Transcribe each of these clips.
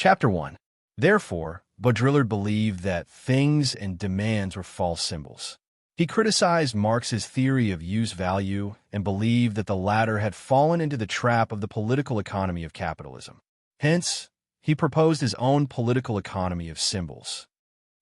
Chapter 1. Therefore, Baudrillard believed that things and demands were false symbols. He criticized Marx's theory of use-value and believed that the latter had fallen into the trap of the political economy of capitalism. Hence, he proposed his own political economy of symbols.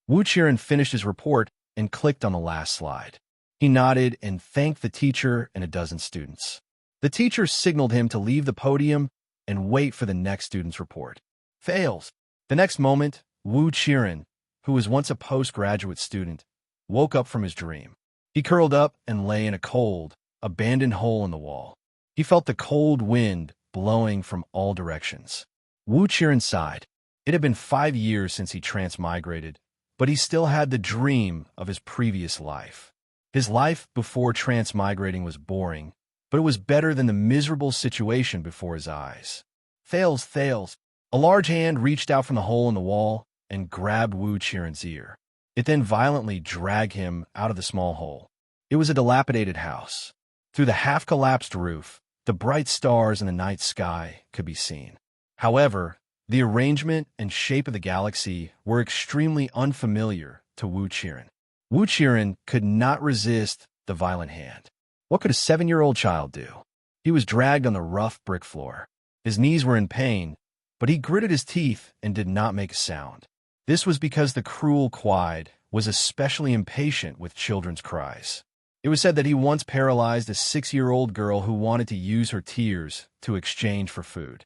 Wu Qiren finished his report and clicked on the last slide. He nodded and thanked the teacher and a dozen students. The teacher signaled him to leave the podium and wait for the next student's report. Fails. The next moment, Wu Qiren, who was once a postgraduate student, woke up from his dream. He curled up and lay in a cold, abandoned hole in the wall. He felt the cold wind blowing from all directions. Wu Qiren sighed. It had been 5 years since he transmigrated, but he still had the dream of his previous life. His life before transmigrating was boring, but it was better than the miserable situation before his eyes. Thales. A large hand reached out from the hole in the wall and grabbed Wu Qiren's ear. It then violently dragged him out of the small hole. It was a dilapidated house. Through the half-collapsed roof, the bright stars in the night sky could be seen. However, the arrangement and shape of the galaxy were extremely unfamiliar to Wu Qiren. Wu Qiren could not resist the violent hand. What could a 7-year-old child do? He was dragged on the rough brick floor. His knees were in pain, but he gritted his teeth and did not make a sound. This was because the cruel Quide was especially impatient with children's cries. It was said that he once paralyzed a 6-year-old girl who wanted to use her tears to exchange for food.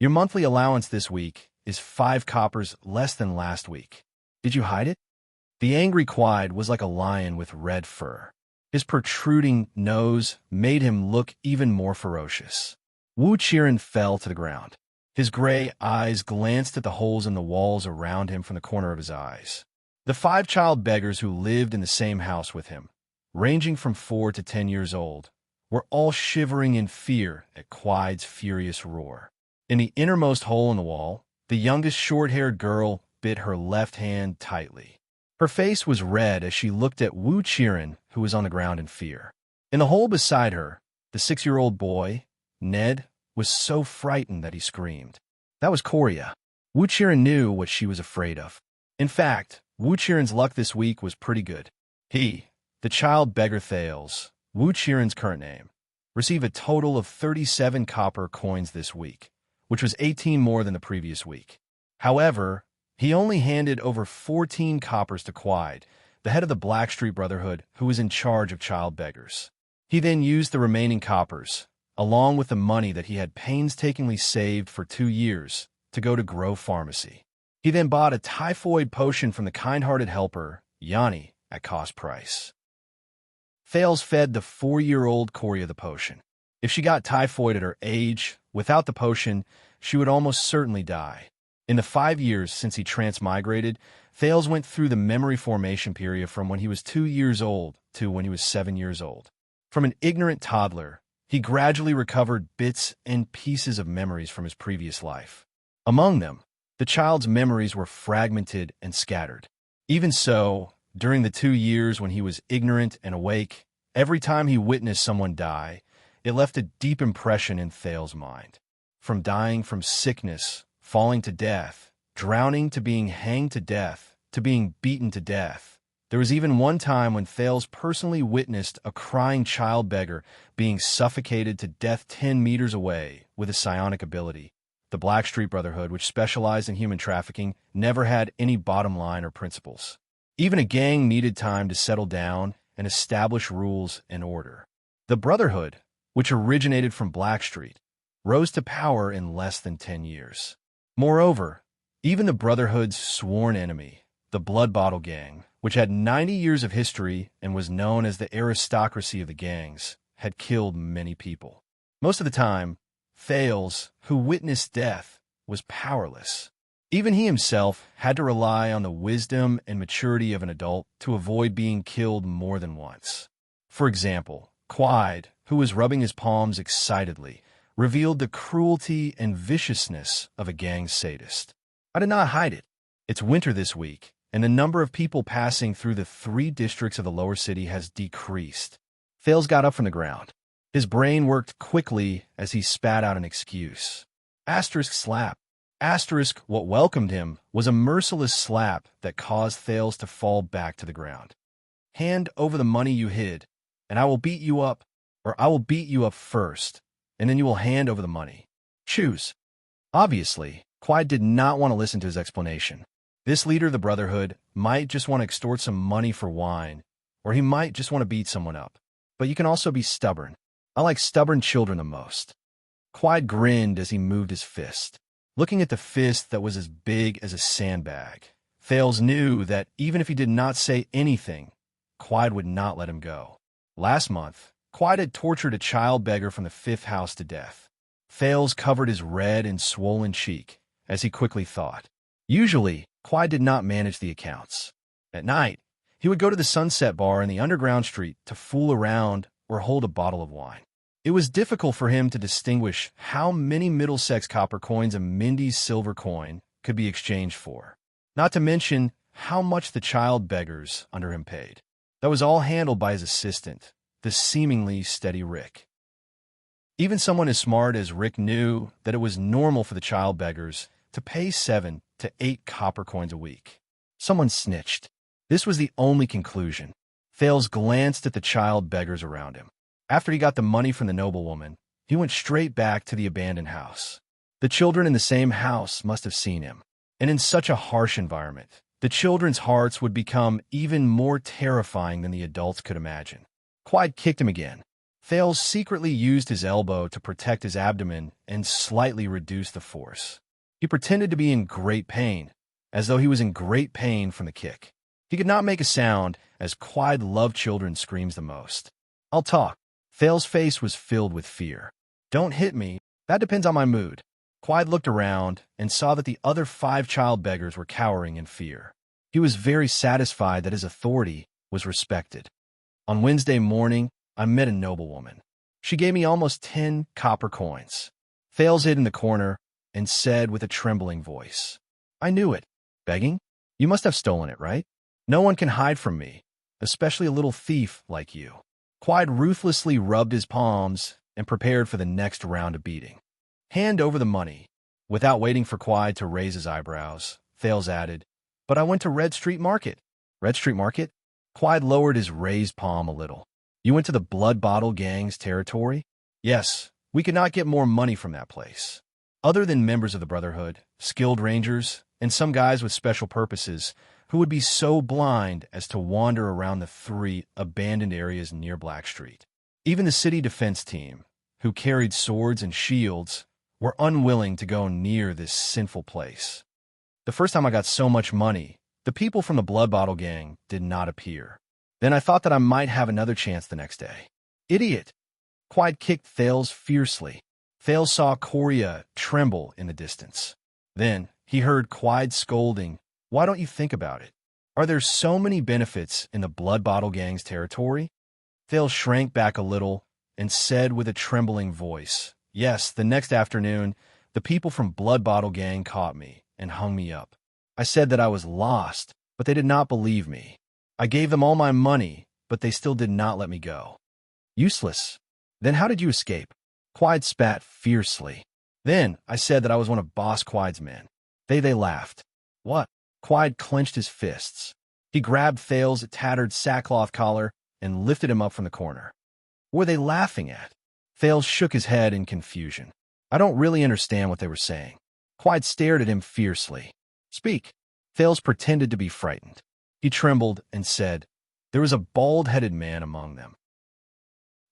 Your monthly allowance this week is 5 coppers less than last week. Did you hide it? The angry Quide was like a lion with red fur. His protruding nose made him look even more ferocious. Wu Qiren fell to the ground. His gray eyes glanced at the holes in the walls around him from the corner of his eyes. The 5 child beggars who lived in the same house with him, ranging from 4 to 10 years old, were all shivering in fear at Quide's furious roar. In the innermost hole in the wall, the youngest short-haired girl bit her left hand tightly. Her face was red as she looked at Wu Qiren, who was on the ground in fear. In the hole beside her, the 6-year-old boy, Ned, was so frightened that he screamed. That was Korea. Wu Qiren knew what she was afraid of. In fact, Wu Qiren's luck this week was pretty good. He, the child beggar Thales, Wu Qiren's current name, received a total of 37 copper coins this week, which was 18 more than the previous week. However, he only handed over 14 coppers to Quide, the head of the Blackstreet Brotherhood, who was in charge of child beggars. He then used the remaining coppers, along with the money that he had painstakingly saved for 2 years, to go to Grove Pharmacy. He then bought a typhoid potion from the kind-hearted helper, Yanni, at cost price. Thales fed the 4-year-old Korea the potion. If she got typhoid at her age, without the potion, she would almost certainly die. In the 5 years since he transmigrated, Thales went through the memory formation period from when he was 2 years old to when he was 7 years old. From an ignorant toddler, he gradually recovered bits and pieces of memories from his previous life. Among them, the child's memories were fragmented and scattered. Even so, during the 2 years when he was ignorant and awake, every time he witnessed someone die, it left a deep impression in Thales' mind. From dying from sickness, falling to death, drowning to being hanged to death, to being beaten to death. There was even one time when Thales personally witnessed a crying child beggar being suffocated to death 10 meters away with a psionic ability. The Blackstreet Brotherhood, which specialized in human trafficking, never had any bottom line or principles. Even a gang needed time to settle down and establish rules and order. The Brotherhood, which originated from Blackstreet, rose to power in less than 10 years. Moreover, even the Brotherhood's sworn enemy, the Blood Bottle Gang, which had 90 years of history and was known as the aristocracy of the gangs, had killed many people. Most of the time, Thales, who witnessed death, was powerless. Even he himself had to rely on the wisdom and maturity of an adult to avoid being killed more than once. For example, Quide, who was rubbing his palms excitedly, revealed the cruelty and viciousness of a gang sadist. I did not hide it. It's winter this week, and the number of people passing through the 3 districts of the lower city has decreased. Thales got up from the ground. His brain worked quickly as he spat out an excuse. */ slap. Asterisk, what welcomed him was a merciless slap that caused Thales to fall back to the ground. Hand over the money you hid, and I will beat you up, or I will beat you up first, and then you will hand over the money. Choose. Obviously, Quiet did not want to listen to his explanation. This leader of the Brotherhood might just want to extort some money for wine, or he might just want to beat someone up. But you can also be stubborn. I like stubborn children the most. Quiet grinned as he moved his fist. Looking at the fist that was as big as a sandbag, Thales knew that even if he did not say anything, Quiet would not let him go. Last month, Quiet had tortured a child beggar from the 5th house to death. Thales covered his red and swollen cheek, as he quickly thought. Usually, Quiet did not manage the accounts. At night, he would go to the Sunset Bar in the underground street to fool around or hold a bottle of wine. It was difficult for him to distinguish how many Middlesex copper coins a Mindy's silver coin could be exchanged for, not to mention how much the child beggars under him paid. That was all handled by his assistant, the seemingly steady Rick. Even someone as smart as Rick knew that it was normal for the child beggars to pay 7 to 8 copper coins a week. Someone snitched. This was the only conclusion. Thales glanced at the child beggars around him. After he got the money from the noblewoman, he went straight back to the abandoned house. The children in the same house must have seen him. And in such a harsh environment, the children's hearts would become even more terrifying than the adults could imagine. Quiet kicked him again. Thales secretly used his elbow to protect his abdomen and slightly reduce the force. He pretended to be in great pain, as though he was in great pain from the kick. He could not make a sound, as Quiet loved children's screams the most. I'll talk. Thales' face was filled with fear. Don't hit me. That depends on my mood. Quiet looked around and saw that the other 5 child beggars were cowering in fear. He was very satisfied that his authority was respected. On Wednesday morning, I met a noblewoman. She gave me almost 10 copper coins. Thales hid in the corner and said with a trembling voice, I knew it. Begging? You must have stolen it, right? No one can hide from me, especially a little thief like you. Quiet ruthlessly rubbed his palms and prepared for the next round of beating. Hand over the money. Without waiting for Quiet to raise his eyebrows, Thales added, But I went to Red Street Market. Red Street Market? Quiet lowered his raised palm a little. You went to the Blood Bottle Gang's territory? Yes, we could not get more money from that place. Other than members of the Brotherhood, skilled rangers, and some guys with special purposes, who would be so blind as to wander around the 3 abandoned areas near Black Street. Even the city defense team, who carried swords and shields, were unwilling to go near this sinful place. The first time I got so much money, the people from the Blood Bottle Gang did not appear. Then I thought that I might have another chance the next day. Idiot! Quiet kicked Thales fiercely. Thales saw Coria tremble in the distance. Then he heard Quiet scolding, Why don't you think about it? Are there so many benefits in the Blood Bottle Gang's territory? Thales shrank back a little and said with a trembling voice, Yes, the next afternoon, the people from Blood Bottle Gang caught me and hung me up. I said that I was lost, but they did not believe me. I gave them all my money, but they still did not let me go. Useless. Then how did you escape? Quiet spat fiercely. Then I said that I was one of Boss Quiet's men. They laughed. What? Quiet clenched his fists. He grabbed Thales' tattered sackcloth collar and lifted him up from the corner. What were they laughing at? Thales shook his head in confusion. I don't really understand what they were saying. Quiet stared at him fiercely. Speak. Thales pretended to be frightened. He trembled and said, There was a bald-headed man among them.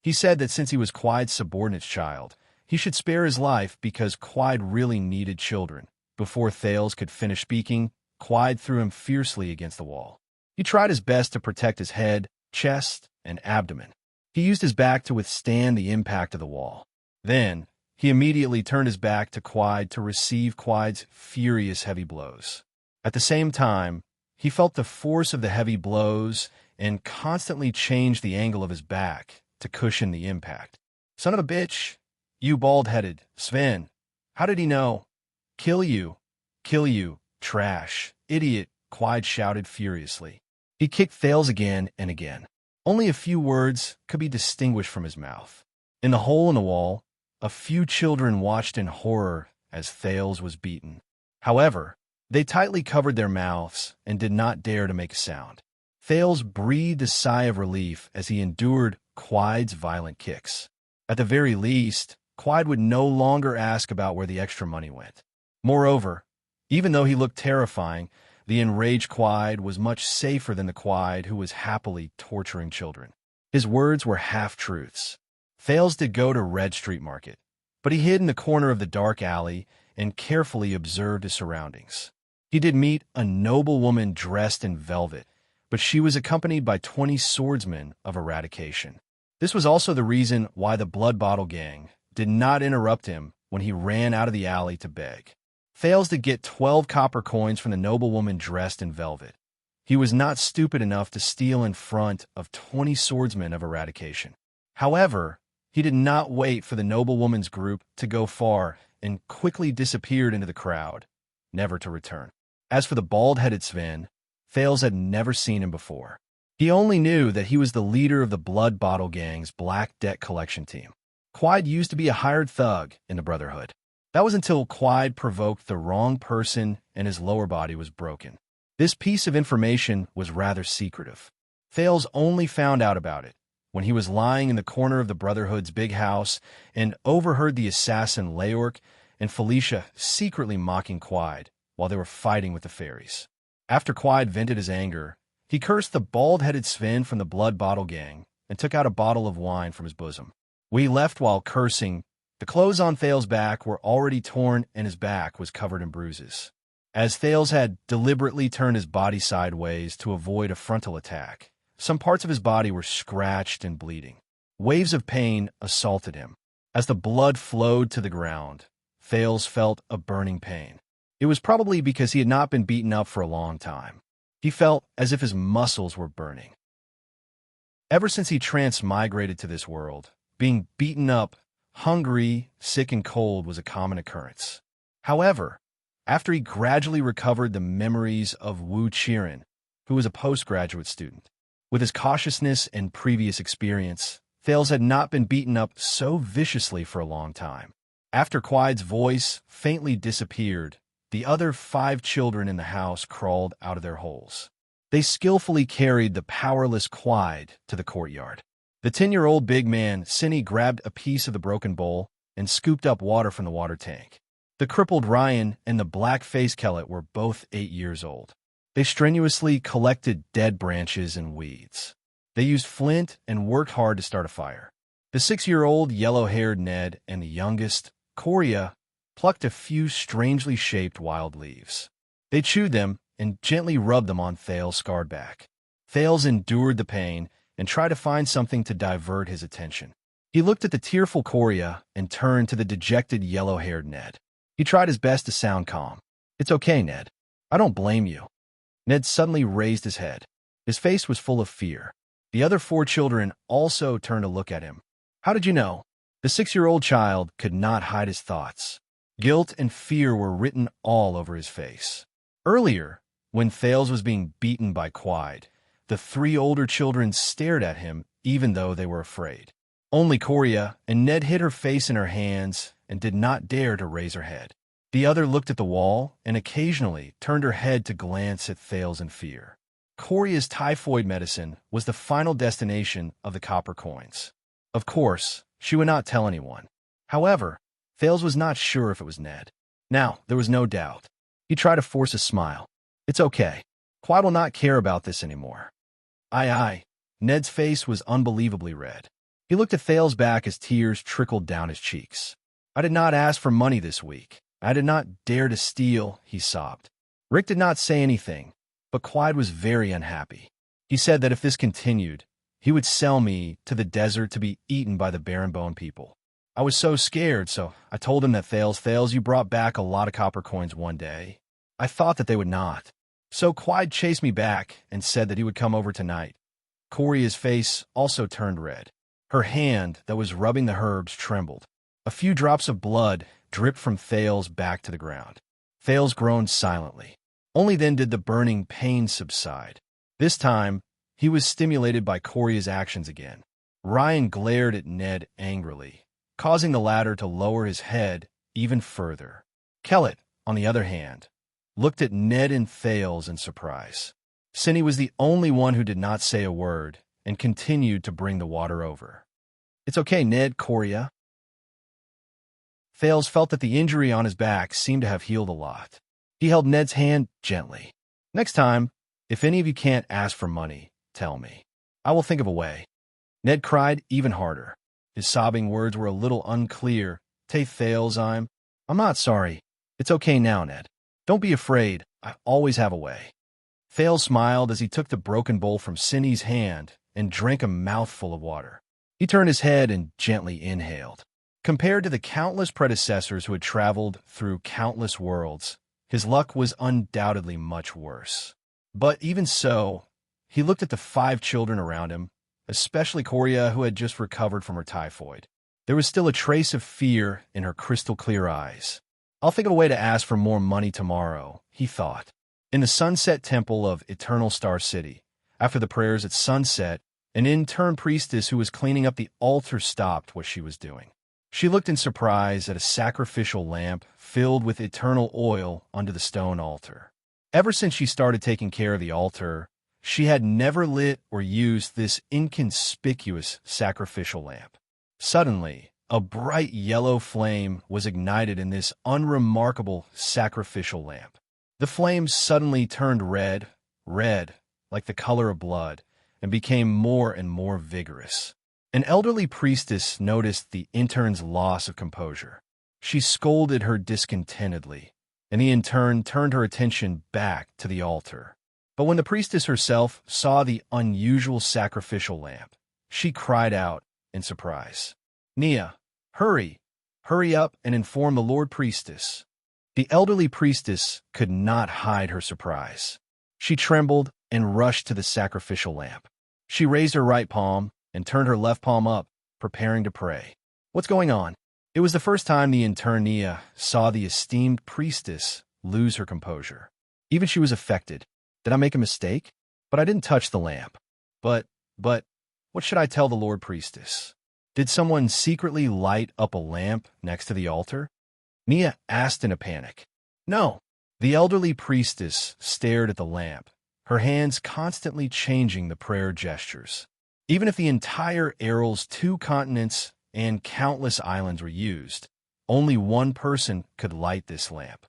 He said that since he was Quiet's subordinate's child, he should spare his life because Quiet really needed children. Before Thales could finish speaking, Quiet threw him fiercely against the wall. He tried his best to protect his head, chest, and abdomen. He used his back to withstand the impact of the wall. Then, he immediately turned his back to Quiet to receive Quiet's furious heavy blows. At the same time, he felt the force of the heavy blows and constantly changed the angle of his back to cushion the impact. Son of a bitch! You bald-headed! Sven! How did he know? Kill you! Kill you! Trash! Idiot! Quiet shouted furiously. He kicked Thales again and again. Only a few words could be distinguished from his mouth. In the hole in the wall, a few children watched in horror as Thales was beaten. However, they tightly covered their mouths and did not dare to make a sound. Thales breathed a sigh of relief as he endured Quide's violent kicks. At the very least, Quide would no longer ask about where the extra money went. Moreover, even though he looked terrifying, the enraged Quide was much safer than the Quide who was happily torturing children. His words were half-truths. Thales did go to Red Street Market, but he hid in the corner of the dark alley and carefully observed his surroundings. He did meet a noble woman dressed in velvet, but she was accompanied by 20 swordsmen of eradication. This was also the reason why the Blood Bottle Gang did not interrupt him when he ran out of the alley to beg. Thales did get 12 copper coins from the noblewoman dressed in velvet. He was not stupid enough to steal in front of 20 swordsmen of eradication. However, he did not wait for the noblewoman's group to go far and quickly disappeared into the crowd, never to return. As for the bald-headed Sven, Thales had never seen him before. He only knew that he was the leader of the Blood Bottle Gang's Black Debt Collection team. Quide used to be a hired thug in the Brotherhood. That was until Quide provoked the wrong person and his lower body was broken. This piece of information was rather secretive. Thales only found out about it when he was lying in the corner of the Brotherhood's big house and overheard the assassin Leorc and Felicia secretly mocking Quide while they were fighting with the fairies. After Quide vented his anger, he cursed the bald-headed Sven from the Blood Bottle Gang and took out a bottle of wine from his bosom. When he left while cursing, the clothes on Thales' back were already torn and his back was covered in bruises. As Thales had deliberately turned his body sideways to avoid a frontal attack, some parts of his body were scratched and bleeding. Waves of pain assaulted him. As the blood flowed to the ground, Thales felt a burning pain. It was probably because he had not been beaten up for a long time. He felt as if his muscles were burning. Ever since he transmigrated to this world, being beaten up, hungry, sick, and cold was a common occurrence. However, after he gradually recovered the memories of Wu Qiren, who was a postgraduate student, with his cautiousness and previous experience, Thales had not been beaten up so viciously for a long time. After Quide's voice faintly disappeared, the other 5 children in the house crawled out of their holes. They skillfully carried the powerless Quide to the courtyard. The 10-year-old big man, Cinny, grabbed a piece of the broken bowl and scooped up water from the water tank. The crippled Ryan and the black-faced Kellet were both 8 years old. They strenuously collected dead branches and weeds. They used flint and worked hard to start a fire. The 6-year-old yellow-haired Ned and the youngest, Coria, plucked a few strangely shaped wild leaves. They chewed them and gently rubbed them on Thales' scarred back. Thales endured the pain and tried to find something to divert his attention. He looked at the tearful Coria and turned to the dejected yellow-haired Ned. He tried his best to sound calm. "It's okay, Ned. I don't blame you." Ned suddenly raised his head. His face was full of fear. The other 4 children also turned to look at him. "How did you know?" The 6-year-old child could not hide his thoughts. Guilt and fear were written all over his face. Earlier, when Thales was being beaten by Quide, the 3 older children stared at him even though they were afraid. Only Coria and Ned hid her face in her hands and did not dare to raise her head. The other looked at the wall and occasionally turned her head to glance at Thales in fear. Coria's typhoid medicine was the final destination of the copper coins. Of course, she would not tell anyone. However, Thales was not sure if it was Ned. Now, there was no doubt. He tried to force a smile. "It's okay. Quide will not care about this anymore." Aye. Ned's face was unbelievably red. He looked at Thales' back as tears trickled down his cheeks. "I did not ask for money this week. I did not dare to steal," he sobbed. Rick did not say anything, but Quide was very unhappy. He said that if this continued, he would sell me to the desert to be eaten by the Barenbone people. I was so scared, so I told him that Thales, you brought back a lot of copper coins one day. I thought that they would not. So Quide chased me back and said that he would come over tonight. Coria's face also turned red. Her hand that was rubbing the herbs trembled. A few drops of blood dripped from Thales back to the ground. Thales groaned silently. Only then did the burning pain subside. This time, he was stimulated by Coria's actions again. Ryan glared at Ned angrily, causing the latter to lower his head even further. Kellet, on the other hand, looked at Ned and Thales in surprise. Cindy was the only one who did not say a word and continued to bring the water over. "It's okay, Ned, Coria." Thales felt that the injury on his back seemed to have healed a lot. He held Ned's hand gently. "Next time, if any of you can't ask for money, tell me. I will think of a way." Ned cried even harder. His sobbing words were a little unclear. Thales, I'm not sorry. It's okay now, Ned. Don't be afraid. I always have a way." Thales smiled as he took the broken bowl from Cindy's hand and drank a mouthful of water. He turned his head and gently inhaled. Compared to the countless predecessors who had traveled through countless worlds, his luck was undoubtedly much worse. But even so, he looked at the 5 children around him, especially Coria, who had just recovered from her typhoid. There was still a trace of fear in her crystal-clear eyes. "I'll think of a way to ask for more money tomorrow," he thought. In the Sunset Temple of Eternal Star City, after the prayers at sunset, an intern priestess who was cleaning up the altar stopped what she was doing. She looked in surprise at a sacrificial lamp filled with eternal oil under the stone altar. Ever since she started taking care of the altar, she had never lit or used this inconspicuous sacrificial lamp. Suddenly, a bright yellow flame was ignited in this unremarkable sacrificial lamp. The flame suddenly turned red, like the color of blood, and became more and more vigorous. An elderly priestess noticed the intern's loss of composure. She scolded her discontentedly, and the intern turned her attention back to the altar. But when the priestess herself saw the unusual sacrificial lamp, she cried out in surprise. "Nia, hurry up and inform the Lord Priestess." The elderly priestess could not hide her surprise. She trembled and rushed to the sacrificial lamp. She raised her right palm and turned her left palm up, preparing to pray. "What's going on?" It was the first time the intern Nia saw the esteemed priestess lose her composure. Even she was affected. "Did I make a mistake? But I didn't touch the lamp. But, what should I tell the Lord Priestess? Did someone secretly light up a lamp next to the altar?" Nia asked in a panic. "No." The elderly priestess stared at the lamp, her hands constantly changing the prayer gestures. Even if the entire Errol's 2 continents and countless islands were used, only one person could light this lamp.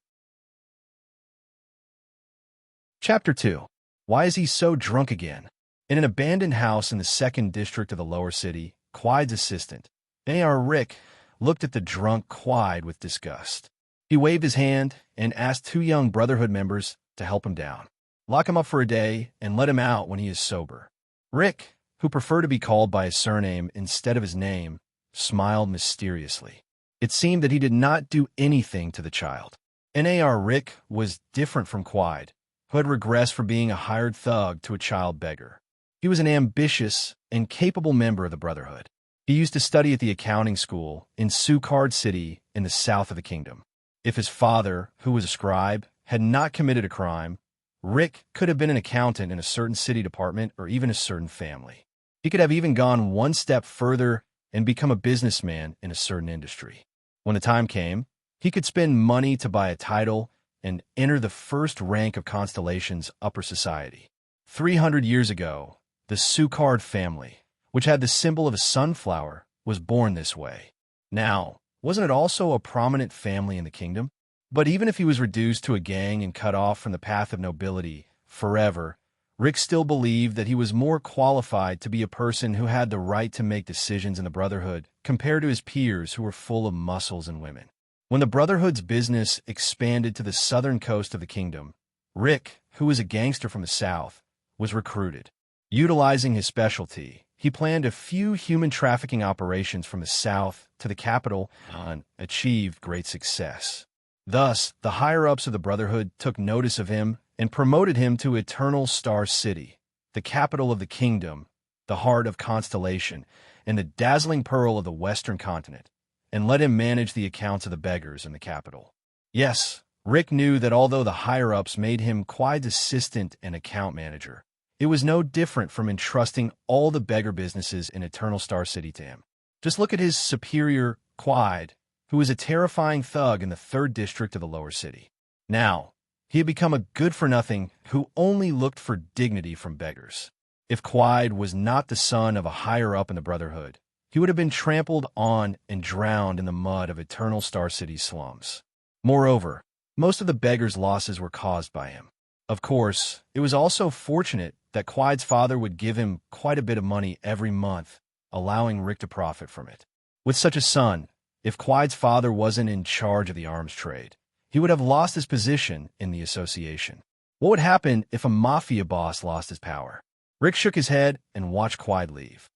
Chapter 2. Why is he so drunk again? In an abandoned house in the 2nd district of the lower city, Quide's assistant, A.R. Rick, looked at the drunk Quide with disgust. He waved his hand and asked 2 young Brotherhood members to help him down. "Lock him up for a day and let him out when he is sober." Rick, who preferred to be called by his surname instead of his name, smiled mysteriously. It seemed that he did not do anything to the child. And A.R. Rick was different from Quide, who had regressed from being a hired thug to a child beggar. He was an ambitious and capable member of the Brotherhood. He used to study at the accounting school in Sucard City in the south of the kingdom. If his father, who was a scribe, had not committed a crime, Rick could have been an accountant in a certain city department or even a certain family. He could have even gone one step further and become a businessman in a certain industry. When the time came, he could spend money to buy a title and enter the first rank of Constellation's upper society. 300 years ago, the Sucard family, which had the symbol of a sunflower, was born this way. Now, wasn't it also a prominent family in the kingdom? But even if he was reduced to a gang and cut off from the path of nobility forever, Rick still believed that he was more qualified to be a person who had the right to make decisions in the Brotherhood compared to his peers who were full of muscles and women. When the Brotherhood's business expanded to the southern coast of the kingdom, Rick, who was a gangster from the south, was recruited. Utilizing his specialty, he planned a few human trafficking operations from the south to the capital and achieved great success. Thus, the higher-ups of the Brotherhood took notice of him and promoted him to Eternal Star City, the capital of the kingdom, the heart of Constellation, and the dazzling pearl of the western continent, and let him manage the accounts of the beggars in the capital. Yes, Rick knew that although the higher-ups made him Quide's assistant and account manager, it was no different from entrusting all the beggar businesses in Eternal Star City to him. Just look at his superior, Quide, who was a terrifying thug in the 3rd district of the lower city. Now, He had become a good-for-nothing who only looked for dignity from beggars. If Quide was not the son of a higher-up in the Brotherhood, he would have been trampled on and drowned in the mud of Eternal Star City's slums. Moreover, most of the beggar's losses were caused by him. Of course, it was also fortunate that Quide's father would give him quite a bit of money every month, allowing Rick to profit from it. With such a son, if Quide's father wasn't in charge of the arms trade, he would have lost his position in the association. What would happen if a mafia boss lost his power? Rick shook his head and watched Quide leave.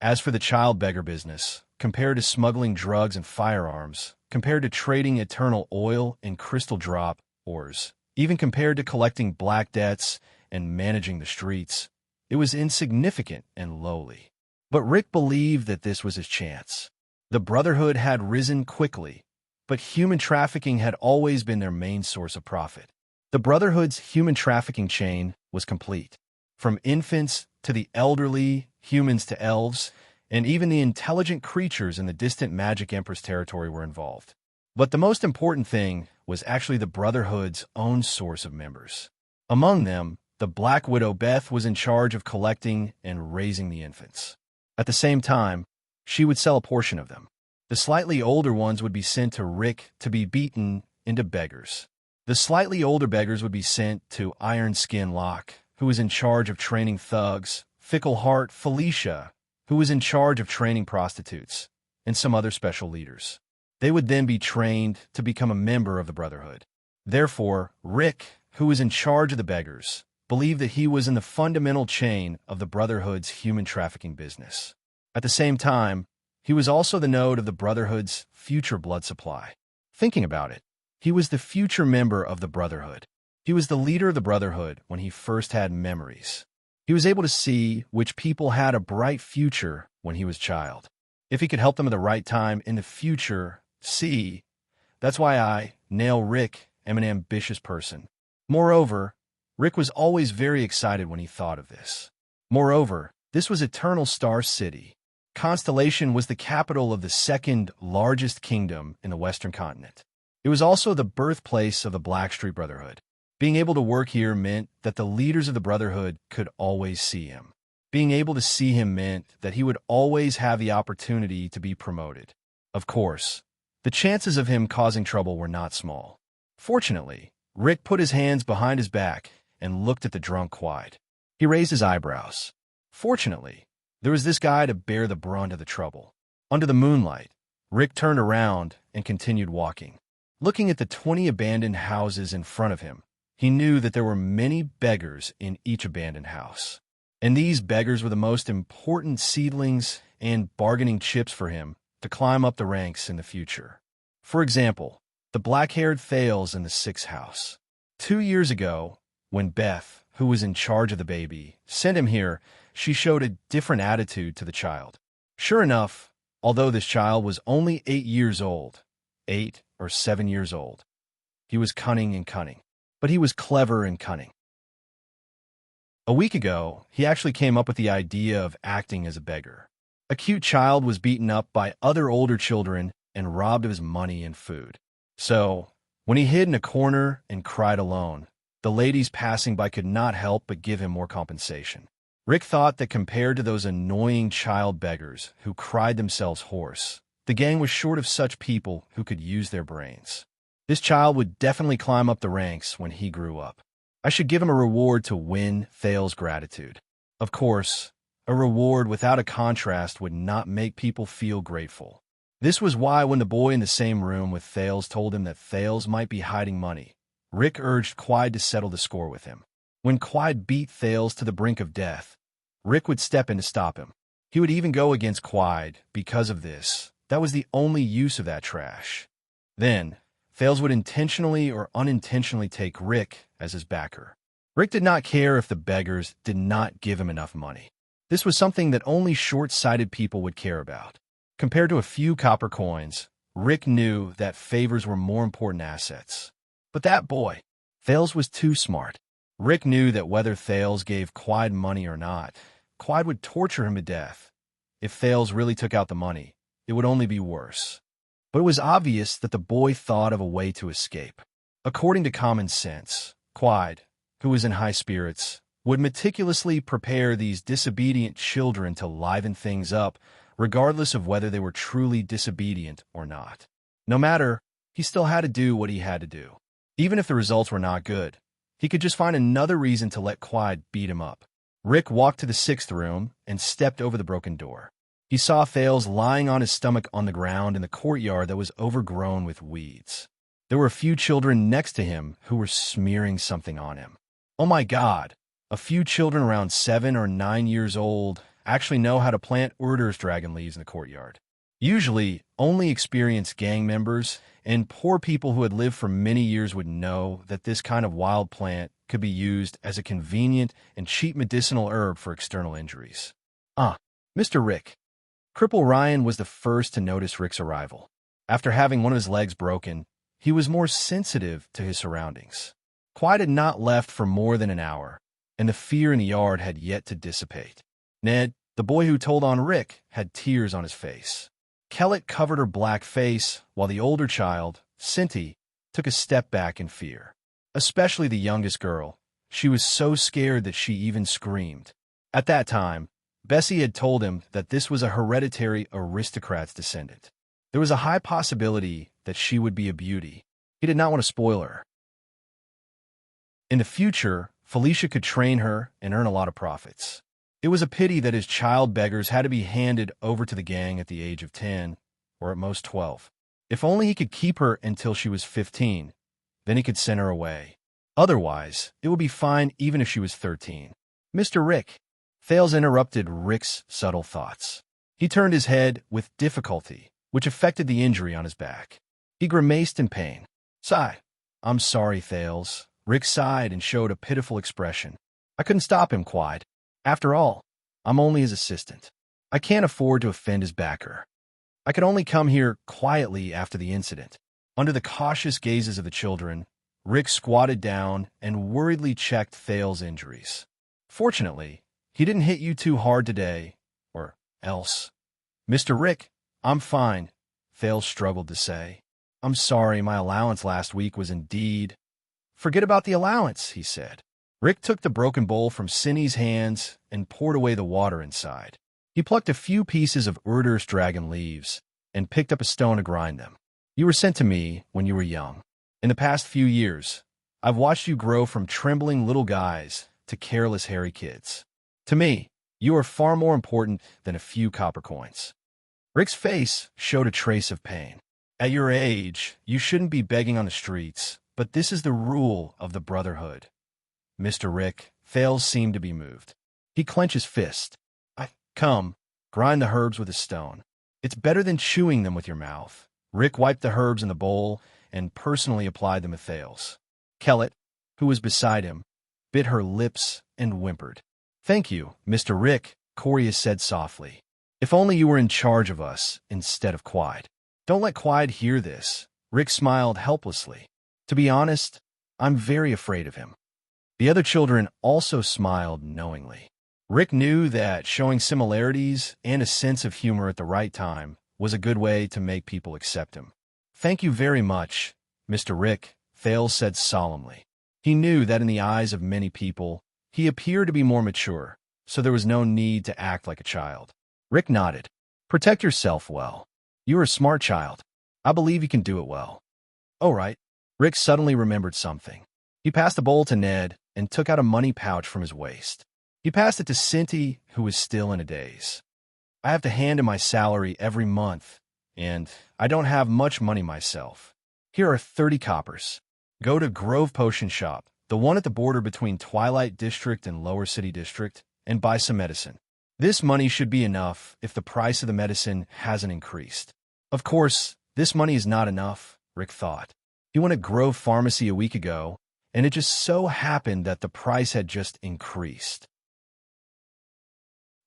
As for the child beggar business, compared to smuggling drugs and firearms, compared to trading eternal oil and crystal drop ores, even compared to collecting black debts and managing the streets, it was insignificant and lowly. But Rick believed that this was his chance. The Brotherhood had risen quickly, but human trafficking had always been their main source of profit. The Brotherhood's human trafficking chain was complete. From infants to the elderly, humans to elves, and even the intelligent creatures in the distant Magic Empress territory were involved. But the most important thing was actually the Brotherhood's own source of members. Among them, the Black Widow Beth was in charge of collecting and raising the infants. At the same time, she would sell a portion of them. The slightly older ones would be sent to Rick to be beaten into beggars. The slightly older beggars would be sent to Iron Skin Locke, who was in charge of training thugs, Fickle Heart Felicia, who was in charge of training prostitutes, and some other special leaders. They would then be trained to become a member of the Brotherhood. Therefore, Rick, who was in charge of the beggars, believed that he was in the fundamental chain of the Brotherhood's human trafficking business. At the same time, he was also the node of the Brotherhood's future blood supply. Thinking about it, he was the future member of the Brotherhood. He was the leader of the Brotherhood when he first had memories. He was able to see which people had a bright future when he was a child. If he could help them at the right time in the future, that's why I, Nail Rick, am an ambitious person. Moreover, Rick was always very excited when he thought of this. Moreover, this was Eternal Star City. Constellation was the capital of the second largest kingdom in the Western continent. It was also the birthplace of the Blackstreet Brotherhood. Being able to work here meant that the leaders of the Brotherhood could always see him. Being able to see him meant that he would always have the opportunity to be promoted. Of course, the chances of him causing trouble were not small. Fortunately, Rick put his hands behind his back and looked at the drunk Quide. He raised his eyebrows. Fortunately, there was this guy to bear the brunt of the trouble. Under the moonlight, Rick turned around and continued walking. Looking at the 20 abandoned houses in front of him, he knew that there were many beggars in each abandoned house. And these beggars were the most important seedlings and bargaining chips for him to climb up the ranks in the future. For example, the black-haired Thales in the 6th house. 2 years ago, when Beth, who was in charge of the baby, sent him here, she showed a different attitude to the child. Sure enough, although this child was only 8 years old, 8 or 7 years old, he was cunning and cunning. But he was clever and cunning. A week ago, he actually came up with the idea of acting as a beggar. A cute child was beaten up by other older children and robbed of his money and food. So, when he hid in a corner and cried alone, the ladies passing by could not help but give him more compensation. Rick thought that compared to those annoying child beggars who cried themselves hoarse, the gang was short of such people who could use their brains. This child would definitely climb up the ranks when he grew up. I should give him a reward to win Thales' gratitude. Of course, a reward without a contrast would not make people feel grateful. This was why when the boy in the same room with Thales told him that Thales might be hiding money, Rick urged Quide to settle the score with him. When Quide beat Thales to the brink of death, Rick would step in to stop him. He would even go against Quide because of this. That was the only use of that trash. Then, Thales would intentionally or unintentionally take Rick as his backer. Rick did not care if the beggars did not give him enough money. This was something that only short-sighted people would care about. Compared to a few copper coins, Rick knew that favors were more important assets. But that boy, Thales was too smart. Rick knew that whether Thales gave Quide money or not, Quide would torture him to death. If Thales really took out the money, it would only be worse. But it was obvious that the boy thought of a way to escape. According to common sense, Quide, who was in high spirits, would meticulously prepare these disobedient children to liven things up, regardless of whether they were truly disobedient or not. No matter, he still had to do what he had to do. Even if the results were not good, he could just find another reason to let Quide beat him up. Rick walked to the 6th room and stepped over the broken door. He saw Thales lying on his stomach on the ground in the courtyard that was overgrown with weeds. There were a few children next to him who were smearing something on him. Oh my God! A few children around 7 or 9 years old actually know how to plant Urdur's dragon leaves in the courtyard. Usually, only experienced gang members and poor people who had lived for many years would know that this kind of wild plant could be used as a convenient and cheap medicinal herb for external injuries. Mr. Rick. Cripple Ryan was the first to notice Rick's arrival. After having one of his legs broken, he was more sensitive to his surroundings. Quide had not left for more than an hour, and the fear in the yard had yet to dissipate. Ned, the boy who told on Rick, had tears on his face. Kellett covered her black face, while the older child, Cinti, took a step back in fear. Especially the youngest girl. She was so scared that she even screamed. At that time, Bessie had told him that this was a hereditary aristocrat's descendant. There was a high possibility that she would be a beauty. He did not want to spoil her. In the future, Felicia could train her and earn a lot of profits. It was a pity that his child beggars had to be handed over to the gang at the age of 10, or at most 12. If only he could keep her until she was 15, then he could send her away. Otherwise, it would be fine even if she was 13. Mr. Rick. Thales interrupted Rick's subtle thoughts. He turned his head with difficulty, which affected the injury on his back. He grimaced in pain. Sigh. I'm sorry, Thales. Rick sighed and showed a pitiful expression. I couldn't stop him, Quide. After all, I'm only his assistant. I can't afford to offend his backer. I could only come here quietly after the incident. Under the cautious gazes of the children, Rick squatted down and worriedly checked Thales' injuries. Fortunately, he didn't hit you too hard today, or else. Mr. Rick, I'm fine, Thales struggled to say. I'm sorry, my allowance last week was indeed... Forget about the allowance, he said. Rick took the broken bowl from Cindy's hands and poured away the water inside. He plucked a few pieces of Urdur's dragon leaves and picked up a stone to grind them. You were sent to me when you were young. In the past few years, I've watched you grow from trembling little guys to careless hairy kids. To me, you are far more important than a few copper coins. Rick's face showed a trace of pain. At your age, you shouldn't be begging on the streets, but this is the rule of the Brotherhood. Mr. Rick, Thales seemed to be moved. He clenched his fist. Come, grind the herbs with a stone. It's better than chewing them with your mouth. Rick wiped the herbs in the bowl and personally applied them to Thales. Kellett, who was beside him, bit her lips and whimpered. Thank you, Mr. Rick, Corius said softly. If only you were in charge of us instead of Quide. Don't let Quide hear this. Rick smiled helplessly. To be honest, I'm very afraid of him. The other children also smiled knowingly. Rick knew that showing similarities and a sense of humor at the right time was a good way to make people accept him. Thank you very much, Mr. Rick, Thales said solemnly. He knew that in the eyes of many people, he appeared to be more mature, so there was no need to act like a child. Rick nodded. Protect yourself well. You are a smart child. I believe you can do it well. Oh, right. Rick suddenly remembered something. He passed the bowl to Ned and took out a money pouch from his waist. He passed it to Cinti, who was still in a daze. I have to hand in my salary every month, and I don't have much money myself. Here are 30 coppers. Go to Grove Potion Shop, the one at the border between Twilight District and Lower City District, and buy some medicine. This money should be enough if the price of the medicine hasn't increased. Of course, this money is not enough, Rick thought. He went to Grove Pharmacy a week ago, and it just so happened that the price had just increased.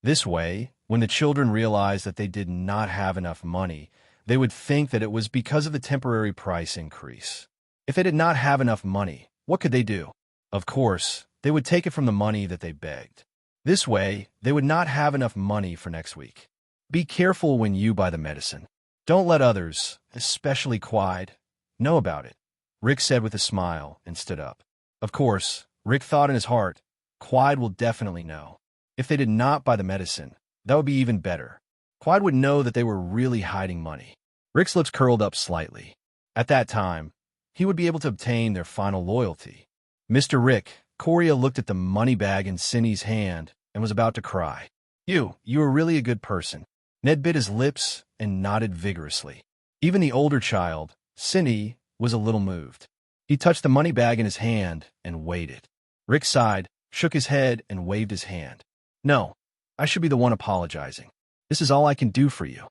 This way, when the children realized that they did not have enough money, they would think that it was because of the temporary price increase. If they did not have enough money, what could they do? Of course, they would take it from the money that they begged. This way, they would not have enough money for next week. Be careful when you buy the medicine. Don't let others, especially Quide, know about it. Rick said with a smile and stood up. Of course, Rick thought in his heart, Quide will definitely know. If they did not buy the medicine, that would be even better. Quide would know that they were really hiding money. Rick's lips curled up slightly. At that time, he would be able to obtain their final loyalty. Mr. Rick, Coria looked at the money bag in Cindy's hand and was about to cry. You are really a good person. Ned bit his lips and nodded vigorously. Even the older child, Cindy, was a little moved. He touched the money bag in his hand and weighed it. Rick sighed, shook his head, and waved his hand. No, I should be the one apologizing. This is all I can do for you.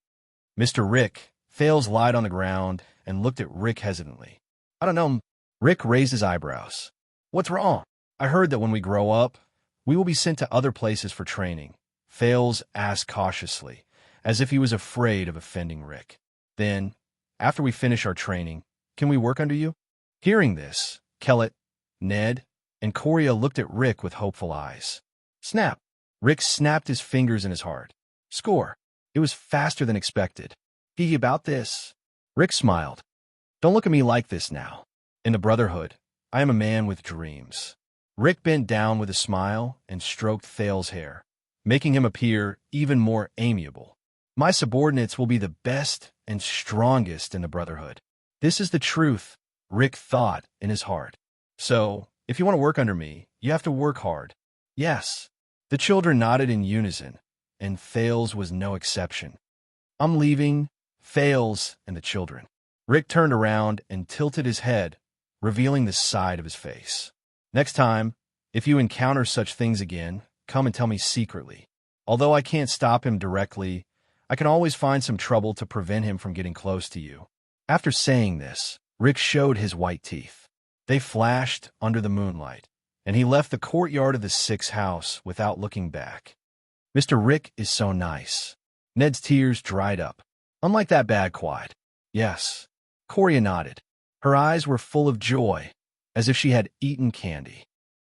Mr. Rick, Thales lied on the ground and looked at Rick hesitantly. I don't know. Rick raised his eyebrows. What's wrong? I heard that when we grow up, we will be sent to other places for training. Thales asked cautiously, as if he was afraid of offending Rick. Then, after we finish our training, can we work under you? Hearing this, Kellett, Ned, and Coria looked at Rick with hopeful eyes. Snap! Rick snapped his fingers in his heart. Score! It was faster than expected. Gee, about this. Rick smiled. Don't look at me like this now. In the Brotherhood, I am a man with dreams. Rick bent down with a smile and stroked Thales' hair, making him appear even more amiable. My subordinates will be the best and strongest in the Brotherhood. This is the truth, Rick thought in his heart. So, if you want to work under me, you have to work hard. Yes. The children nodded in unison, and Thales was no exception. I'm leaving, Thales and the children. Rick turned around and tilted his head, revealing the side of his face. Next time, if you encounter such things again, come and tell me secretly. Although I can't stop him directly, I can always find some trouble to prevent him from getting close to you. After saying this, Rick showed his white teeth. They flashed under the moonlight, and he left the courtyard of the Sixth house without looking back. Mr. Rick is so nice. Ned's tears dried up. Unlike that bad Quide. Yes. Coria nodded. Her eyes were full of joy, as if she had eaten candy.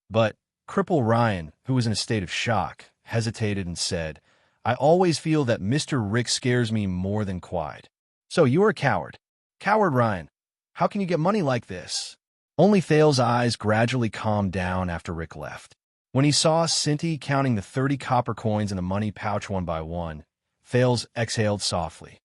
But Cripple Ryan, who was in a state of shock, hesitated and said, I always feel that Mr. Rick scares me more than Quide. So you are a coward. Coward Ryan. How can you get money like this? Only Thales' eyes gradually calmed down after Rick left. When he saw Cindy counting the 30 copper coins in the money pouch one by one, Thales exhaled softly.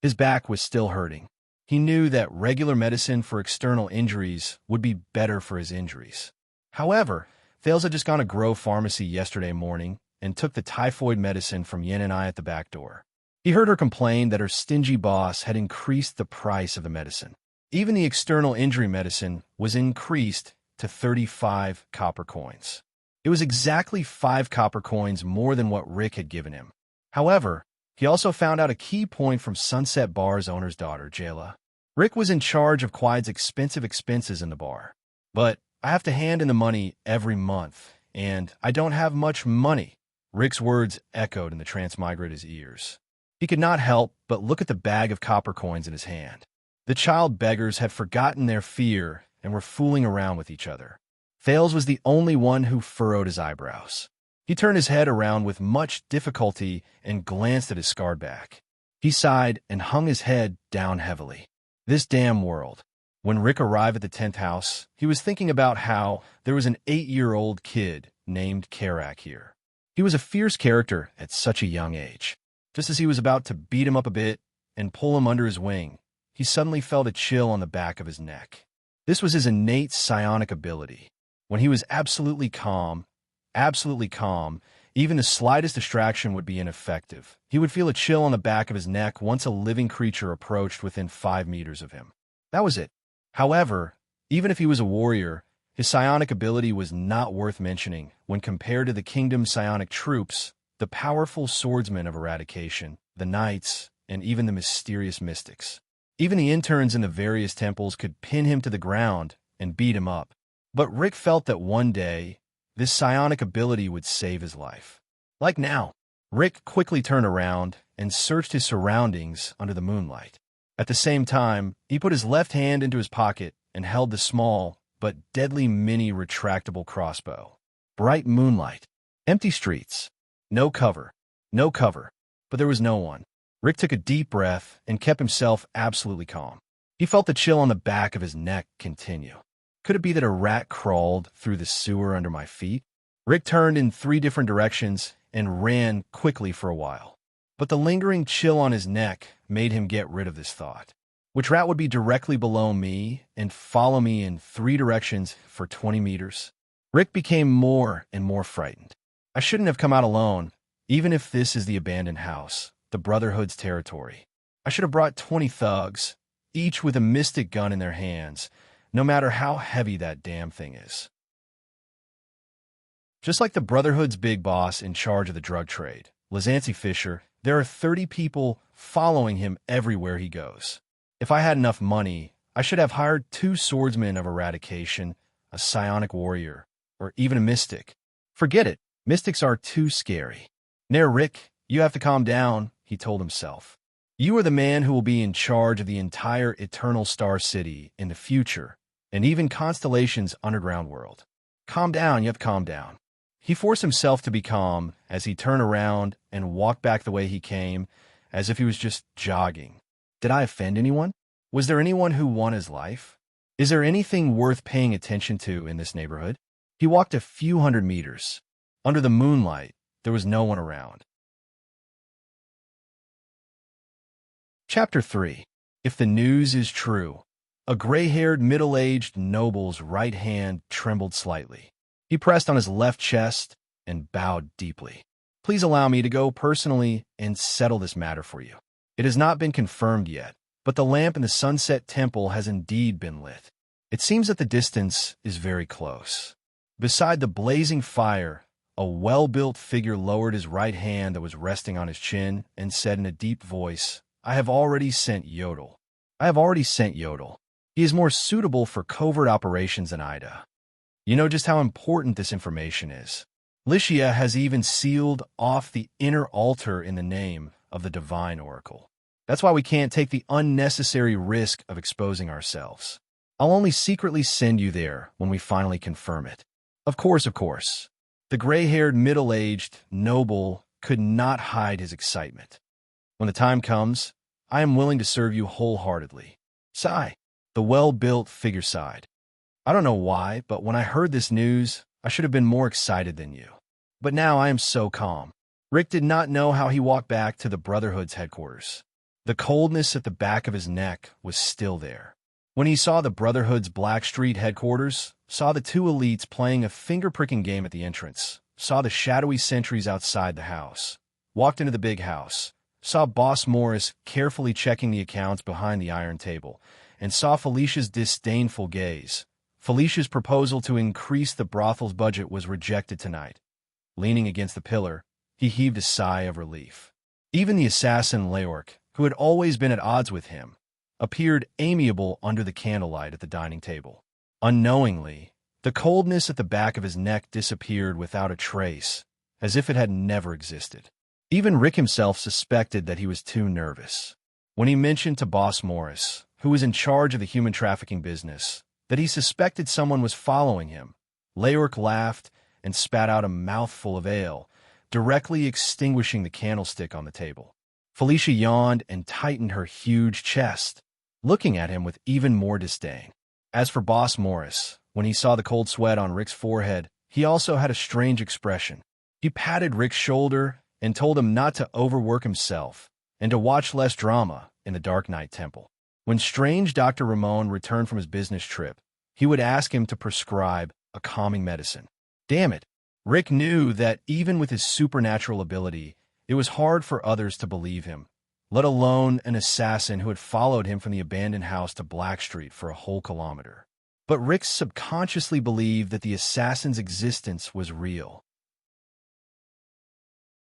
His back was still hurting. He knew that regular medicine for external injuries would be better for his injuries. However, Thales had just gone to Grove Pharmacy yesterday morning and took the typhoid medicine from Yen and I at the back door. He heard her complain that her stingy boss had increased the price of the medicine. Even the external injury medicine was increased to 35 copper coins. It was exactly 5 copper coins more than what Rick had given him. However, he also found out a key point from Sunset Bar's owner's daughter, Jayla. Rick was in charge of Quide's expensive expenses in the bar. But I have to hand in the money every month, and I don't have much money. Rick's words echoed in the Transmigrator's ears. He could not help but look at the bag of copper coins in his hand. The child beggars had forgotten their fear and were fooling around with each other. Thales was the only one who furrowed his eyebrows. He turned his head around with much difficulty and glanced at his scarred back. He sighed and hung his head down heavily. This damn world. When Rick arrived at the 10th house, he was thinking about how there was an 8-year-old kid named Karak here. He was a fierce character at such a young age. Just as he was about to beat him up a bit and pull him under his wing, he suddenly felt a chill on the back of his neck. This was his innate psionic ability. When he was absolutely calm, even the slightest distraction would be ineffective. He would feel a chill on the back of his neck once a living creature approached within 5 meters of him. That was it. However, even if he was a warrior, his psionic ability was not worth mentioning when compared to the kingdom's psionic troops, the powerful swordsmen of eradication, the knights, and even the mysterious mystics. Even the interns in the various temples could pin him to the ground and beat him up. But Rick felt that one day, this psionic ability would save his life. Like now, Rick quickly turned around and searched his surroundings under the moonlight. At the same time, he put his left hand into his pocket and held the small but deadly mini retractable crossbow. Bright moonlight, empty streets, no cover, but there was no one. Rick took a deep breath and kept himself absolutely calm. He felt the chill on the back of his neck continue. Could it be that a rat crawled through the sewer under my feet? Rick turned in 3 different directions and ran quickly for a while. But the lingering chill on his neck made him get rid of this thought. Which rat would be directly below me and follow me in 3 directions for 20 meters? Rick became more and more frightened. I shouldn't have come out alone, even if this is the abandoned house, the Brotherhood's territory. I should have brought 20 thugs, each with a mystic gun in their hands, no matter how heavy that damn thing is. Just like the Brotherhood's big boss in charge of the drug trade, Lizancy Fisher, there are 30 people following him everywhere he goes. If I had enough money, I should have hired 2 swordsmen of eradication, a psionic warrior, or even a mystic. Forget it. Mystics are too scary. Nair Rick, you have to calm down, he told himself. You are the man who will be in charge of the entire Eternal Star City in the future, and even Constellation's underground world. Calm down, you have to calm down. He forced himself to be calm as he turned around and walked back the way he came, as if he was just jogging. Did I offend anyone? Was there anyone who won his life? Is there anything worth paying attention to in this neighborhood? He walked a few hundred meters. Under the moonlight, there was no one around. Chapter 3. If the news is true. A gray-haired, middle-aged noble's right hand trembled slightly. He pressed on his left chest and bowed deeply. Please allow me to go personally and settle this matter for you. It has not been confirmed yet, but the lamp in the Sunset Temple has indeed been lit. It seems that the distance is very close. Beside the blazing fire, a well-built figure lowered his right hand that was resting on his chin and said in a deep voice, I have already sent Yodel. I have already sent Yodel. He is more suitable for covert operations than Ida. You know just how important this information is. Lycia has even sealed off the inner altar in the name of the Divine Oracle. That's why we can't take the unnecessary risk of exposing ourselves. I'll only secretly send you there when we finally confirm it. Of course. The gray-haired, middle-aged noble could not hide his excitement. When the time comes, I am willing to serve you wholeheartedly. Sigh. The well-built figure sighed. I don't know why, but when I heard this news, I should have been more excited than you. But now I am so calm. Rick did not know how he walked back to the Brotherhood's headquarters. The coldness at the back of his neck was still there. When he saw the Brotherhood's Blackstreet headquarters, saw the 2 elites playing a finger-pricking game at the entrance, saw the shadowy sentries outside the house, walked into the big house, saw Boss Morris carefully checking the accounts behind the iron table, and saw Felicia's disdainful gaze. Felicia's proposal to increase the brothel's budget was rejected tonight. Leaning against the pillar, he heaved a sigh of relief. Even the assassin Leork, who had always been at odds with him, appeared amiable under the candlelight at the dining table. Unknowingly, the coldness at the back of his neck disappeared without a trace, as if it had never existed. Even Rick himself suspected that he was too nervous. When he mentioned to Boss Morris, who was in charge of the human trafficking business, that he suspected someone was following him, Leork laughed and spat out a mouthful of ale, directly extinguishing the candlestick on the table. Felicia yawned and tightened her huge chest, looking at him with even more disdain. As for Boss Morris, when he saw the cold sweat on Rick's forehead, he also had a strange expression. He patted Rick's shoulder and told him not to overwork himself and to watch less drama in the Dark Knight Temple. When strange Dr. Ramon returned from his business trip, he would ask him to prescribe a calming medicine. Damn it, Rick knew that even with his supernatural ability, it was hard for others to believe him, let alone an assassin who had followed him from the abandoned house to Blackstreet for a whole kilometer. But Rick subconsciously believed that the assassin's existence was real.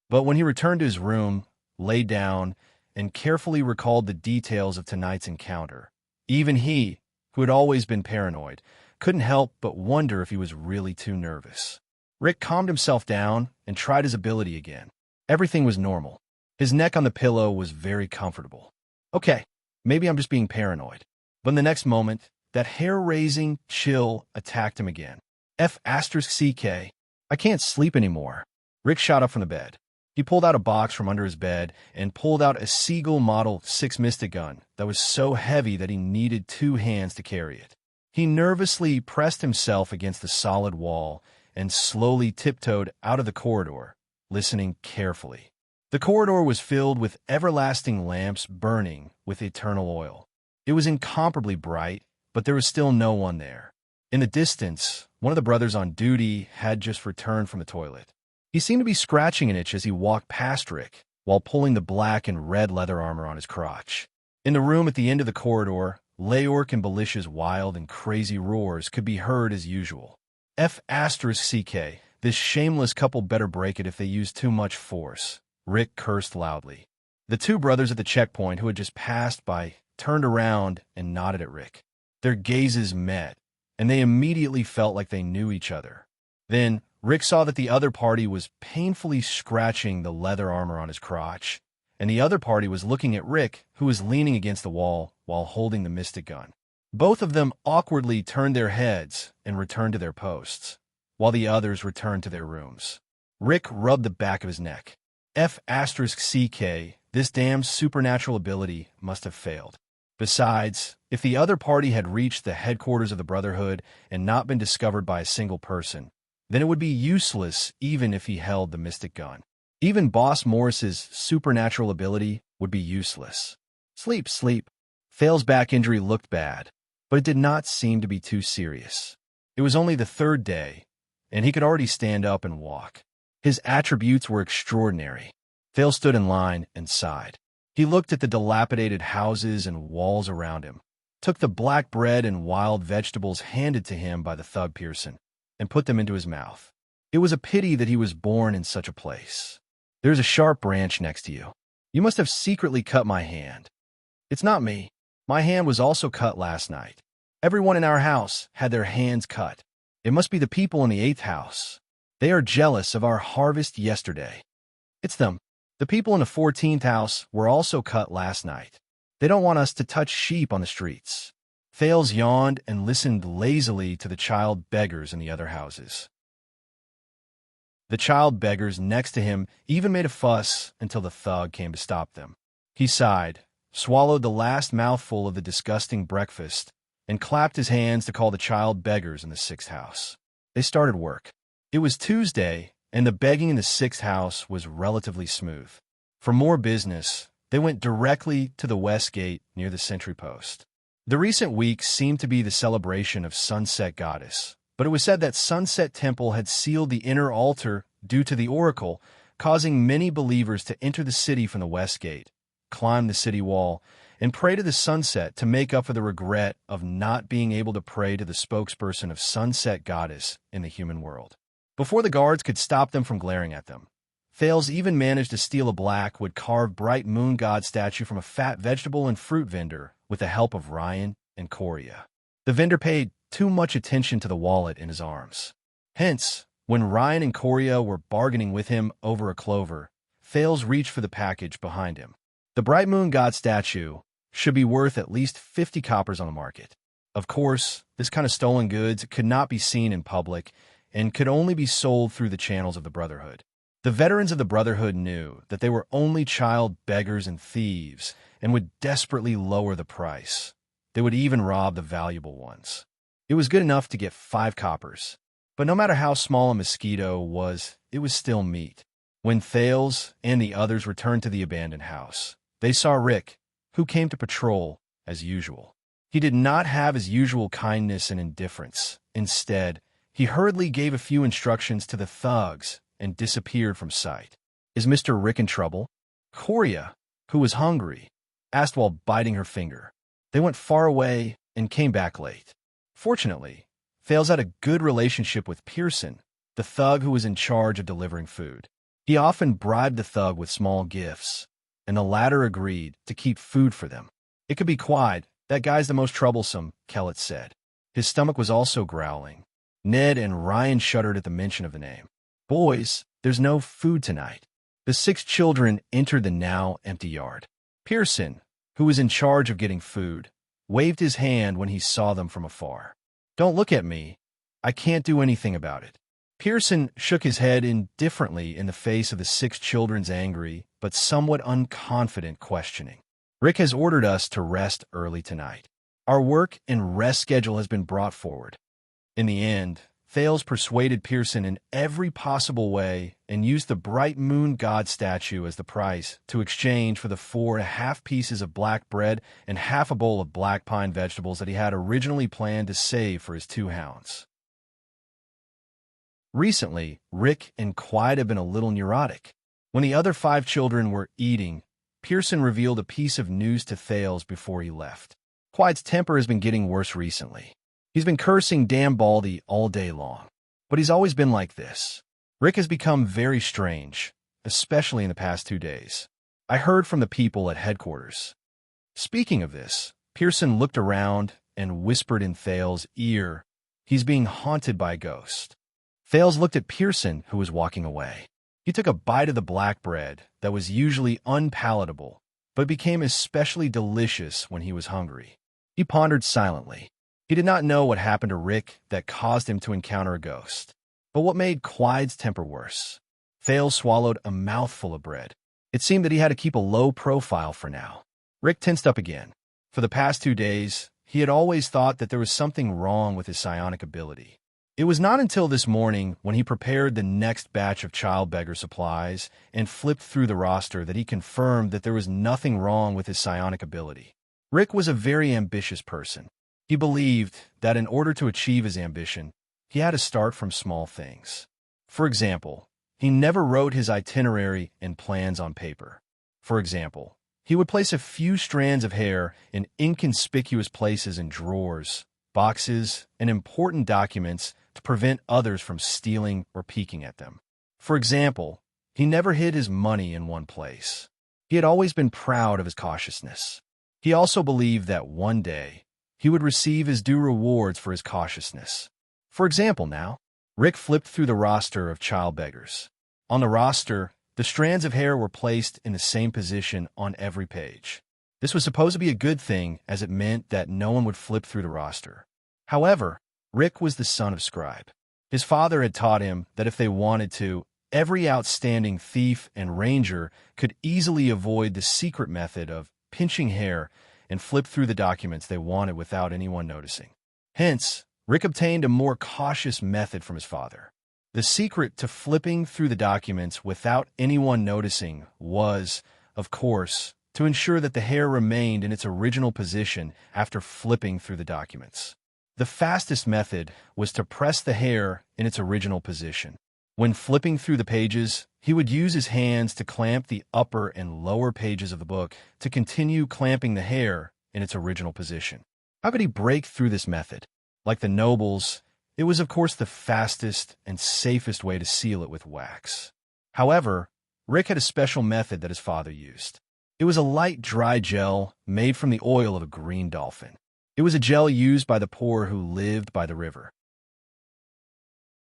But when he returned to his room, lay down, and carefully recalled the details of tonight's encounter, even he, who had always been paranoid, couldn't help but wonder if he was really too nervous. Rick calmed himself down and tried his ability again. Everything was normal. His neck on the pillow was very comfortable. Okay, maybe I'm just being paranoid. But in the next moment, that hair-raising chill attacked him again. F***CK. I can't sleep anymore. Rick shot up from the bed. He pulled out a box from under his bed and pulled out a Seagull Model 6 Mystic gun that was so heavy that he needed 2 hands to carry it. He nervously pressed himself against the solid wall and slowly tiptoed out of the corridor, listening carefully. The corridor was filled with everlasting lamps burning with eternal oil. It was incomparably bright, but there was still no one there. In the distance, one of the brothers on duty had just returned from the toilet. He seemed to be scratching an itch as he walked past Rick, while pulling the black and red leather armor on his crotch. In the room at the end of the corridor, Leork and Belicia's wild and crazy roars could be heard as usual. F***CK, this shameless couple better break it if they use too much force, Rick cursed loudly. The 2 brothers at the checkpoint who had just passed by turned around and nodded at Rick. Their gazes met, and they immediately felt like they knew each other. Then, Rick saw that the other party was painfully scratching the leather armor on his crotch, and the other party was looking at Rick, who was leaning against the wall while holding the mystic gun. Both of them awkwardly turned their heads and returned to their posts, while the others returned to their rooms. Rick rubbed the back of his neck. F***CK, this damn supernatural ability must have failed. Besides, if the other party had reached the headquarters of the Brotherhood and not been discovered by a single person, then it would be useless even if he held the mystic gun. Even Boss Morris's supernatural ability would be useless. Sleep. Fail's back injury looked bad, but it did not seem to be too serious. It was only the 3rd day, and he could already stand up and walk. His attributes were extraordinary. Fail stood in line and sighed. He looked at the dilapidated houses and walls around him, took the black bread and wild vegetables handed to him by the thug Pearson, and put them into his mouth. It was a pity that he was born in such a place. There's a sharp branch next to you. You must have secretly cut my hand. It's not me. My hand was also cut last night. Everyone in our house had their hands cut. It must be the people in the 8th house. They are jealous of our harvest yesterday. It's them. The people in the 14th house were also cut last night. They don't want us to touch sheep on the streets. Thales yawned and listened lazily to the child beggars in the other houses. The child beggars next to him even made a fuss until the thug came to stop them. He sighed, swallowed the last mouthful of the disgusting breakfast, and clapped his hands to call the child beggars in the 6th house. They started work. It was Tuesday, and the begging in the 6th house was relatively smooth. For more business, they went directly to the west gate near the sentry post. The recent weeks seemed to be the celebration of Sunset Goddess, but it was said that Sunset Temple had sealed the inner altar due to the oracle, causing many believers to enter the city from the west gate, climb the city wall, and pray to the sunset to make up for the regret of not being able to pray to the spokesperson of Sunset Goddess in the human world. Before the guards could stop them from glaring at them, Thales even managed to steal a blackwood carved bright moon god statue from a fat vegetable and fruit vendor with the help of Ryan and Coria. The vendor paid too much attention to the wallet in his arms. Hence, when Ryan and Coria were bargaining with him over a clover, Thales reached for the package behind him. The bright moon god statue should be worth at least 50 coppers on the market. Of course, this kind of stolen goods could not be seen in public and could only be sold through the channels of the Brotherhood. The veterans of the Brotherhood knew that they were only child beggars and thieves and would desperately lower the price. They would even rob the valuable ones. It was good enough to get 5 coppers, but no matter how small a mosquito was, it was still meat. When Thales and the others returned to the abandoned house, they saw Rick, who came to patrol as usual. He did not have his usual kindness and indifference. Instead, he hurriedly gave a few instructions to the thugs and disappeared from sight. "Is Mr. Rick in trouble?" Coria, who was hungry, asked while biting her finger. They went far away and came back late. Fortunately, Thales had a good relationship with Pearson, the thug who was in charge of delivering food. He often bribed the thug with small gifts, and the latter agreed to keep food for them. "It could be quiet. That guy's the most troublesome," Kellett said. His stomach was also growling. Ned and Ryan shuddered at the mention of the name. "Boys, there's no food tonight." The 6 children entered the now empty yard. Pearson, who was in charge of getting food, waved his hand when he saw them from afar. "Don't look at me. I can't do anything about it." Pearson shook his head indifferently in the face of the 6 children's angry but somewhat unconfident questioning. "Rick has ordered us to rest early tonight. Our work and rest schedule has been brought forward." In the end, Thales persuaded Pearson in every possible way and used the bright moon god statue as the price to exchange for the 4.5 pieces of black bread and half a bowl of black pine vegetables that he had originally planned to save for his 2 hounds. Recently, Rick and Quiet have been a little neurotic. When the other 5 children were eating, Pearson revealed a piece of news to Thales before he left. Quiet's temper has been getting worse recently. He's been cursing damn Baldy all day long. But he's always been like this. Rick has become very strange, especially in the past 2 days. I heard from the people at headquarters. Speaking of this, Pearson looked around and whispered in Thales' ear, "He's being haunted by a ghost." Thales looked at Pearson, who was walking away. He took a bite of the black bread that was usually unpalatable, but became especially delicious when he was hungry. He pondered silently. He did not know what happened to Rick that caused him to encounter a ghost. But what made Quiet's temper worse? Thales swallowed a mouthful of bread. It seemed that he had to keep a low profile for now. Rick tensed up again. For the past 2 days, he had always thought that there was something wrong with his psionic ability. It was not until this morning when he prepared the next batch of child beggar supplies and flipped through the roster that he confirmed that there was nothing wrong with his psionic ability. Rick was a very ambitious person. He believed that in order to achieve his ambition, he had to start from small things. For example, he never wrote his itinerary and plans on paper. For example, he would place a few strands of hair in inconspicuous places in drawers, boxes, and important documents to prevent others from stealing or peeking at them. For example, he never hid his money in one place. He had always been proud of his cautiousness. He also believed that one day, he would receive his due rewards for his cautiousness. For example now, Rick flipped through the roster of child beggars. On the roster, the strands of hair were placed in the same position on every page. This was supposed to be a good thing as it meant that no one would flip through the roster. However, Rick was the son of Scribe. His father had taught him that if they wanted to, every outstanding thief and ranger could easily avoid the secret method of pinching hair and flip through the documents they wanted without anyone noticing. Hence, Rick obtained a more cautious method from his father. The secret to flipping through the documents without anyone noticing was, of course, to ensure that the hair remained in its original position after flipping through the documents. The fastest method was to press the hair in its original position. When flipping through the pages, he would use his hands to clamp the upper and lower pages of the book to continue clamping the hair in its original position. How could he break through this method? Like the nobles, it was of course the fastest and safest way to seal it with wax. However, Rick had a special method that his father used. It was a light dry gel made from the oil of a green dolphin. It was a gel used by the poor who lived by the river.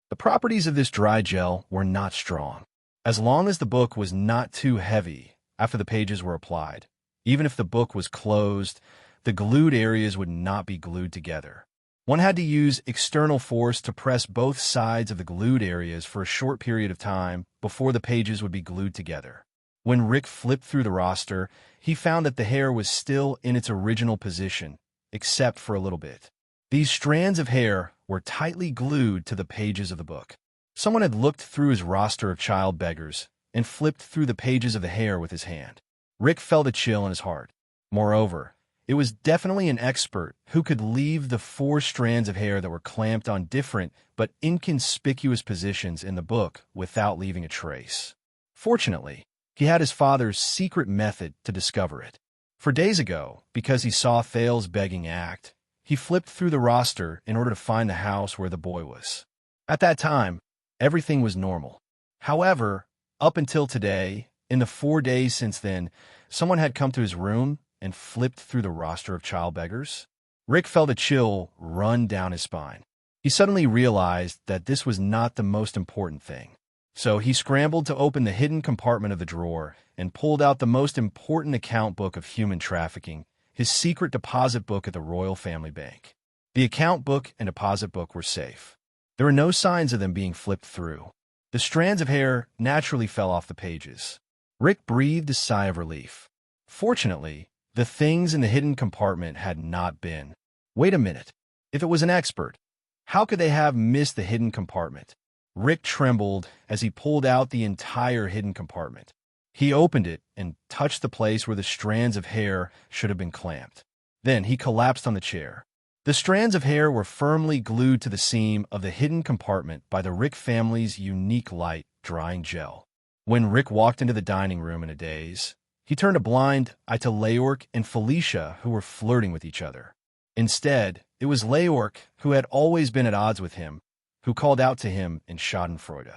The properties of this dry gel were not strong. As long as the book was not too heavy after the pages were applied, even if the book was closed, the glued areas would not be glued together. One had to use external force to press both sides of the glued areas for a short period of time before the pages would be glued together. When Rick flipped through the roster, he found that the hair was still in its original position, except for a little bit. These strands of hair were tightly glued to the pages of the book. Someone had looked through his roster of child beggars and flipped through the pages of the hair with his hand. Rick felt a chill in his heart. Moreover, it was definitely an expert who could leave the 4 strands of hair that were clamped on different but inconspicuous positions in the book without leaving a trace. Fortunately, he had his father's secret method to discover it. For days ago, because he saw Thales' begging act, he flipped through the roster in order to find the house where the boy was. At that time, everything was normal. However, up until today, in the 4 days since then, someone had come to his room and flipped through the roster of child beggars. Rick felt a chill run down his spine. He suddenly realized that this was not the most important thing. So he scrambled to open the hidden compartment of the drawer and pulled out the most important account book of human trafficking, his secret deposit book at the Royal Family Bank. The account book and deposit book were safe. There were no signs of them being flipped through. The strands of hair naturally fell off the pages. Rick breathed a sigh of relief. Fortunately, the things in the hidden compartment had not been. Wait a minute. If it was an expert, how could they have missed the hidden compartment? Rick trembled as he pulled out the entire hidden compartment. He opened it and touched the place where the strands of hair should have been clamped. Then he collapsed on the chair. The strands of hair were firmly glued to the seam of the hidden compartment by the Rick family's unique light drying gel. When Rick walked into the dining room in a daze, he turned a blind eye to Leork and Felicia, who were flirting with each other. Instead, it was Leork, who had always been at odds with him, who called out to him in schadenfreude.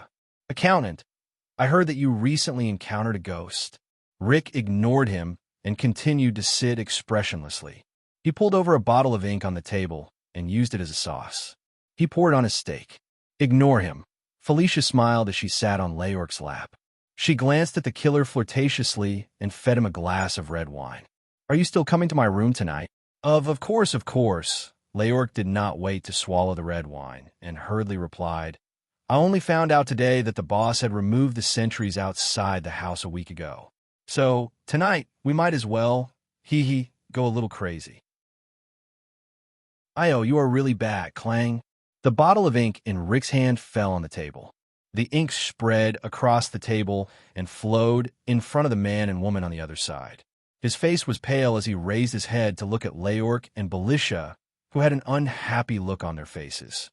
"Accountant, I heard that you recently encountered a ghost." Rick ignored him and continued to sit expressionlessly. He pulled over a bottle of ink on the table and used it as a sauce. He poured on his steak. "Ignore him." Felicia smiled as she sat on Leork's lap. She glanced at the killer flirtatiously and fed him a glass of red wine. "Are you still coming to my room tonight?" Of course, of course." Leork did not wait to swallow the red wine and hurriedly replied, "I only found out today that the boss had removed the sentries outside the house a week ago. So, tonight, we might as well, go a little crazy." "Io, you are really bad." Clang. The bottle of ink in Rick's hand fell on the table. The ink spread across the table and flowed in front of the man and woman on the other side. His face was pale as he raised his head to look at Leork and Felicia, who had an unhappy look on their faces.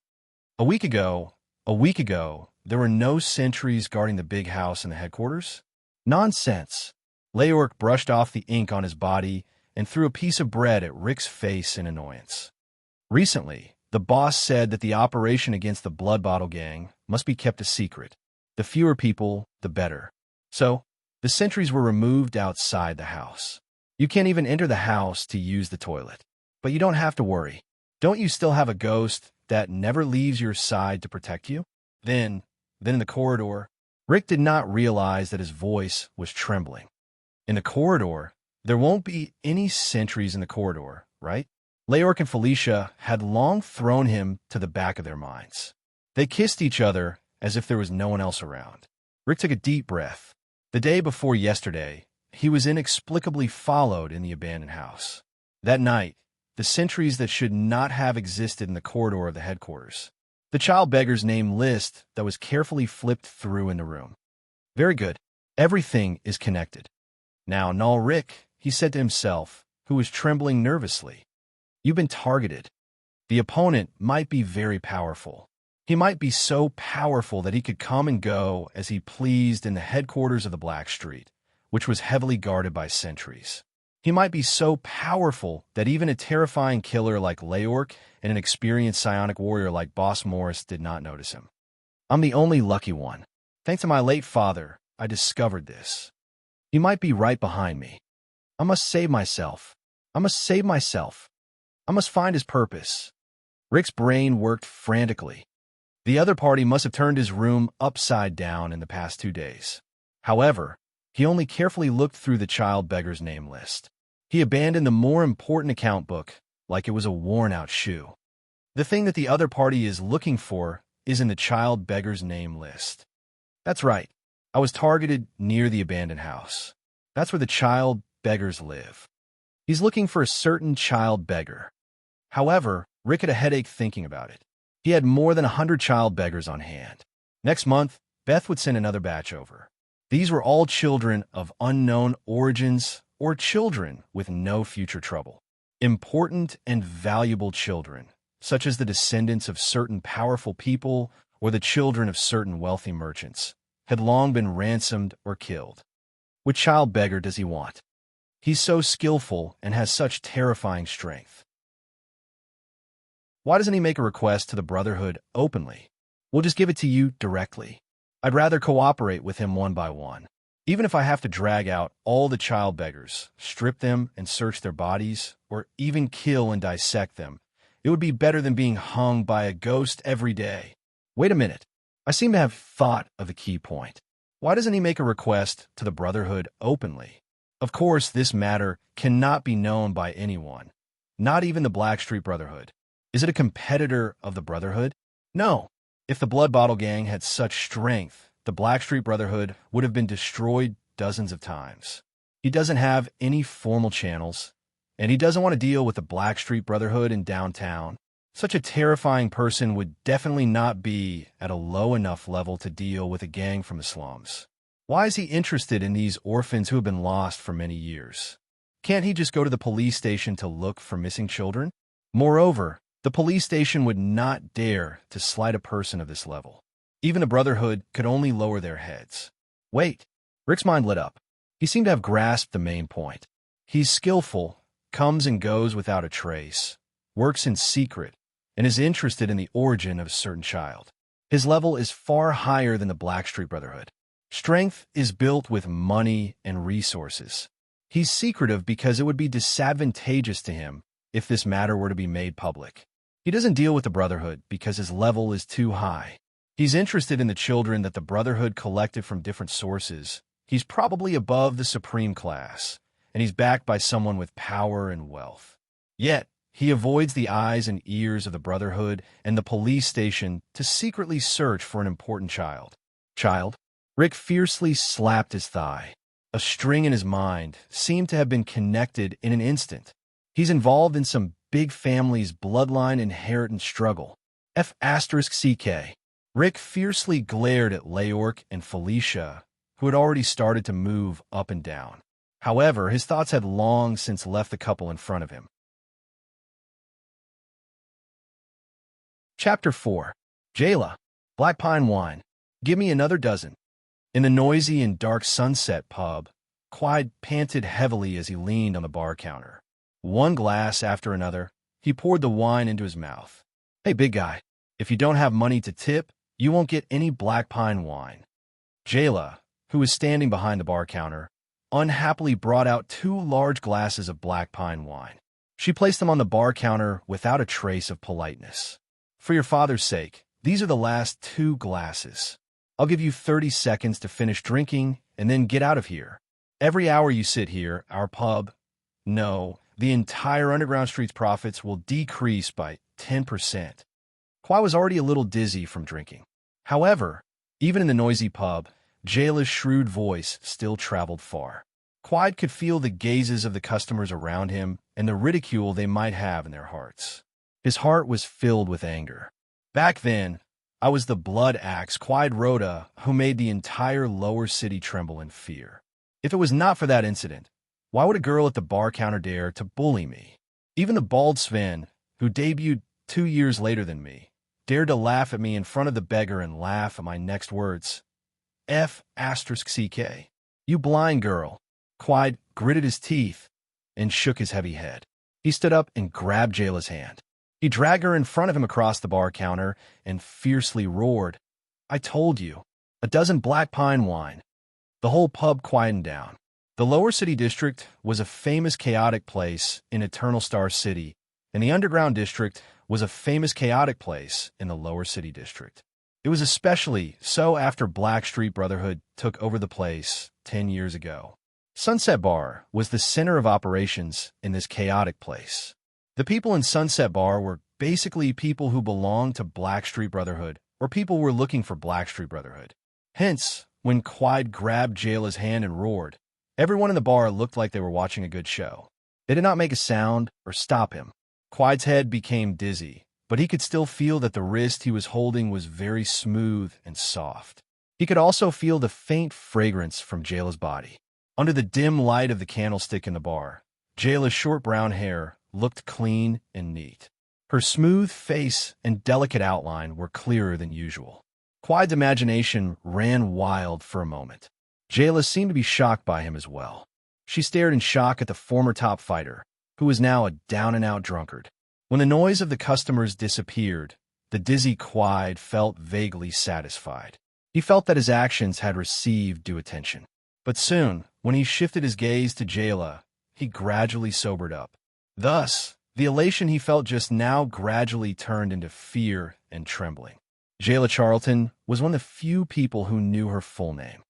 A week ago, there were no sentries guarding the big house in the headquarters? Nonsense. Leork brushed off the ink on his body and threw a piece of bread at Rick's face in annoyance. Recently, the boss said that the operation against the Blood Bottle Gang must be kept a secret. The fewer people, the better. So, the sentries were removed outside the house. You can't even enter the house to use the toilet. But you don't have to worry. Don't you still have a ghost that never leaves your side to protect you? Then in the corridor, Rick did not realize that his voice was trembling. In the corridor, there won't be any sentries in the corridor, right? Leork and Felicia had long thrown him to the back of their minds. They kissed each other as if there was no one else around. Rick took a deep breath. The day before yesterday, he was inexplicably followed in the abandoned house. That night, the sentries that should not have existed in the corridor of the headquarters. The child beggar's name list that was carefully flipped through in the room. Very good. Everything is connected. Now, Null Rick, he said to himself, who was trembling nervously. You've been targeted. The opponent might be very powerful. He might be so powerful that he could come and go as he pleased in the headquarters of the Black Street, which was heavily guarded by sentries. He might be so powerful that even a terrifying killer like Leork and an experienced psionic warrior like Boss Morris did not notice him. I'm the only lucky one. Thanks to my late father, I discovered this. He might be right behind me. I must save myself. I must save myself. I must find his purpose. Rick's brain worked frantically. The other party must have turned his room upside down in the past 2 days. However, he only carefully looked through the child beggar's name list. He abandoned the more important account book like it was a worn-out shoe. The thing that the other party is looking for is in the child beggar's name list. That's right. I was targeted near the abandoned house. That's where the child beggars live. He's looking for a certain child beggar. However, Rick had a headache thinking about it. He had more than 100 child beggars on hand. Next month, Beth would send another batch over. These were all children of unknown origins or children with no future trouble. Important and valuable children, such as the descendants of certain powerful people or the children of certain wealthy merchants, had long been ransomed or killed. Which child beggar does he want? He's so skillful and has such terrifying strength. Why doesn't he make a request to the Brotherhood openly? We'll just give it to you directly. I'd rather cooperate with him one by one. Even if I have to drag out all the child beggars, strip them and search their bodies, or even kill and dissect them, it would be better than being hung by a ghost every day. Wait a minute. I seem to have thought of the key point. Why doesn't he make a request to the Brotherhood openly? Of course, this matter cannot be known by anyone, not even the Blackstreet Brotherhood. Is it a competitor of the Brotherhood? No. If the Blood Bottle Gang had such strength, the Blackstreet Brotherhood would have been destroyed dozens of times. He doesn't have any formal channels, and he doesn't want to deal with the Blackstreet Brotherhood in downtown. Such a terrifying person would definitely not be at a low enough level to deal with a gang from the slums. Why is he interested in these orphans who have been lost for many years? Can't he just go to the police station to look for missing children? Moreover, the police station would not dare to slight a person of this level. Even the Brotherhood could only lower their heads. Wait, Rick's mind lit up. He seemed to have grasped the main point. He's skillful, comes and goes without a trace, works in secret, and is interested in the origin of a certain child. His level is far higher than the Blackstreet Brotherhood. Strength is built with money and resources. He's secretive because it would be disadvantageous to him if this matter were to be made public. He doesn't deal with the Brotherhood because his level is too high. He's interested in the children that the Brotherhood collected from different sources. He's probably above the supreme class, and he's backed by someone with power and wealth. Yet, he avoids the eyes and ears of the Brotherhood and the police station to secretly search for an important child. Child? Rick fiercely slapped his thigh. A string in his mind seemed to have been connected in an instant. He's involved in some big family's bloodline inheritance struggle. F***CK. Rick fiercely glared at Leork and Felicia, who had already started to move up and down. However, his thoughts had long since left the couple in front of him. Chapter 4. Jayla. Black Pine Wine. Give me another dozen. In the noisy and dark Sunset pub, Clyde panted heavily as he leaned on the bar counter. One glass after another, he poured the wine into his mouth. Hey, big guy, if you don't have money to tip, you won't get any Black Pine wine. Jayla, who was standing behind the bar counter, unhappily brought out 2 large glasses of Black Pine wine. She placed them on the bar counter without a trace of politeness. For your father's sake, these are the last 2 glasses. I'll give you 30 seconds to finish drinking and then get out of here. Every hour you sit here, our pub, no, the entire Underground Street's profits will decrease by 10%. Kwai was already a little dizzy from drinking. However, even in the noisy pub, Jayla's shrewd voice still traveled far. Kwai could feel the gazes of the customers around him and the ridicule they might have in their hearts. His heart was filled with anger. Back then, I was the blood axe Quide Rhoda who made the entire lower city tremble in fear. If it was not for that incident, why would a girl at the bar counter dare to bully me? Even the bald Sven, who debuted 2 years later than me, dared to laugh at me in front of the beggar and laugh at my next words. F***CK. You blind girl. Quide gritted his teeth and shook his heavy head. He stood up and grabbed Jayla's hand. He dragged her in front of him across the bar counter and fiercely roared, I told you, a dozen Black Pine wine. The whole pub quietened down. The Lower City District was a famous chaotic place in Eternal Star City, and the Underground District was a famous chaotic place in the Lower City District. It was especially so after Blackstreet Brotherhood took over the place 10 years ago. Sunset Bar was the center of operations in this chaotic place. The people in Sunset Bar were basically people who belonged to Blackstreet Brotherhood, or people who were looking for Blackstreet Brotherhood. Hence, when Quide grabbed Jayla's hand and roared, everyone in the bar looked like they were watching a good show. They did not make a sound or stop him. Quide's head became dizzy, but he could still feel that the wrist he was holding was very smooth and soft. He could also feel the faint fragrance from Jayla's body. Under the dim light of the candlestick in the bar, Jayla's short brown hair looked clean and neat. Her smooth face and delicate outline were clearer than usual. Quide's imagination ran wild for a moment. Jayla seemed to be shocked by him as well. She stared in shock at the former top fighter, who was now a down-and-out drunkard. When the noise of the customers disappeared, the dizzy Quide felt vaguely satisfied. He felt that his actions had received due attention. But soon, when he shifted his gaze to Jayla, he gradually sobered up. Thus, the elation he felt just now gradually turned into fear and trembling. Jayla Charlton was one of the few people who knew her full name.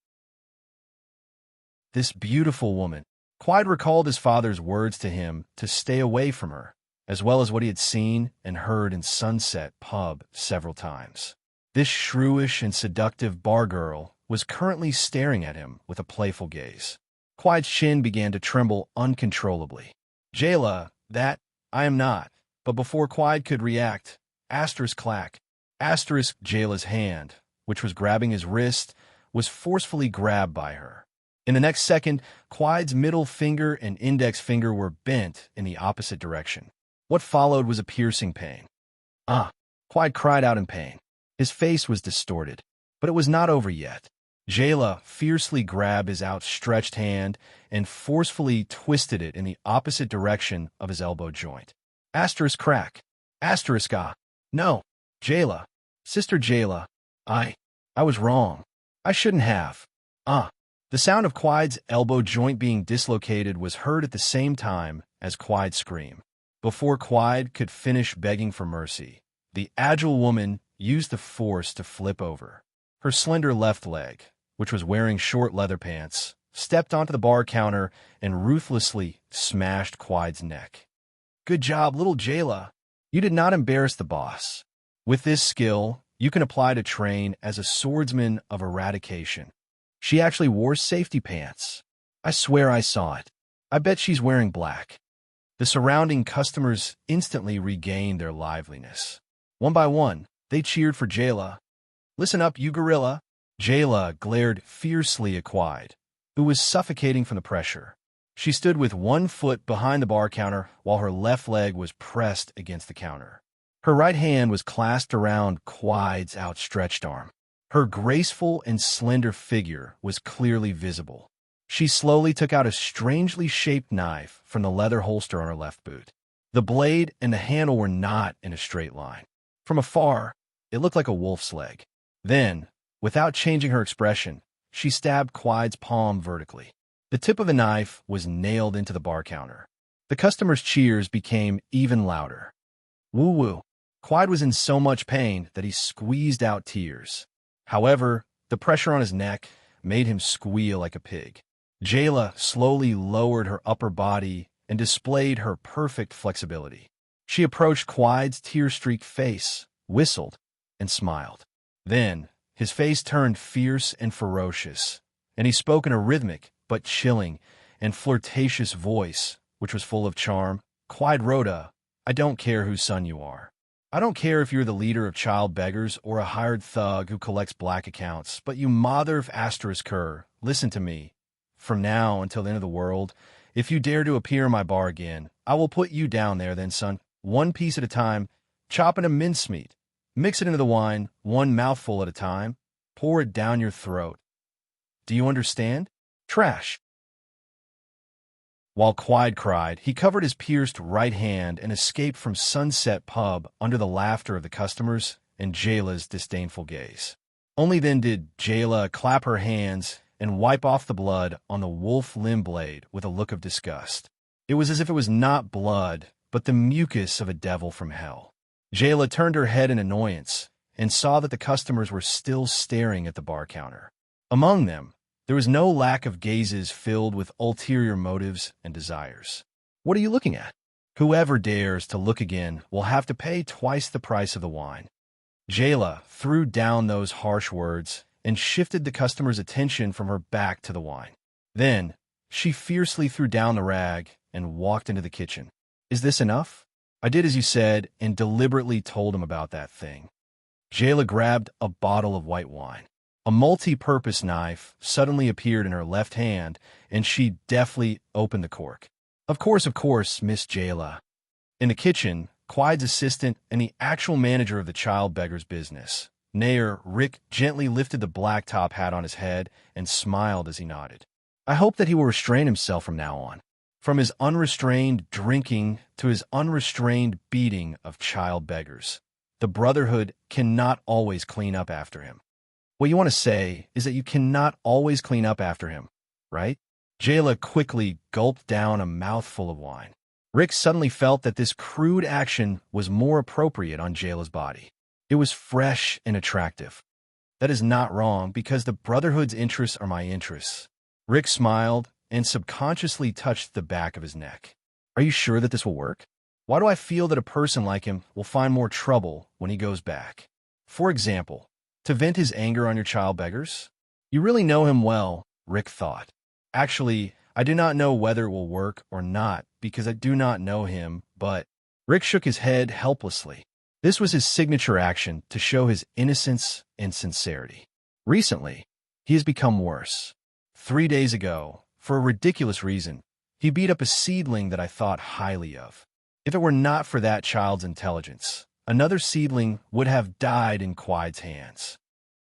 This beautiful woman. Quide recalled his father's words to him to stay away from her, as well as what he had seen and heard in Sunset Pub several times. This shrewish and seductive bar girl was currently staring at him with a playful gaze. Quiet's chin began to tremble uncontrollably. Jayla, that, I am not. But before Quiet could react, asterisk clack, asterisk Jayla's hand, which was grabbing his wrist, was forcefully grabbed by her. In the next second, Quiet's middle finger and index finger were bent in the opposite direction. What followed was a piercing pain. Ah! Quiet cried out in pain. His face was distorted, but it was not over yet. Jayla fiercely grabbed his outstretched hand and forcefully twisted it in the opposite direction of his elbow joint. Asterisk crack. Asterisk ah. No. Jayla. Sister Jayla. I was wrong. I shouldn't have. Ah. The sound of Quiet's elbow joint being dislocated was heard at the same time as Quiet's scream. Before Quiet could finish begging for mercy, the agile woman used the force to flip over. Her slender left leg, which was wearing short leather pants, stepped onto the bar counter and ruthlessly smashed Quiet's neck. Good job, little Jayla. You did not embarrass the boss. With this skill, you can apply to train as a swordsman of eradication. She actually wore safety pants. I swear I saw it. I bet she's wearing black. The surrounding customers instantly regained their liveliness. One by one, they cheered for Jayla. Listen up, you gorilla. Jayla glared fiercely at Quiet, who was suffocating from the pressure. She stood with one foot behind the bar counter while her left leg was pressed against the counter. Her right hand was clasped around Quiet's outstretched arm. Her graceful and slender figure was clearly visible. She slowly took out a strangely shaped knife from the leather holster on her left boot. The blade and the handle were not in a straight line. From afar, it looked like a wolf's leg. Then, without changing her expression, she stabbed Quiet's palm vertically. The tip of the knife was nailed into the bar counter. The customers' cheers became even louder. Woo-woo. Quiet was in so much pain that he squeezed out tears. However, the pressure on his neck made him squeal like a pig. Jayla slowly lowered her upper body and displayed her perfect flexibility. She approached Quiet's tear-streaked face, whistled, and smiled. Then, his face turned fierce and ferocious, and he spoke in a rhythmic but chilling and flirtatious voice, which was full of charm. Quiet Rhoda, I don't care whose son you are. I don't care if you're the leader of child beggars or a hired thug who collects black accounts, but you mother of asterisk cur, listen to me. From now until the end of the world, if you dare to appear in my bar again, I will put you down there then, son, one piece at a time, chop it a mincemeat, mix it into the wine, one mouthful at a time, pour it down your throat. Do you understand? Trash. While Quiet cried, he covered his pierced right hand and escaped from Sunset Pub under the laughter of the customers and Jayla's disdainful gaze. Only then did Jayla clap her hands and wipe off the blood on the wolf limb blade with a look of disgust. It was as if it was not blood, but the mucus of a devil from hell. Jayla turned her head in annoyance and saw that the customers were still staring at the bar counter. Among them, there was no lack of gazes filled with ulterior motives and desires. What are you looking at? Whoever dares to look again will have to pay twice the price of the wine. Jayla threw down those harsh words and shifted the customer's attention from her back to the wine. Then, she fiercely threw down the rag and walked into the kitchen. Is this enough? I did as you said and deliberately told him about that thing. Jayla grabbed a bottle of white wine. A multi-purpose knife suddenly appeared in her left hand, and she deftly opened the cork. Of course, Miss Jayla. In the kitchen, Quiet's assistant and the actual manager of the child beggar's business, Nair Rick, gently lifted the black top hat on his head and smiled as he nodded. I hope that he will restrain himself from now on. From his unrestrained drinking to his unrestrained beating of child beggars, the Brotherhood cannot always clean up after him. What you want to say is that you cannot always clean up after him, right? Jayla quickly gulped down a mouthful of wine. Rick suddenly felt that this crude action was more appropriate on Jayla's body. It was fresh and attractive. That is not wrong because the Brotherhood's interests are my interests. Rick smiled and subconsciously touched the back of his neck. Are you sure that this will work? Why do I feel that a person like him will find more trouble when he goes back? For example, To vent his anger on your child beggars? You really know him well, Rick thought. Actually, I do not know whether it will work or not because I do not know him, but Rick shook his head helplessly. This was his signature action to show his innocence and sincerity. Recently, he has become worse. 3 days ago, for a ridiculous reason, he beat up a seedling that I thought highly of. If it were not for that child's intelligence, another seedling would have died in Quide's hands.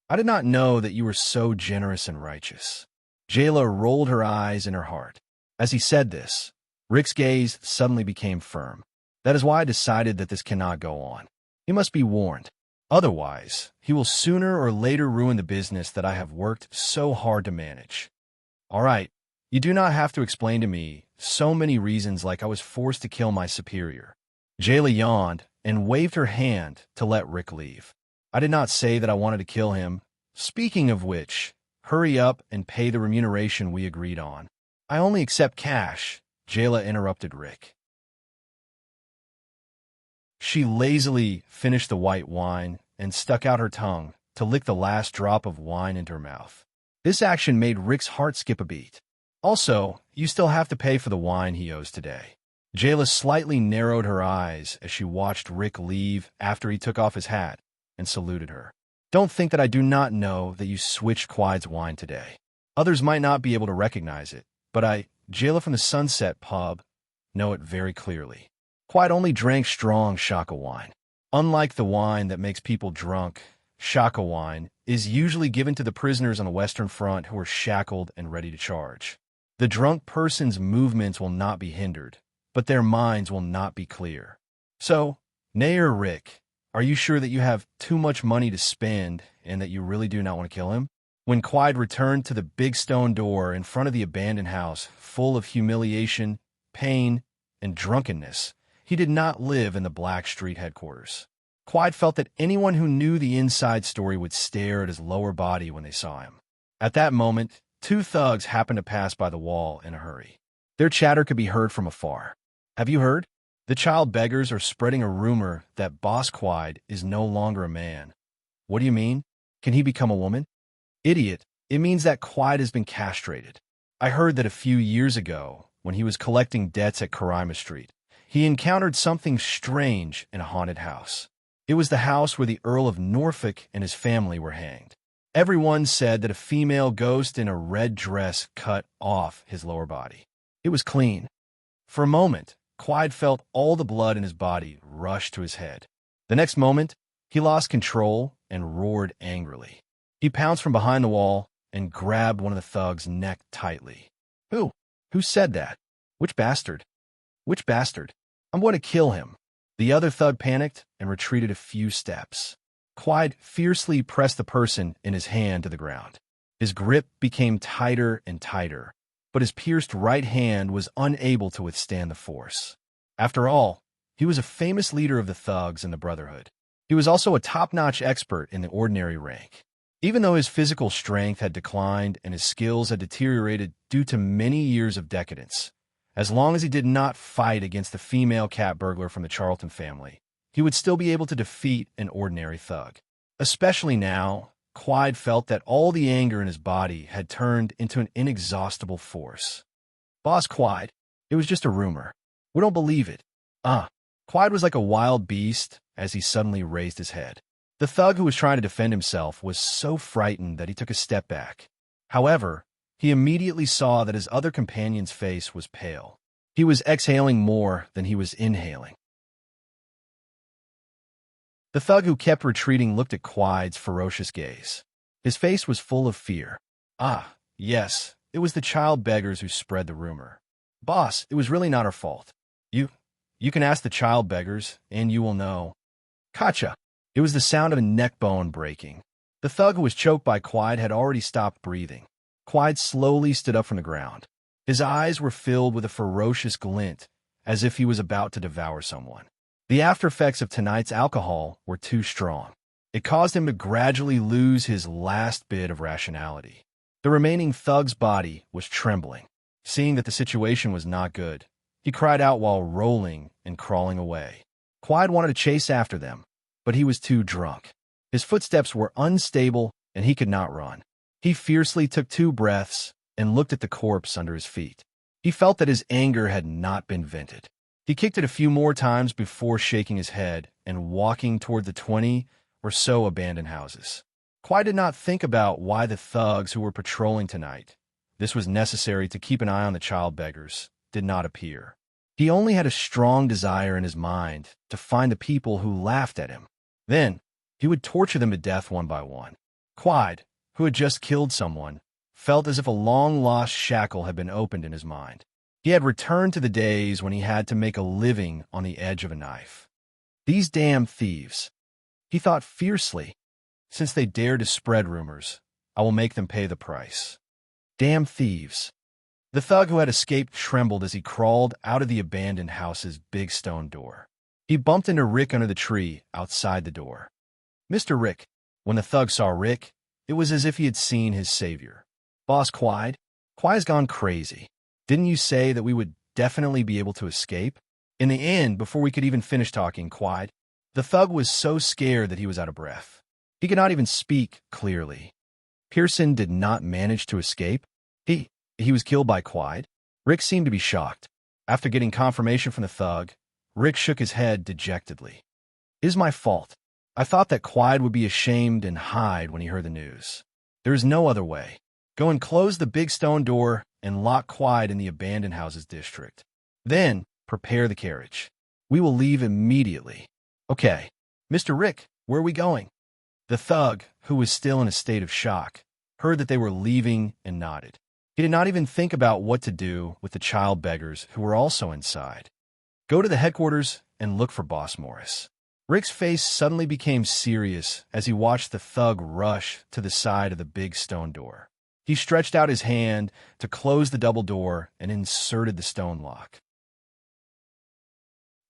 I did not know that you were so generous and righteous. Jayla rolled her eyes in her heart. As he said this, Rick's gaze suddenly became firm. That is why I decided that this cannot go on. He must be warned. Otherwise, he will sooner or later ruin the business that I have worked so hard to manage. All right, you do not have to explain to me so many reasons like I was forced to kill my superior. Jayla yawned and waved her hand to let Rick leave. I did not say that I wanted to kill him. Speaking of which, hurry up and pay the remuneration we agreed on. I only accept cash, Jayla interrupted Rick. She lazily finished the white wine and stuck out her tongue to lick the last drop of wine into her mouth. This action made Rick's heart skip a beat. Also, you still have to pay for the wine he owes today. Jayla slightly narrowed her eyes as she watched Rick leave after he took off his hat and saluted her. Don't think that I do not know that you switched Quide's wine today. Others might not be able to recognize it, but I, Jayla from the Sunset Pub, know it very clearly. Quide only drank strong Shaka wine. Unlike the wine that makes people drunk, Shaka wine is usually given to the prisoners on the Western Front who are shackled and ready to charge. The drunk person's movements will not be hindered, but their minds will not be clear. So, Nair Rick, are you sure that you have too much money to spend and that you really do not want to kill him? When Quide returned to the big stone door in front of the abandoned house, full of humiliation, pain, and drunkenness, he did not live in the Black Street headquarters. Quide felt that anyone who knew the inside story would stare at his lower body when they saw him. At that moment, 2 thugs happened to pass by the wall in a hurry. Their chatter could be heard from afar. Have you heard? The child beggars are spreading a rumor that Boss Quide is no longer a man. What do you mean? Can he become a woman? Idiot, it means that Quide has been castrated. I heard that a few years ago, when he was collecting debts at Karaima Street, he encountered something strange in a haunted house. It was the house where the Earl of Norfolk and his family were hanged. Everyone said that a female ghost in a red dress cut off his lower body. It was clean. For a moment, Quide felt all the blood in his body rush to his head. The next moment, he lost control and roared angrily. He pounced from behind the wall and grabbed one of the thugs' neck tightly. Who? Who said that? Which bastard? Which bastard? I'm going to kill him. The other thug panicked and retreated a few steps. Quide fiercely pressed the person in his hand to the ground. His grip became tighter and tighter, but his pierced right hand was unable to withstand the force. After all, he was a famous leader of the thugs in the Brotherhood. He was also a top-notch expert in the ordinary rank. Even though his physical strength had declined and his skills had deteriorated due to many years of decadence, as long as he did not fight against the female cat burglar from the Charlton family, he would still be able to defeat an ordinary thug. Especially now, Quide felt that all the anger in his body had turned into an inexhaustible force. Boss Quide, it was just a rumor. We don't believe it. Quide was like a wild beast as he suddenly raised his head. The thug who was trying to defend himself was so frightened that he took a step back. However, he immediately saw that his other companion's face was pale. He was exhaling more than he was inhaling. The thug who kept retreating looked at Quide's ferocious gaze. His face was full of fear. Yes, it was the child beggars who spread the rumor. Boss, it was really not our fault. You can ask the child beggars, and you will know. Kacha! It was the sound of a neck bone breaking. The thug who was choked by Quide had already stopped breathing. Quide slowly stood up from the ground. His eyes were filled with a ferocious glint, as if he was about to devour someone. The after-effects of tonight's alcohol were too strong. It caused him to gradually lose his last bit of rationality. The remaining thug's body was trembling. Seeing that the situation was not good, he cried out while rolling and crawling away. Quide wanted to chase after them, but he was too drunk. His footsteps were unstable, and he could not run. He fiercely took 2 breaths and looked at the corpse under his feet. He felt that his anger had not been vented. He kicked it a few more times before shaking his head and walking toward the 20 or so abandoned houses. Quiet did not think about why the thugs who were patrolling tonight, this was necessary to keep an eye on the child beggars, did not appear. He only had a strong desire in his mind to find the people who laughed at him. Then, he would torture them to death one by one. Quiet, who had just killed someone, felt as if a long-lost shackle had been opened in his mind. He had returned to the days when he had to make a living on the edge of a knife. These damn thieves, he thought fiercely. Since they dared to spread rumors, I will make them pay the price. Damn thieves. The thug who had escaped trembled as he crawled out of the abandoned house's big stone door. He bumped into Rick under the tree outside the door. Mr. Rick. When the thug saw Rick, it was as if he had seen his savior. Boss Quiet? Quiet's gone crazy. Didn't you say that we would definitely be able to escape? In the end, before we could even finish talking, Quiet, the thug was so scared that he was out of breath. He could not even speak clearly. Pearson did not manage to escape. He was killed by Quiet. Rick seemed to be shocked. After getting confirmation from the thug, Rick shook his head dejectedly. It is my fault. I thought that Quiet would be ashamed and hide when he heard the news. There is no other way. Go and close the big stone door and lock Quiet in the abandoned houses district. Then, prepare the carriage. We will leave immediately. Okay. Mr. Rick, where are we going? The thug, who was still in a state of shock, heard that they were leaving and nodded. He did not even think about what to do with the child beggars who were also inside. Go to the headquarters and look for Boss Morris. Rick's face suddenly became serious as he watched the thug rush to the side of the big stone door. He stretched out his hand to close the double door and inserted the stone lock.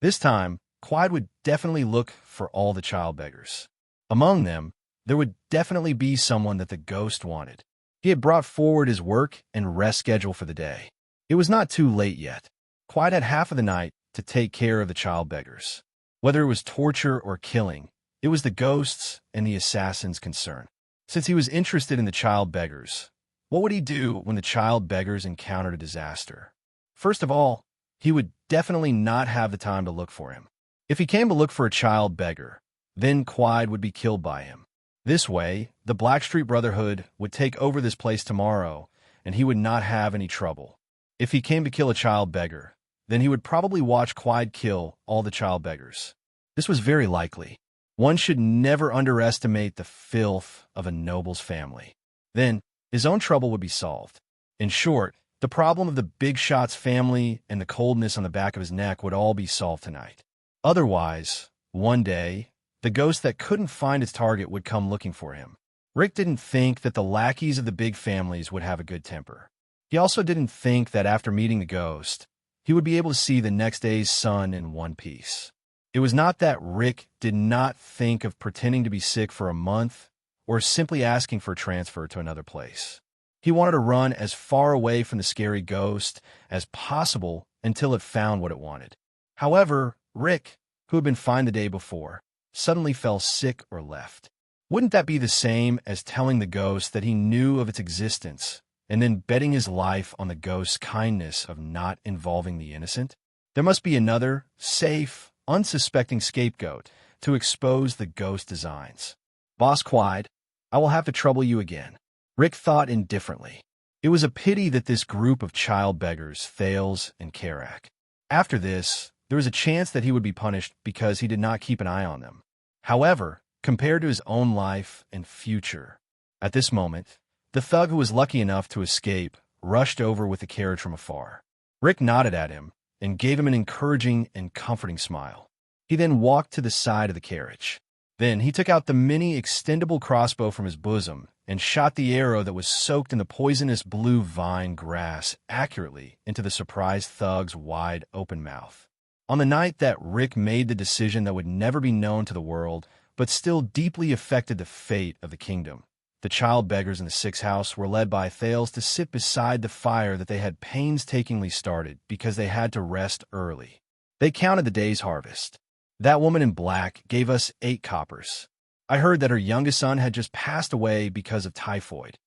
This time, Quiet would definitely look for all the child beggars. Among them, there would definitely be someone that the ghost wanted. He had brought forward his work and rest schedule for the day. It was not too late yet. Quiet had half of the night to take care of the child beggars. Whether it was torture or killing, it was the ghost's and the assassin's concern. Since he was interested in the child beggars, what would he do when the child beggars encountered a disaster? First of all, he would definitely not have the time to look for him. If he came to look for a child beggar, then Quiet would be killed by him. This way, the Blackstreet Brotherhood would take over this place tomorrow, and he would not have any trouble. If he came to kill a child beggar, then he would probably watch Quiet kill all the child beggars. This was very likely. One should never underestimate the filth of a noble's family. Then, his own trouble would be solved. In short, the problem of the big shot's family and the coldness on the back of his neck would all be solved tonight. Otherwise, one day, the ghost that couldn't find its target would come looking for him. Rick didn't think that the lackeys of the big families would have a good temper. He also didn't think that after meeting the ghost, he would be able to see the next day's sun in one piece. It was not that Rick did not think of pretending to be sick for a month or simply asking for a transfer to another place. He wanted to run as far away from the scary ghost as possible until it found what it wanted. However, Rick, who had been fine the day before, suddenly fell sick or left. Wouldn't that be the same as telling the ghost that he knew of its existence and then betting his life on the ghost's kindness of not involving the innocent? There must be another, safe, unsuspecting scapegoat to expose the ghost designs. Boss Quiet, I will have to trouble you again. Rick thought indifferently. It was a pity that this group of child beggars, Thales and Karak. After this, there was a chance that he would be punished because he did not keep an eye on them. However, compared to his own life and future, at this moment, the thug who was lucky enough to escape rushed over with the carriage from afar. Rick nodded at him and gave him an encouraging and comforting smile. He then walked to the side of the carriage. Then he took out the mini extendable crossbow from his bosom and shot the arrow that was soaked in the poisonous blue vine grass accurately into the surprised thug's wide open mouth. On the night that Rick made the decision that would never be known to the world, but still deeply affected the fate of the kingdom, the child beggars in the sixth house were led by Thales to sit beside the fire that they had painstakingly started because they had to rest early. They counted the day's harvest. That woman in black gave us 8 coppers. I heard that her youngest son had just passed away because of typhoid.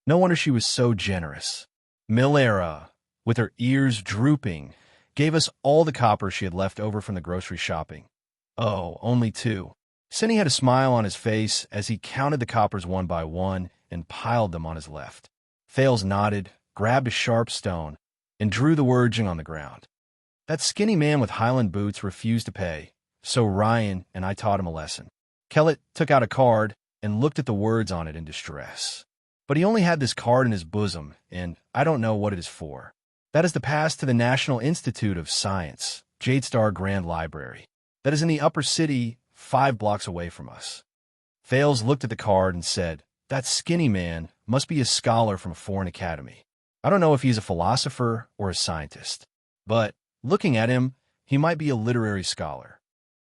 No wonder she was so generous. Milera, with her ears drooping, gave us all the copper she had left over from the grocery shopping. Oh, only 2. Cinny had a smile on his face as he counted the coppers one by one and piled them on his left. Thales nodded, grabbed a sharp stone, and drew the wording on the ground. That skinny man with Highland boots refused to pay, so Ryan and I taught him a lesson. Kellett took out a card and looked at the words on it in distress. But he only had this card in his bosom, and I don't know what it is for. That is the pass to the National Institute of Science, Jadestar Grand Library. That is in the upper city, 5 blocks away from us. Thales looked at the card and said, "That skinny man must be a scholar from a foreign academy. I don't know if he's a philosopher or a scientist, but looking at him, he might be a literary scholar."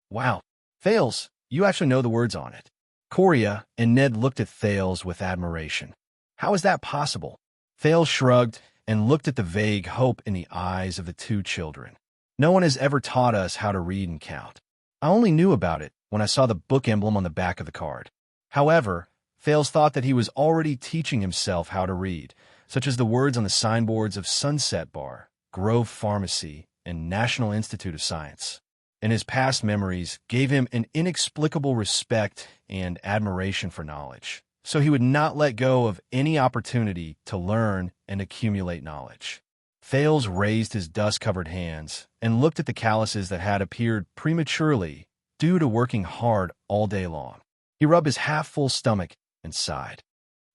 Wow, Thales, you actually know the words on it. Coria and Ned looked at Thales with admiration. How is that possible? Thales shrugged and looked at the vague hope in the eyes of the 2 children. No one has ever taught us how to read and count. I only knew about it when I saw the book emblem on the back of the card. However, Thales thought that he was already teaching himself how to read, such as the words on the signboards of Sunset Bar, Grove Pharmacy, and National Institute of Science. And his past memories gave him an inexplicable respect and admiration for knowledge, so he would not let go of any opportunity to learn and accumulate knowledge. Thales raised his dust-covered hands and looked at the calluses that had appeared prematurely due to working hard all day long. He rubbed his half-full stomach and sighed.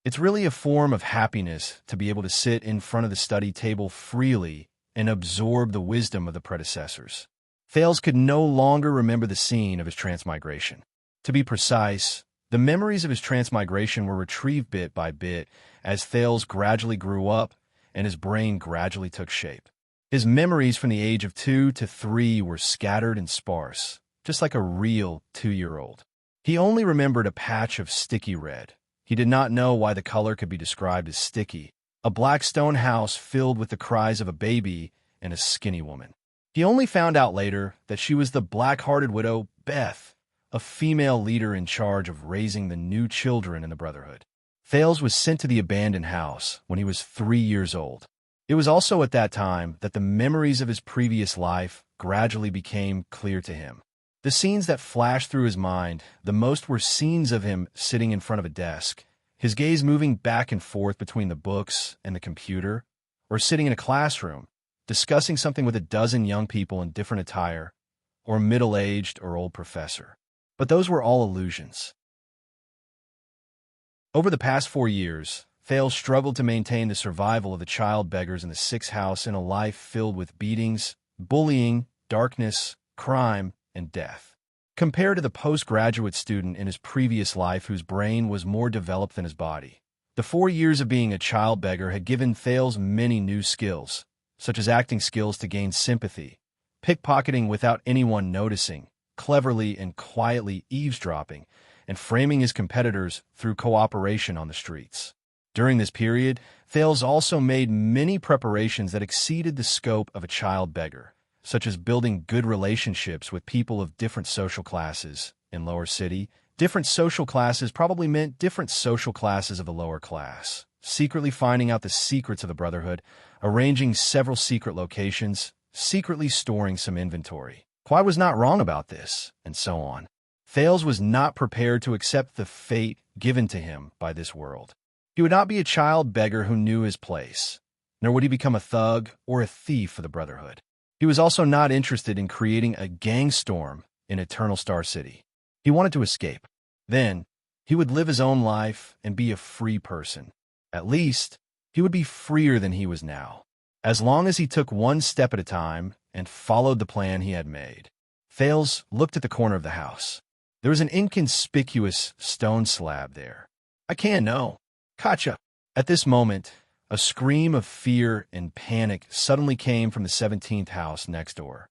It's really a form of happiness to be able to sit in front of the study table freely and absorb the wisdom of the predecessors. Thales could no longer remember the scene of his transmigration. To be precise, the memories of his transmigration were retrieved bit by bit as Thales gradually grew up and his brain gradually took shape. His memories from the age of 2 to 3 were scattered and sparse, just like a real 2-year-old. He only remembered a patch of sticky red. He did not know why the color could be described as sticky. A black stone house filled with the cries of a baby and a skinny woman. He only found out later that she was the black-hearted widow, Beth, a female leader in charge of raising the new children in the Brotherhood. Thales was sent to the abandoned house when he was 3 years old. It was also at that time that the memories of his previous life gradually became clear to him. The scenes that flashed through his mind the most were scenes of him sitting in front of a desk, his gaze moving back and forth between the books and the computer, or sitting in a classroom, discussing something with a dozen young people in different attire, or a middle-aged or old professor. But those were all illusions. Over the past 4 years, Thales struggled to maintain the survival of the child beggars in the 6th house in a life filled with beatings, bullying, darkness, crime, and death. Compared to the postgraduate student in his previous life whose brain was more developed than his body, the 4 years of being a child beggar had given Thales many new skills, such as acting skills to gain sympathy, pickpocketing without anyone noticing, cleverly and quietly eavesdropping, and framing his competitors through cooperation on the streets. During this period, Thales also made many preparations that exceeded the scope of a child beggar, such as building good relationships with people of different social classes. In Lower City, different social classes probably meant different social classes of the lower class, secretly finding out the secrets of the Brotherhood, arranging several secret locations, secretly storing some inventory. Quai was not wrong about this, and so on. Thales was not prepared to accept the fate given to him by this world. He would not be a child beggar who knew his place, nor would he become a thug or a thief for the Brotherhood. He was also not interested in creating a gangstorm in Eternal Star City. He wanted to escape. Then, he would live his own life and be a free person. At least, he would be freer than he was now, as long as he took one step at a time and followed the plan he had made. Thales looked at the corner of the house. There was an inconspicuous stone slab there. I can't know. Katja. At this moment, a scream of fear and panic suddenly came from the 17th house next door.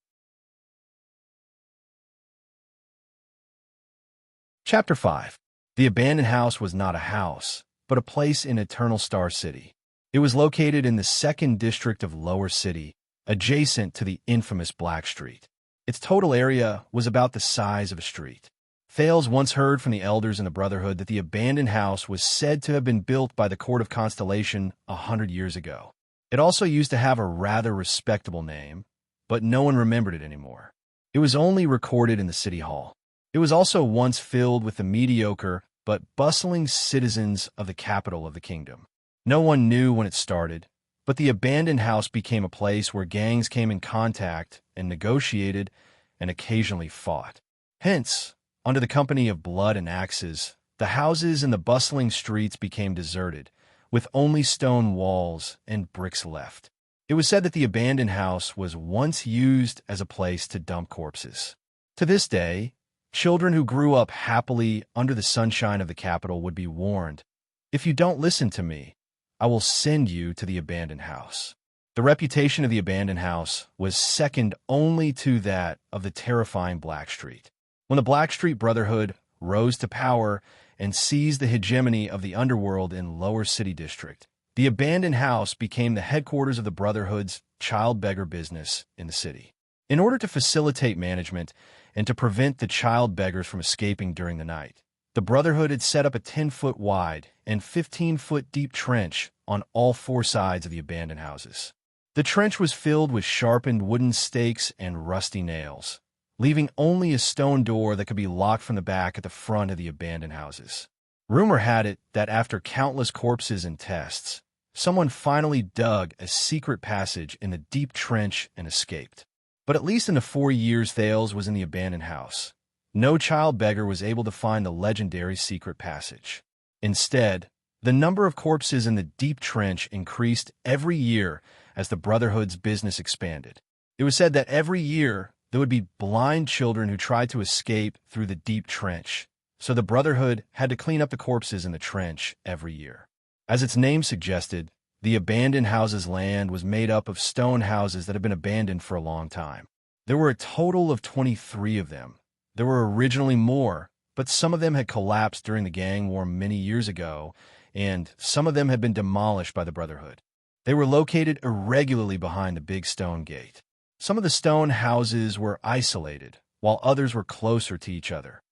Chapter 5. The abandoned house was not a house, but a place in Eternal Star City. It was located in the 2nd district of Lower City, adjacent to the infamous Black Street. Its total area was about the size of a street. Thales once heard from the elders in the Brotherhood that the abandoned house was said to have been built by the Court of Constellation 100 years ago. It also used to have a rather respectable name, but no one remembered it anymore. It was only recorded in the city hall. It was also once filled with the mediocre but bustling citizens of the capital of the kingdom. No one knew when it started, but the abandoned house became a place where gangs came in contact and negotiated and occasionally fought. Hence, under the company of blood and axes, the houses in the bustling streets became deserted, with only stone walls and bricks left. It was said that the abandoned house was once used as a place to dump corpses. To this day, children who grew up happily under the sunshine of the capital would be warned, "If you don't listen to me, I will send you to the abandoned house." The reputation of the abandoned house was second only to that of the terrifying Blackstreet. When the Blackstreet Brotherhood rose to power and seized the hegemony of the underworld in Lower City District, the abandoned house became the headquarters of the Brotherhood's child beggar business in the city. In order to facilitate management and to prevent the child beggars from escaping during the night, the Brotherhood had set up a 10-foot wide and 15-foot deep trench on all four sides of the abandoned houses. The trench was filled with sharpened wooden stakes and rusty nails, leaving only a stone door that could be locked from the back at the front of the abandoned houses. Rumor had it that after countless corpses and tests, someone finally dug a secret passage in the deep trench and escaped. But at least in the 4 years Thales was in the abandoned house, no child beggar was able to find the legendary secret passage. Instead, the number of corpses in the deep trench increased every year as the Brotherhood's business expanded. It was said that every year there would be blind children who tried to escape through the deep trench, so the Brotherhood had to clean up the corpses in the trench every year. As its name suggested, the abandoned houses land was made up of stone houses that had been abandoned for a long time. There were a total of 23 of them. There were originally more, but some of them had collapsed during the gang war many years ago, and some of them had been demolished by the Brotherhood. They were located irregularly behind the big stone gate. Some of the stone houses were isolated, while others were closer to each other.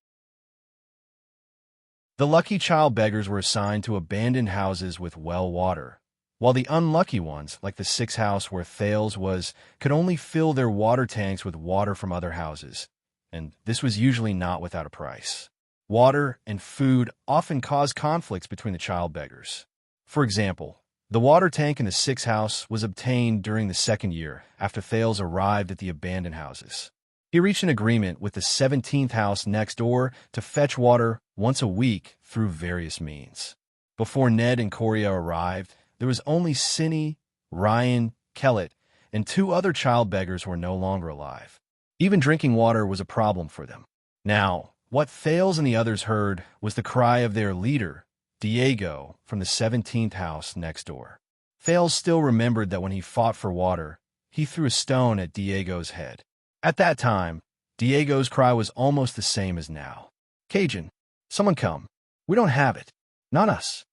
The lucky child beggars were assigned to abandoned houses with well water, while the unlucky ones, like the 6th house where Thales was, could only fill their water tanks with water from other houses, and this was usually not without a price. Water and food often caused conflicts between the child beggars. For example, the water tank in the 6th house was obtained during the 2nd year after Thales arrived at the abandoned houses. He reached an agreement with the 17th house next door to fetch water once a week through various means. Before Ned and Coria arrived, there was only Cinny, Ryan, Kellett, and 2 other child beggars who were no longer alive. Even drinking water was a problem for them. Now, what Thales and the others heard was the cry of their leader, Diego, from the 17th house next door. Thales still remembered that when he fought for water, he threw a stone at Diego's head. At that time, Diego's cry was almost the same as now. "Cajun, someone come. We don't have it. Not us."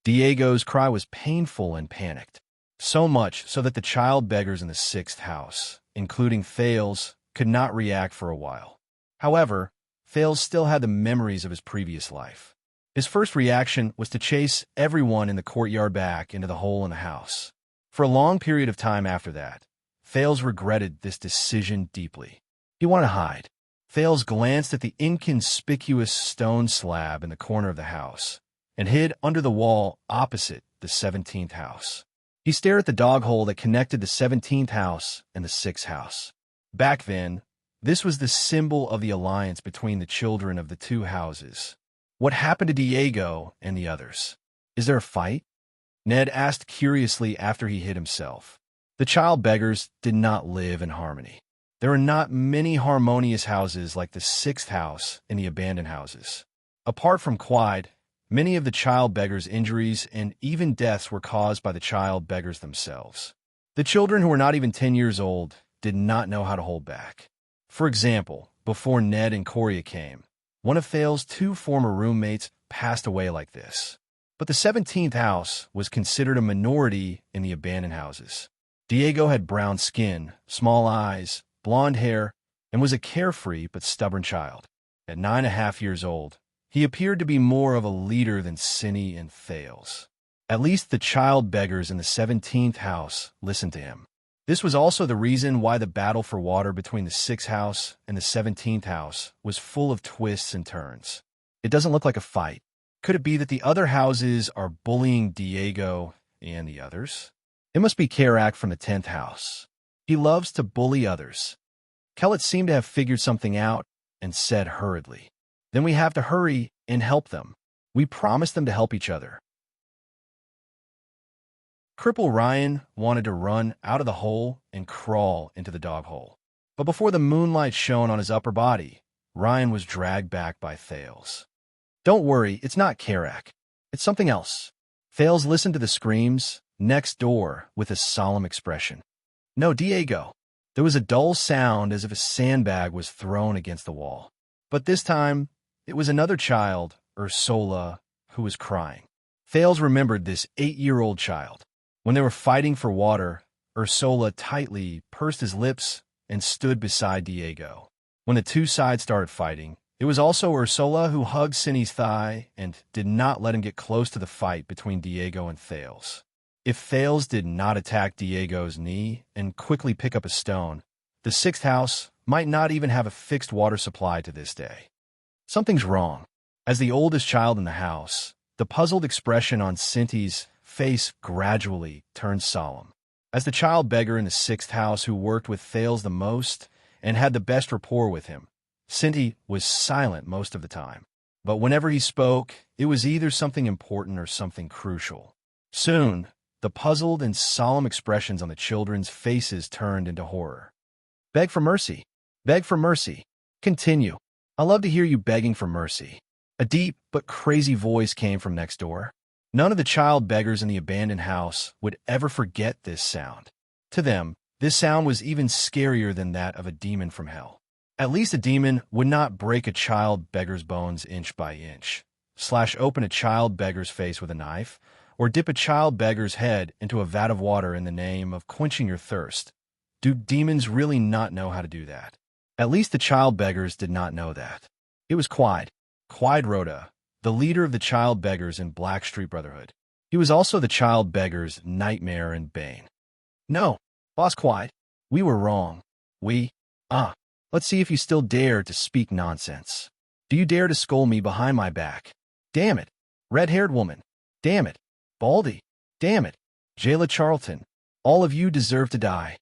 Diego's cry was painful and panicked, so much so that the child beggars in the 6th house, including Thales, could not react for a while. However, Thales still had the memories of his previous life. His first reaction was to chase everyone in the courtyard back into the hole in the house. For a long period of time after that, Thales regretted this decision deeply. He wanted to hide. Thales glanced at the inconspicuous stone slab in the corner of the house and hid under the wall opposite the 17th house. He stared at the dog hole that connected the 17th house and the 6th house. Back then, this was the symbol of the alliance between the children of the 2 houses. What happened to Diego and the others? Is there a fight? Ned asked curiously after he hid himself. The child beggars did not live in harmony. There are not many harmonious houses like the 6th house and the abandoned houses. Apart from Quide, many of the child beggars' injuries and even deaths were caused by the child beggars themselves. The children who were not even 10 years old did not know how to hold back. For example, before Ned and Coria came, one of Thales' 2 former roommates passed away like this. But the 17th house was considered a minority in the abandoned houses. Diego had brown skin, small eyes, blonde hair, and was a carefree but stubborn child. At 9.5 years old, he appeared to be more of a leader than Cinny and Thales. At least the child beggars in the 17th house listened to him. This was also the reason why the battle for water between the 6th house and the 17th house was full of twists and turns. It doesn't look like a fight. Could it be that the other houses are bullying Diego and the others? It must be Karak from the 10th house. He loves to bully others. Kellett seemed to have figured something out and said hurriedly, "Then we have to hurry and help them. We promised them to help each other." Cripple Ryan wanted to run out of the hole and crawl into the dog hole. But before the moonlight shone on his upper body, Ryan was dragged back by Thales. "Don't worry, it's not Karak. It's something else." Thales listened to the screams next door with a solemn expression. "No, Diego." There was a dull sound as if a sandbag was thrown against the wall. But this time, it was another child, Ursula, who was crying. Thales remembered this 8-year-old child. When they were fighting for water, Ursula tightly pursed his lips and stood beside Diego. When the two sides started fighting, it was also Ursula who hugged Cinny's thigh and did not let him get close to the fight between Diego and Thales. If Thales did not attack Diego's knee and quickly pick up a stone, the 6th house might not even have a fixed water supply to this day. Something's wrong. As the oldest child in the house, the puzzled expression on Cindy's face gradually turned solemn. As the child beggar in the 6th house who worked with Thales the most and had the best rapport with him, Cindy was silent most of the time. But whenever he spoke, it was either something important or something crucial. Soon, the puzzled and solemn expressions on the children's faces turned into horror. "Beg for mercy. Beg for mercy. Continue. I love to hear you begging for mercy." A deep but crazy voice came from next door. None of the child beggars in the abandoned house would ever forget this sound. To them, this sound was even scarier than that of a demon from hell. At least a demon would not break a child beggar's bones inch by inch, slash open a child beggar's face with a knife, or dip a child beggar's head into a vat of water in the name of quenching your thirst. Do demons really not know how to do that? At least the child beggars did not know that. It was Quide Rhoda, the leader of the child beggars in Blackstreet Brotherhood. He was also the child beggar's nightmare and bane. "No, Boss Quide, we were wrong. Let's see if you still dare to speak nonsense. Do you dare to scold me behind my back? Damn it. Red-haired woman. Damn it. Baldy. Damn it. Jayla Charlton. All of you deserve to die."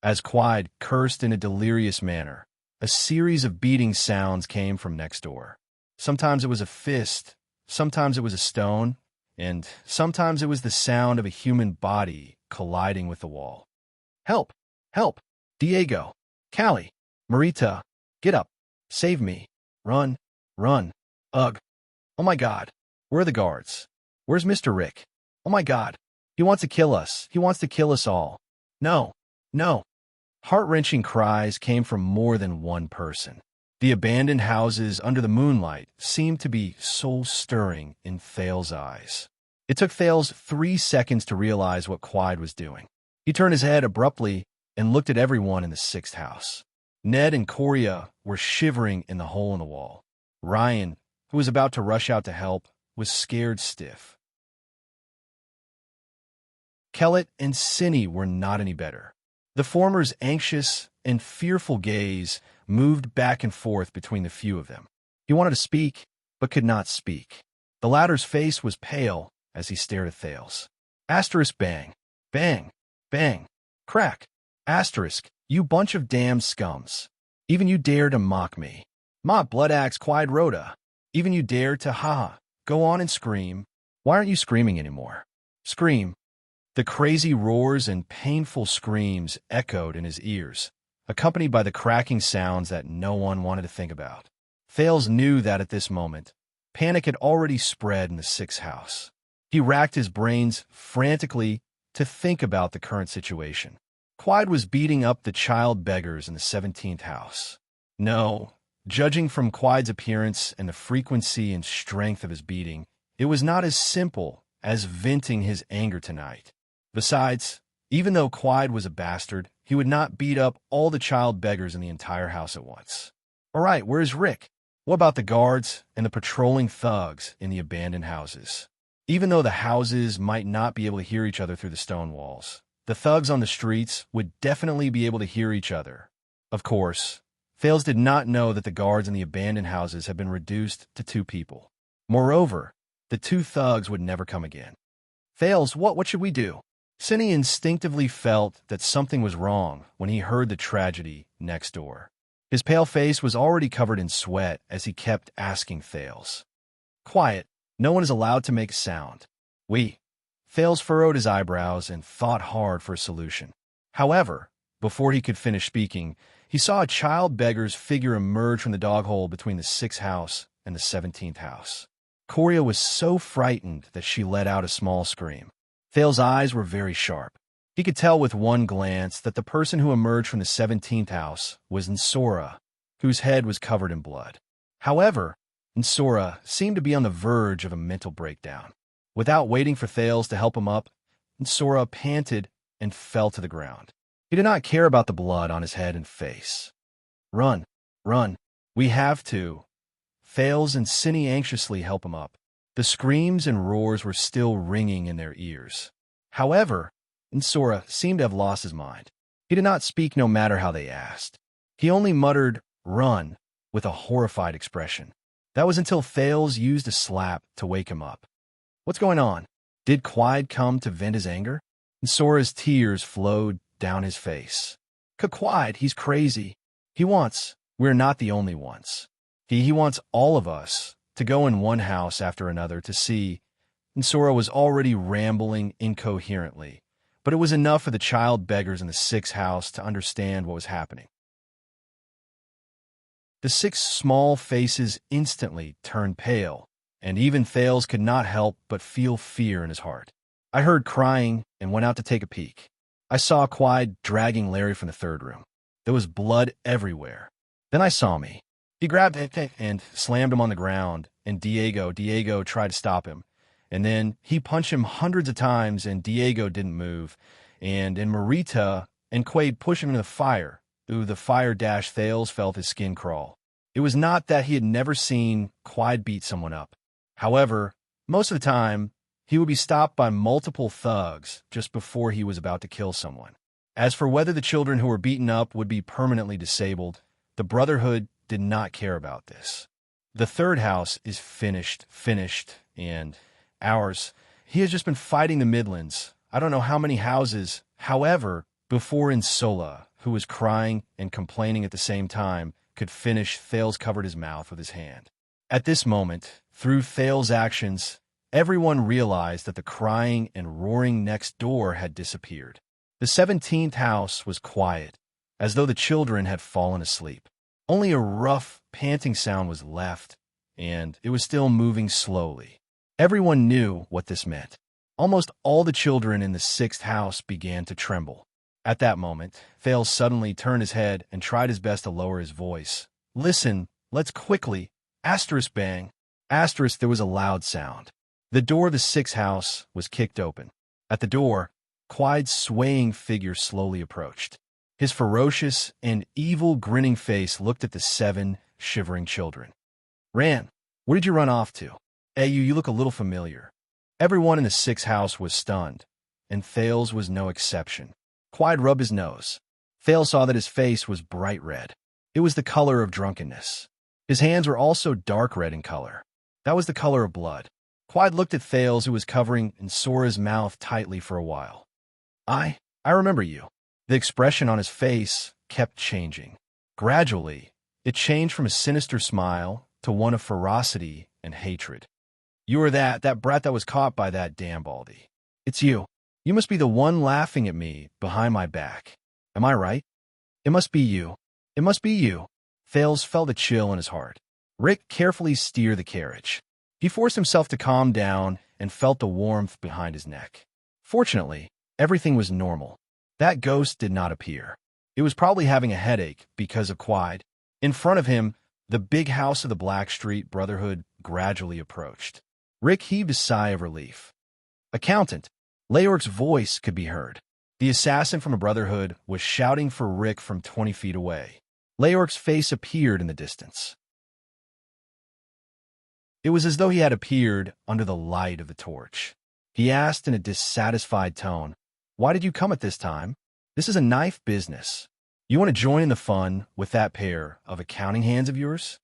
As Quide cursed in a delirious manner, a series of beating sounds came from next door. Sometimes it was a fist, sometimes it was a stone, and sometimes it was the sound of a human body colliding with the wall. "Help! Help! Diego! Callie! Marita! Get up! Save me! Run! Run! Ugh! Oh my God! Where are the guards? Where's Mr. Rick? Oh my God! He wants to kill us! He wants to kill us all! No! No!" Heart-wrenching cries came from more than one person. The abandoned houses under the moonlight seemed to be soul-stirring in Thales' eyes. It took Thales 3 seconds to realize what Quide was doing. He turned his head abruptly and looked at everyone in the 6th house. Ned and Coria were shivering in the hole in the wall. Ryan, who was about to rush out to help, was scared stiff. Kellett and Cinny were not any better. The former's anxious and fearful gaze moved back and forth between the few of them. He wanted to speak, but could not speak. The latter's face was pale as he stared at Thales. Asterisk bang, bang, bang, crack, asterisk, you bunch of damn scums. Even you dare to mock me. Ma blood axe Quide Rhoda. Even you dare to go on and scream. Why aren't you screaming anymore? Scream. The crazy roars and painful screams echoed in his ears, accompanied by the cracking sounds that no one wanted to think about. Thales knew that at this moment, panic had already spread in the 6th house. He racked his brains frantically to think about the current situation. Quide was beating up the child beggars in the 17th house. No, judging from Quide's appearance and the frequency and strength of his beating, it was not as simple as venting his anger tonight. Besides, even though Quide was a bastard, he would not beat up all the child beggars in the entire house at once. All right, where's Rick? What about the guards and the patrolling thugs in the abandoned houses? Even though the houses might not be able to hear each other through the stone walls, the thugs on the streets would definitely be able to hear each other. Of course, Thales did not know that the guards in the abandoned houses had been reduced to 2 people. Moreover, the 2 thugs would never come again. Thales, what should we do? Cinny instinctively felt that something was wrong when he heard the tragedy next door. His pale face was already covered in sweat as he kept asking Thales. Quiet. No one is allowed to make a sound. Thales furrowed his eyebrows and thought hard for a solution. However, before he could finish speaking, he saw a child beggar's figure emerge from the dog hole between the 6th house and the 17th house. Coria was so frightened that she let out a small scream. Thales' eyes were very sharp. He could tell with one glance that the person who emerged from the 17th house was Nsora, whose head was covered in blood. However, Nsora seemed to be on the verge of a mental breakdown. Without waiting for Thales to help him up, Nsora panted and fell to the ground. He did not care about the blood on his head and face. Run, we have to. Thales and Cinny anxiously help him up. The screams and roars were still ringing in their ears. However, Nsora seemed to have lost his mind. He did not speak no matter how they asked. He only muttered, "Run," with a horrified expression. That was until Thales used a slap to wake him up. What's going on? Did Quide come to vent his anger? Nsora's tears flowed down his face. Quide, he's crazy. We're not the only ones. He wants all of us to go in one house after another to see. Nsora was already rambling incoherently, but it was enough for the child beggars in the 6th house to understand what was happening. The 6 small faces instantly turned pale, and even Thales could not help but feel fear in his heart. I heard crying and went out to take a peek. I saw Quide dragging Larry from the 3rd room. There was blood everywhere. Then I saw me. He grabbed it and slammed him on the ground, and Diego tried to stop him. And then he punched him hundreds of times, and Diego didn't move. And Marita and Quade pushed him into the fire. Through the fire dash, Thales felt his skin crawl. It was not that he had never seen Quide beat someone up. However, most of the time, he would be stopped by multiple thugs just before he was about to kill someone. As for whether the children who were beaten up would be permanently disabled, the Brotherhood did not care about this. The 3rd house is finished, and ours. He has just been fighting the Midlands. I don't know how many houses. However, before Insola, who was crying and complaining at the same time, could finish, Thales covered his mouth with his hand. At this moment, through Thales' actions, everyone realized that the crying and roaring next door had disappeared. The 17th house was quiet, as though the children had fallen asleep. Only a rough, panting sound was left, and it was still moving slowly. Everyone knew what this meant. Almost all the children in the 6th house began to tremble. At that moment, Thales suddenly turned his head and tried his best to lower his voice. Listen, let's quickly. Asterisk bang. Asterisk, there was a loud sound. The door of the 6th house was kicked open. At the door, Quide's swaying figure slowly approached. His ferocious and evil grinning face looked at the 7 shivering children. Ran, where did you run off to? Hey, you look a little familiar. Everyone in the 6th house was stunned, and Thales was no exception. Quide rubbed his nose. Thales saw that his face was bright red. It was the color of drunkenness. His hands were also dark red in color. That was the color of blood. Quide looked at Thales, who was covering Nsora's mouth tightly for a while. I remember you. The expression on his face kept changing. Gradually, it changed from a sinister smile to one of ferocity and hatred. You were that brat that was caught by that damn Baldy. It's you. You must be the one laughing at me behind my back. Am I right? It must be you. It must be you. Thales felt a chill in his heart. Rick carefully steered the carriage. He forced himself to calm down and felt the warmth behind his neck. Fortunately, everything was normal. That ghost did not appear. It was probably having a headache because of Quide. In front of him, the big house of the Blackstreet Brotherhood gradually approached. Rick heaved a sigh of relief. Accountant. Leork's voice could be heard. The assassin from a Brotherhood was shouting for Rick from 20 feet away. Leork's face appeared in the distance. It was as though he had appeared under the light of the torch. He asked in a dissatisfied tone, "Why did you come at this time? This is a knife business. You want to join in the fun with that pair of accounting hands of yours?"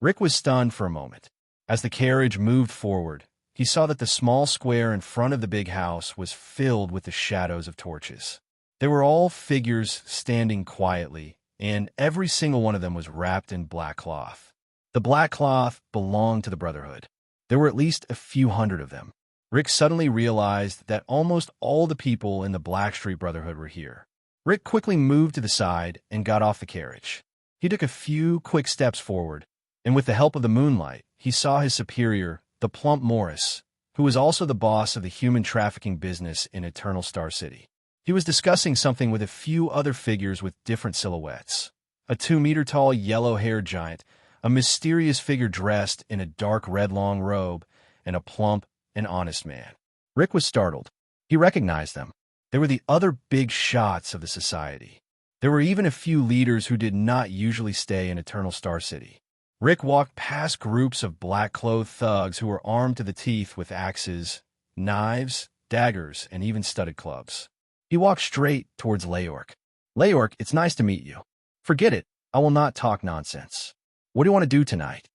Rick was stunned for a moment. As the carriage moved forward, he saw that the small square in front of the big house was filled with the shadows of torches. They were all figures standing quietly, and every single one of them was wrapped in black cloth. The black cloth belonged to the Brotherhood. There were at least a few hundred of them. Rick suddenly realized that almost all the people in the Blackstreet Brotherhood were here. Rick quickly moved to the side and got off the carriage. He took a few quick steps forward, and with the help of the moonlight, he saw his superior, the plump Morris, who was also the boss of the human trafficking business in Eternal Star City. He was discussing something with a few other figures with different silhouettes. A 2-meter-tall yellow-haired giant, a mysterious figure dressed in a dark red long robe, and a plump and honest man. Rick was startled. He recognized them. They were the other big shots of the society. There were even a few leaders who did not usually stay in Eternal Star City. Rick walked past groups of black-clothed thugs who were armed to the teeth with axes, knives, daggers, and even studded clubs. He walked straight towards Leork. "Leork, it's nice to meet you. Forget it. I will not talk nonsense. What do you want to do tonight?"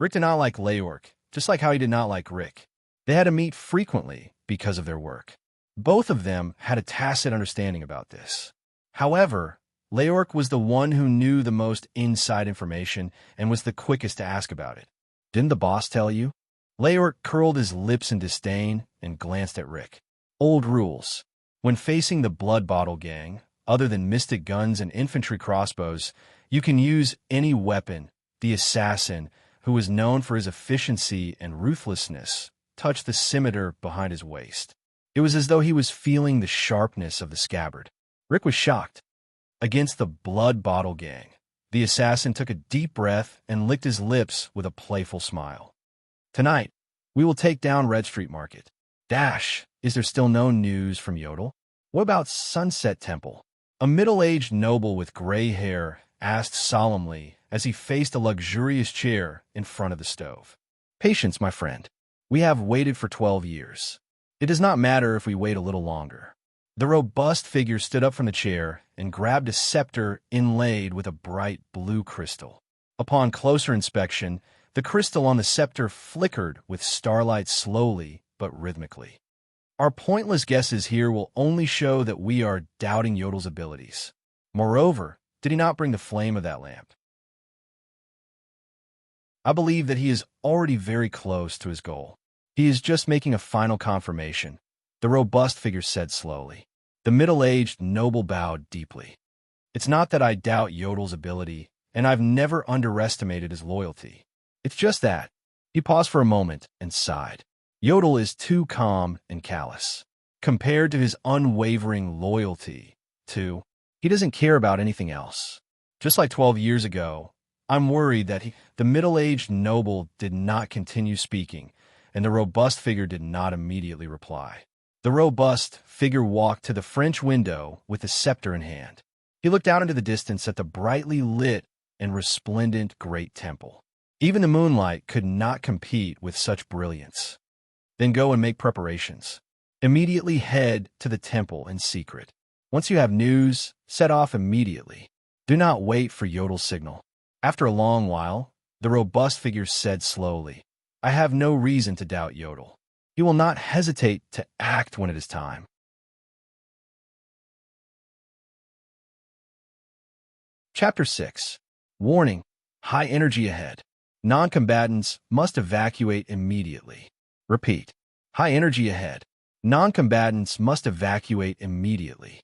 Rick did not like Leork, just like how he did not like Rick. They had to meet frequently because of their work. Both of them had a tacit understanding about this. However, Leork was the one who knew the most inside information and was the quickest to ask about it. "Didn't the boss tell you?" Leork curled his lips in disdain and glanced at Rick. Old rules. When facing the Blood Bottle Gang, other than mystic guns and infantry crossbows, you can use any weapon. The assassin, who was known for his efficiency and ruthlessness, touched the scimitar behind his waist. It was as though he was feeling the sharpness of the scabbard. Rick was shocked. Against the Blood Bottle Gang, the assassin took a deep breath and licked his lips with a playful smile. "Tonight, we will take down Red Street Market. Dash, is there still no news from Yodel? What about Sunset Temple?" A middle-aged noble with gray hair asked solemnly as he faced a luxurious chair in front of the stove. "Patience, my friend. We have waited for 12 years. It does not matter if we wait a little longer." The robust figure stood up from the chair and grabbed a scepter inlaid with a bright blue crystal. Upon closer inspection, the crystal on the scepter flickered with starlight slowly but rhythmically. Our pointless guesses here will only show that we are doubting Yodel's abilities. Moreover, did he not bring the flame of that lamp? I believe that he is already very close to his goal. He is just making a final confirmation, the robust figure said slowly. The middle-aged noble bowed deeply. "It's not that I doubt Yodel's ability, and I've never underestimated his loyalty. It's just that." He paused for a moment and sighed. "Yodel is too calm and callous, compared to his unwavering loyalty to... He doesn't care about anything else. Just like 12 years ago, I'm worried that the middle-aged noble did not continue speaking, and the robust figure did not immediately reply. The robust figure walked to the French window with the scepter in hand. He looked out into the distance at the brightly lit and resplendent great temple. Even the moonlight could not compete with such brilliance. "Then go and make preparations. Immediately head to the temple in secret. Once you have news, set off immediately. Do not wait for Yodel's signal." After a long while, the robust figure said slowly, "I have no reason to doubt Yodel. He will not hesitate to act when it is time." Chapter 6. Warning. High energy ahead. Non-combatants must evacuate immediately. Repeat. High energy ahead. Non-combatants must evacuate immediately.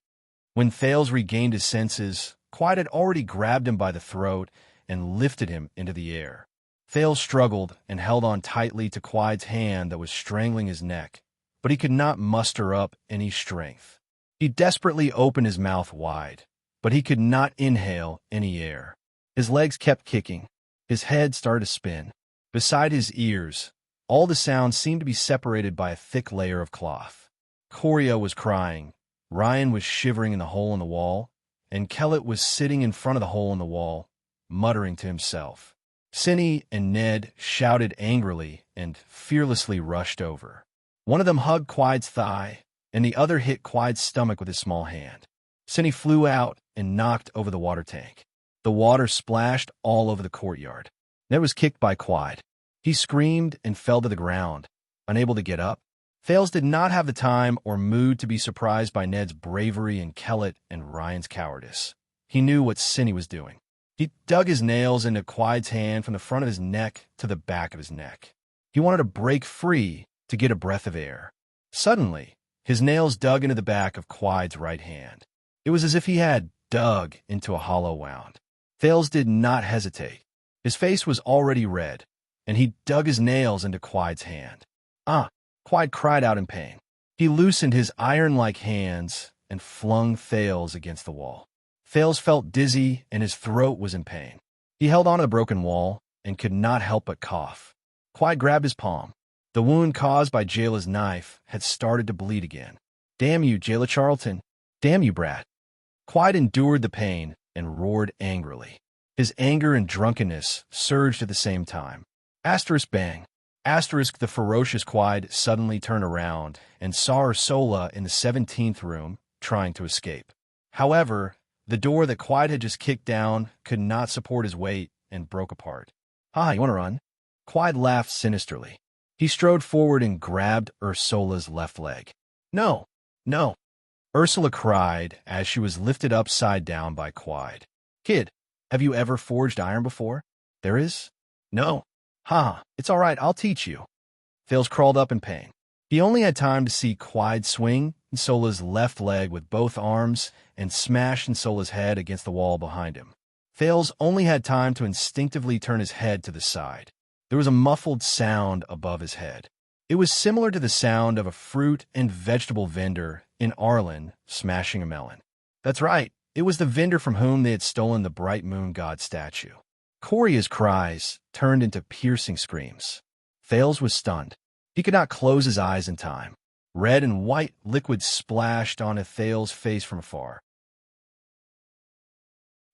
When Thales regained his senses, Quiet had already grabbed him by the throat and lifted him into the air. Thales struggled and held on tightly to Quiet's hand that was strangling his neck, but he could not muster up any strength. He desperately opened his mouth wide, but he could not inhale any air. His legs kept kicking. His head started to spin. Beside his ears, all the sounds seemed to be separated by a thick layer of cloth. Coria was crying, Ryan was shivering in the hole in the wall, and Kellett was sitting in front of the hole in the wall, muttering to himself. Cindy and Ned shouted angrily and fearlessly rushed over. One of them hugged Quide's thigh, and the other hit Quide's stomach with his small hand. Cindy flew out and knocked over the water tank. The water splashed all over the courtyard. Ned was kicked by Quide. He screamed and fell to the ground, unable to get up. Thales did not have the time or mood to be surprised by Ned's bravery and Kellett and Ryan's cowardice. He knew what Cindy was doing. He dug his nails into Quide's hand from the front of his neck to the back of his neck. He wanted to break free to get a breath of air. Suddenly, his nails dug into the back of Quide's right hand. It was as if he had dug into a hollow wound. Thales did not hesitate. His face was already red, and he dug his nails into Quide's hand. "Ah!" Quide cried out in pain. He loosened his iron-like hands and flung Thales against the wall. Thales felt dizzy and his throat was in pain. He held onto the broken wall and could not help but cough. Quide grabbed his palm. The wound caused by Jayla's knife had started to bleed again. "Damn you, Jayla Charlton. Damn you, brat." Quide endured the pain and roared angrily. His anger and drunkenness surged at the same time. Asterisk bang. Asterisk the ferocious Quide suddenly turned around and saw Ursula in the 17th room trying to escape. However, the door that Quide had just kicked down could not support his weight and broke apart. "Ah, you want to run?" Quide laughed sinisterly. He strode forward and grabbed Ursula's left leg. "No, no," Ursula cried as she was lifted upside down by Quide. "Kid, have you ever forged iron before?" "There is?" "No." "Ha, it's all right, I'll teach you." Thales crawled up in pain. He only had time to see Quide swing Ursula's left leg with both arms and smash Ursula's head against the wall behind him. Thales only had time to instinctively turn his head to the side. There was a muffled sound above his head. It was similar to the sound of a fruit and vegetable vendor in Arlen smashing a melon. That's right, it was the vendor from whom they had stolen the bright moon god statue. Coria's cries turned into piercing screams. Thales was stunned. He could not close his eyes in time. Red and white liquid splashed onto Thales' face from afar.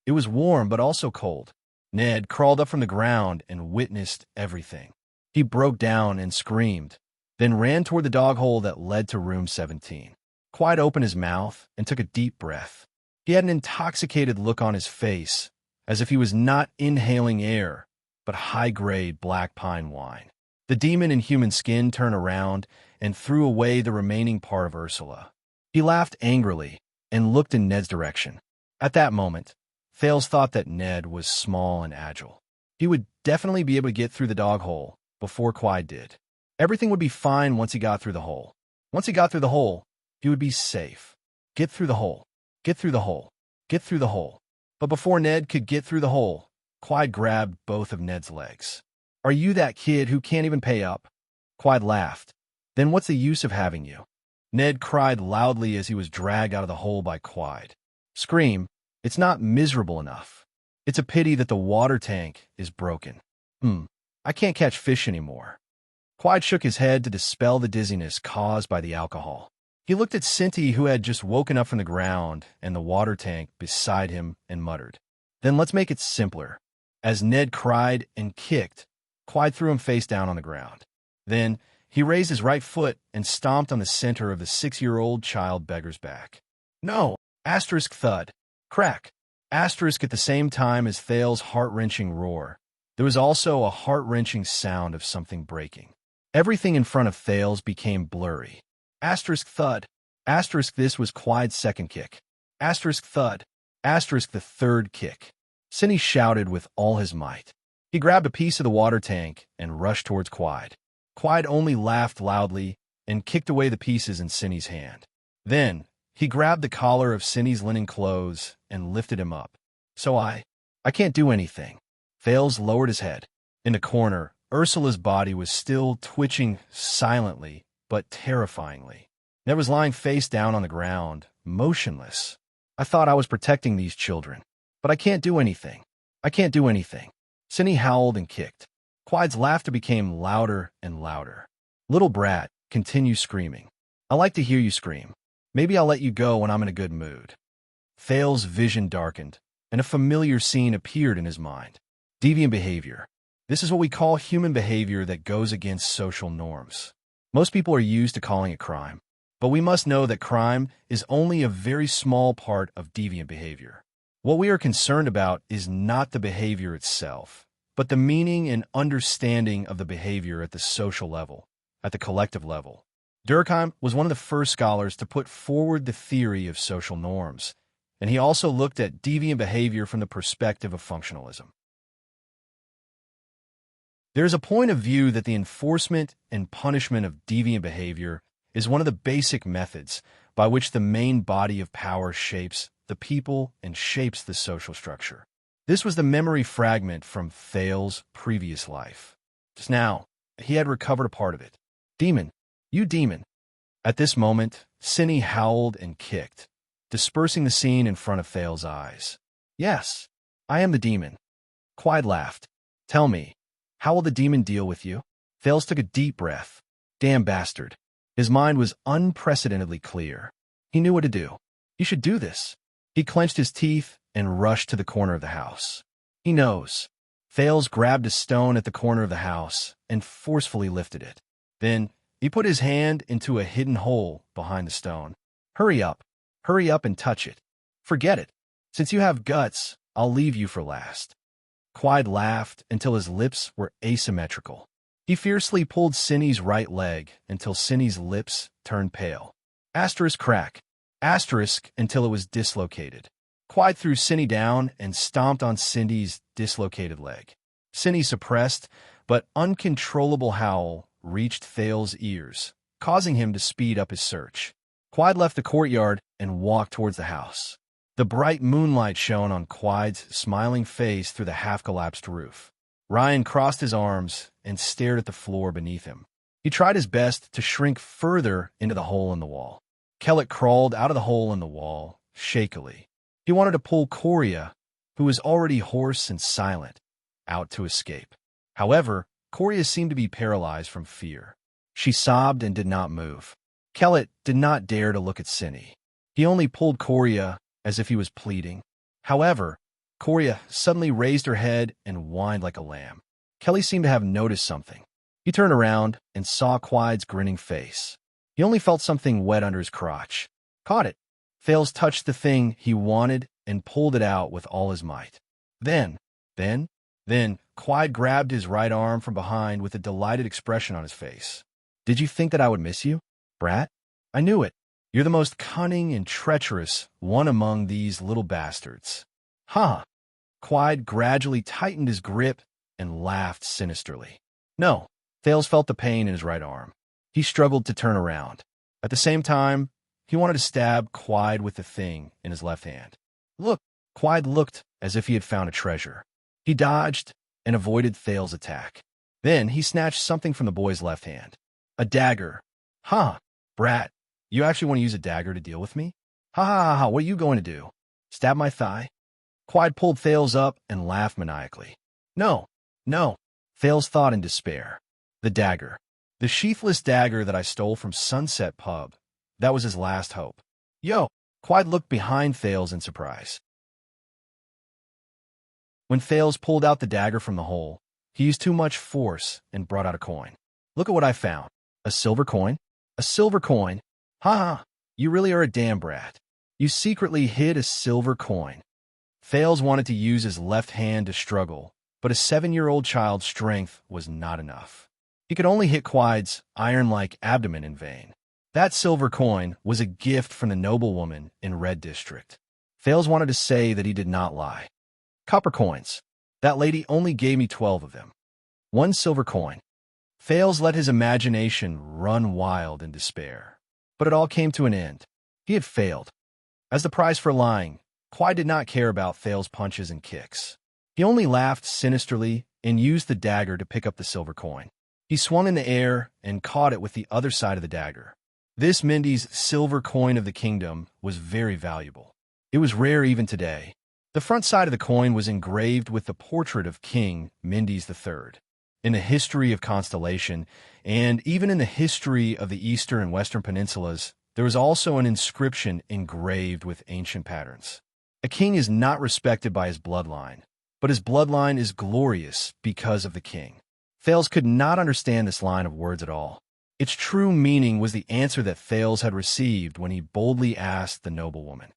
It was warm but also cold. Ned crawled up from the ground and witnessed everything. He broke down and screamed, then ran toward the dog hole that led to room 17. Quide opened his mouth and took a deep breath. He had an intoxicated look on his face, as if he was not inhaling air, but high-grade black pine wine. The demon in human skin turned around and threw away the remaining part of Ursula. He laughed angrily and looked in Ned's direction. At that moment, Thales thought that Ned was small and agile. He would definitely be able to get through the dog hole before Quide did. Everything would be fine once he got through the hole. Once he got through the hole, he would be safe. Get through the hole. Get through the hole. Get through the hole. But before Ned could get through the hole, Quide grabbed both of Ned's legs. "Are you that kid who can't even pay up?" Quide laughed. "Then what's the use of having you?" Ned cried loudly as he was dragged out of the hole by Quide. "Scream. It's not miserable enough. It's a pity that the water tank is broken. I can't catch fish anymore." Quide shook his head to dispel the dizziness caused by the alcohol. He looked at Cindy, who had just woken up from the ground, and the water tank beside him, and muttered, "Then let's make it simpler." As Ned cried and kicked, Quide threw him face down on the ground. Then he raised his right foot and stomped on the center of the 6-year-old child beggar's back. "No!" Asterisk thud. Crack. Asterisk at the same time as Thales' heart-wrenching roar. There was also a heart-wrenching sound of something breaking. Everything in front of Thales became blurry. Asterisk thud. Asterisk this was Quide's second kick. Asterisk thud. Asterisk the third kick. Cindy shouted with all his might. He grabbed a piece of the water tank and rushed towards Quide. Quide only laughed loudly and kicked away the pieces in Cindy's hand. Then he grabbed the collar of Cindy's linen clothes and lifted him up. "So I can't do anything." Thales lowered his head. In the corner, Ursula's body was still twitching silently but terrifyingly. Ned was lying face down on the ground, motionless. "I thought I was protecting these children, but I can't do anything. I can't do anything." Cindy howled and kicked. Quide's laughter became louder and louder. "Little brat, continue screaming. I like to hear you scream. Maybe I'll let you go when I'm in a good mood." Thales' vision darkened, and a familiar scene appeared in his mind. Deviant behavior. This is what we call human behavior that goes against social norms. Most people are used to calling it crime, but we must know that crime is only a very small part of deviant behavior. What we are concerned about is not the behavior itself, but the meaning and understanding of the behavior at the social level, at the collective level. Durkheim was one of the first scholars to put forward the theory of social norms, and he also looked at deviant behavior from the perspective of functionalism. There is a point of view that the enforcement and punishment of deviant behavior is one of the basic methods by which the main body of power shapes the people and shapes the social structure. This was the memory fragment from Thales' previous life. Just now, he had recovered a part of it. Demon, you demon. At this moment, Cinny howled and kicked, dispersing the scene in front of Thales' eyes. Yes, I am the demon. Quide laughed. Tell me, how will the demon deal with you? Thales took a deep breath. Damn bastard. His mind was unprecedentedly clear. He knew what to do. You should do this. He clenched his teeth and rushed to the corner of the house. He knows. Thales grabbed a stone at the corner of the house and forcefully lifted it. Then he put his hand into a hidden hole behind the stone. Hurry up and touch it. Forget it. Since you have guts, I'll leave you for last. Quide laughed until his lips were asymmetrical. He fiercely pulled Cinny's right leg until Cinny's lips turned pale. Asterisk crack. Asterisk until it was dislocated. Quide threw Cinny down and stomped on Cindy's dislocated leg. Cinny's suppressed but uncontrollable howl reached Thales' ears, causing him to speed up his search. Quide left the courtyard and walked towards the house. The bright moonlight shone on Quide's smiling face through the half-collapsed roof. Ryan crossed his arms and stared at the floor beneath him. He tried his best to shrink further into the hole in the wall. Kellett crawled out of the hole in the wall, shakily. He wanted to pull Coria, who was already hoarse and silent, out to escape. However, Coria seemed to be paralyzed from fear. She sobbed and did not move. Kellett did not dare to look at Cinny. He only pulled Coria as if he was pleading. However, Coria suddenly raised her head and whined like a lamb. Kelly seemed to have noticed something. He turned around and saw Quide's grinning face. He only felt something wet under his crotch. Caught it. Thales touched the thing he wanted and pulled it out with all his might. Then, Quide grabbed his right arm from behind with a delighted expression on his face. Did you think that I would miss you, brat? I knew it. You're the most cunning and treacherous one among these little bastards. Huh. Quide gradually tightened his grip and laughed sinisterly. No. Thales felt the pain in his right arm. He struggled to turn around. At the same time, he wanted to stab Quide with the thing in his left hand. Look, Quide looked as if he had found a treasure. He dodged and avoided Thales' attack. Then he snatched something from the boy's left hand. A dagger. Huh, brat. You actually want to use a dagger to deal with me? Ha ha ha ha, what are you going to do? Stab my thigh? Quide pulled Thales up and laughed maniacally. No. Thales thought in despair. The dagger. The sheathless dagger that I stole from Sunset Pub. That was his last hope. Yo! Quide looked behind Thales in surprise. When Thales pulled out the dagger from the hole, he used too much force and brought out a coin. Look at what I found. A silver coin? A silver coin? Ha ha! You really are a damn brat. You secretly hid a silver coin. Thales wanted to use his left hand to struggle, but a 7-year-old child's strength was not enough. He could only hit Quide's iron-like abdomen in vain. That silver coin was a gift from the noblewoman in Red District. Thales wanted to say that he did not lie. Copper coins. That lady only gave me 12 of them. 1 silver coin. Thales let his imagination run wild in despair. But it all came to an end. He had failed. As the prize for lying, Quide did not care about Thales' punches and kicks. He only laughed sinisterly and used the dagger to pick up the silver coin. He swung in the air and caught it with the other side of the dagger. This Mindy's silver coin of the kingdom was very valuable. It was rare even today. The front side of the coin was engraved with the portrait of King Mindy's III. In the history of Constellation, and even in the history of the Eastern and Western Peninsulas, there was also an inscription engraved with ancient patterns. A king is not respected by his bloodline, but his bloodline is glorious because of the king. Thales could not understand this line of words at all. Its true meaning was the answer that Thales had received when he boldly asked the noblewoman.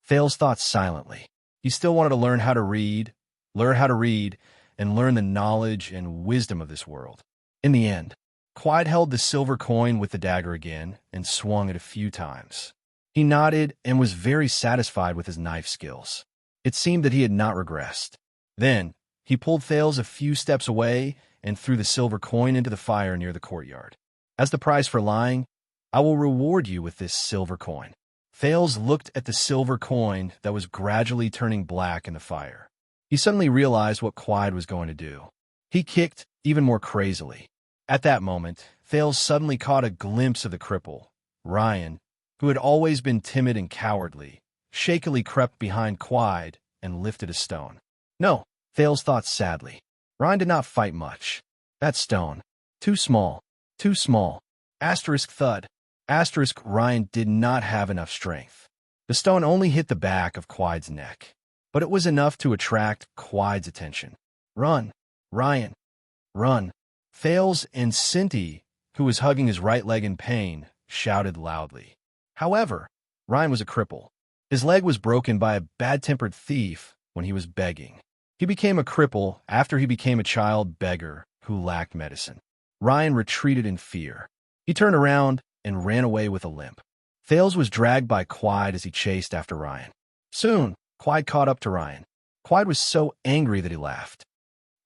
Thales thought silently. He still wanted to learn how to read, and learn the knowledge and wisdom of this world. In the end, Quide held the silver coin with the dagger again and swung it a few times. He nodded and was very satisfied with his knife skills. It seemed that he had not regressed. Then, he pulled Thales a few steps away and threw the silver coin into the fire near the courtyard. As the prize for lying, I will reward you with this silver coin. Thales looked at the silver coin that was gradually turning black in the fire. He suddenly realized what Quide was going to do. He kicked even more crazily. At that moment, Thales suddenly caught a glimpse of the cripple. Ryan, who had always been timid and cowardly, shakily crept behind Quide and lifted a stone. No, Thales thought sadly. Ryan did not fight much. That stone. Too small. Too small. Asterisk thud. Asterisk Ryan did not have enough strength. The stone only hit the back of Quide's neck, but it was enough to attract Quide's attention. Run, Ryan, run. Thales and Cinti, who was hugging his right leg in pain, shouted loudly. However, Ryan was a cripple. His leg was broken by a bad-tempered thief when he was begging. He became a cripple after he became a child beggar who lacked medicine. Ryan retreated in fear. He turned around and ran away with a limp. Thales was dragged by Quide as he chased after Ryan. Soon, Quide caught up to Ryan. Quide was so angry that he laughed.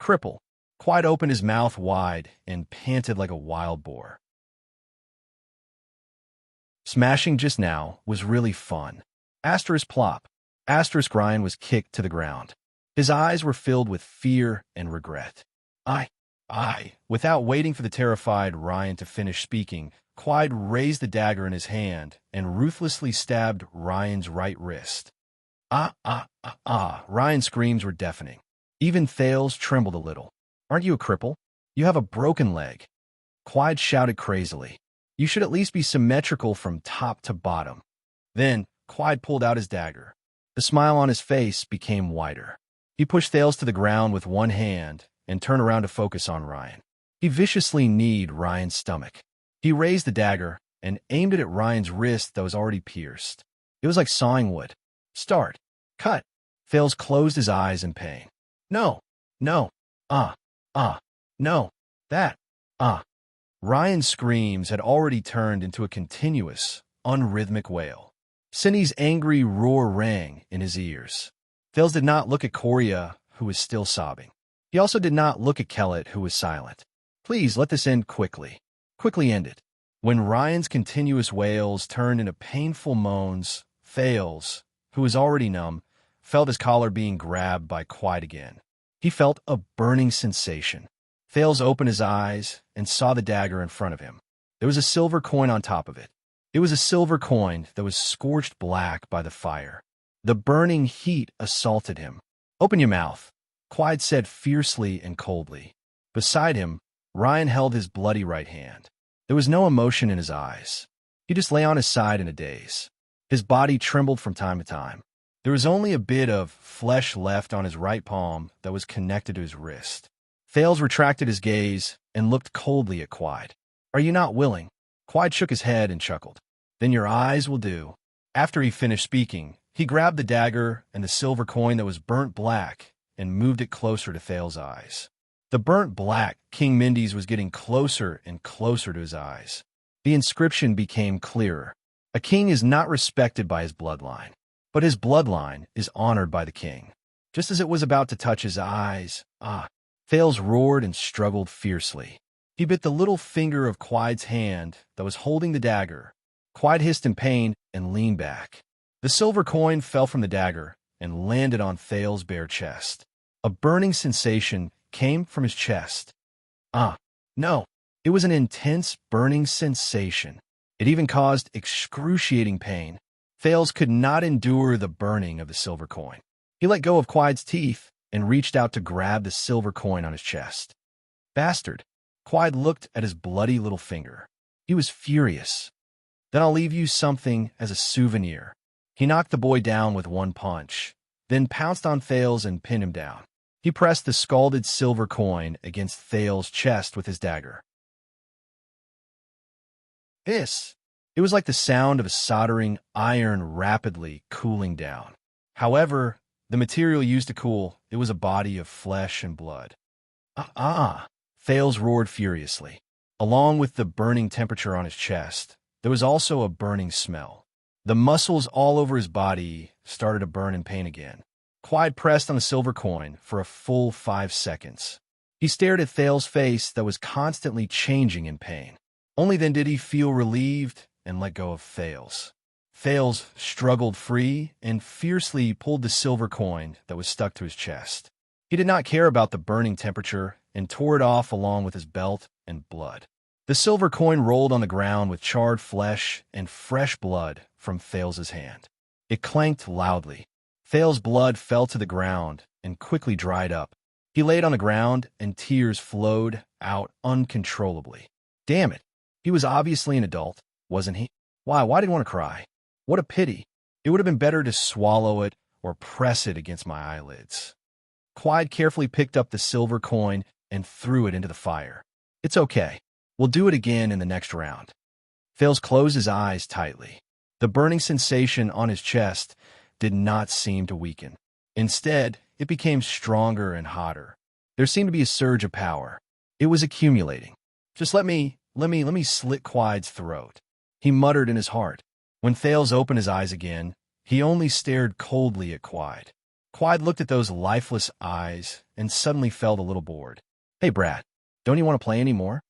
Cripple. Quide opened his mouth wide and panted like a wild boar. Smashing just now was really fun. Asterisk plop. Asterisk Ryan was kicked to the ground. His eyes were filled with fear and regret. Without waiting for the terrified Ryan to finish speaking, Quide raised the dagger in his hand and ruthlessly stabbed Ryan's right wrist. Ryan's screams were deafening. Even Thales trembled a little. Aren't you a cripple? You have a broken leg. Quide shouted crazily. You should at least be symmetrical from top to bottom. Then, Quide pulled out his dagger. The smile on his face became wider. He pushed Thales to the ground with one hand and turned around to focus on Ryan. He viciously kneed Ryan's stomach. He raised the dagger and aimed it at Ryan's wrist that was already pierced. It was like sawing wood. Start. Cut. Thales closed his eyes in pain. No. No. No. That. Ryan's screams had already turned into a continuous, unrhythmic wail. Cindy's angry roar rang in his ears. Thales did not look at Coria, who was still sobbing. He also did not look at Kellet, who was silent. Please let this end quickly. Quickly end it. When Ryan's continuous wails turned into painful moans, Thales, who was already numb, felt his collar being grabbed by Quide again. He felt a burning sensation. Thales opened his eyes and saw the dagger in front of him. There was a silver coin on top of it. It was a silver coin that was scorched black by the fire. The burning heat assaulted him. Open your mouth, Quide said fiercely and coldly. Beside him, Ryan held his bloody right hand. There was no emotion in his eyes. He just lay on his side in a daze. His body trembled from time to time. There was only a bit of flesh left on his right palm that was connected to his wrist. Thales retracted his gaze and looked coldly at Quide. Are you not willing? Quide shook his head and chuckled. Then your eyes will do. After he finished speaking, he grabbed the dagger and the silver coin that was burnt black and moved it closer to Thales' eyes. The burnt black King Mindy's was getting closer and closer to his eyes. The inscription became clearer. A king is not respected by his bloodline, but his bloodline is honored by the king. Just as it was about to touch his eyes, Thales roared and struggled fiercely. He bit the little finger of Quide's hand that was holding the dagger. Quide hissed in pain and leaned back. The silver coin fell from the dagger and landed on Thales' bare chest. A burning sensation came from his chest. No. It was an intense, burning sensation. It even caused excruciating pain. Thales could not endure the burning of the silver coin. He let go of Quide's teeth and reached out to grab the silver coin on his chest. Bastard. Quide looked at his bloody little finger. He was furious. Then I'll leave you something as a souvenir. He knocked the boy down with one punch. then pounced on Thales and pinned him down. He pressed the scalded silver coin against Thales' chest with his dagger. It was like the sound of a soldering iron rapidly cooling down. However, the material used to cool, it was a body of flesh and blood. Thales roared furiously. Along with the burning temperature on his chest, there was also a burning smell. The muscles all over his body started to burn in pain again. Clyde pressed on the silver coin for a full 5 seconds. He stared at Thales' face that was constantly changing in pain. Only then did he feel relieved and let go of Thales. Thales struggled free and fiercely pulled the silver coin that was stuck to his chest. He did not care about the burning temperature and tore it off along with his belt and blood. The silver coin rolled on the ground with charred flesh and fresh blood from Thales' hand. It clanked loudly. Thales' blood fell to the ground and quickly dried up. He laid on the ground and tears flowed out uncontrollably. Damn it! He was obviously an adult, wasn't he? Why did he want to cry? What a pity. It would have been better to swallow it or press it against my eyelids. Clyde carefully picked up the silver coin and threw it into the fire. It's okay. We'll do it again in the next round. Thales closed his eyes tightly. The burning sensation on his chest did not seem to weaken. Instead, it became stronger and hotter. There seemed to be a surge of power. It was accumulating. Just let me slit Clyde's throat, he muttered in his heart. When Thales opened his eyes again, he only stared coldly at Clyde. Clyde looked at those lifeless eyes and suddenly felt a little bored. Hey, Brad, don't you want to play anymore?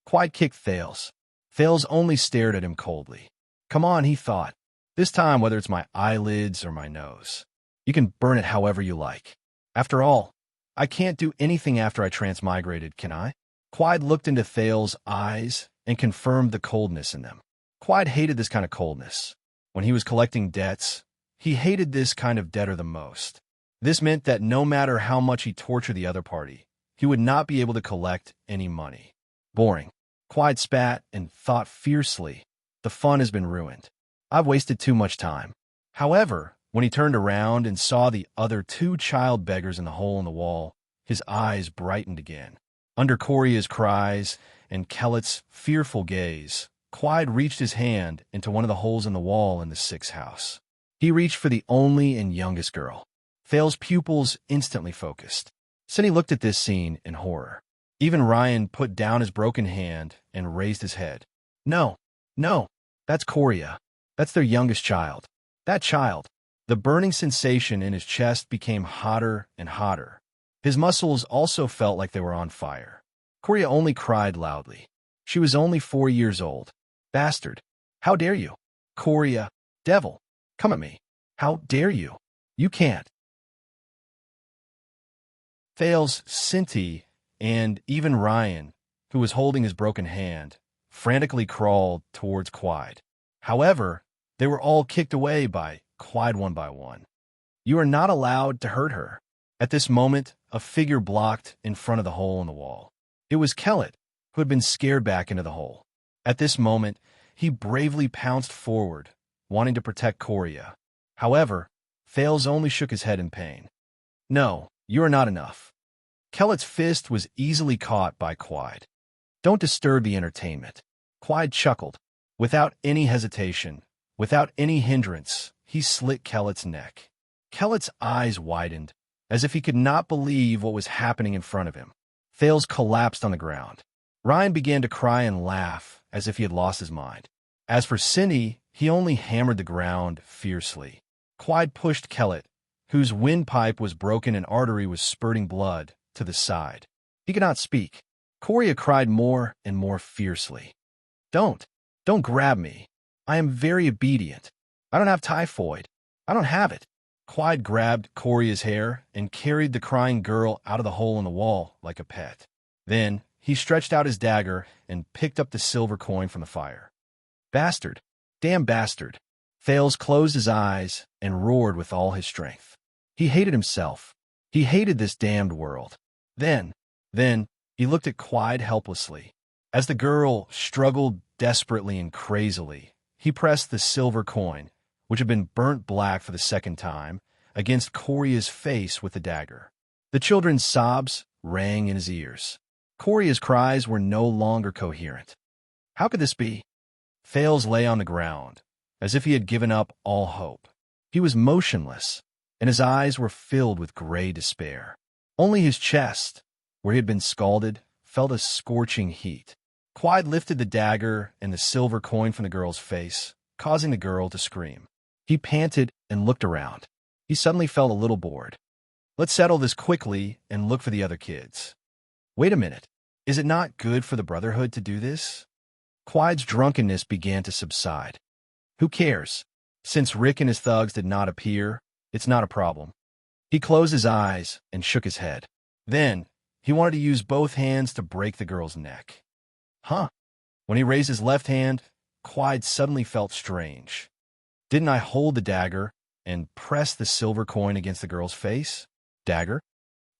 Clyde kicked Thales. Thales only stared at him coldly. Come on, he thought. This time, whether it's my eyelids or my nose. You can burn it however you like. After all, I can't do anything after I transmigrated, can I? Clyde looked into Thales' eyes and confirmed the coldness in them. Clyde hated this kind of coldness. When he was collecting debts, he hated this kind of debtor the most. This meant that no matter how much he tortured the other party, he would not be able to collect any money. Boring. Clyde spat and thought fiercely. The fun has been ruined. I've wasted too much time. However, when he turned around and saw the other 2 child beggars in the hole in the wall, his eyes brightened again. Under Coria's cries and Kellett's fearful gaze, Clyde reached his hand into one of the holes in the wall in the 6th house. He reached for the only and youngest girl. Thales' pupils instantly focused. Cindy looked at this scene in horror. Even Ryan put down his broken hand and raised his head. No, that's Coria. That's their youngest child. That child. The burning sensation in his chest became hotter and hotter. His muscles also felt like they were on fire. Coria only cried loudly. She was only 4 years old. Bastard. How dare you? Coria. Devil. Come at me. How dare you? You can't. Thales, Cindy, and even Ryan, who was holding his broken hand, frantically crawled towards Clyde. However, they were all kicked away by Clyde one by one. You are not allowed to hurt her. At this moment, a figure blocked in front of the hole in the wall. It was Kellett, who had been scared back into the hole. At this moment, he bravely pounced forward, wanting to protect Coria. However, Thales only shook his head in pain. No, you are not enough. Kellett's fist was easily caught by Clyde. Don't disturb the entertainment. Clyde chuckled. Without any hesitation, without any hindrance, he slit Kellett's neck. Kellett's eyes widened, as if he could not believe what was happening in front of him. Thales collapsed on the ground. Ryan began to cry and laugh, as if he had lost his mind. As for Cindy, he only hammered the ground fiercely. Clyde pushed Kellett, whose windpipe was broken and artery was spurting blood, to the side. He could not speak. Coria cried more and more fiercely. Don't grab me. I am very obedient. I don't have typhoid. I don't have it. Clyde grabbed Coria's hair and carried the crying girl out of the hole in the wall like a pet. Then he stretched out his dagger and picked up the silver coin from the fire. Bastard. Damn bastard. Thales closed his eyes and roared with all his strength. He hated himself. He hated this damned world. Then, he looked at Clyde helplessly. As the girl struggled desperately and crazily, he pressed the silver coin, which had been burnt black for the second time, against Coria's face with the dagger. The children's sobs rang in his ears. Coria's cries were no longer coherent. How could this be? Thales lay on the ground, as if he had given up all hope. He was motionless, and his eyes were filled with gray despair. Only his chest, where he had been scalded, felt a scorching heat. Quide lifted the dagger and the silver coin from the girl's face, causing the girl to scream. He panted and looked around. He suddenly felt a little bored. Let's settle this quickly and look for the other kids. Wait a minute. Is it not good for the Brotherhood to do this? Quide's drunkenness began to subside. Who cares? Since Rick and his thugs did not appear, it's not a problem. He closed his eyes and shook his head. Then, he wanted to use both hands to break the girl's neck. Huh? When he raised his left hand, Quide suddenly felt strange. Didn't I hold the dagger and press the silver coin against the girl's face? Dagger?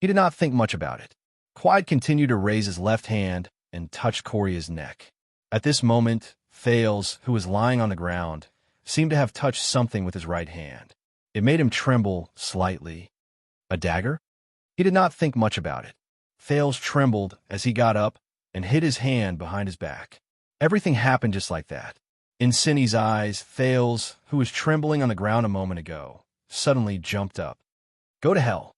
He did not think much about it. Quide continued to raise his left hand and touched Coria's neck. At this moment, Thales, who was lying on the ground, seemed to have touched something with his right hand. It made him tremble slightly. A dagger? He did not think much about it. Thales trembled as he got up and hid his hand behind his back. Everything happened just like that. In Cindy's eyes, Thales, who was trembling on the ground a moment ago, suddenly jumped up. Go to hell.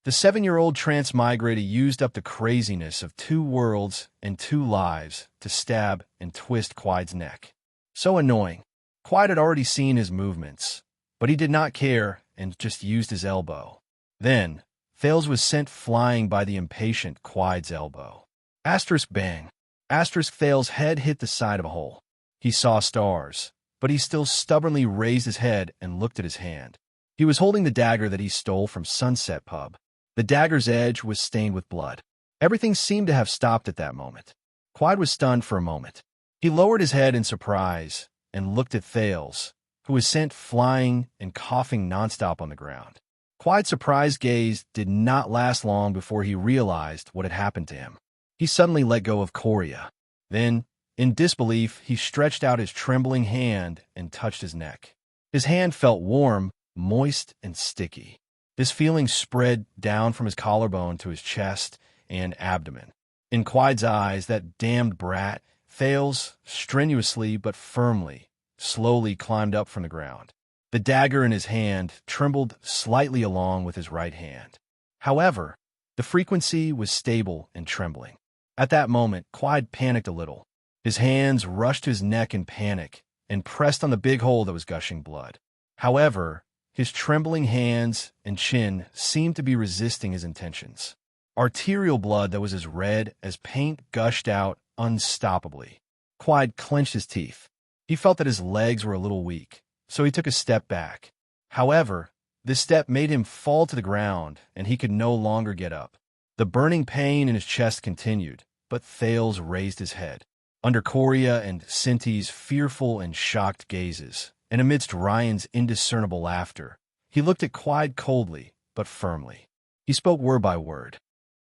The 7-year-old transmigrator used up the craziness of 2 worlds and 2 lives to stab and twist Quide's neck. So annoying. Quide had already seen his movements, but he did not care and just used his elbow. Then, Thales was sent flying by the impatient Quide's elbow. Asterisk bang. Asterisk Thales' head hit the side of a hole. He saw stars, but he still stubbornly raised his head and looked at his hand. He was holding the dagger that he stole from Sunset Pub. The dagger's edge was stained with blood. Everything seemed to have stopped at that moment. Quide was stunned for a moment. He lowered his head in surprise and looked at Thales, who was sent flying and coughing nonstop on the ground. Quide's surprised gaze did not last long before he realized what had happened to him. He suddenly let go of Coria. Then, in disbelief, he stretched out his trembling hand and touched his neck. His hand felt warm, moist, and sticky. This feeling spread down from his collarbone to his chest and abdomen. In Quide's eyes, that damned brat, Thales, strenuously but firmly, slowly climbed up from the ground. The dagger in his hand trembled slightly along with his right hand. However, the frequency was stable and trembling. At that moment, Quide panicked a little. His hands rushed to his neck in panic and pressed on the big hole that was gushing blood. However, his trembling hands and chin seemed to be resisting his intentions. Arterial blood that was as red as paint gushed out unstoppably. Quide clenched his teeth. He felt that his legs were a little weak, so he took a step back. However, this step made him fall to the ground, and he could no longer get up. The burning pain in his chest continued, but Thales raised his head. Under Coria and Cindy's fearful and shocked gazes, and amidst Ryan's indiscernible laughter, he looked at Quide coldly, but firmly. He spoke word by word.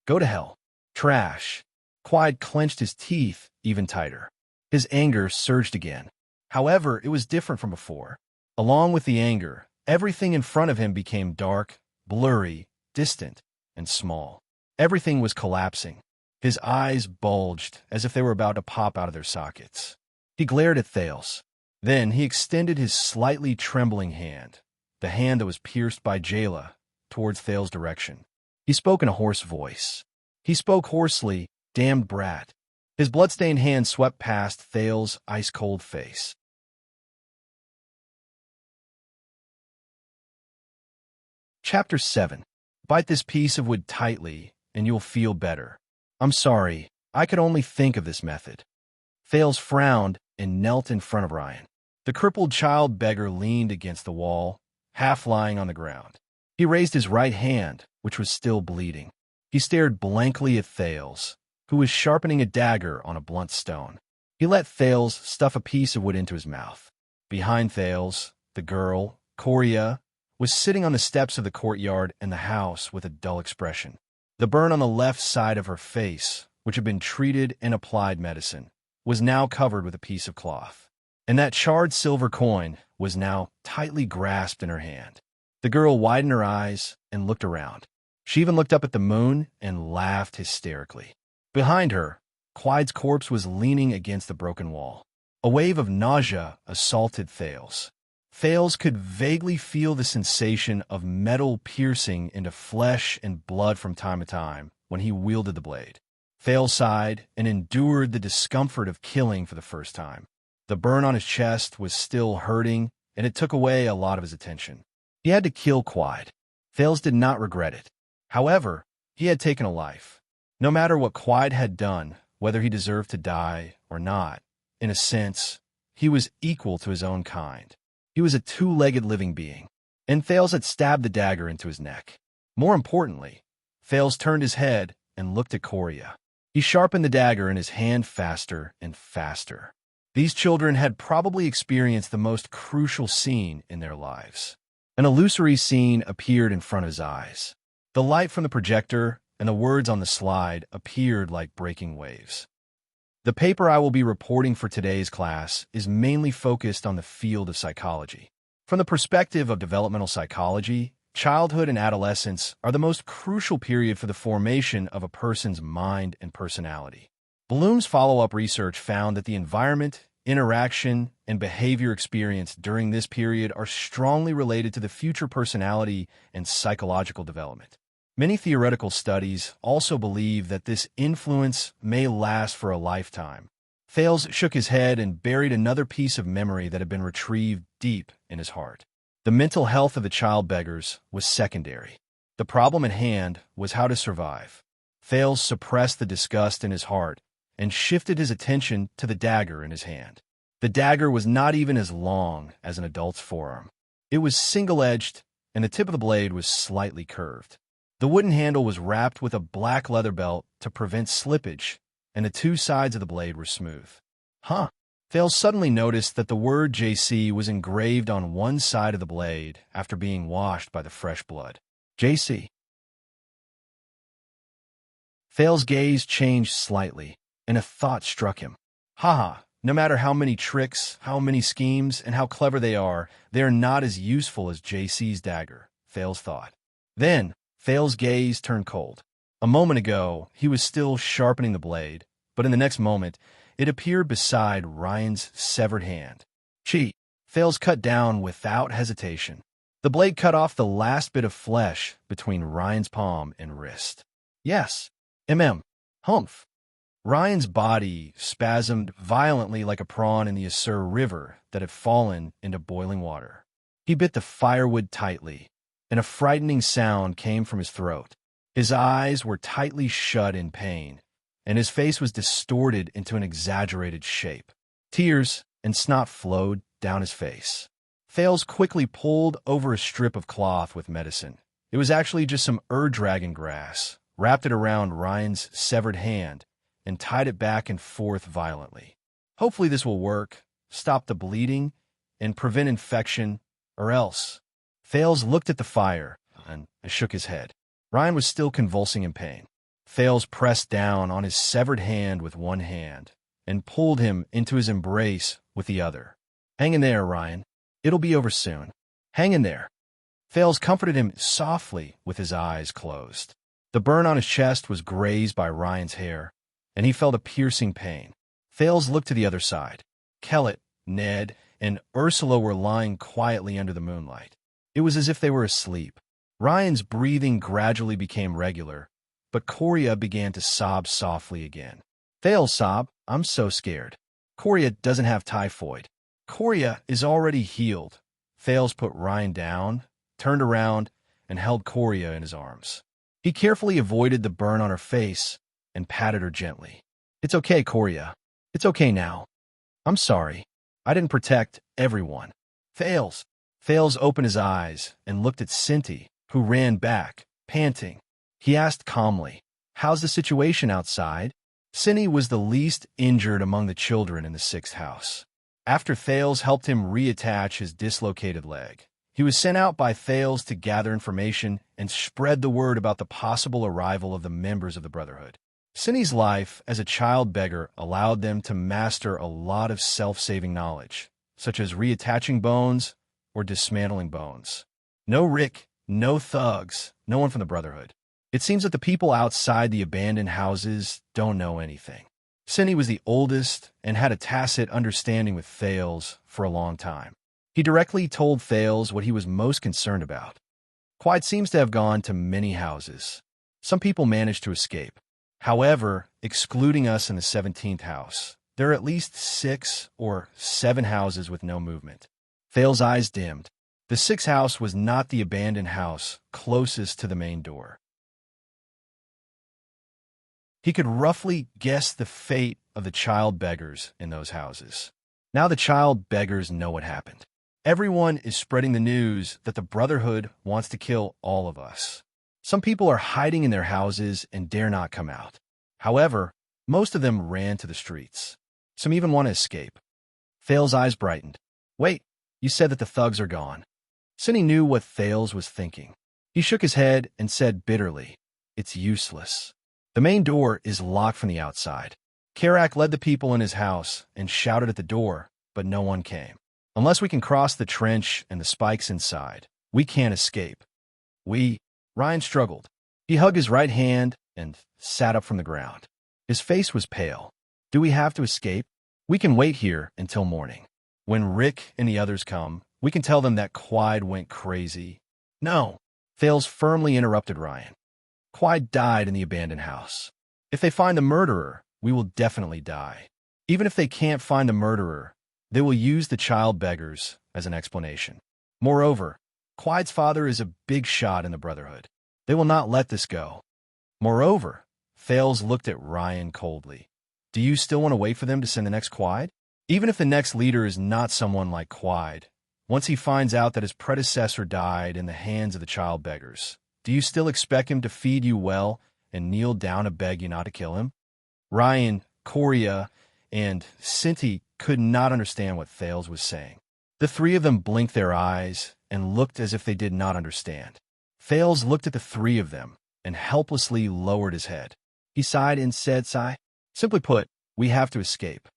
Go to hell. Trash. Quide clenched his teeth even tighter. His anger surged again. However, it was different from before. Along with the anger, everything in front of him became dark, blurry, distant, and small. Everything was collapsing. His eyes bulged as if they were about to pop out of their sockets. He glared at Thales. Then he extended his slightly trembling hand, the hand that was pierced by Jayla, towards Thales' direction. He spoke in a hoarse voice. He spoke hoarsely, damned brat. His blood-stained hand swept past Thales' ice-cold face. Chapter 7. Bite this piece of wood tightly, and you'll feel better. I'm sorry, I could only think of this method. Thales frowned and knelt in front of Ryan. The crippled child beggar leaned against the wall, half lying on the ground. He raised his right hand, which was still bleeding. He stared blankly at Thales, who was sharpening a dagger on a blunt stone. He let Thales stuff a piece of wood into his mouth. Behind Thales, the girl, Coria, was sitting on the steps of the courtyard in the house with a dull expression. The burn on the left side of her face, which had been treated and applied medicine, was now covered with a piece of cloth. and that charred silver coin was now tightly grasped in her hand. The girl widened her eyes and looked around. She even looked up at the moon and laughed hysterically. Behind her, Clyde's corpse was leaning against the broken wall. A wave of nausea assaulted Thales. Thales could vaguely feel the sensation of metal piercing into flesh and blood from time to time when he wielded the blade. Thales sighed and endured the discomfort of killing for the first time. The burn on his chest was still hurting, and it took away a lot of his attention. He had to kill Clyde. Thales did not regret it. However, he had taken a life. No matter what Clyde had done, whether he deserved to die or not, in a sense, he was equal to his own kind. He was a two-legged living being, and Thales had stabbed the dagger into his neck. More importantly, Thales turned his head and looked at Coria. He sharpened the dagger in his hand faster and faster. These children had probably experienced the most crucial scene in their lives. An illusory scene appeared in front of his eyes. The light from the projector and the words on the slide appeared like breaking waves. The paper I will be reporting for today's class is mainly focused on the field of psychology. From the perspective of developmental psychology, childhood and adolescence are the most crucial period for the formation of a person's mind and personality. Bloom's follow-up research found that the environment, interaction, and behavior experienced during this period are strongly related to the future personality and psychological development. Many theoretical studies also believe that this influence may last for a lifetime. Thales shook his head and buried another piece of memory that had been retrieved deep in his heart. The mental health of the child beggars was secondary. The problem at hand was how to survive. Thales suppressed the disgust in his heart and shifted his attention to the dagger in his hand. The dagger was not even as long as an adult's forearm. It was single-edged, and the tip of the blade was slightly curved. The wooden handle was wrapped with a black leather belt to prevent slippage, and the two sides of the blade were smooth. Thales suddenly noticed that the word JC was engraved on one side of the blade after being washed by the fresh blood. JC. Thales' gaze changed slightly, and a thought struck him. No matter how many tricks, how many schemes, and how clever they are not as useful as JC's dagger, Thales thought. Then, Thales' gaze turned cold. A moment ago, he was still sharpening the blade, but in the next moment, it appeared beside Ryan's severed hand. Thales cut down without hesitation. The blade cut off the last bit of flesh between Ryan's palm and wrist. Yes. Humph. Ryan's body spasmed violently like a prawn in the Isere River that had fallen into boiling water. He bit the firewood tightly, and a frightening sound came from his throat. His eyes were tightly shut in pain, and his face was distorted into an exaggerated shape. Tears and snot flowed down his face. Thales quickly pulled over a strip of cloth with medicine. It was actually just some dragon grass, wrapped it around Ryan's severed hand, and tied it back and forth violently. Hopefully this will work, stop the bleeding, and prevent infection, or else. Thales looked at the fire and shook his head. Ryan was still convulsing in pain. Thales pressed down on his severed hand with one hand and pulled him into his embrace with the other. Hang in there, Ryan. It'll be over soon. Hang in there. Thales comforted him softly with his eyes closed. The burn on his chest was grazed by Ryan's hair, and he felt a piercing pain. Thales looked to the other side. Kellett, Ned, and Ursula were lying quietly under the moonlight. It was as if they were asleep. Ryan's breathing gradually became regular, but Coria began to sob softly again. Thales sobbed, "I'm so scared. Coria doesn't have typhoid. Coria is already healed." Thales put Ryan down, turned around, and held Coria in his arms. He carefully avoided the burn on her face and patted her gently. "It's okay, Coria. It's okay now. I'm sorry. I didn't protect everyone." Thales opened his eyes and looked at Cinti, who ran back, panting. He asked calmly, "How's the situation outside?" Cinti was the least injured among the children in the 6th house. After Thales helped him reattach his dislocated leg, he was sent out by Thales to gather information and spread the word about the possible arrival of the members of the Brotherhood. Cinti's life as a child beggar allowed them to master a lot of self-saving knowledge, such as reattaching bones or dismantling bones. No Rick, no thugs, no one from the Brotherhood. It seems that the people outside the abandoned houses don't know anything. Cindy was the oldest and had a tacit understanding with Thales for a long time. He directly told Thales what he was most concerned about. Quiet seems to have gone to many houses. Some people managed to escape. However, excluding us in the 17th house, there are at least 6 or 7 houses with no movement. Thales' eyes dimmed. The 6th house was not the abandoned house closest to the main door. He could roughly guess the fate of the child beggars in those houses. Now the child beggars know what happened. Everyone is spreading the news that the Brotherhood wants to kill all of us. Some people are hiding in their houses and dare not come out. However, most of them ran to the streets. Some even want to escape. Thales' eyes brightened. Wait, you said that the thugs are gone. Cindy knew what Thales was thinking. He shook his head and said bitterly, "It's useless. The main door is locked from the outside." Karak led the people in his house and shouted at the door, but no one came. "Unless we can cross the trench and the spikes inside, we can't escape." Ryan struggled. He hugged his right hand and sat up from the ground. His face was pale. "Do we have to escape? We can wait here until morning. When Rick and the others come, we can tell them that Quide went crazy." "No," Thales firmly interrupted Ryan. "Quide died in the abandoned house. If they find the murderer, we will definitely die. Even if they can't find the murderer, they will use the child beggars as an explanation. Moreover, Quide's father is a big shot in the Brotherhood. They will not let this go." Moreover, Thales looked at Ryan coldly. "Do you still want to wait for them to send the next Quide? Even if the next leader is not someone like Quide, once he finds out that his predecessor died in the hands of the child beggars, do you still expect him to feed you well and kneel down to beg you not to kill him?" Ryan, Korea, and Cinti could not understand what Thales was saying. The 3 of them blinked their eyes and looked as if they did not understand. Thales looked at the 3 of them and helplessly lowered his head. He sighed and said, "Simply put, we have to escape."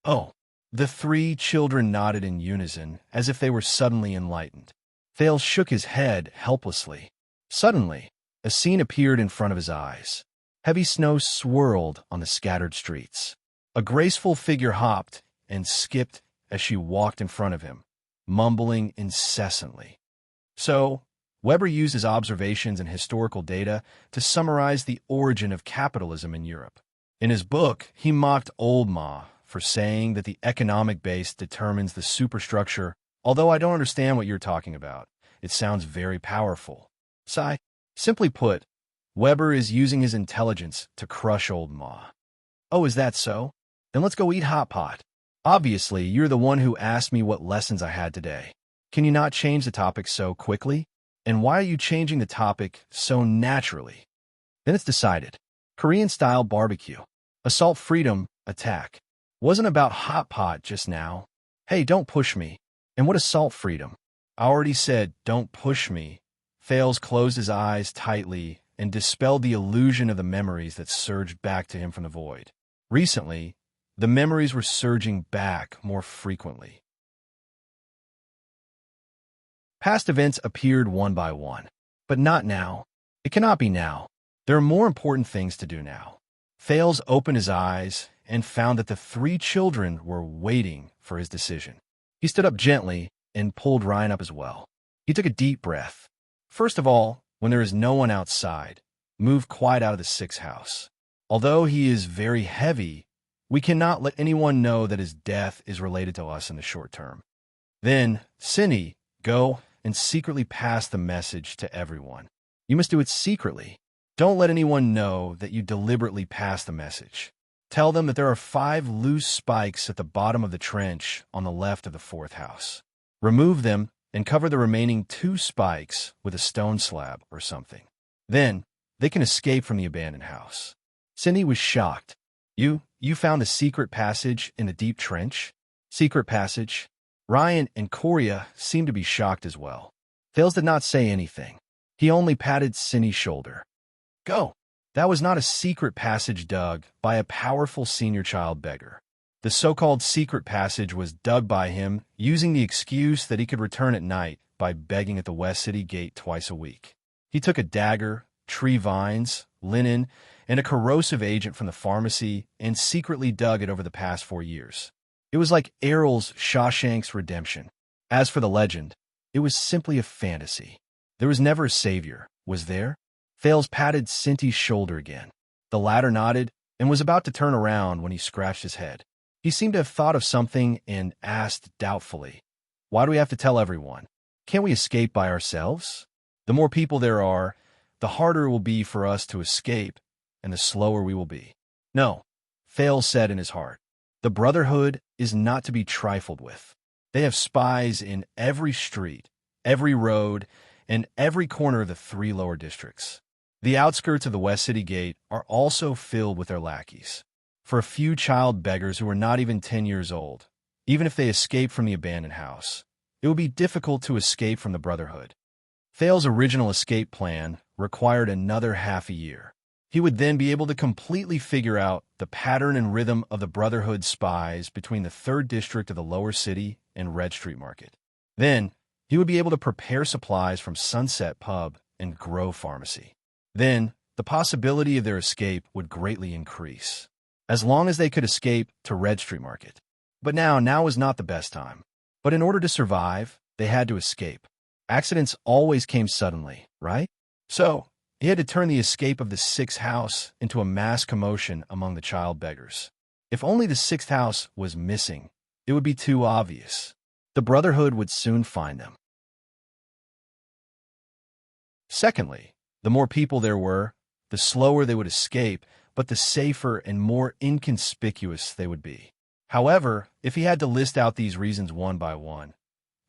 "Oh." The 3 children nodded in unison, as if they were suddenly enlightened. Thales shook his head helplessly. Suddenly, a scene appeared in front of his eyes. Heavy snow swirled on the scattered streets. A graceful figure hopped and skipped as she walked in front of him, mumbling incessantly. So, Weber used his observations and historical data to summarize the origin of capitalism in Europe. In his book, he mocked Old Ma for saying that the economic base determines the superstructure. "Although I don't understand what you're talking about, it sounds very powerful." Simply put, Weber is using his intelligence to crush Old Ma. "Oh, is that so? Then let's go eat hot pot. Obviously, you're the one who asked me what lessons I had today. Can you not change the topic so quickly? And why are you changing the topic so naturally?" Then it's decided. Korean-style barbecue. Assault freedom, attack. Wasn't about hot pot just now. Hey, don't push me. And what assault freedom? I already said, don't push me. Thales closed his eyes tightly and dispelled the illusion of the memories that surged back to him from the void. Recently, the memories were surging back more frequently. Past events appeared one by one, but not now. It cannot be now. There are more important things to do now. Thales opened his eyes and found that the 3 children were waiting for his decision. He stood up gently and pulled Ryan up as well. He took a deep breath. "First of all, when there is no one outside, move Quiet out of the 6th house. Although he is very heavy, we cannot let anyone know that his death is related to us in the short term. Then, Cindy, go and secretly pass the message to everyone. You must do it secretly. Don't let anyone know that you deliberately pass the message. Tell them that there are 5 loose spikes at the bottom of the trench on the left of the 4th house. Remove them and cover the remaining 2 spikes with a stone slab or something. Then, they can escape from the abandoned house." Cindy was shocked. You found a secret passage in the deep trench?" "Secret passage?" Ryan and Korea seemed to be shocked as well. Thales did not say anything. He only patted Cindy's shoulder. "Go." That was not a secret passage dug by a powerful senior child beggar. The so-called secret passage was dug by him, using the excuse that he could return at night by begging at the West City gate twice a week. He took a dagger, tree vines, linen, and a corrosive agent from the pharmacy and secretly dug it over the past 4 years. It was like Errol's Shawshank's Redemption. As for the legend, it was simply a fantasy. There was never a savior, was there? Fales patted Cinty's shoulder again. The latter nodded and was about to turn around when he scratched his head. He seemed to have thought of something and asked doubtfully, "Why do we have to tell everyone? Can't we escape by ourselves? The more people there are, the harder it will be for us to escape, and the slower we will be." "No," Fales said in his heart. "The Brotherhood is not to be trifled with. They have spies in every street, every road, and every corner of the 3 lower districts. The outskirts of the West City Gate are also filled with their lackeys. For a few child beggars who are not even 10 years old, even if they escape from the abandoned house, it would be difficult to escape from the Brotherhood." Fales' original escape plan required another half a year. He would then be able to completely figure out the pattern and rhythm of the Brotherhood spies between the 3rd District of the Lower City and Red Street Market. Then, he would be able to prepare supplies from Sunset Pub and Grove Pharmacy. Then, the possibility of their escape would greatly increase, as long as they could escape to Red Street Market. But now was not the best time. But in order to survive, they had to escape. Accidents always came suddenly, right? So, he had to turn the escape of the 6th house into a mass commotion among the child beggars. If only the 6th house was missing, it would be too obvious. The Brotherhood would soon find them. Secondly, the more people there were, the slower they would escape, but the safer and more inconspicuous they would be. However, if he had to list out these reasons one by one,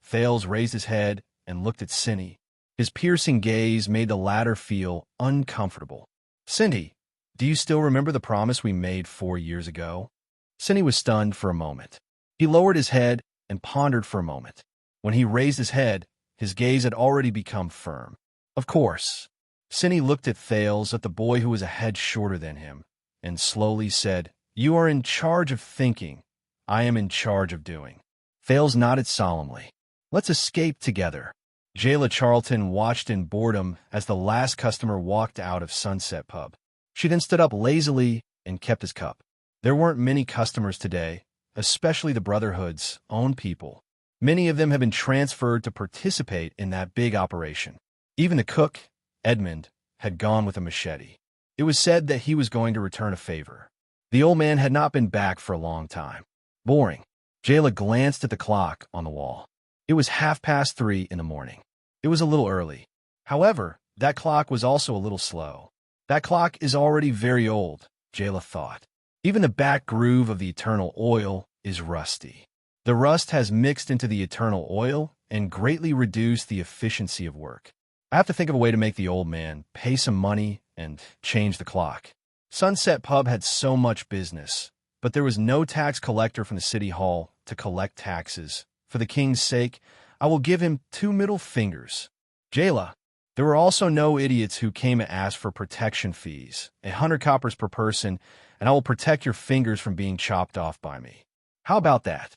Fales raised his head and looked at Cindy. His piercing gaze made the latter feel uncomfortable. "Cindy, do you still remember the promise we made 4 years ago?" Cindy was stunned for a moment. He lowered his head and pondered for a moment. When he raised his head, his gaze had already become firm. "Of course." Cindy looked at Fales, at the boy who was a head shorter than him, and slowly said, "You are in charge of thinking. I am in charge of doing." Fales nodded solemnly. "Let's escape together." Jayla Charlton watched in boredom as the last customer walked out of Sunset Pub. She then stood up lazily and kept his cup. There weren't many customers today, especially the Brotherhood's own people. Many of them had been transferred to participate in that big operation. Even the cook, Edmund, had gone with a machete. It was said that he was going to return a favor. The old man had not been back for a long time. Boring. Jayla glanced at the clock on the wall. It was 3:30 in the morning. It was a little early. However, that clock was also a little slow. That clock is already very old, Jayla thought. Even the back groove of the eternal oil is rusty. The rust has mixed into the eternal oil and greatly reduced the efficiency of work. I have to think of a way to make the old man pay some money and change the clock. Sunset Pub had so much business, but there was no tax collector from the city hall to collect taxes. For the king's sake, I will give him 2 middle fingers. Jayla, there were also no idiots who came and asked for protection fees, 100 coppers per person, and I will protect your fingers from being chopped off by me. How about that?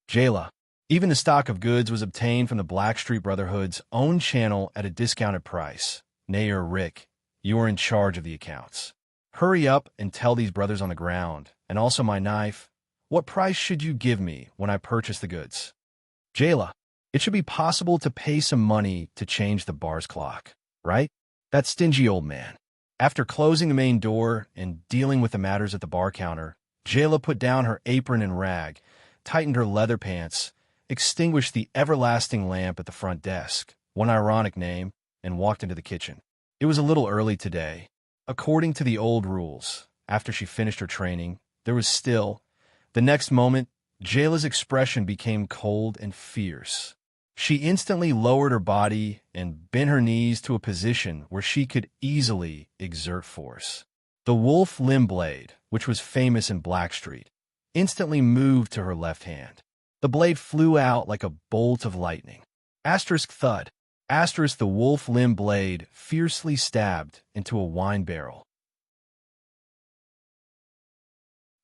Jayla, even the stock of goods was obtained from the Blackstreet Brotherhood's own channel at a discounted price. Nayer Rick, you are in charge of the accounts. Hurry up and tell these brothers on the ground, and also my knife, what price should you give me when I purchase the goods? Jayla, it should be possible to pay some money to change the bar's clock, right? That stingy old man. After closing the main door and dealing with the matters at the bar counter, Jayla put down her apron and rag, tightened her leather pants, extinguished the everlasting lamp at the front desk, one ironic name, and walked into the kitchen. It was a little early today. According to the old rules, after she finished her training, there was still. The next moment, Jayla's expression became cold and fierce. She instantly lowered her body and bent her knees to a position where she could easily exert force. The wolf limb blade, which was famous in Blackstreet, instantly moved to her left hand. The blade flew out like a bolt of lightning. Asterisk thud. Asterisk the wolf limb blade fiercely stabbed into a wine barrel.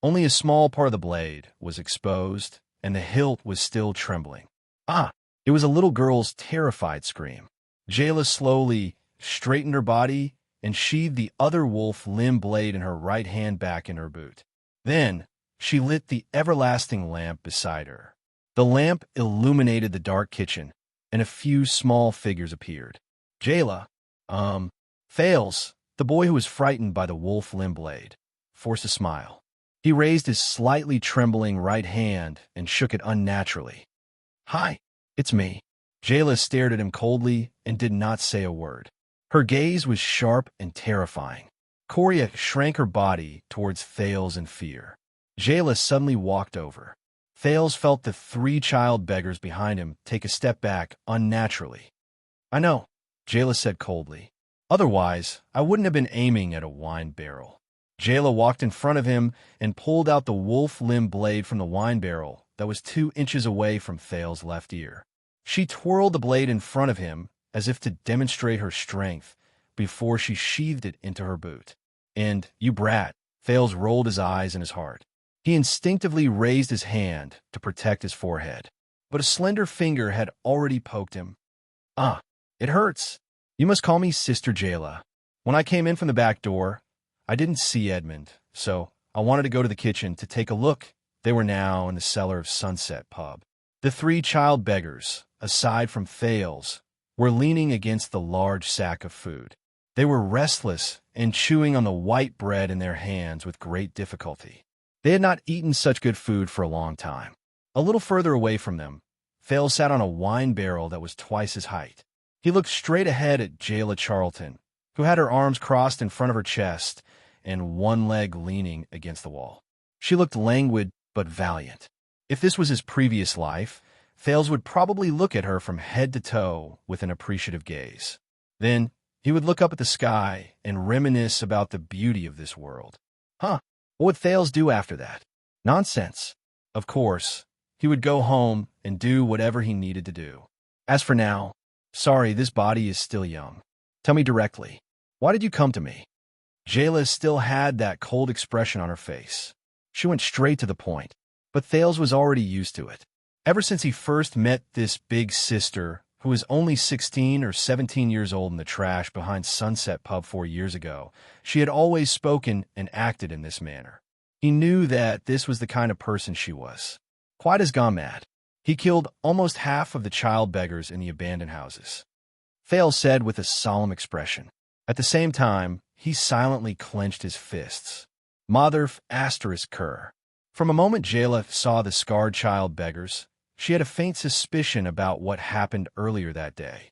Only a small part of the blade was exposed, and the hilt was still trembling. Ah! It was a little girl's terrified scream. Jayla slowly straightened her body and sheathed the other wolf limb blade in her right hand back in her boot. Then, she lit the everlasting lamp beside her. The lamp illuminated the dark kitchen, and a few small figures appeared. Jayla, Fails, the boy who was frightened by the wolf limb blade, forced a smile. He raised his slightly trembling right hand and shook it unnaturally. Hi, it's me. Jayla stared at him coldly and did not say a word. Her gaze was sharp and terrifying. Korea shrank her body towards Thales in fear. Jayla suddenly walked over. Thales felt the 3 child beggars behind him take a step back unnaturally. I know, Jayla said coldly. Otherwise, I wouldn't have been aiming at a wine barrel. Jayla walked in front of him and pulled out the wolf limb blade from the wine barrel that was 2 inches away from Thales' left ear. She twirled the blade in front of him as if to demonstrate her strength before she sheathed it into her boot. And, you brat, Thales rolled his eyes in his heart. He instinctively raised his hand to protect his forehead, but a slender finger had already poked him. Ah, it hurts. You must call me Sister Jayla. When I came in from the back door, I didn't see Edmund, so I wanted to go to the kitchen to take a look. They were now in the cellar of Sunset Pub. The 3 child beggars, aside from Thales, were leaning against the large sack of food. They were restless and chewing on the white bread in their hands with great difficulty. They had not eaten such good food for a long time. A little further away from them, Thales sat on a wine barrel that was twice his height. He looked straight ahead at Jayla Charlton, who had her arms crossed in front of her chest and one leg leaning against the wall. She looked languid but valiant. If this was his previous life, Thales would probably look at her from head to toe with an appreciative gaze. Then he would look up at the sky and reminisce about the beauty of this world. What would Thales do after that? Nonsense. Of course, he would go home and do whatever he needed to do. As for now, sorry, this body is still young. Tell me directly, why did you come to me? Jayla still had that cold expression on her face. She went straight to the point, but Thales was already used to it. Ever since he first met this big sister, who was only 16 or 17 years old in the trash behind Sunset Pub 4 years ago, she had always spoken and acted in this manner. He knew that this was the kind of person she was. Quite as gone mad. He killed almost half of the child beggars in the abandoned houses. Thales said with a solemn expression. At the same time, he silently clenched his fists. Mother asterisk cur. From a moment Jayla saw the scarred child beggars, she had a faint suspicion about what happened earlier that day.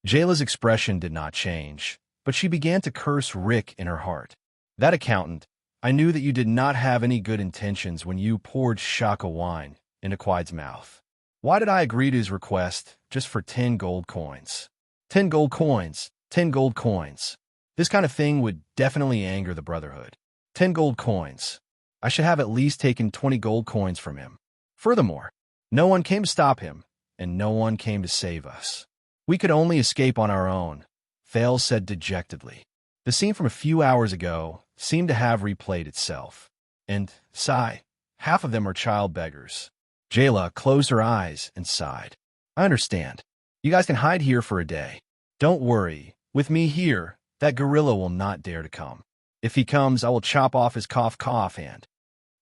Jayla's expression did not change, but she began to curse Rick in her heart. That accountant, I knew that you did not have any good intentions when you poured shaka wine into Quide's mouth. Why did I agree to his request just for 10 gold coins? 10 gold coins, 10 gold coins. This kind of thing would definitely anger the Brotherhood. 10 gold coins. I should have at least taken 20 gold coins from him. Furthermore, no one came to stop him, and no one came to save us. We could only escape on our own, Thales said dejectedly. The scene from a few hours ago seemed to have replayed itself. And, sigh, half of them are child beggars. Jayla closed her eyes and sighed. I understand. You guys can hide here for a day. Don't worry. With me here, that gorilla will not dare to come. If he comes, I will chop off his cough hand.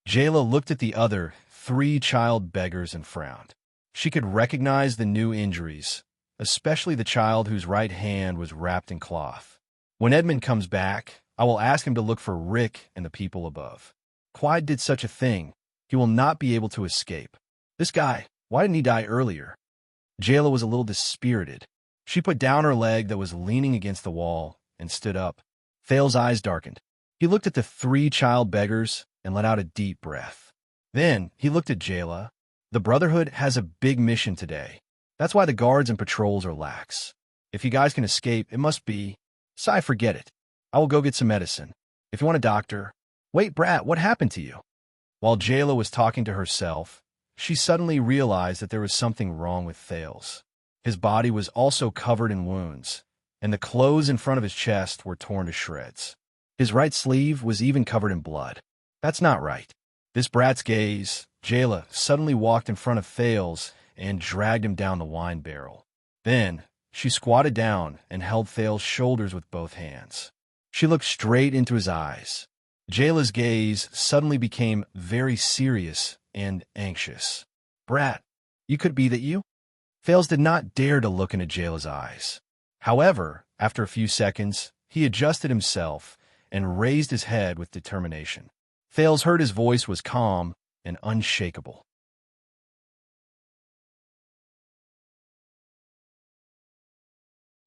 Jayla looked at the other 3 child beggars and frowned. She could recognize the new injuries, especially the child whose right hand was wrapped in cloth. When Edmund comes back, I will ask him to look for Rick and the people above. Quide did such a thing. He will not be able to escape. This guy, why didn't he die earlier? Jayla was a little dispirited. She put down her leg that was leaning against the wall and stood up. Thales' eyes darkened. He looked at the 3 child beggars and let out a deep breath. Then he looked at Jayla. The Brotherhood has a big mission today. That's why the guards and patrols are lax. If you guys can escape, it must be... Sigh, forget it. I will go get some medicine. If you want a doctor... Wait, brat, what happened to you? While Jayla was talking to herself, she suddenly realized that there was something wrong with Thales. His body was also covered in wounds, and the clothes in front of his chest were torn to shreds. His right sleeve was even covered in blood. That's not right. This brat's gaze, Jayla suddenly walked in front of Thales and dragged him down the wine barrel. Then, she squatted down and held Thales' shoulders with both hands. She looked straight into his eyes. Jayla's gaze suddenly became very serious and anxious. Brat, you could be that you? Thales did not dare to look into Jayla's eyes. However, after a few seconds, he adjusted himself and raised his head with determination. Thales heard his voice was calm and unshakable.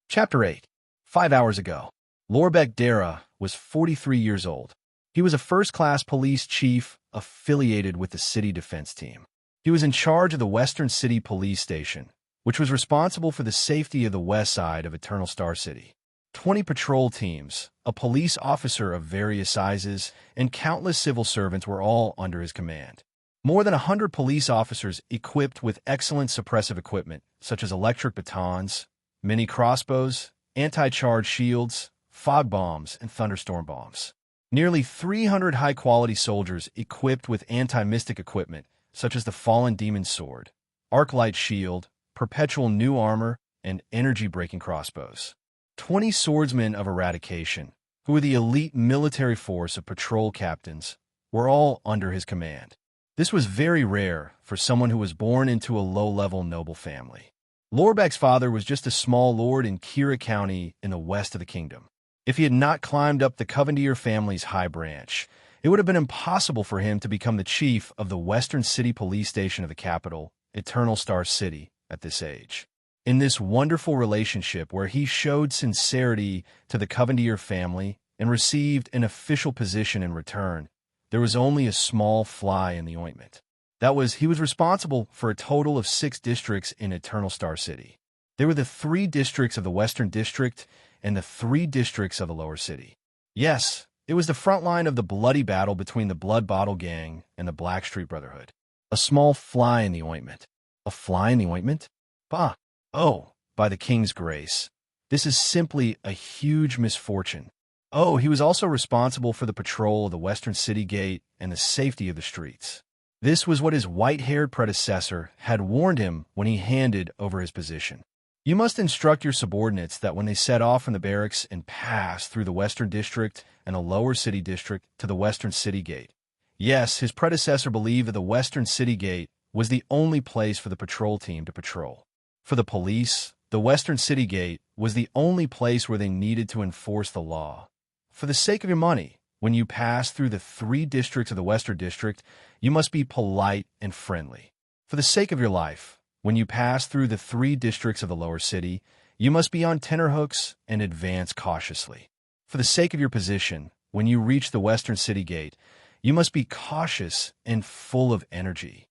Chapter 8. 5 hours ago. Lorbek Dara was 43 years old. He was a first-class police chief affiliated with the city defense team. He was in charge of the Western City Police Station, which was responsible for the safety of the west side of Eternal Star City. 20 patrol teams, a police officer of various sizes, and countless civil servants were all under his command. More than 100 police officers equipped with excellent suppressive equipment, such as electric batons, mini crossbows, anti-charge shields, fog bombs, and thunderstorm bombs. Nearly 300 high-quality soldiers equipped with anti-mystic equipment, such as the Fallen Demon's Sword, Arclight Shield, Perpetual New Armor, and energy-breaking crossbows. 20 swordsmen of eradication, who were the elite military force of patrol captains, were all under his command. This was very rare for someone who was born into a low-level noble family. Lorbek's father was just a small lord in Kira County in the west of the kingdom. If he had not climbed up the Covendier family's high branch, it would have been impossible for him to become the chief of the Western City Police Station of the capital, Eternal Star City, at this age. In this wonderful relationship where he showed sincerity to the Covendier family and received an official position in return, there was only a small fly in the ointment. That was, he was responsible for a total of 6 districts in Eternal Star City. There were the 3 districts of the Western District and the 3 districts of the Lower City. Yes, it was the front line of the bloody battle between the Blood Bottle Gang and the Blackstreet Brotherhood. A small fly in the ointment. A fly in the ointment? Bah! Oh, by the king's grace. This is simply a huge misfortune. Oh, he was also responsible for the patrol of the Western City Gate and the safety of the streets. This was what his white-haired predecessor had warned him when he handed over his position. You must instruct your subordinates that when they set off from the barracks and pass through the Western District and the Lower City District to the Western City Gate. Yes, his predecessor believed that the Western City Gate was the only place for the patrol team to patrol. For the police, the Western City Gate was the only place where they needed to enforce the law. For the sake of your money, when you pass through the 3 districts of the Western District, you must be polite and friendly. For the sake of your life, when you pass through the 3 districts of the Lower City, you must be on tenterhooks and advance cautiously. For the sake of your position, when you reach the Western City Gate, you must be cautious and full of energy.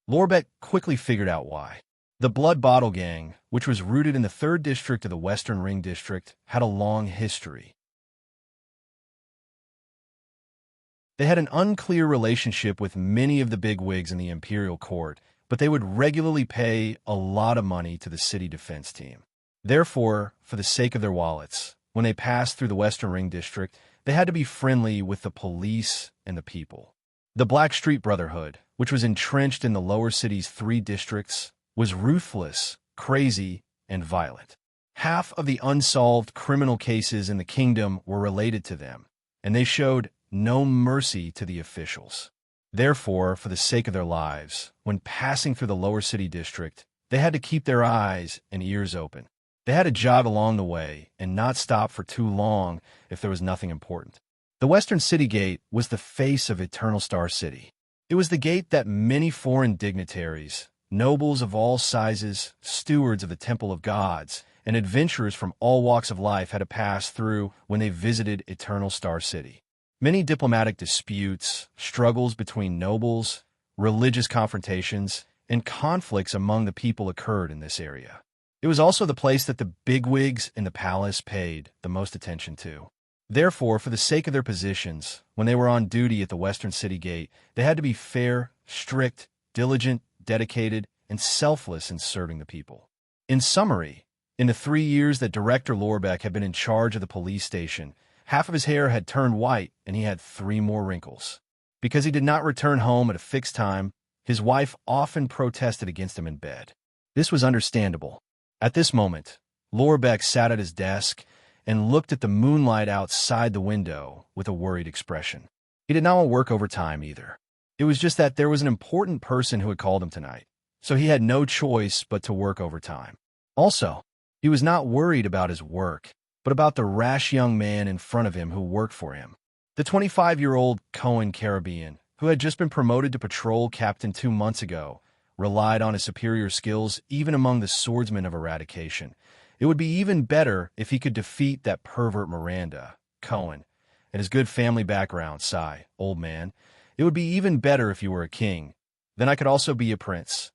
Lorbek quickly figured out why. The Blood Bottle Gang, which was rooted in the 3rd district of the Western Ring District, had a long history. They had an unclear relationship with many of the bigwigs in the imperial court, but they would regularly pay a lot of money to the city defense team. Therefore, for the sake of their wallets, when they passed through the Western Ring District, they had to be friendly with the police and the people. The Blackstreet Brotherhood, which was entrenched in the Lower City's 3 districts, was ruthless, crazy, and violent. Half of the unsolved criminal cases in the kingdom were related to them, and they showed no mercy to the officials. Therefore, for the sake of their lives, when passing through the Lower City District, they had to keep their eyes and ears open. They had to jog along the way and not stop for too long if there was nothing important. The Western City Gate was the face of Eternal Star City. It was the gate that many foreign dignitaries, nobles of all sizes, stewards of the Temple of Gods, and adventurers from all walks of life had to pass through when they visited Eternal Star City. Many diplomatic disputes, struggles between nobles, religious confrontations, and conflicts among the people occurred in this area. It was also the place that the bigwigs in the palace paid the most attention to. Therefore, for the sake of their positions, when they were on duty at the Western City Gate, they had to be fair, strict, diligent, dedicated, and selfless in serving the people. In summary, in the 3 years that Director Lorbek had been in charge of the police station, Half of his hair had turned white, and he had 3 more wrinkles. Because he did not return home at a fixed time, his wife often protested against him in bed. This was understandable. At this moment, Lorbeck sat at his desk and looked at the moonlight outside the window with a worried expression. He did not want to work overtime either. It was just that there was an important person who had called him tonight, so he had no choice but to work overtime. Also, he was not worried about his work, but about the rash young man in front of him who worked for him. The 25-year-old Cohen Caribbean, who had just been promoted to patrol captain 2 months ago, relied on his superior skills even among the swordsmen of eradication. It would be even better if he could defeat that pervert Miranda, Cohen, and his good family background. Sigh, old man. It would be even better if you were a king. Then I could also be a prince.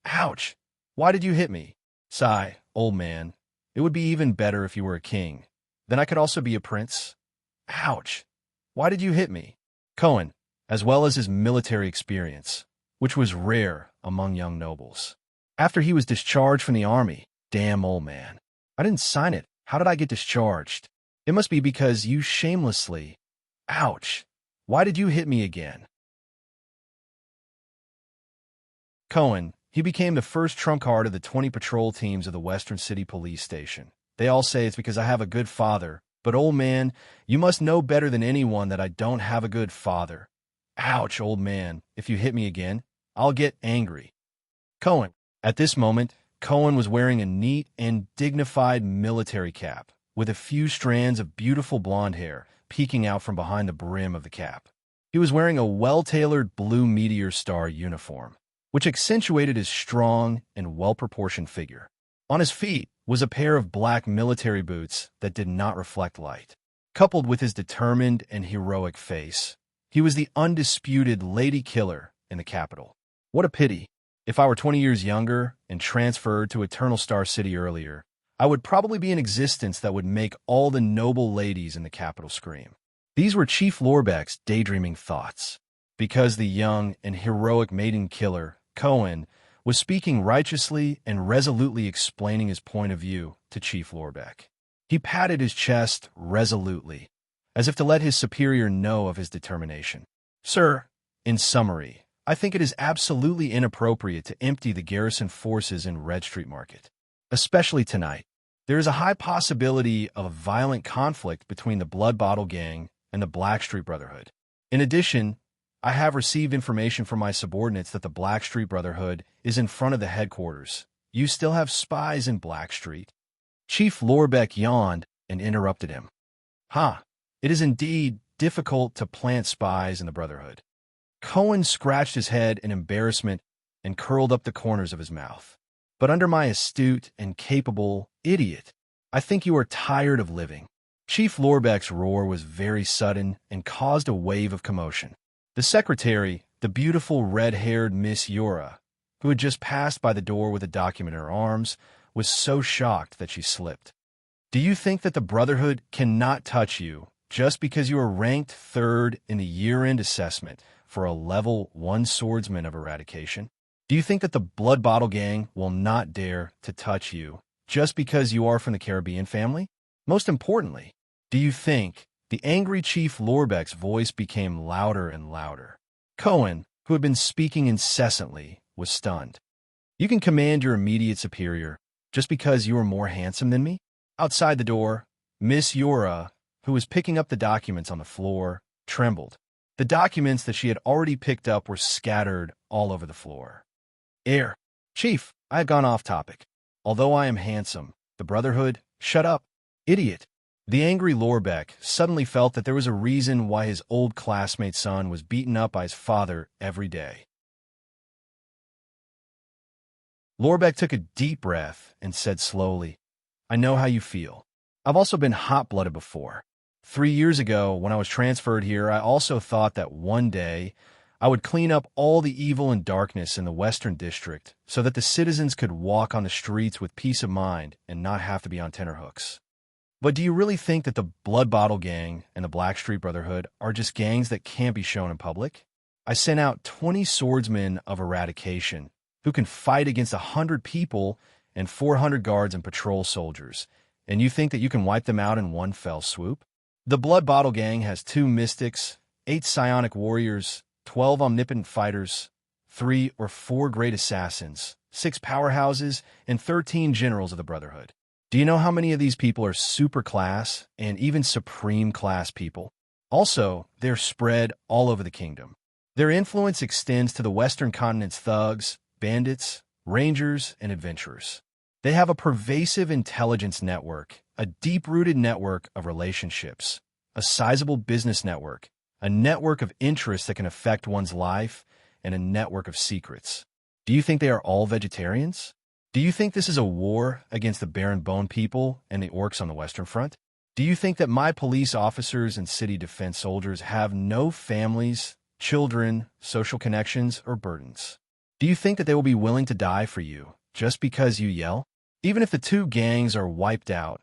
Ouch! Why did you hit me? Sigh, old man. It would be even better if you were a king. Then I could also be a prince. Ouch! Why did you hit me? Cohen, as well as his military experience, which was rare among young nobles. After he was discharged from the army, damn old man. I didn't sign it. How did I get discharged? It must be because you shamelessly. Ouch! Why did you hit me again? Cohen, he became the first trump card of the 20 patrol teams of the Western City Police Station. They all say it's because I have a good father, but old man, you must know better than anyone that I don't have a good father. Ouch, old man, if you hit me again, I'll get angry. Cohen. At this moment, Cohen was wearing a neat and dignified military cap, with a few strands of beautiful blonde hair peeking out from behind the brim of the cap. He was wearing a well-tailored blue meteor star uniform, which accentuated his strong and well-proportioned figure. On his feet was a pair of black military boots that did not reflect light. Coupled with his determined and heroic face, he was the undisputed lady killer in the capital. What a pity. If I were 20 years younger and transferred to Eternal Star City earlier, I would probably be in existence that would make all the noble ladies in the capital scream. These were Chief Lorbeck's daydreaming thoughts. Because the young and heroic maiden killer, Cohen, was speaking righteously and resolutely explaining his point of view to Chief Lorbeck. He patted his chest resolutely, as if to let his superior know of his determination. Sir, in summary, I think it is absolutely inappropriate to empty the garrison forces in Red Street Market. Especially tonight. There is a high possibility of a violent conflict between the Blood Bottle Gang and the Blackstreet Brotherhood. In addition, I have received information from my subordinates that the Blackstreet Brotherhood is in front of the headquarters. You still have spies in Blackstreet. Chief Lorbeck yawned and interrupted him. It is indeed difficult to plant spies in the Brotherhood. Cohen scratched his head in embarrassment and curled up the corners of his mouth. But under my astute and capable idiot, I think you are tired of living. Chief Lorbeck's roar was very sudden and caused a wave of commotion. The secretary, the beautiful red-haired Miss Yura, who had just passed by the door with a document in her arms, was so shocked that she slipped. Do you think that the Brotherhood cannot touch you just because you are ranked 3rd in the year-end assessment for a level 1 swordsman of eradication? Do you think that the Blood Bottle Gang will not dare to touch you just because you are from the Caribbean family? Most importantly, do you think the angry Chief Lorbeck's voice became louder and louder? Cohen, who had been speaking incessantly, was stunned. You can command your immediate superior just because you are more handsome than me? Outside the door, Miss Yura, who was picking up the documents on the floor, trembled. The documents that she had already picked up were scattered all over the floor. Chief, I have gone off topic. Although I am handsome, the Brotherhood, shut up, idiot. The angry Lorbeck suddenly felt that there was a reason why his old classmate's son was beaten up by his father every day. Lorbeck took a deep breath and said slowly, I know how you feel. I've also been hot-blooded before. 3 years ago, when I was transferred here, I also thought that one day I would clean up all the evil and darkness in the Western District so that the citizens could walk on the streets with peace of mind and not have to be on tenterhooks. But do you really think that the Blood Bottle Gang and the Blackstreet Brotherhood are just gangs that can't be shown in public? I sent out 20 swordsmen of eradication who can fight against 100 people and 400 guards and patrol soldiers, and you think that you can wipe them out in one fell swoop? The Blood Bottle Gang has 2 mystics, 8 psionic warriors, 12 omnipotent fighters, 3 or 4 great assassins, 6 powerhouses, and 13 generals of the Brotherhood. Do you know how many of these people are super class and even supreme class people? Also, they're spread all over the kingdom. Their influence extends to the Western continent's thugs, bandits, rangers, and adventurers. They have a pervasive intelligence network, a deep-rooted network of relationships, a sizable business network, a network of interests that can affect one's life, and a network of secrets. Do you think they are all vegetarians? Do you think this is a war against the Baron Bone people and the orcs on the Western Front? Do you think that my police officers and city defense soldiers have no families, children, social connections, or burdens? Do you think that they will be willing to die for you just because you yell? Even if the 2 gangs are wiped out,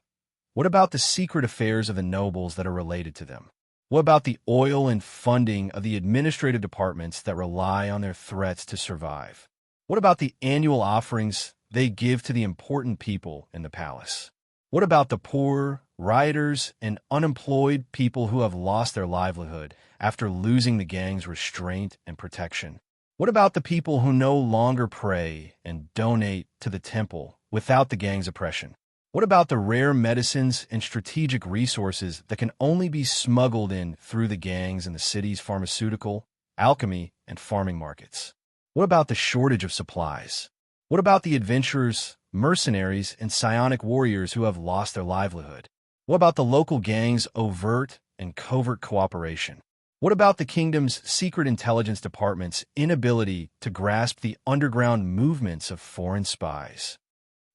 what about the secret affairs of the nobles that are related to them? What about the oil and funding of the administrative departments that rely on their threats to survive? What about the annual offerings they give to the important people in the palace? What about the poor, rioters, and unemployed people who have lost their livelihood after losing the gang's restraint and protection? What about the people who no longer pray and donate to the temple without the gang's oppression? What about the rare medicines and strategic resources that can only be smuggled in through the gangs in the city's pharmaceutical, alchemy, and farming markets? What about the shortage of supplies? What about the adventurers, mercenaries, and psionic warriors who have lost their livelihood? What about the local gangs' overt and covert cooperation? What about the kingdom's secret intelligence department's inability to grasp the underground movements of foreign spies?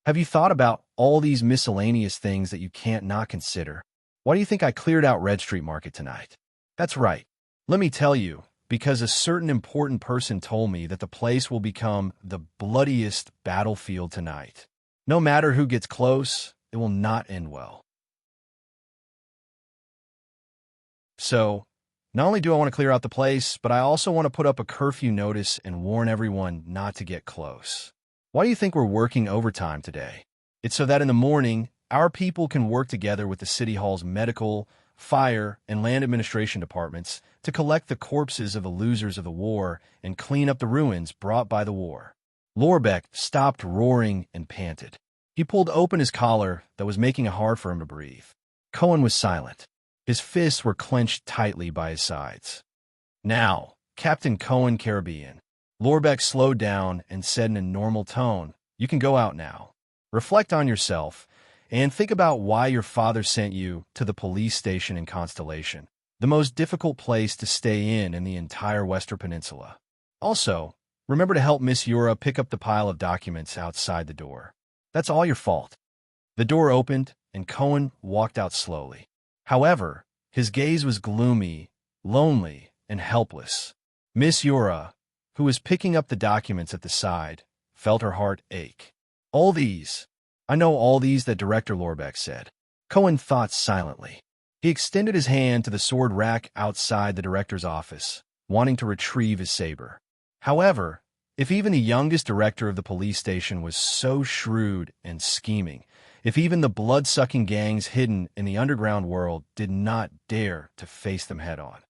Have you thought about all these miscellaneous things that you can't not consider? Why do you think I cleared out Red Street Market tonight? That's right. Let me tell you, because a certain important person told me that the place will become the bloodiest battlefield tonight. No matter who gets close, it will not end well. So, not only do I want to clear out the place, but I also want to put up a curfew notice and warn everyone not to get close. Why do you think we're working overtime today? It's so that in the morning, our people can work together with the City Hall's medical, fire, and land administration departments to collect the corpses of the losers of the war and clean up the ruins brought by the war. Lorbeck stopped roaring and panted. He pulled open his collar that was making it hard for him to breathe. Cohen was silent. His fists were clenched tightly by his sides. Now, Captain Cohen Caribbean. Lorbeck slowed down and said in a normal tone, "You can go out now. Reflect on yourself and think about why your father sent you to the police station in Constellation, the most difficult place to stay in the entire Western Peninsula. Also, remember to help Miss Yura pick up the pile of documents outside the door. That's all your fault." The door opened, and Cohen walked out slowly. However, his gaze was gloomy, lonely, and helpless. Miss Yura, who was picking up the documents at the side, felt her heart ache. "All these. I know all these," that Director Lorbeck said. Cohen thought silently. He extended his hand to the sword rack outside the director's office, wanting to retrieve his saber. However, if even the youngest director of the police station was so shrewd and scheming, if even the blood-sucking gangs hidden in the underground world did not dare to face them head-on,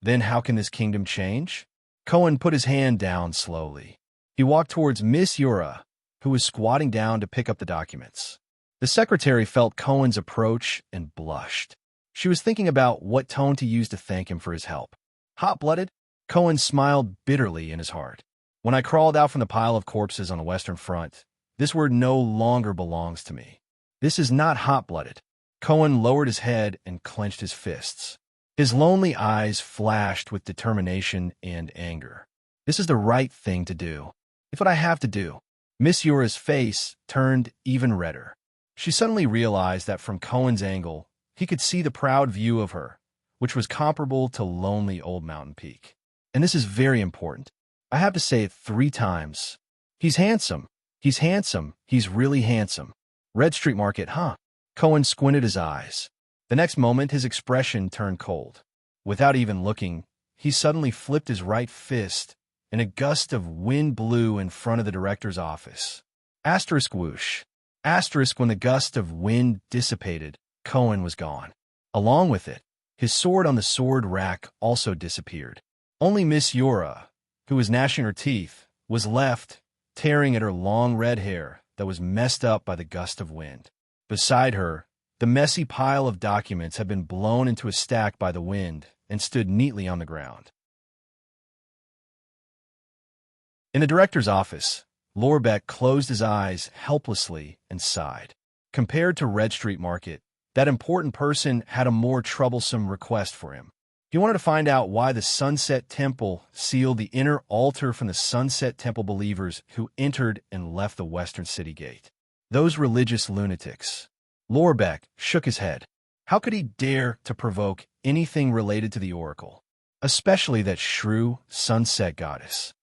then how can this kingdom change? Cohen put his hand down slowly. He walked towards Miss Yura, who was squatting down to pick up the documents. The secretary felt Cohen's approach and blushed. She was thinking about what tone to use to thank him for his help. Hot-blooded? Cohen smiled bitterly in his heart. "When I crawled out from the pile of corpses on the Western Front, this word no longer belongs to me. This is not hot-blooded." Cohen lowered his head and clenched his fists. His lonely eyes flashed with determination and anger. "This is the right thing to do. It's what I have to do." Miss Yura's face turned even redder. She suddenly realized that from Cohen's angle, he could see the proud view of her, which was comparable to lonely Old Mountain Peak. And this is very important. I have to say it 3 times. He's handsome. He's handsome. He's really handsome. Red Street Market, huh? Cohen squinted his eyes. The next moment, his expression turned cold. Without even looking, he suddenly flipped his right fist, and a gust of wind blew in front of the director's office. Asterisk whoosh. Asterisk when the gust of wind dissipated, Cohen was gone. Along with it, His sword on the sword rack also disappeared. Only Miss Yora, who was gnashing her teeth, was left, tearing at her long red hair that was messed up by the gust of wind. Beside her, the messy pile of documents had been blown into a stack by the wind and stood neatly on the ground. In the director's office, Lorbeck closed his eyes helplessly and sighed. Compared to Red Street Market, that important person had a more troublesome request for him. He wanted to find out why the Sunset Temple sealed the inner altar from the Sunset Temple believers who entered and left the western city gate. Those religious lunatics. Lorbeck shook his head. How could he dare to provoke anything related to the oracle, especially that shrew sunset goddess?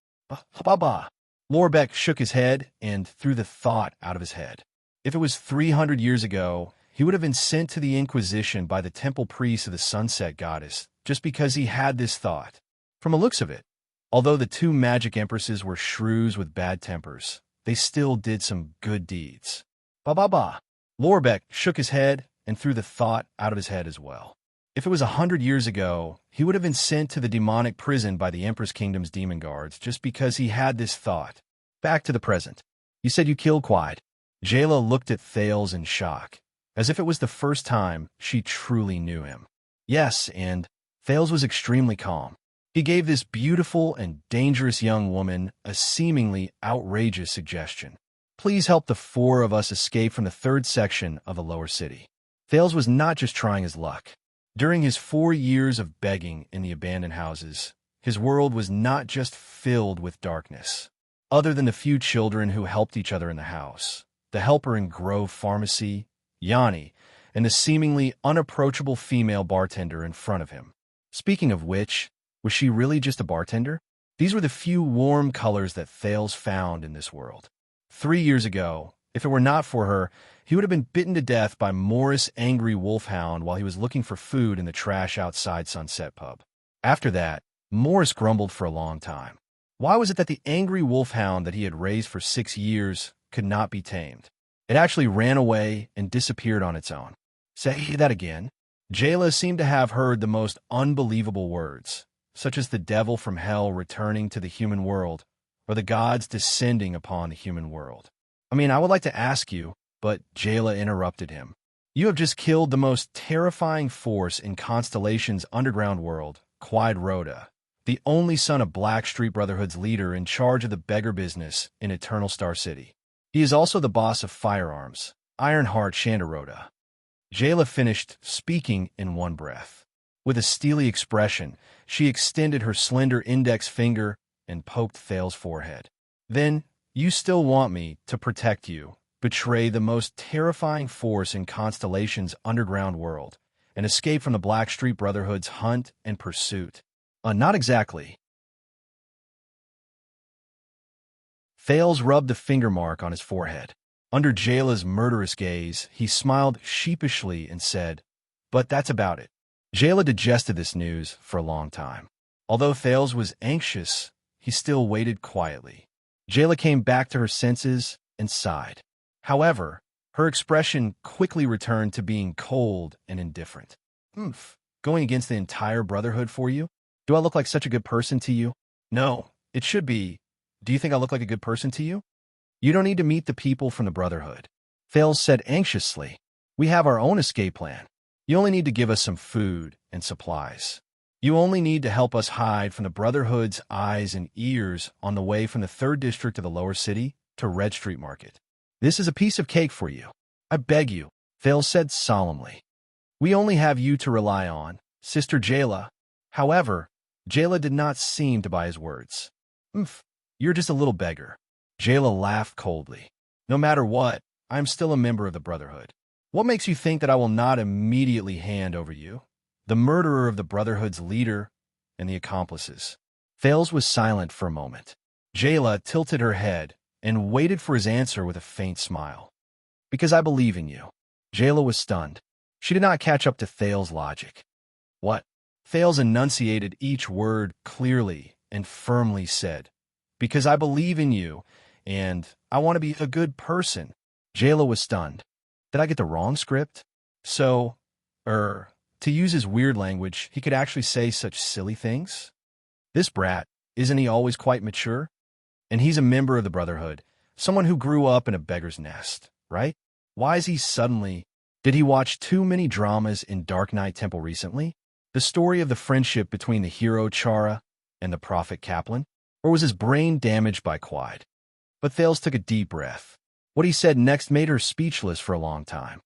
Bah. Lorbeck shook his head and threw the thought out of his head. If it was 300 years ago, he would have been sent to the Inquisition by the temple priests of the sunset goddess just because he had this thought. From the looks of it, although the two magic empresses were shrews with bad tempers, they still did some good deeds. Bah. Lorbeck shook his head and threw the thought out of his head as well. If it was 100 years ago, he would have been sent to the demonic prison by the Empress Kingdom's demon guards just because he had this thought. Back to the present. You said you killed Quide. Jayla looked at Thales in shock, as if it was the first time she truly knew him. Yes, and Thales was extremely calm. He gave this beautiful and dangerous young woman a seemingly outrageous suggestion. Please help the four of us escape from the third section of the lower city. Thales was not just trying his luck. During his 4 years of begging in the abandoned houses, his world was not just filled with darkness. Other than the few children who helped each other in the house, the helper in Grove Pharmacy, Yanni, and the seemingly unapproachable female bartender in front of him. Speaking of which, was she really just a bartender? These were the few warm colors that Thales found in this world. 3 years ago, if it were not for her, he would have been bitten to death by Morris' angry wolfhound while he was looking for food in the trash outside Sunset Pub. After that, Morris grumbled for a long time. Why was it that the angry wolfhound that he had raised for 6 years could not be tamed? It actually ran away and disappeared on its own. Say that again. Jayla seemed to have heard the most unbelievable words, such as the devil from hell returning to the human world, or the gods descending upon the human world. I would like to ask you, but Jayla interrupted him. You have just killed the most terrifying force in Constellation's underground world, Quide Rhoda, the only son of Blackstreet Brotherhood's leader in charge of the beggar business in Eternal Star City. He is also the boss of firearms, Ironheart Shandaroda. Jayla finished speaking in one breath. With a steely expression, she extended her slender index finger and poked Thale's forehead. Then, you still want me to protect you, betray the most terrifying force in Constellation's underground world, and escape from the Blackstreet Brotherhood's hunt and pursuit? Not exactly. Thales rubbed a finger mark on his forehead. Under Jayla's murderous gaze, he smiled sheepishly and said, "But that's about it." Jayla digested this news for a long time. Although Thales was anxious, he still waited quietly. Jayla came back to her senses and sighed. However, her expression quickly returned to being cold and indifferent. Going against the entire Brotherhood for you? Do I look like such a good person to you? No, it should be, do you think I look like a good person to you? You don't need to meet the people from the Brotherhood. Thales said anxiously. We have our own escape plan. You only need to give us some food and supplies. You only need to help us hide from the Brotherhood's eyes and ears on the way from the 3rd District of the Lower City to Red Street Market. This is a piece of cake for you. I beg you, Thales said solemnly. We only have you to rely on, Sister Jayla. However, Jayla did not seem to buy his words. You're just a little beggar. Jayla laughed coldly. No matter what, I am still a member of the Brotherhood. What makes you think that I will not immediately hand over you, the murderer of the Brotherhood's leader, and the accomplices? Thales was silent for a moment. Jayla tilted her head and waited for his answer with a faint smile. Because I believe in you. Jayla was stunned. She did not catch up to Thales' logic. What? Thales enunciated each word clearly and firmly said, because I believe in you, and I want to be a good person. Jayla was stunned. Did I get the wrong script? So, To use his weird language, he could actually say such silly things. This brat, isn't he always quite mature? And he's a member of the Brotherhood, someone who grew up in a beggar's nest, right? Why is he suddenly... Did he watch too many dramas in Dark Knight Temple recently? The story of the friendship between the hero Chara and the prophet Kaplan? Or was his brain damaged by Quide? But Thales took a deep breath. What he said next made her speechless for a long time.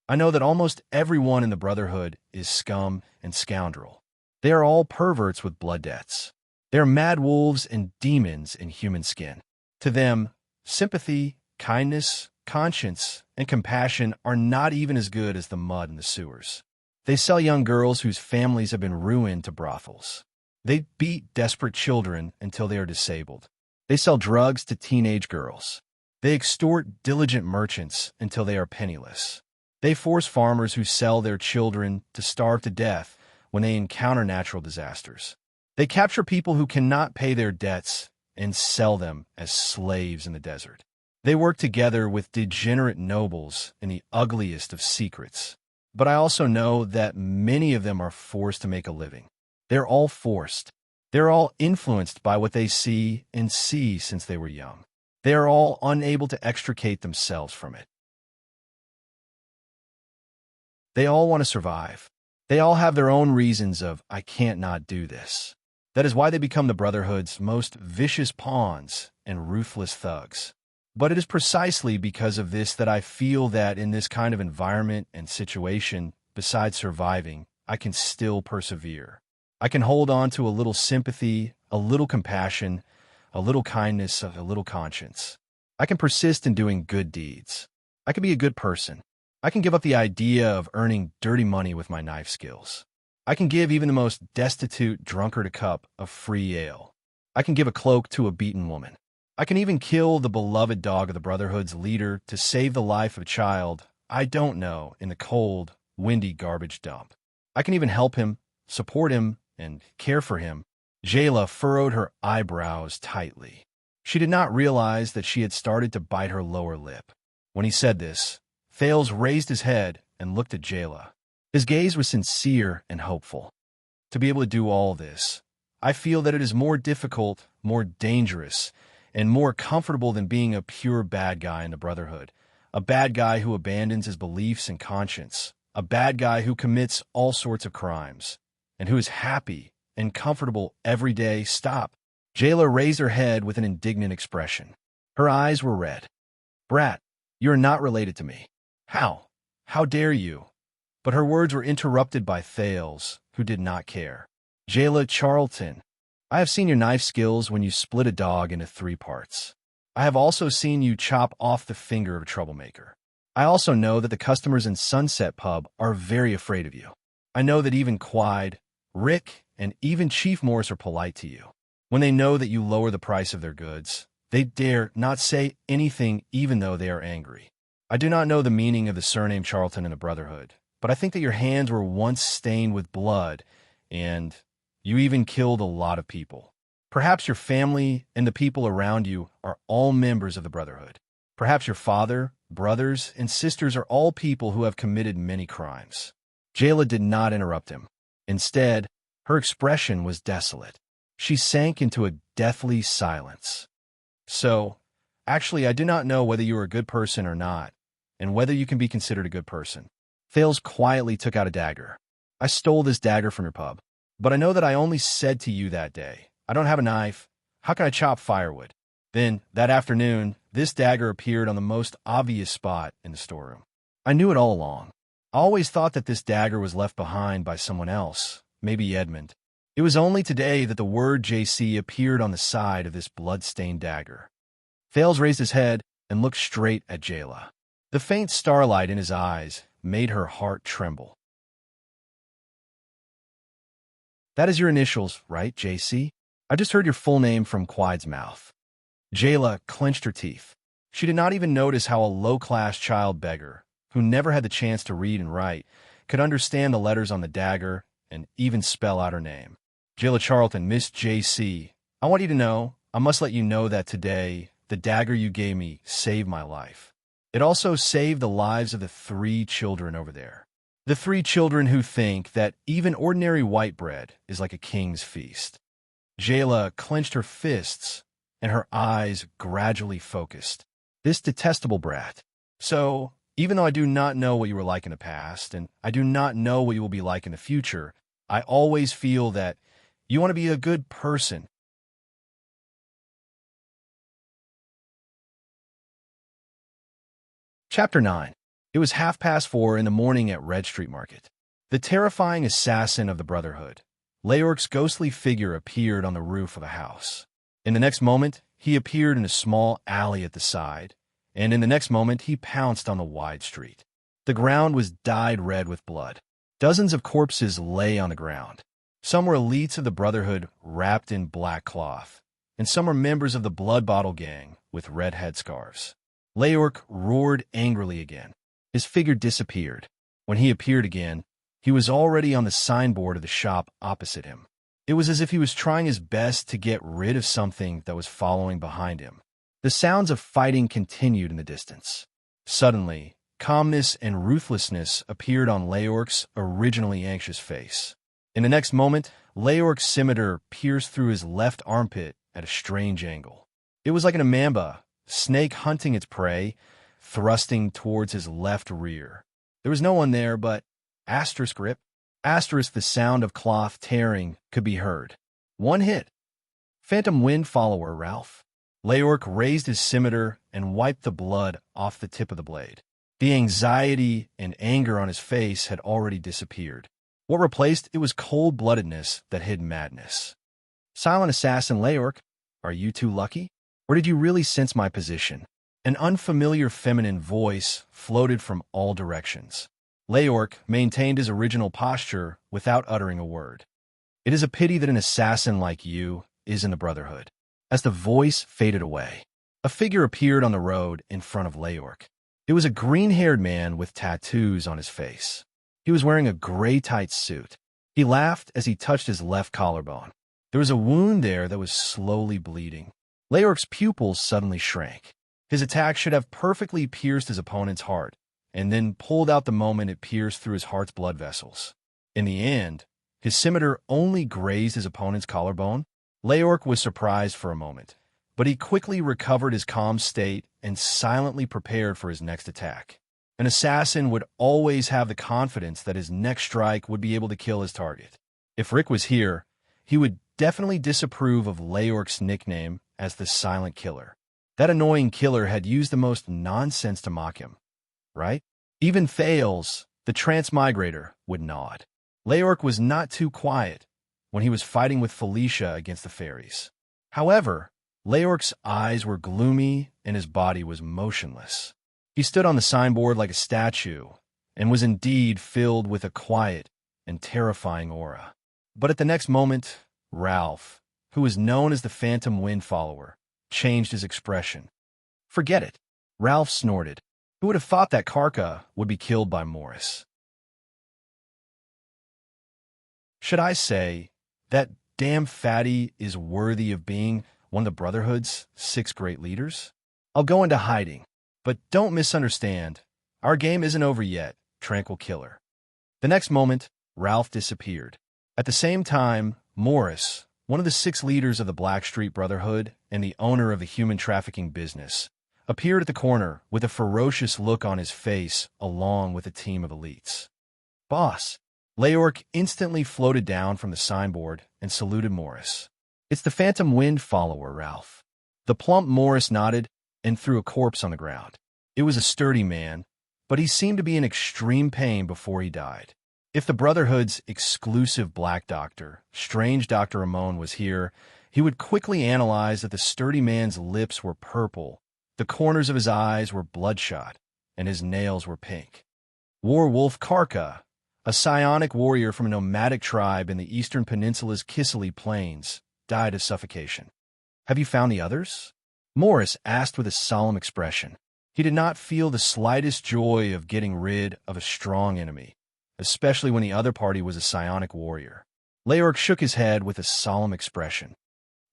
I know that almost everyone in the Brotherhood is scum and scoundrel. They are all perverts with blood debts. They are mad wolves and demons in human skin. To them, sympathy, kindness, conscience, and compassion are not even as good as the mud in the sewers. They sell young girls whose families have been ruined to brothels. They beat desperate children until they are disabled. They sell drugs to teenage girls. They extort diligent merchants until they are penniless. They force farmers who sell their children to starve to death when they encounter natural disasters. They capture people who cannot pay their debts and sell them as slaves in the desert. They work together with degenerate nobles in the ugliest of secrets. But I also know that many of them are forced to make a living. They're all forced. They're all influenced by what they see and see since they were young. They are all unable to extricate themselves from it. They all want to survive. They all have their own reasons of, I can't not do this. That is why they become the Brotherhood's most vicious pawns and ruthless thugs. But it is precisely because of this that I feel that in this kind of environment and situation, besides surviving, I can still persevere. I can hold on to a little sympathy, a little compassion, a little kindness, a little conscience. I can persist in doing good deeds. I can be a good person. I can give up the idea of earning dirty money with my knife skills. I can give even the most destitute drunkard a cup of free ale. I can give a cloak to a beaten woman. I can even kill the beloved dog of the Brotherhood's leader to save the life of a child I don't know in the cold, windy garbage dump. I can even help him, support him, and care for him. Jayla furrowed her eyebrows tightly. She did not realize that she had started to bite her lower lip. When he said this, Thales raised his head and looked at Jayla. His gaze was sincere and hopeful. To be able to do all this, I feel that it is more difficult, more dangerous, and more comfortable than being a pure bad guy in the Brotherhood, a bad guy who abandons his beliefs and conscience, a bad guy who commits all sorts of crimes, and who is happy and comfortable every day. Stop. Jayla raised her head with an indignant expression. Her eyes were red. Brat, you are not related to me. How? How dare you? But her words were interrupted by Thales, who did not care. Jayla Charlton, I have seen your knife skills when you split a dog into 3 parts. I have also seen you chop off the finger of a troublemaker. I also know that the customers in Sunset Pub are very afraid of you. I know that even Quide, Rick, and even Chief Morris are polite to you. When they know that you lower the price of their goods, they dare not say anything even though they are angry. I do not know the meaning of the surname Charlton in the Brotherhood, but I think that your hands were once stained with blood, and you even killed a lot of people. Perhaps your family and the people around you are all members of the Brotherhood. Perhaps your father, brothers, and sisters are all people who have committed many crimes. Jayla did not interrupt him. Instead, her expression was desolate. She sank into a deathly silence. So, actually, I do not know whether you are a good person or not, and whether you can be considered a good person. Thales quietly took out a dagger. I stole this dagger from your pub, but I know that I only said to you that day, I don't have a knife. How can I chop firewood? Then, that afternoon, this dagger appeared on the most obvious spot in the storeroom. I knew it all along. I always thought that this dagger was left behind by someone else, maybe Edmund. It was only today that the word JC appeared on the side of this blood-stained dagger. Thales raised his head and looked straight at Jayla. The faint starlight in his eyes made her heart tremble. That is your initials, right, JC? I just heard your full name from Quide's mouth. Jayla clenched her teeth. She did not even notice how a low-class child beggar, who never had the chance to read and write, could understand the letters on the dagger and even spell out her name. Jayla Charlton, Miss JC, I want you to know, I must let you know that today, the dagger you gave me saved my life. It also saved the lives of the 3 children over there. The three children who think that even ordinary white bread is like a king's feast. Jayla clenched her fists, and her eyes gradually focused. This detestable brat. So, even though I do not know what you were like in the past, and I do not know what you will be like in the future, I always feel that you want to be a good person. Chapter 9. It was 4:30 in the morning at Red Street Market. The terrifying assassin of the Brotherhood, Leorc's ghostly figure appeared on the roof of a house. In the next moment, he appeared in a small alley at the side, and in the next moment, he pounced on the wide street. The ground was dyed red with blood. Dozens of corpses lay on the ground. Some were elites of the Brotherhood wrapped in black cloth, and some were members of the Blood Bottle Gang with red headscarves. Leorc roared angrily again. His figure disappeared. When he appeared again, he was already on the signboard of the shop opposite him. It was as if he was trying his best to get rid of something that was following behind him. The sounds of fighting continued in the distance. Suddenly, calmness and ruthlessness appeared on Leorc's originally anxious face. In the next moment, Leorc's scimitar pierced through his left armpit at a strange angle. It was like an mamba, snake hunting its prey, thrusting towards his left rear. There was no one there, but *rip, the sound of cloth tearing could be heard. One hit. Phantom Wind follower, Ralph. Leorc raised his scimitar and wiped the blood off the tip of the blade. The anxiety and anger on his face had already disappeared. What replaced it was cold-bloodedness that hid madness. Silent assassin Leorc, are you too lucky? Or did you really sense my position? An unfamiliar feminine voice floated from all directions. Leorc maintained his original posture without uttering a word. It is a pity that an assassin like you is in the Brotherhood. As the voice faded away, a figure appeared on the road in front of Leorc. It was a green-haired man with tattoos on his face. He was wearing a gray tight suit. He laughed as he touched his left collarbone. There was a wound there that was slowly bleeding. Leorc's pupils suddenly shrank. His attack should have perfectly pierced his opponent's heart, and then pulled out the moment it pierced through his heart's blood vessels. In the end, his scimitar only grazed his opponent's collarbone. Leorc was surprised for a moment, but he quickly recovered his calm state and silently prepared for his next attack. An assassin would always have the confidence that his next strike would be able to kill his target. If Rick was here, he would definitely disapprove of Leorc's nickname as the Silent Killer. That annoying killer had used the most nonsense to mock him, right? Even Thales, the transmigrator, would nod. Leorc was not too quiet when he was fighting with Felicia against the fairies. However, Leorc's eyes were gloomy and his body was motionless. He stood on the signboard like a statue and was indeed filled with a quiet and terrifying aura. But at the next moment, Ralph, who was known as the Phantom Wind follower, changed his expression. Forget it, Ralph snorted. Who would have thought that Karka would be killed by Morris? Should I say, that damn fatty is worthy of being one of the Brotherhood's 6 great leaders? I'll go into hiding, but don't misunderstand. Our game isn't over yet, Tranquil Killer. The next moment, Ralph disappeared. At the same time, Morris, one of the 6 leaders of the Blackstreet Brotherhood and the owner of the human trafficking business, appeared at the corner with a ferocious look on his face along with a team of elites. Boss. Leorc instantly floated down from the signboard and saluted Morris. It's the Phantom Wind follower, Ralph. The plump Morris nodded and threw a corpse on the ground. It was a sturdy man, but he seemed to be in extreme pain before he died. If the Brotherhood's exclusive black doctor, Strange Dr. Ramon, was here, he would quickly analyze that the sturdy man's lips were purple, the corners of his eyes were bloodshot, and his nails were pink. Warwolf Karka, a psionic warrior from a nomadic tribe in the eastern peninsula's Kisili Plains, died of suffocation. Have you found the others? Morris asked with a solemn expression. He did not feel the slightest joy of getting rid of a strong enemy, especially when the other party was a psionic warrior. Leorc shook his head with a solemn expression.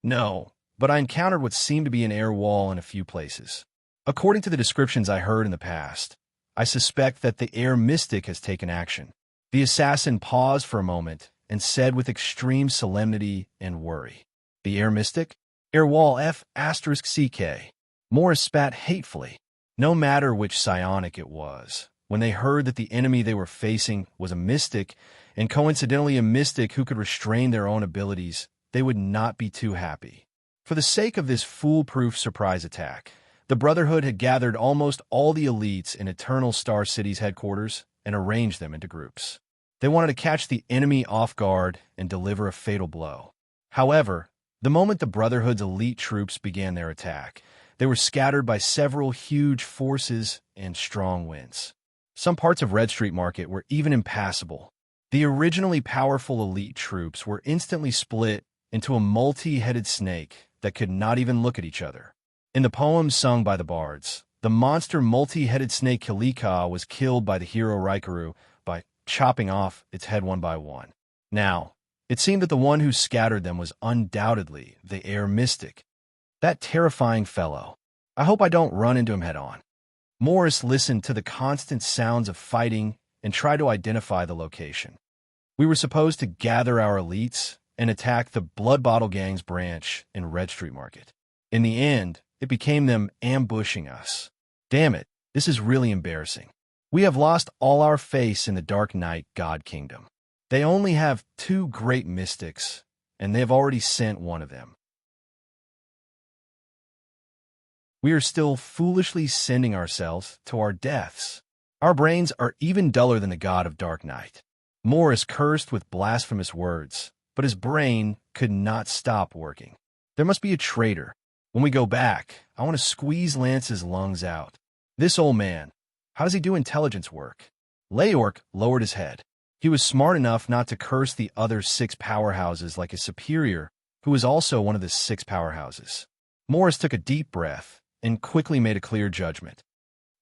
No, but I encountered what seemed to be an air wall in a few places. According to the descriptions I heard in the past, I suspect that the air mystic has taken action. The assassin paused for a moment and said with extreme solemnity and worry, "The air mystic? Airwall F asterisk CK." Morris spat hatefully. No matter which psionic it was, when they heard that the enemy they were facing was a mystic, and coincidentally a mystic who could restrain their own abilities, they would not be too happy. For the sake of this foolproof surprise attack, the Brotherhood had gathered almost all the elites in Eternal Star City's headquarters and arranged them into groups. They wanted to catch the enemy off guard and deliver a fatal blow. However, the moment the Brotherhood's elite troops began their attack, they were scattered by several huge forces and strong winds. Some parts of Red Street Market were even impassable. The originally powerful elite troops were instantly split into a multi-headed snake that could not even look at each other. In the poems sung by the bards, the monster multi-headed snake Kilika was killed by the hero Raikuru by chopping off its head one by one. Now, it seemed that the one who scattered them was undoubtedly the air mystic. That terrifying fellow. I hope I don't run into him head-on. Morris listened to the constant sounds of fighting and tried to identify the location. We were supposed to gather our elites and attack the Blood Bottle Gang's branch in Red Street Market. In the end, it became them ambushing us. Damn it, this is really embarrassing. We have lost all our faith in the Dark Knight God Kingdom. They only have 2 great mystics, and they have already sent one of them. We are still foolishly sending ourselves to our deaths. Our brains are even duller than the god of Dark Knight. Morris cursed with blasphemous words, but his brain could not stop working. There must be a traitor. When we go back, I want to squeeze Lance's lungs out. This old man, how does he do intelligence work? Leork lowered his head. He was smart enough not to curse the other 6 powerhouses like his superior, who was also one of the 6 powerhouses. Morris took a deep breath and quickly made a clear judgment.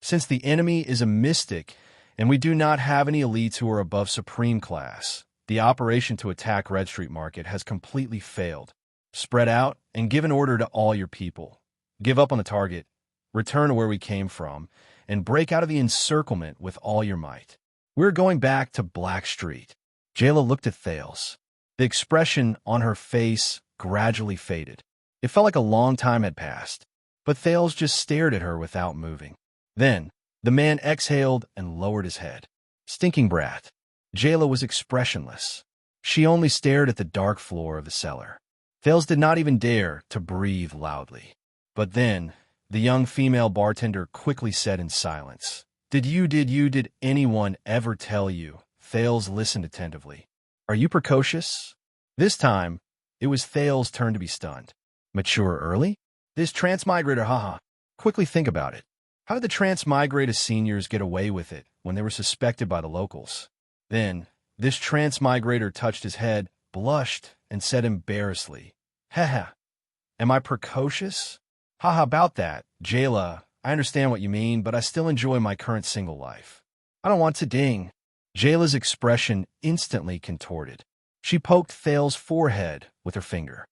Since the enemy is a mystic, and we do not have any elites who are above supreme class, the operation to attack Red Street Market has completely failed. Spread out and give an order to all your people. Give up on the target, return to where we came from, and break out of the encirclement with all your might. We're going back to Black Street. Jayla looked at Thales. The expression on her face gradually faded. It felt like a long time had passed, but Thales just stared at her without moving. Then, the man exhaled and lowered his head. Stinking brat. Jayla was expressionless. She only stared at the dark floor of the cellar. Thales did not even dare to breathe loudly. But then, the young female bartender quickly said in silence, Did anyone ever tell you?" Thales listened attentively. "Are you precocious?" This time, it was Thales' turn to be stunned. "Mature early? This transmigrator, haha. Quickly think about it. How did the transmigrator seniors get away with it when they were suspected by the locals?" Then, this transmigrator touched his head, blushed, and said embarrassedly, "Haha. Am I precocious? Haha, about that, Jayla. I understand what you mean, but I still enjoy my current single life. I don't want to ding." Jayla's expression instantly contorted. She poked Thales' forehead with her finger.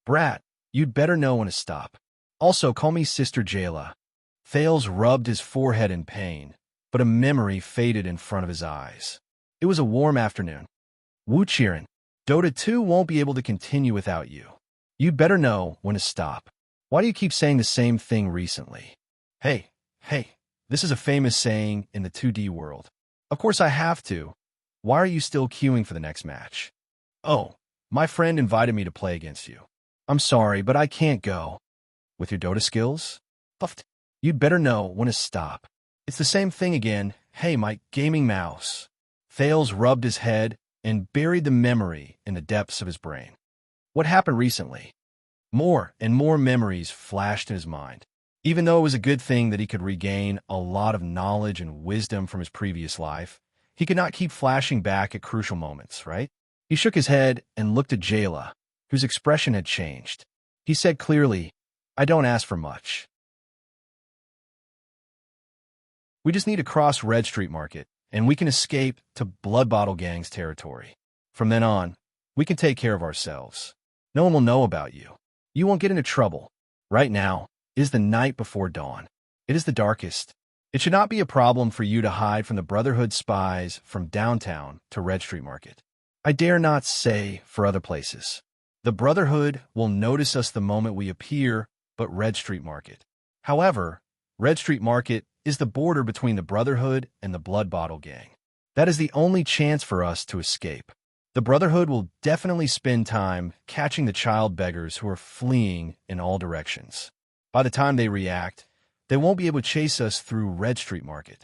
"Brat, you'd better know when to stop. Also, call me Sister Jayla." Thales rubbed his forehead in pain, but a memory faded in front of his eyes. It was a warm afternoon. "Wu Chirin, Dota 2 won't be able to continue without you. You'd better know when to stop. Why do you keep saying the same thing recently?" Hey, this is a famous saying in the 2D world. Of course I have to. Why are you still queuing for the next match? "Oh, my friend invited me to play against you. I'm sorry, but I can't go." "With your Dota skills? Puffed. You'd better know when to stop. It's the same thing again. Hey, my gaming mouse." Thales rubbed his head and buried the memory in the depths of his brain. What happened recently? More and more memories flashed in his mind. Even though it was a good thing that he could regain a lot of knowledge and wisdom from his previous life, he could not keep flashing back at crucial moments, right? He shook his head and looked at Jayla, whose expression had changed. He said clearly, "I don't ask for much. We just need to cross Red Street Market, and we can escape to Blood Bottle Gang's territory. From then on, we can take care of ourselves. No one will know about you. You won't get into trouble. Right now is the night before dawn. It is the darkest. It should not be a problem for you to hide from the Brotherhood spies from downtown to Red Street Market. I dare not say for other places. The Brotherhood will notice us the moment we appear, but Red Street Market. However, Red Street Market is the border between the Brotherhood and the Blood Bottle Gang. That is the only chance for us to escape. The Brotherhood will definitely spend time catching the child beggars who are fleeing in all directions. By the time they react, they won't be able to chase us through Red Street Market.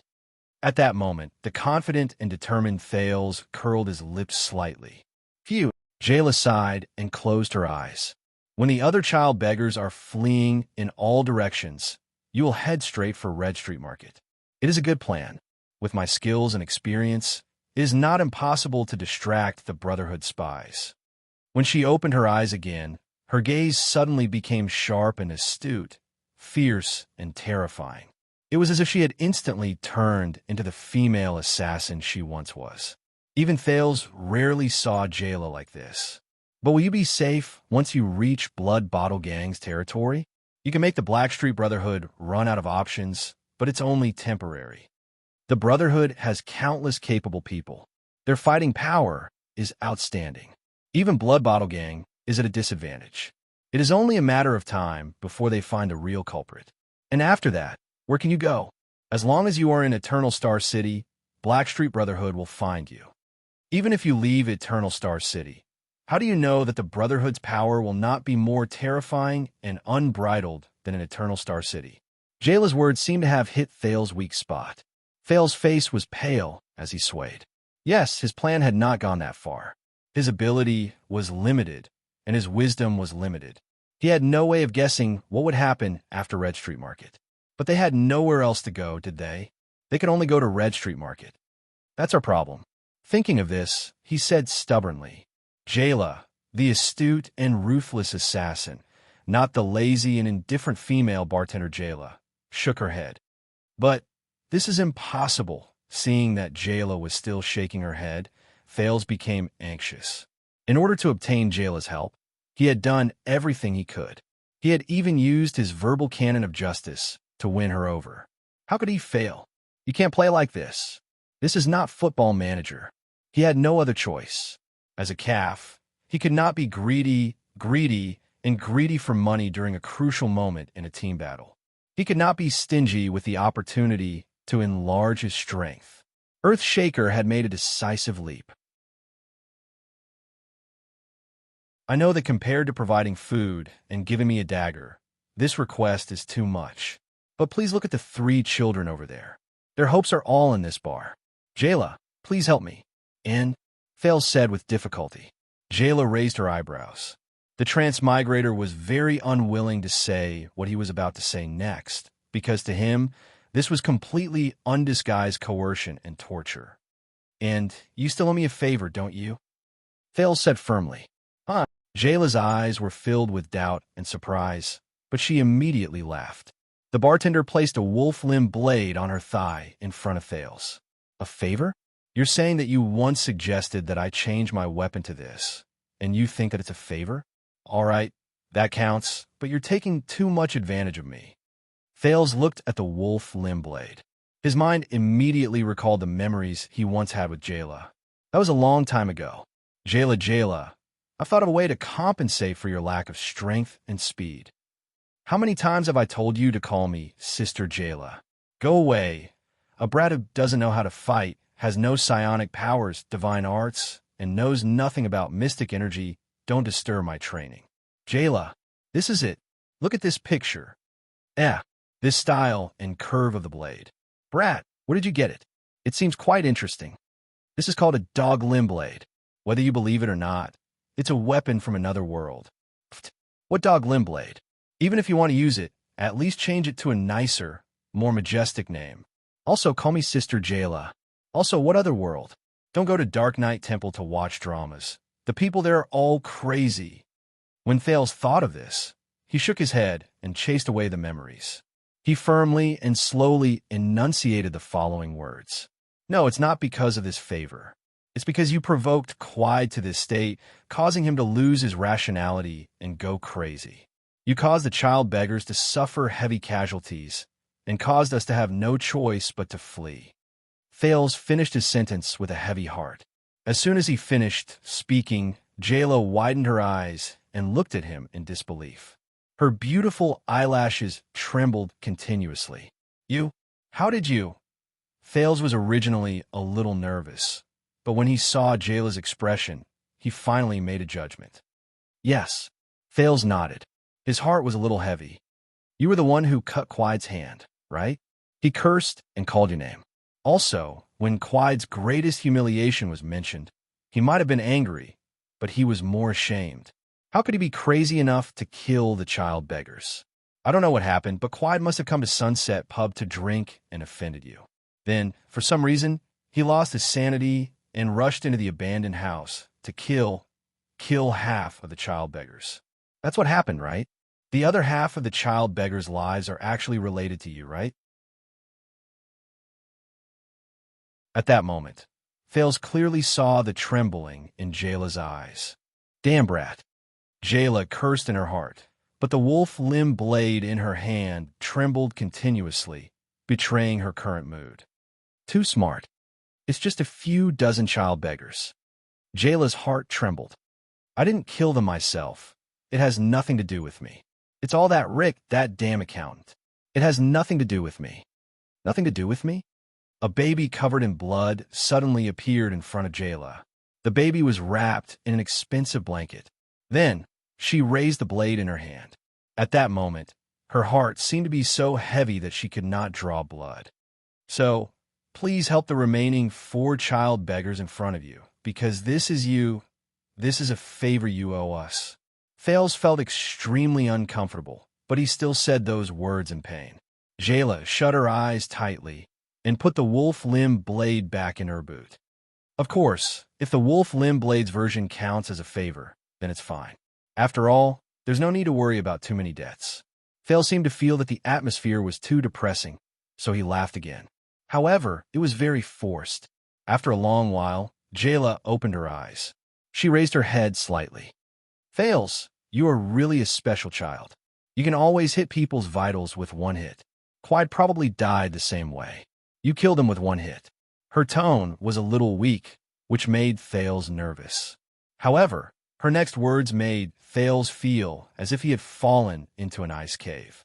At that moment, the confident and determined Thales curled his lips slightly. Phew! Jayla sighed and closed her eyes. When the other child beggars are fleeing in all directions, you will head straight for Red Street Market. It is a good plan. With my skills and experience, it is not impossible to distract the Brotherhood spies. When she opened her eyes again, her gaze suddenly became sharp and astute, fierce and terrifying. It was as if she had instantly turned into the female assassin she once was. Even Thales rarely saw Jayla like this. But will you be safe once you reach Blood Bottle Gang's territory? You can make the Blackstreet Brotherhood run out of options, but it's only temporary. The Brotherhood has countless capable people. Their fighting power is outstanding. Even Blood Bottle Gang is at a disadvantage. It is only a matter of time before they find a real culprit. And after that, where can you go? As long as you are in Eternal Star City, Blackstreet Brotherhood will find you. Even if you leave Eternal Star City, how do you know that the Brotherhood's power will not be more terrifying and unbridled than in Eternal Star City? Jayla's words seemed to have hit Thales' weak spot. Thales' face was pale as he swayed. Yes, his plan had not gone that far. His ability was limited, and his wisdom was limited. He had no way of guessing what would happen after Red Street Market. But they had nowhere else to go, did they? They could only go to Red Street Market. That's our problem. Thinking of this, he said stubbornly, Jayla, the astute and ruthless assassin, not the lazy and indifferent female bartender Jayla, shook her head. But this is impossible. Seeing that Jayla was still shaking her head, Thales became anxious. In order to obtain Jayla's help, he had done everything he could. He had even used his verbal cannon of justice to win her over. How could he fail? You can't play like this. This is not Football Manager. He had no other choice. As a calf, he could not be greedy for money during a crucial moment in a team battle. He could not be stingy with the opportunity to enlarge his strength. Earthshaker had made a decisive leap. I know that compared to providing food and giving me a dagger, this request is too much. But please look at the 3 children over there. Their hopes are all in this bar. Jayla, please help me. And Thales said with difficulty. Jayla raised her eyebrows. The transmigrator was very unwilling to say what he was about to say next, because to him, this was completely undisguised coercion and torture. And you still owe me a favor, don't you? Thales said firmly. Huh? Jayla's eyes were filled with doubt and surprise, but she immediately laughed. The bartender placed a wolf limb blade on her thigh in front of Thales. A favor? You're saying that you once suggested that I change my weapon to this, and you think that it's a favor? All right, that counts, but you're taking too much advantage of me. Thales looked at the wolf limb blade. His mind immediately recalled the memories he once had with Jayla. That was a long time ago. Jayla, I've thought of a way to compensate for your lack of strength and speed. How many times have I told you to call me Sister Jayla? Go away. A brat who doesn't know how to fight, has no psionic powers, divine arts, and knows nothing about mystic energy, don't disturb my training. Jayla, this is it. Look at this picture. This style and curve of the blade. Brat, where did you get it? It seems quite interesting. This is called a dog limb blade. Whether you believe it or not, it's a weapon from another world. Pfft. What dog limb blade? Even if you want to use it, at least change it to a nicer, more majestic name. Also, call me Sister Jayla. Also, what other world? Don't go to Dark Knight Temple to watch dramas. The people there are all crazy. When Thales thought of this, he shook his head and chased away the memories. He firmly and slowly enunciated the following words. No, it's not because of this favor. It's because you provoked Quide to this state, causing him to lose his rationality and go crazy. You caused the child beggars to suffer heavy casualties, and caused us to have no choice but to flee. Thales finished his sentence with a heavy heart. As soon as he finished speaking, Jayla widened her eyes and looked at him in disbelief. Her beautiful eyelashes trembled continuously. You? How did you? Thales was originally a little nervous, but when he saw Jayla's expression, he finally made a judgment. Yes. Thales nodded. His heart was a little heavy. You were the one who cut Quide's hand, right? He cursed and called your name. Also, when Quide's greatest humiliation was mentioned, he might have been angry, but he was more ashamed. How could he be crazy enough to kill the child beggars? I don't know what happened, but Quide must have come to Sunset Pub to drink and offended you. Then, for some reason, he lost his sanity and rushed into the abandoned house to kill half of the child beggars. That's what happened, right? The other half of the child beggars' lives are actually related to you, right? At that moment, Thales clearly saw the trembling in Jayla's eyes. Damn brat. Jayla cursed in her heart, but the wolf limb blade in her hand trembled continuously, betraying her current mood. Too smart. It's just a few dozen child beggars. Jayla's heart trembled. I didn't kill them myself. It has nothing to do with me. It's all that Rick, that damn accountant. It has nothing to do with me. Nothing to do with me? A baby covered in blood suddenly appeared in front of Jayla. The baby was wrapped in an expensive blanket. Then, she raised the blade in her hand. At that moment, her heart seemed to be so heavy that she could not draw blood. So, please help the remaining 4 child beggars in front of you, because this is a favor you owe us. Thales felt extremely uncomfortable, but he still said those words in pain. Jayla shut her eyes tightly and put the wolf limb blade back in her boot. Of course, if the wolf limb blade's version counts as a favor, then it's fine. After all, there's no need to worry about too many deaths. Thales seemed to feel that the atmosphere was too depressing, so he laughed again. However, it was very forced. After a long while, Jayla opened her eyes. She raised her head slightly. Thales, you are really a special child. You can always hit people's vitals with one hit. Quide probably died the same way. You killed him with one hit. Her tone was a little weak, which made Thales nervous. However, her next words made Thales feel as if he had fallen into an ice cave.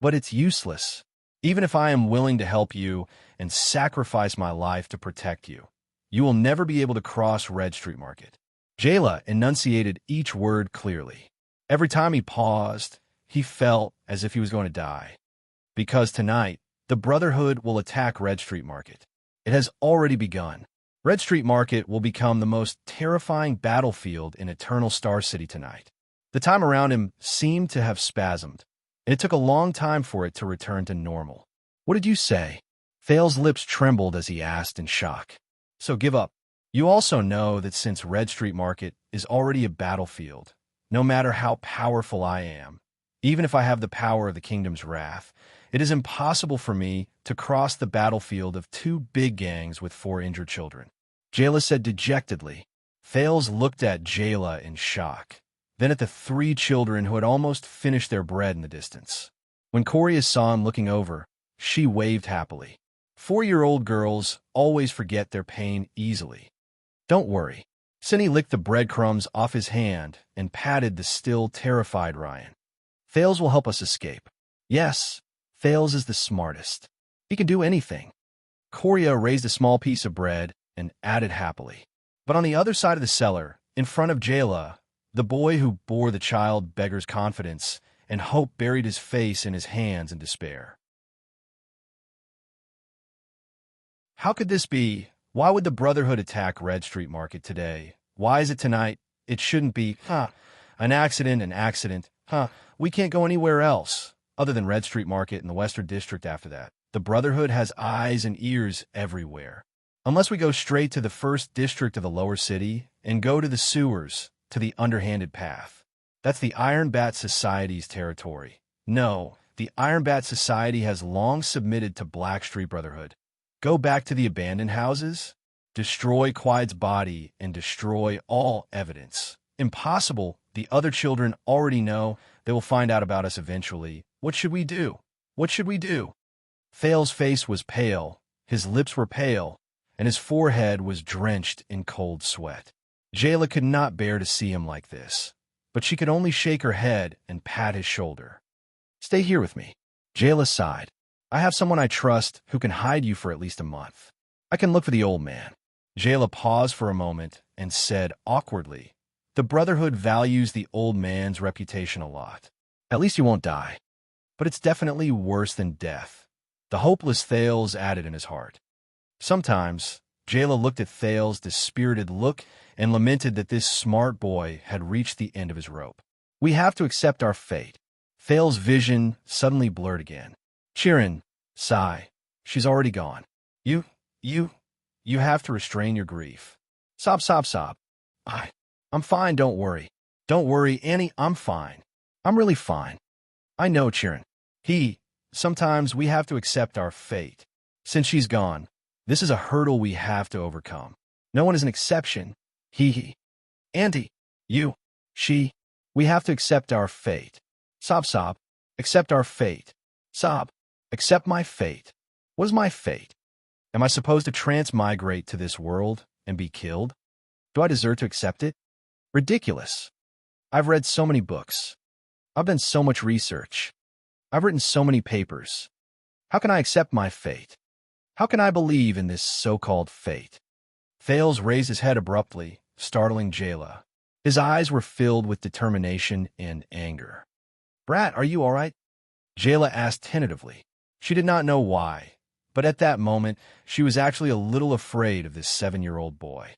But it's useless. Even if I am willing to help you and sacrifice my life to protect you, you will never be able to cross Red Street Market. Jayla enunciated each word clearly. Every time he paused, he felt as if he was going to die. Because tonight, the Brotherhood will attack Red Street Market. It has already begun. Red Street Market will become the most terrifying battlefield in Eternal Star City tonight. The time around him seemed to have spasmed, and it took a long time for it to return to normal. What did you say? Thales' lips trembled as he asked in shock. So give up. You also know that since Red Street Market is already a battlefield, no matter how powerful I am, even if I have the power of the kingdom's wrath, it is impossible for me to cross the battlefield of 2 big gangs with 4 injured children. Jayla said dejectedly. Thales looked at Jayla in shock, then at the 3 children who had almost finished their bread in the distance. When Coria saw him looking over, she waved happily. 4-year-old girls always forget their pain easily. Don't worry. Cindy licked the breadcrumbs off his hand and patted the still terrified Ryan. Thales will help us escape. Yes, Thales is the smartest. He can do anything. Coria raised a small piece of bread and added happily. But on the other side of the cellar, in front of Jayla, the boy who bore the child beggar's confidence and hope buried his face in his hands in despair. How could this be? Why would the Brotherhood attack Red Street Market today? Why is it tonight? It shouldn't be. An accident. We can't go anywhere else, other than Red Street Market and the Western District after that. The Brotherhood has eyes and ears everywhere. Unless we go straight to the first district of the lower city and go to the sewers, to the underhanded path. That's the Iron Bat Society's territory. No, the Iron Bat Society has long submitted to Black Street Brotherhood. Go back to the abandoned houses, destroy Quide's body, and destroy all evidence. Impossible. The other children already know. They will find out about us eventually. What should we do? What should we do? Thales's face was pale, his lips were pale, and his forehead was drenched in cold sweat. Jayla could not bear to see him like this, but she could only shake her head and pat his shoulder. "Stay here with me." Jayla sighed. "I have someone I trust who can hide you for at least a month. I can look for the old man." Jayla paused for a moment and said awkwardly, "The Brotherhood values the old man's reputation a lot. At least you won't die. But it's definitely worse than death," the hopeless Thales added in his heart. Sometimes, Jayla looked at Thales' dispirited look and lamented that this smart boy had reached the end of his rope. "We have to accept our fate." Thales' vision suddenly blurred again. "Chirin, sigh. She's already gone. You have to restrain your grief." Sob, sob, sob. I'm fine, don't worry. Don't worry, Annie, I'm fine. I'm really fine. I know, Chirin. Sometimes we have to accept our fate. Since she's gone, this is a hurdle we have to overcome. No one is an exception. Auntie, we have to accept our fate. Sob, sob. Accept our fate. Sob. Accept my fate. What is my fate? Am I supposed to transmigrate to this world and be killed? Do I deserve to accept it? Ridiculous. I've read so many books. I've done so much research. I've written so many papers. How can I accept my fate? How can I believe in this so-called fate? Thales raised his head abruptly, startling Jayla. His eyes were filled with determination and anger. "Brat, are you all right?" Jayla asked tentatively. She did not know why, but at that moment, she was actually a little afraid of this 7-year-old boy.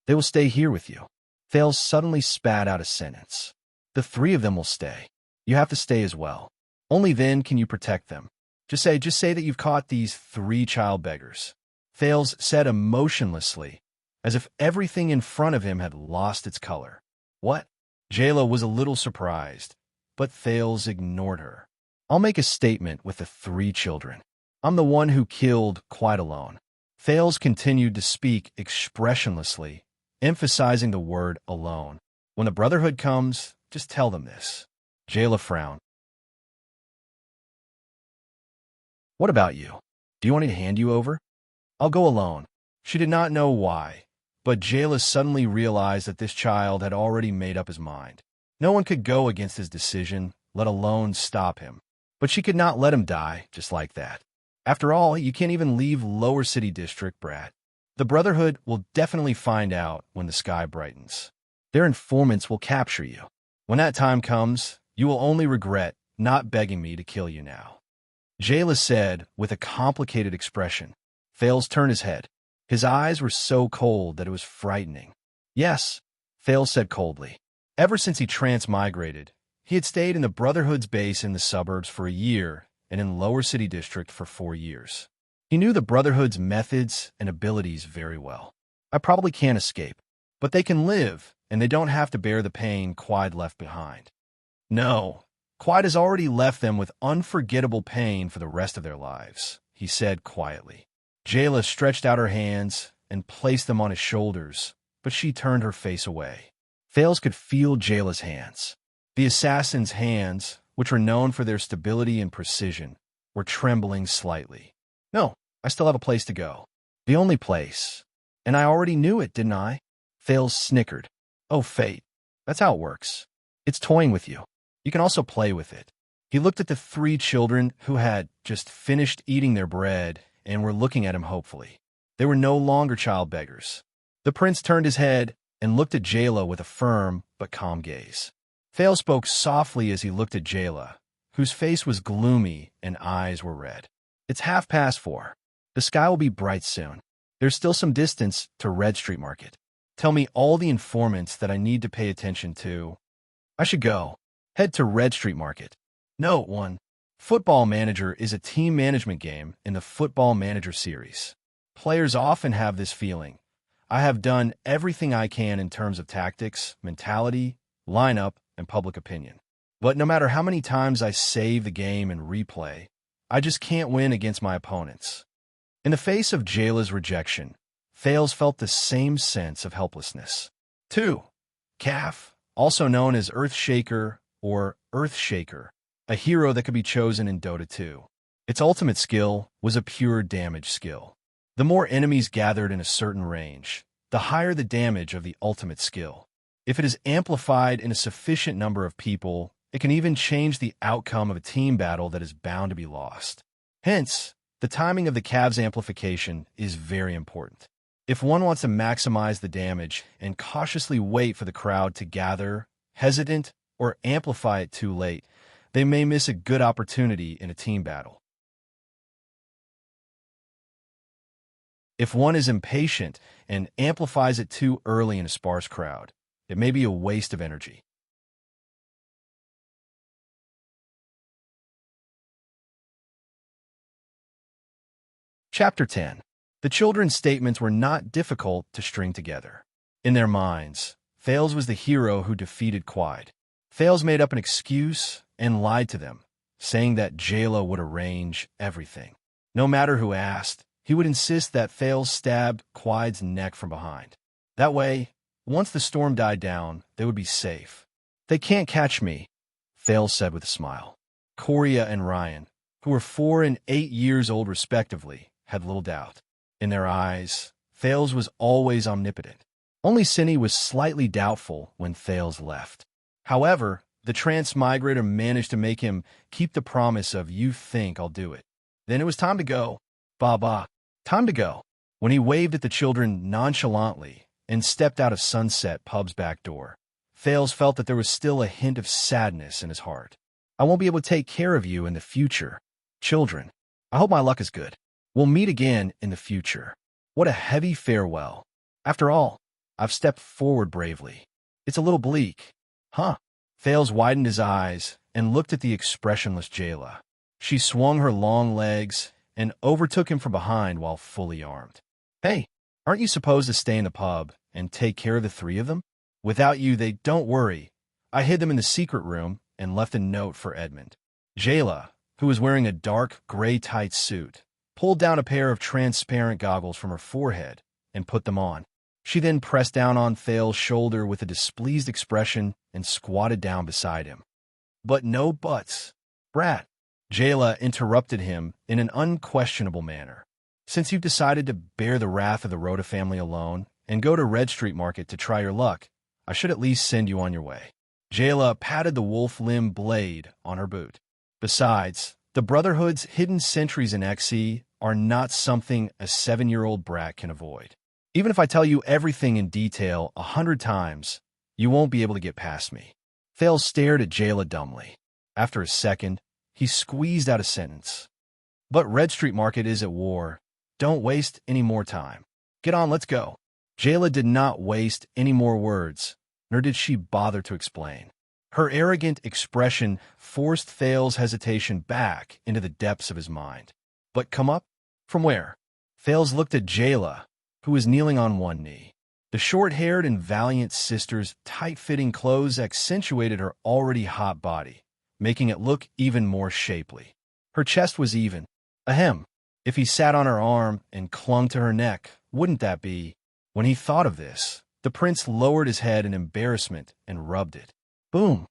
"They will stay here with you." Thales suddenly spat out a sentence. "The 3 of them will stay. You have to stay as well. Only then can you protect them. Just say that you've caught these 3 child beggars." Thales said emotionlessly, as if everything in front of him had lost its color. "What?" Jayla was a little surprised, but Thales ignored her. "I'll make a statement with the 3 children. I'm the one who killed quite alone." Thales continued to speak expressionlessly, emphasizing the word alone. "When the Brotherhood comes, just tell them this." Jayla frowned. "What about you? Do you want me to hand you over?" "I'll go alone." She did not know why, but Jayla suddenly realized that this child had already made up his mind. No one could go against his decision, let alone stop him. But she could not let him die just like that. After all, you can't even leave Lower City District, brat. The Brotherhood will definitely find out when the sky brightens. Their informants will capture you. When that time comes, you will only regret not begging me to kill you now." Jayla said with a complicated expression. Thales turned his head. His eyes were so cold that it was frightening. "Yes," Thales said coldly. Ever since he transmigrated, he had stayed in the Brotherhood's base in the suburbs for a year and in Lower City District for 4 years. He knew the Brotherhood's methods and abilities very well. "I probably can't escape, but they can live, and they don't have to bear the pain Quide left behind." "No, Quide has already left them with unforgettable pain for the rest of their lives," he said quietly. Jayla stretched out her hands and placed them on his shoulders, but she turned her face away. Thales could feel Jayla's hands. The assassin's hands, which were known for their stability and precision, were trembling slightly. "No, I still have a place to go." "The only place. And I already knew it, didn't I?" Thales snickered. "Oh, fate. That's how it works. It's toying with you. You can also play with it." He looked at the 3 children who had just finished eating their bread and were looking at him hopefully. They were no longer child beggars. The prince turned his head and looked at Jayla with a firm but calm gaze. Thales spoke softly as he looked at Jayla, whose face was gloomy and eyes were red. "It's 4:30. The sky will be bright soon. There's still some distance to Red Street Market. Tell me all the informants that I need to pay attention to." "I should go. Head to Red Street Market." Note 1. Football Manager is a team management game in the Football Manager series. Players often have this feeling. I have done everything I can in terms of tactics, mentality, lineup, and public opinion. But no matter how many times I save the game and replay, I just can't win against my opponents. In the face of Jayla's rejection, Thales felt the same sense of helplessness. 2. Calf, also known as Earthshaker or Earthshaker, a hero that could be chosen in Dota 2. Its ultimate skill was a pure damage skill. The more enemies gathered in a certain range, the higher the damage of the ultimate skill. If it is amplified in a sufficient number of people, it can even change the outcome of a team battle that is bound to be lost. Hence, the timing of the Cav's amplification is very important. If one wants to maximize the damage and cautiously wait for the crowd to gather, hesitant, or amplify it too late, they may miss a good opportunity in a team battle. If one is impatient and amplifies it too early in a sparse crowd, it may be a waste of energy. Chapter 10. The children's statements were not difficult to string together. In their minds, Thales was the hero who defeated Quide. Thales made up an excuse and lied to them, saying that Jayla would arrange everything. No matter who asked, he would insist that Thales stabbed Quide's neck from behind. That way, once the storm died down, they would be safe. "They can't catch me," Thales said with a smile. Coria and Ryan, who were 4 and 8 years old respectively, had little doubt. In their eyes, Thales was always omnipotent. Only Cindy was slightly doubtful when Thales left. However, the transmigrator managed to make him keep the promise of "you think I'll do it." Then it was time to go. Baba, time to go. When he waved at the children nonchalantly and stepped out of Sunset Pub's back door, Thales felt that there was still a hint of sadness in his heart. "I won't be able to take care of you in the future. Children, I hope my luck is good. We'll meet again in the future." What a heavy farewell. After all, I've stepped forward bravely. It's a little bleak. Huh? Thales widened his eyes and looked at the expressionless Jayla. She swung her long legs and overtook him from behind while fully armed. "Hey, aren't you supposed to stay in the pub and take care of the 3 of them? Without you, they don't worry. I hid them in the secret room and left a note for Edmund." Jayla, who was wearing a dark gray tight suit, pulled down a pair of transparent goggles from her forehead and put them on. She then pressed down on Thales' shoulder with a displeased expression and squatted down beside him. "But no buts. Brat," Jayla interrupted him in an unquestionable manner. "Since you've decided to bear the wrath of the Rhoda family alone and go to Red Street Market to try your luck, I should at least send you on your way." Jayla patted the wolf limb blade on her boot. "Besides, the Brotherhood's hidden sentries in XE are not something a 7-year-old brat can avoid. Even if I tell you everything in detail 100 times, you won't be able to get past me." Thales stared at Jayla dumbly. After a second, he squeezed out a sentence. "But Red Street Market is at war. Don't waste any more time. Get on, let's go." Jayla did not waste any more words, nor did she bother to explain. Her arrogant expression forced Thales' hesitation back into the depths of his mind. "But come up? From where?" Thales looked at Jayla, who was kneeling on one knee. The short-haired and valiant sister's tight-fitting clothes accentuated her already hot body, making it look even more shapely. Her chest was even. Ahem. If he sat on her arm and clung to her neck, wouldn't that be? When he thought of this, the prince lowered his head in embarrassment and rubbed it. Boom.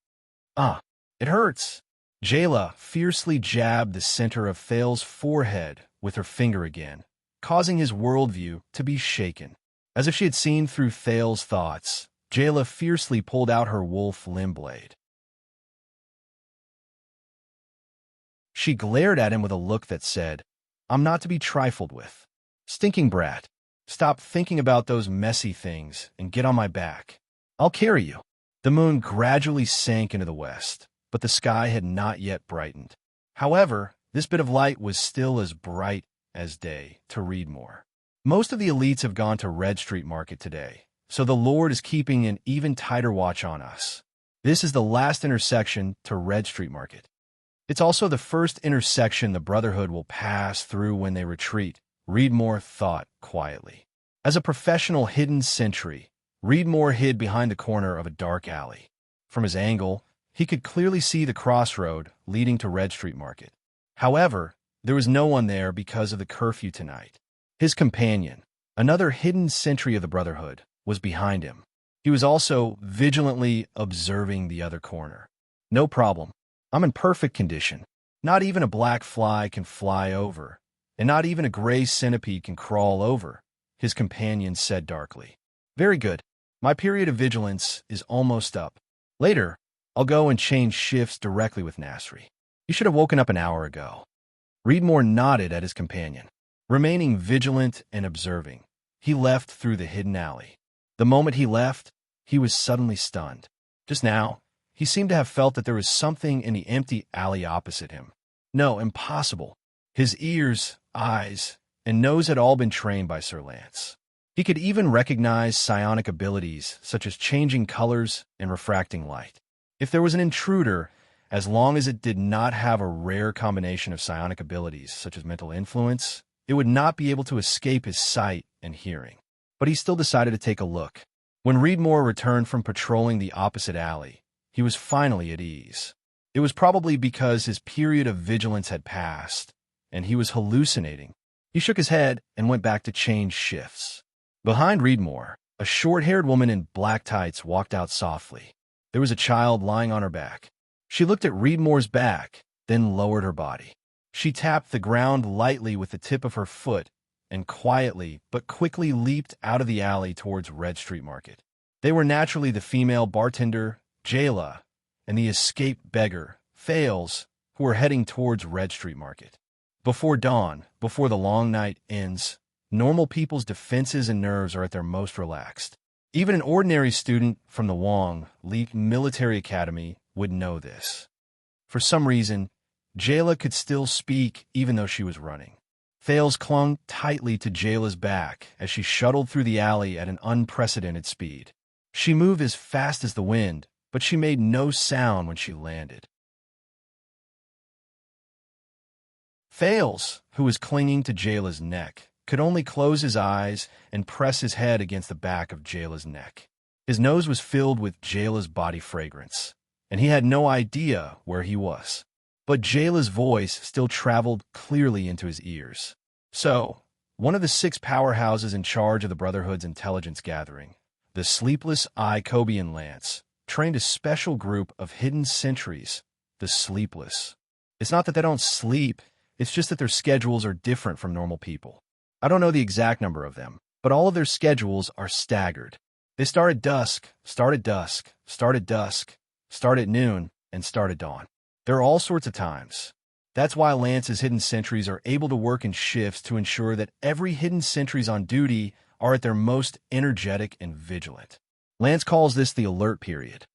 Ah, it hurts. Jayla fiercely jabbed the center of Thales' forehead with her finger again, causing his worldview to be shaken. As if she had seen through Thales' thoughts, Jayla fiercely pulled out her wolf limb blade. She glared at him with a look that said, "I'm not to be trifled with. Stinking brat, stop thinking about those messy things and get on my back. I'll carry you." The moon gradually sank into the west, but the sky had not yet brightened. However, this bit of light was still as bright as day to read more. Most of the elites have gone to Red Street Market today, so the Lord is keeping an even tighter watch on us. This is the last intersection to Red Street Market. It's also the first intersection the Brotherhood will pass through when they retreat, Reedmore thought quietly. As a professional hidden sentry, Reedmore hid behind the corner of a dark alley. From his angle, he could clearly see the crossroad leading to Red Street Market. However, there was no one there because of the curfew tonight. His companion, another hidden sentry of the Brotherhood, was behind him. He was also vigilantly observing the other corner. "No problem. I'm in perfect condition. Not even a black fly can fly over, and not even a gray centipede can crawl over, his companion said darkly. Very good. My period of vigilance is almost up. Later, I'll go and change shifts directly with Nasri. You should have woken up an hour ago. Reedmore nodded at his companion. Remaining vigilant and observing, he left through the hidden alley. The moment he left, he was suddenly stunned. Just now, he seemed to have felt that there was something in the empty alley opposite him. No, impossible. His ears, eyes, and nose had all been trained by Sir Lance. He could even recognize psionic abilities such as changing colors and refracting light. If there was an intruder, as long as it did not have a rare combination of psionic abilities such as mental influence, it would not be able to escape his sight and hearing. But he still decided to take a look. When Reedmore returned from patrolling the opposite alley, he was finally at ease. It was probably because his period of vigilance had passed, and he was hallucinating. He shook his head and went back to change shifts. Behind Reedmore, a short-haired woman in black tights walked out softly. There was a child lying on her back. She looked at Reedmore's back, then lowered her body. She tapped the ground lightly with the tip of her foot and quietly but quickly leaped out of the alley towards Red Street Market. They were naturally the female bartender, Jayla, and the escaped beggar, Fales, who were heading towards Red Street Market. Before dawn, before the long night ends, normal people's defenses and nerves are at their most relaxed. Even an ordinary student from the Wong Li Military Academy would know this. For some reason, Jayla could still speak even though she was running. Fales clung tightly to Jayla's back as she shuttled through the alley at an unprecedented speed. She moved as fast as the wind, but she made no sound when she landed. Fales, who was clinging to Jayla's neck, could only close his eyes and press his head against the back of Jayla's neck. His nose was filled with Jayla's body fragrance, and he had no idea where he was. But Jayla's voice still traveled clearly into his ears. So, one of the 6 powerhouses in charge of the Brotherhood's intelligence gathering, the Sleepless Eye Cobian Lance, trained a special group of hidden sentries, the Sleepless. It's not that they don't sleep, it's just that their schedules are different from normal people. I don't know the exact number of them, but all of their schedules are staggered. They start at dusk, start at dusk, start at dusk, start at noon, and start at dawn. There are all sorts of times. That's why Lance's hidden sentries are able to work in shifts to ensure that every hidden sentries on duty are at their most energetic and vigilant. Lance calls this the alert period.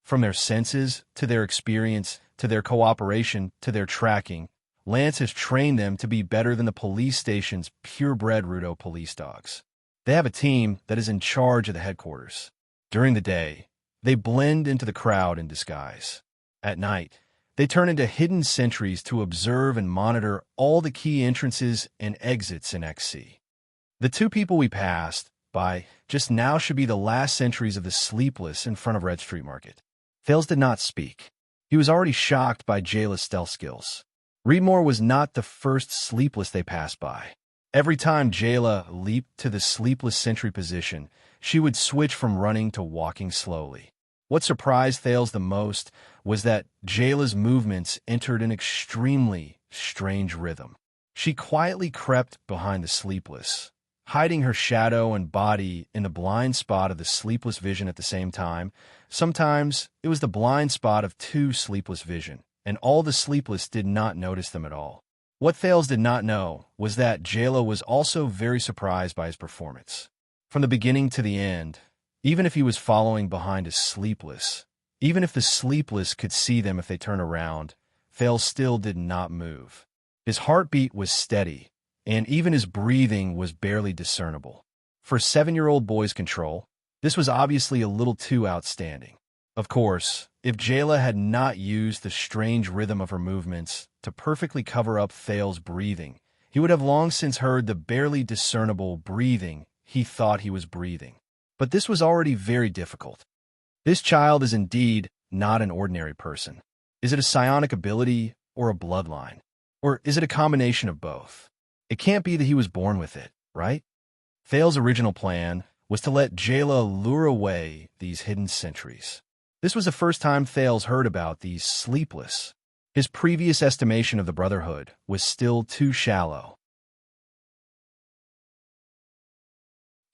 From their senses, to their experience, to their cooperation, to their tracking, Lance has trained them to be better than the police station's purebred Rudo police dogs. They have a team that is in charge of the headquarters. During the day, they blend into the crowd in disguise. At night, they turn into hidden sentries to observe and monitor all the key entrances and exits in XC. The 2 people we passed by just now should be the last sentries of the Sleepless in front of Red Street Market. Fales did not speak. He was already shocked by Jayla's stealth skills. Reedmore was not the first Sleepless they passed by. Every time Jayla leaped to the Sleepless sentry position, she would switch from running to walking slowly. What surprised Fales the most was that Jayla's movements entered an extremely strange rhythm. She quietly crept behind the Sleepless, hiding her shadow and body in the blind spot of the Sleepless vision at the same time. Sometimes it was the blind spot of 2 Sleepless vision, and all the Sleepless did not notice them at all. What Fales did not know was that Jayla was also very surprised by his performance. From the beginning to the end, even if he was following behind a Sleepless, even if the Sleepless could see them if they turned around, Fales still did not move. His heartbeat was steady, and even his breathing was barely discernible. For 7-year-old boy's control, this was obviously a little too outstanding. Of course, if Jayla had not used the strange rhythm of her movements to perfectly cover up Fales' breathing, he would have long since heard the barely discernible breathing he thought he was breathing. But this was already very difficult. This child is indeed not an ordinary person. Is it a psionic ability or a bloodline? Or is it a combination of both? It can't be that he was born with it, right? Fales' original plan was to let Jayla lure away these hidden sentries. This was the first time Fales heard about these Sleepless. His previous estimation of the Brotherhood was still too shallow.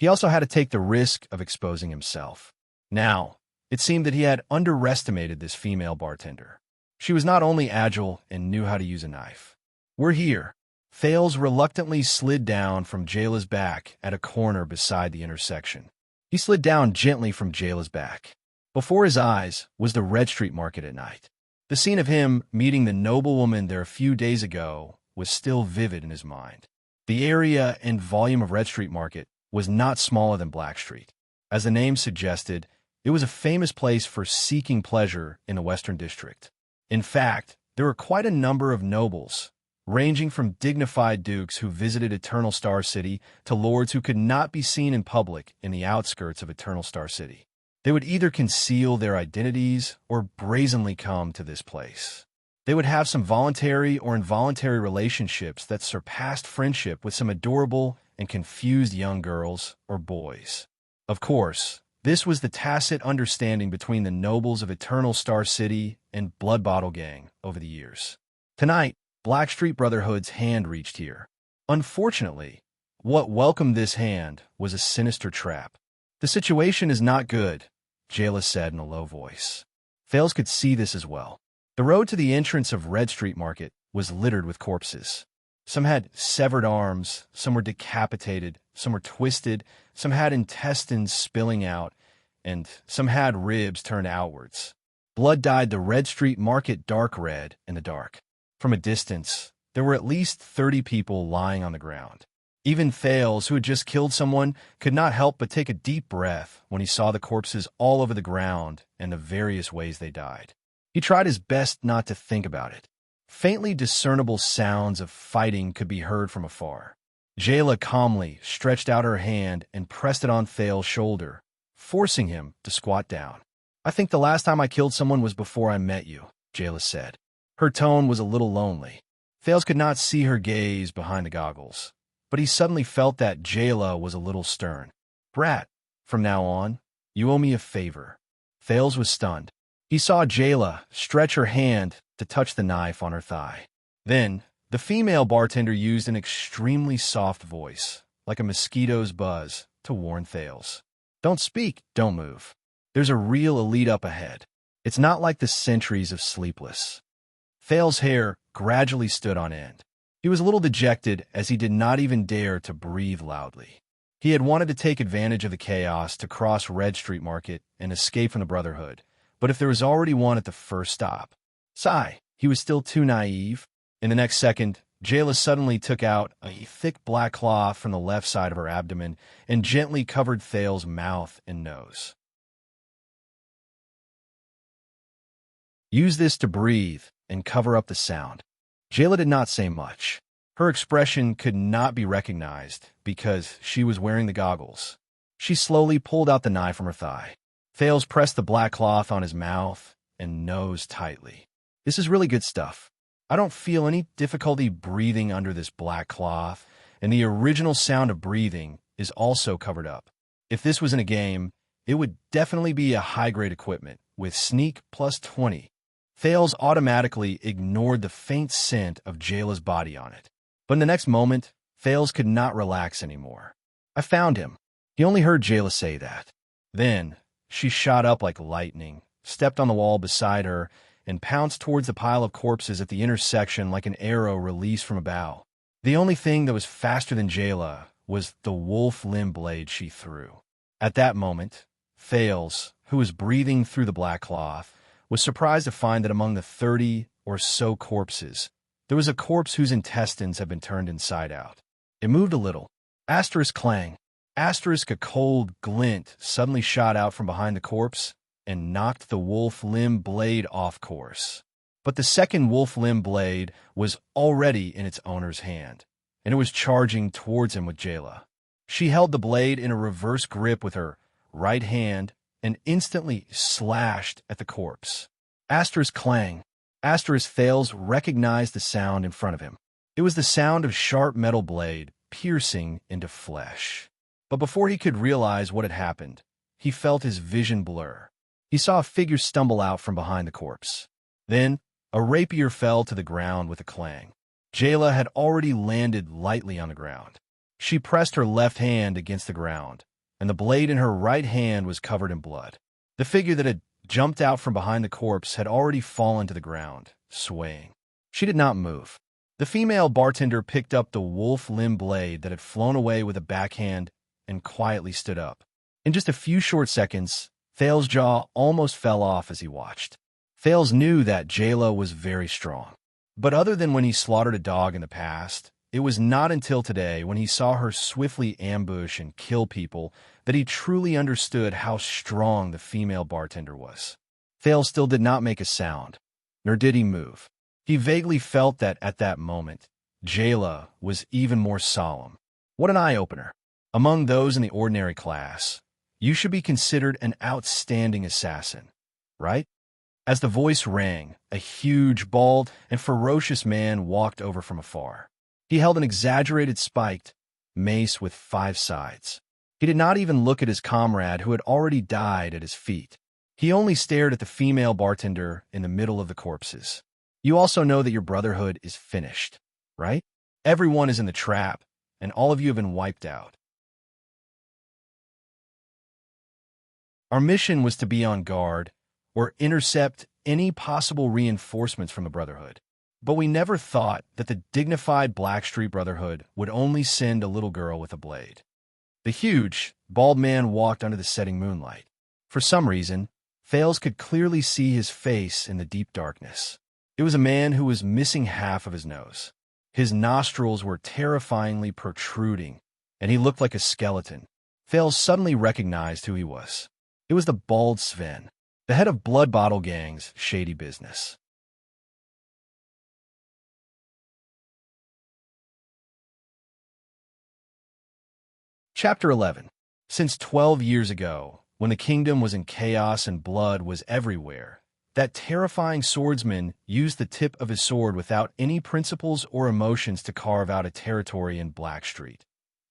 He also had to take the risk of exposing himself. Now, it seemed that he had underestimated this female bartender. She was not only agile and knew how to use a knife. "We're here." Thales reluctantly slid down from Jayla's back at a corner beside the intersection. He slid down gently from Jayla's back. Before his eyes was the Red Street Market at night. The scene of him meeting the noblewoman there a few days ago was still vivid in his mind. The area and volume of Red Street Market was not smaller than Black Street. As the name suggested, it was a famous place for seeking pleasure in the Western District. In fact, there were quite a number of nobles, ranging from dignified dukes who visited Eternal Star City to lords who could not be seen in public in the outskirts of Eternal Star City. They would either conceal their identities or brazenly come to this place. They would have some voluntary or involuntary relationships that surpassed friendship with some adorable and confused young girls or boys. Of course, this was the tacit understanding between the nobles of Eternal Star City and Blood Bottle Gang over the years. Tonight, Black Street Brotherhood's hand reached here. Unfortunately, what welcomed this hand was a sinister trap. "The situation is not good," Jayla said in a low voice. Thales could see this as well. The road to the entrance of Red Street Market was littered with corpses. Some had severed arms, some were decapitated, some were twisted, some had intestines spilling out, and some had ribs turned outwards. Blood dyed the Red Street Market dark red in the dark. From a distance, there were at least 30 people lying on the ground. Even Thales, who had just killed someone, could not help but take a deep breath when he saw the corpses all over the ground and the various ways they died. He tried his best not to think about it. Faintly discernible sounds of fighting could be heard from afar. Jayla calmly stretched out her hand and pressed it on Thales' shoulder, forcing him to squat down. "I think the last time I killed someone was before I met you," Jayla said. Her tone was a little lonely. Thales could not see her gaze behind the goggles, but he suddenly felt that Jayla was a little stern. "Brat, from now on, you owe me a favor." Thales was stunned. He saw Jayla stretch her hand to touch the knife on her thigh. Then, the female bartender used an extremely soft voice, like a mosquito's buzz, to warn Thales. "Don't speak, don't move. There's a real elite up ahead. It's not like the centuries of Sleepless." Thales' hair gradually stood on end. He was a little dejected as he did not even dare to breathe loudly. He had wanted to take advantage of the chaos to cross Red Street Market and escape from the Brotherhood, but if there was already one at the first stop. Sigh, he was still too naive. In the next second, Jayla suddenly took out a thick black cloth from the left side of her abdomen and gently covered Thales' mouth and nose. "Use this to breathe and cover up the sound." Jayla did not say much. Her expression could not be recognized because she was wearing the goggles. She slowly pulled out the knife from her thigh. Thales pressed the black cloth on his mouth and nose tightly. "This is really good stuff. I don't feel any difficulty breathing under this black cloth, and the original sound of breathing is also covered up. If this was in a game, it would definitely be a high-grade equipment with sneak plus 20. Thales automatically ignored the faint scent of Jayla's body on it. But in the next moment, Thales could not relax anymore. "I found him." He only heard Jayla say that. Then, she shot up like lightning, stepped on the wall beside her, and pounced towards the pile of corpses at the intersection like an arrow released from a bow. The only thing that was faster than Jayla was the wolf limb blade she threw. At that moment, Thales, who was breathing through the black cloth, was surprised to find that among the 30 or so corpses, there was a corpse whose intestines had been turned inside out. It moved a little. Asterisk clang. Asterisk a cold glint suddenly shot out from behind the corpse and knocked the wolf limb blade off course. But the second wolf limb blade was already in its owner's hand, and it was charging towards him with Jayla. She held the blade in a reverse grip with her right hand and instantly slashed at the corpse. Asterisk clang. Asterisk Thales recognized the sound in front of him. It was the sound of sharp metal blade piercing into flesh. But before he could realize what had happened, he felt his vision blur. He saw a figure stumble out from behind the corpse. Then, A rapier fell to the ground with a clang. Jayla had already landed lightly on the ground. She pressed her left hand against the ground, and the blade in her right hand was covered in blood. The figure that had jumped out from behind the corpse had already fallen to the ground, swaying. She did not move. The female bartender picked up the wolf limb blade that had flown away with a backhand and quietly stood up. In just a few short seconds, Thales's jaw almost fell off as he watched. Thales knew that Jayla was very strong. But other than when he slaughtered a dog in the past, it was not until today, when he saw her swiftly ambush and kill people, that he truly understood how strong the female bartender was. Thales still did not make a sound, nor did he move. He vaguely felt that at that moment, Jayla was even more solemn. What an eye-opener. Among those in the ordinary class, you should be considered an outstanding assassin, right? As the voice rang, a huge, bald, and ferocious man walked over from afar. He held an exaggerated spiked mace with 5 sides. He did not even look at his comrade who had already died at his feet. He only stared at the female bartender in the middle of the corpses. You also know that your brotherhood is finished, right? Everyone is in the trap, and all of you have been wiped out. Our mission was to be on guard or intercept any possible reinforcements from the Brotherhood. But we never thought that the dignified Blackstreet Brotherhood would only send a little girl with a blade. The huge, bald man walked under the setting moonlight. For some reason, Thales could clearly see his face in the deep darkness. It was a man who was missing half of his nose. His nostrils were terrifyingly protruding, and he looked like a skeleton. Thales suddenly recognized who he was. It was the bald Sven, the head of Blood Bottle Gang's shady business. Chapter 11. Since 12 years ago, when the kingdom was in chaos and blood was everywhere, that terrifying swordsman used the tip of his sword without any principles or emotions to carve out a territory in Blackstreet.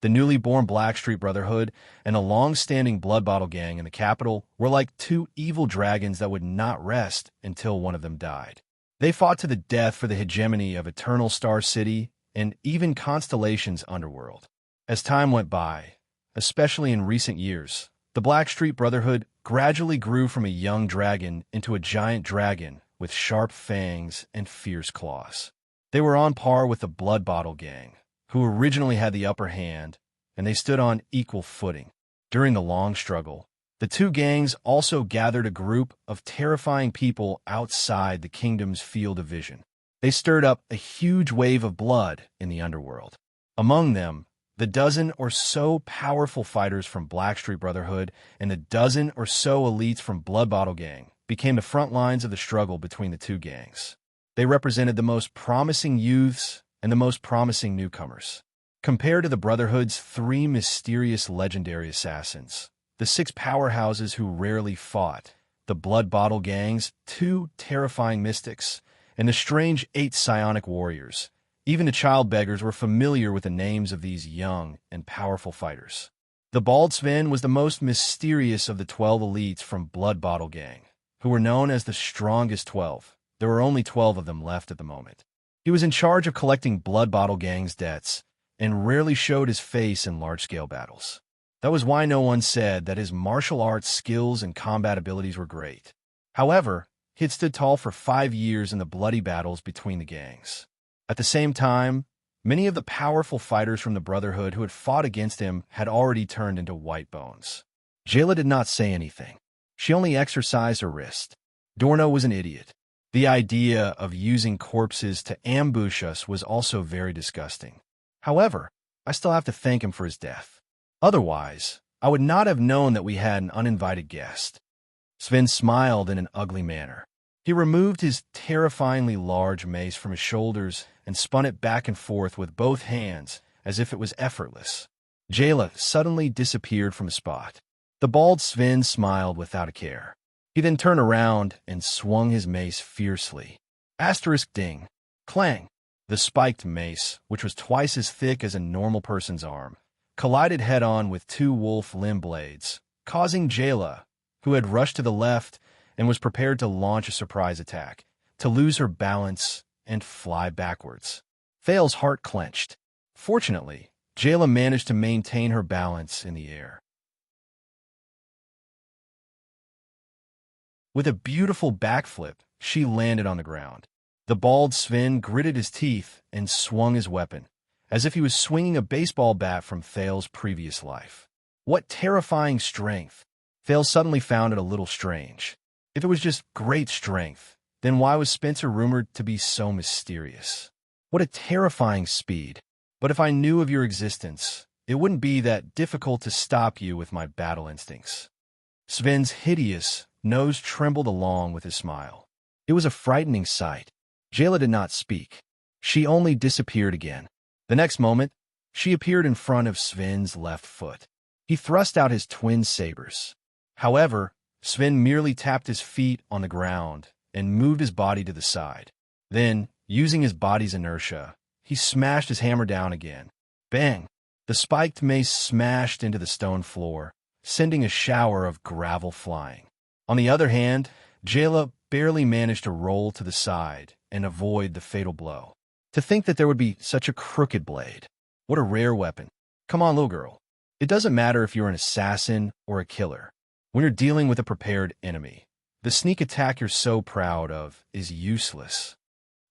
The newly born Blackstreet Brotherhood and a long-standing Blood Bottle Gang in the capital were like two evil dragons that would not rest until one of them died. They fought to the death for the hegemony of Eternal Star City and even Constellation's underworld. As time went by, especially in recent years, the Blackstreet Brotherhood gradually grew from a young dragon into a giant dragon with sharp fangs and fierce claws. They were on par with the Blood Bottle Gang, who originally had the upper hand, and they stood on equal footing. During the long struggle, the two gangs also gathered a group of terrifying people outside the kingdom's field of vision. They stirred up a huge wave of blood in the underworld. Among them, the dozen or so powerful fighters from Blackstreet Brotherhood and the dozen or so elites from Blood Bottle Gang became the front lines of the struggle between the two gangs. They represented the most promising youths and the most promising newcomers. Compared to the Brotherhood's 3 mysterious legendary assassins, the 6 powerhouses who rarely fought, the Blood Bottle Gang's 2 terrifying mystics, and the strange 8 psionic warriors, even the child beggars were familiar with the names of these young and powerful fighters. The Bald Sven was the most mysterious of the 12 elites from Blood Bottle Gang, who were known as the strongest 12. There were only 12 of them left at the moment. He was in charge of collecting Blood Bottle Gang's debts and rarely showed his face in large-scale battles. That was why no one said that his martial arts skills and combat abilities were great. However, he had stood tall for 5 years in the bloody battles between the gangs. At the same time, many of the powerful fighters from the Brotherhood who had fought against him had already turned into white bones. Jayla did not say anything. She only exercised her wrist. Dorno was an idiot. The idea of using corpses to ambush us was also very disgusting. However, I still have to thank him for his death. Otherwise, I would not have known that we had an uninvited guest. Sven smiled in an ugly manner. He removed his terrifyingly large mace from his shoulders and spun it back and forth with both hands as if it was effortless. Jayla suddenly disappeared from the spot. The bald Sven smiled without a care. He then turned around and swung his mace fiercely. Asterisk ding. Clang. The spiked mace, which was twice as thick as a normal person's arm, collided head-on with 2 wolf limb blades, causing Jayla, who had rushed to the left and was prepared to launch a surprise attack, to lose her balance and fly backwards. Thales's heart clenched. Fortunately, Jayla managed to maintain her balance in the air. With a beautiful backflip, she landed on the ground. The bald Sven gritted his teeth and swung his weapon, as if he was swinging a baseball bat from Thales's previous life. What terrifying strength! Thales suddenly found it a little strange. If it was just great strength, then why was Spencer rumored to be so mysterious? What a terrifying speed! But if I knew of your existence, it wouldn't be that difficult to stop you with my battle instincts. Sven's hideous nose trembled along with his smile. It was a frightening sight. Jayla did not speak. She only disappeared again. The next moment, she appeared in front of Sven's left foot. He thrust out his twin sabers. However, Sven merely tapped his feet on the ground and moved his body to the side. Then, using his body's inertia, he smashed his hammer down again. Bang! The spiked mace smashed into the stone floor, sending a shower of gravel flying. On the other hand, Jayla barely managed to roll to the side and avoid the fatal blow. To think that there would be such a crooked blade. What a rare weapon. Come on, little girl. It doesn't matter if you're an assassin or a killer. When you're dealing with a prepared enemy, the sneak attack you're so proud of is useless.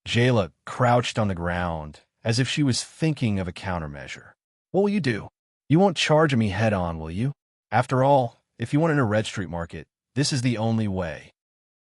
Jayla crouched on the ground as if she was thinking of a countermeasure. What will you do? You won't charge me head-on, will you? After all, if you want to enter Red Street Market, this is the only way.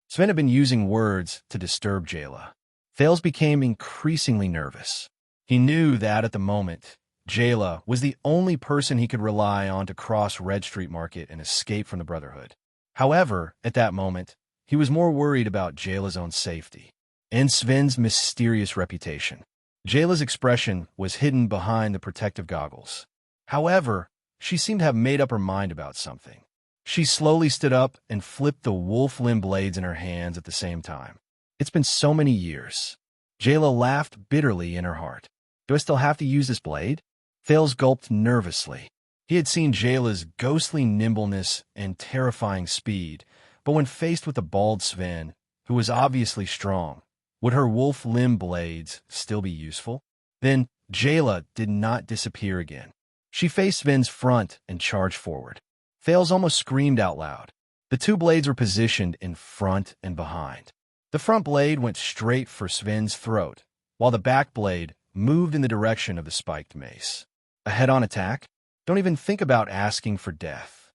Sven had been using words to disturb Jayla. Thales became increasingly nervous. He knew that at the moment, Jayla was the only person he could rely on to cross Red Street Market and escape from the Brotherhood. However, at that moment, he was more worried about Jayla's own safety and Sven's mysterious reputation. Jayla's expression was hidden behind the protective goggles. However, she seemed to have made up her mind about something. She slowly stood up and flipped the wolf limb blades in her hands at the same time. It's been so many years. Jayla laughed bitterly in her heart. Do I still have to use this blade? Thales gulped nervously. He had seen Jayla's ghostly nimbleness and terrifying speed, but when faced with the bald Sven, who was obviously strong, would her wolf limb blades still be useful? Then Jayla did not disappear again. She faced Sven's front and charged forward. Thales almost screamed out loud. The two blades were positioned in front and behind. The front blade went straight for Sven's throat, while the back blade moved in the direction of the spiked mace. A head-on attack? Don't even think about asking for death.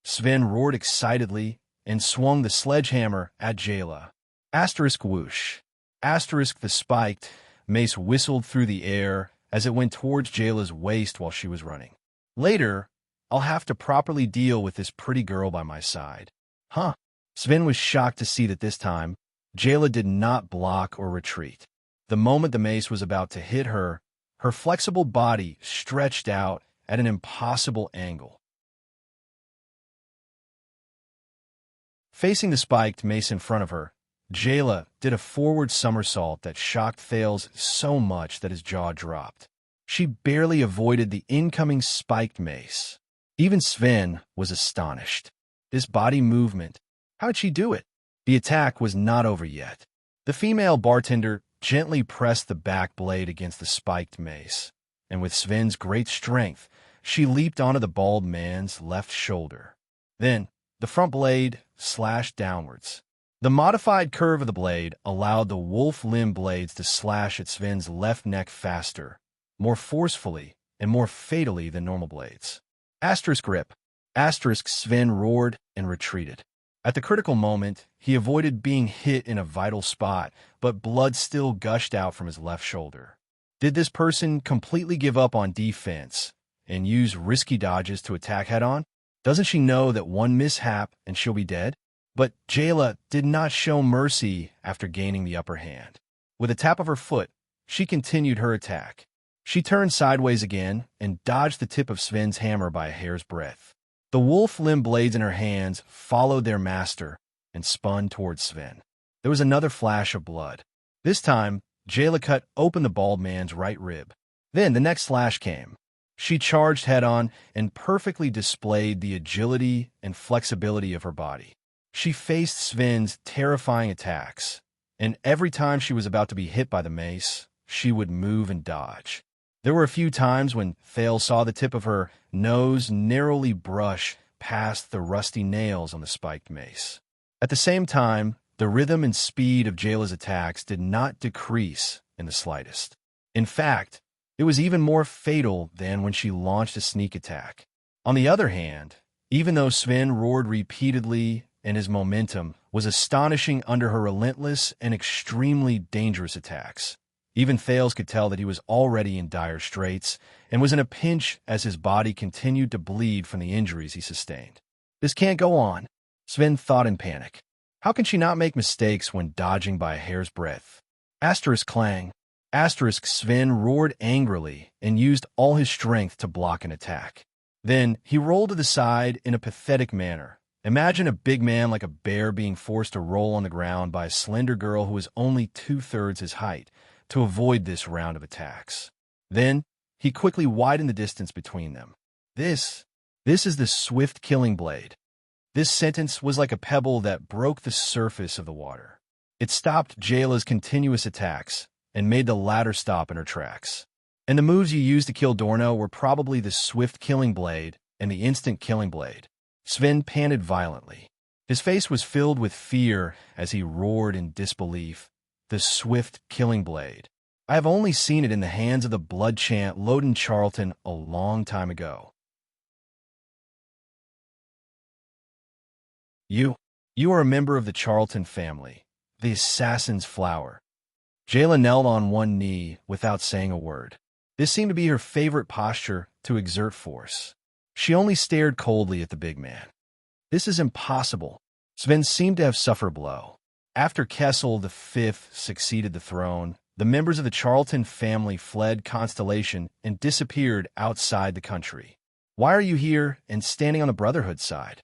Sven roared excitedly and swung the sledgehammer at Jayla. Asterisk whoosh. Asterisk the spiked mace whistled through the air as it went towards Jayla's waist while she was running. Later, I'll have to properly deal with this pretty girl by my side. Huh. Sven was shocked to see that this time, Jayla did not block or retreat. The moment the mace was about to hit her, her flexible body stretched out at an impossible angle. Facing the spiked mace in front of her, Jayla did a forward somersault that shocked Thales so much that his jaw dropped. She barely avoided the incoming spiked mace. Even Sven was astonished. This body movement, how did she do it? The attack was not over yet. The female bartender gently pressed the back blade against the spiked mace, and with Sven's great strength, she leaped onto the bald man's left shoulder. Then, the front blade slashed downwards. The modified curve of the blade allowed the wolf limb blades to slash at Sven's left neck faster, more forcefully, and more fatally than normal blades. Asterisk rip. Asterisk Sven roared and retreated. At the critical moment, he avoided being hit in a vital spot, but blood still gushed out from his left shoulder. Did this person completely give up on defense and use risky dodges to attack head-on? Doesn't she know that one mishap and she'll be dead? But Jayla did not show mercy after gaining the upper hand. With a tap of her foot, she continued her attack. She turned sideways again and dodged the tip of Sven's hammer by a hair's breadth. The wolf limb blades in her hands followed their master and spun towards Sven. There was another flash of blood. This time, Jayla cut open the bald man's right rib. Then the next slash came. She charged head-on and perfectly displayed the agility and flexibility of her body. She faced Sven's terrifying attacks and every time she was about to be hit by the mace, she would move and dodge. There were a few times when Thale saw the tip of her nose narrowly brush past the rusty nails on the spiked mace. At the same time, the rhythm and speed of Jayla's attacks did not decrease in the slightest. In fact, it was even more fatal than when she launched a sneak attack. On the other hand, even though Sven roared repeatedly and his momentum was astonishing under her relentless and extremely dangerous attacks, even Thales could tell that he was already in dire straits and was in a pinch as his body continued to bleed from the injuries he sustained. This can't go on, Sven thought in panic. How can she not make mistakes when dodging by a hair's breadth? Asterisk clang. Asterisk Sven roared angrily and used all his strength to block an attack. Then he rolled to the side in a pathetic manner. Imagine a big man like a bear being forced to roll on the ground by a slender girl who is only 2/3 his height to avoid this round of attacks. Then he quickly widened the distance between them. This is the swift killing blade. This sentence was like a pebble that broke the surface of the water. It stopped Jayla's continuous attacks and made the latter stop in her tracks. And the moves you used to kill Dorno were probably the swift killing blade and the instant killing blade. Sven panted violently. His face was filled with fear as he roared in disbelief. The swift killing blade. I have only seen it in the hands of the blood chant Loden Charlton a long time ago. You are a member of the Charlton family, the assassin's flower. Jayla knelt on one knee without saying a word. This seemed to be her favorite posture to exert force. She only stared coldly at the big man. This is impossible. Sven seemed to have suffered a blow. After Kessel V succeeded the throne, the members of the Charlton family fled Constellation and disappeared outside the country. Why are you here and standing on the Brotherhood's side?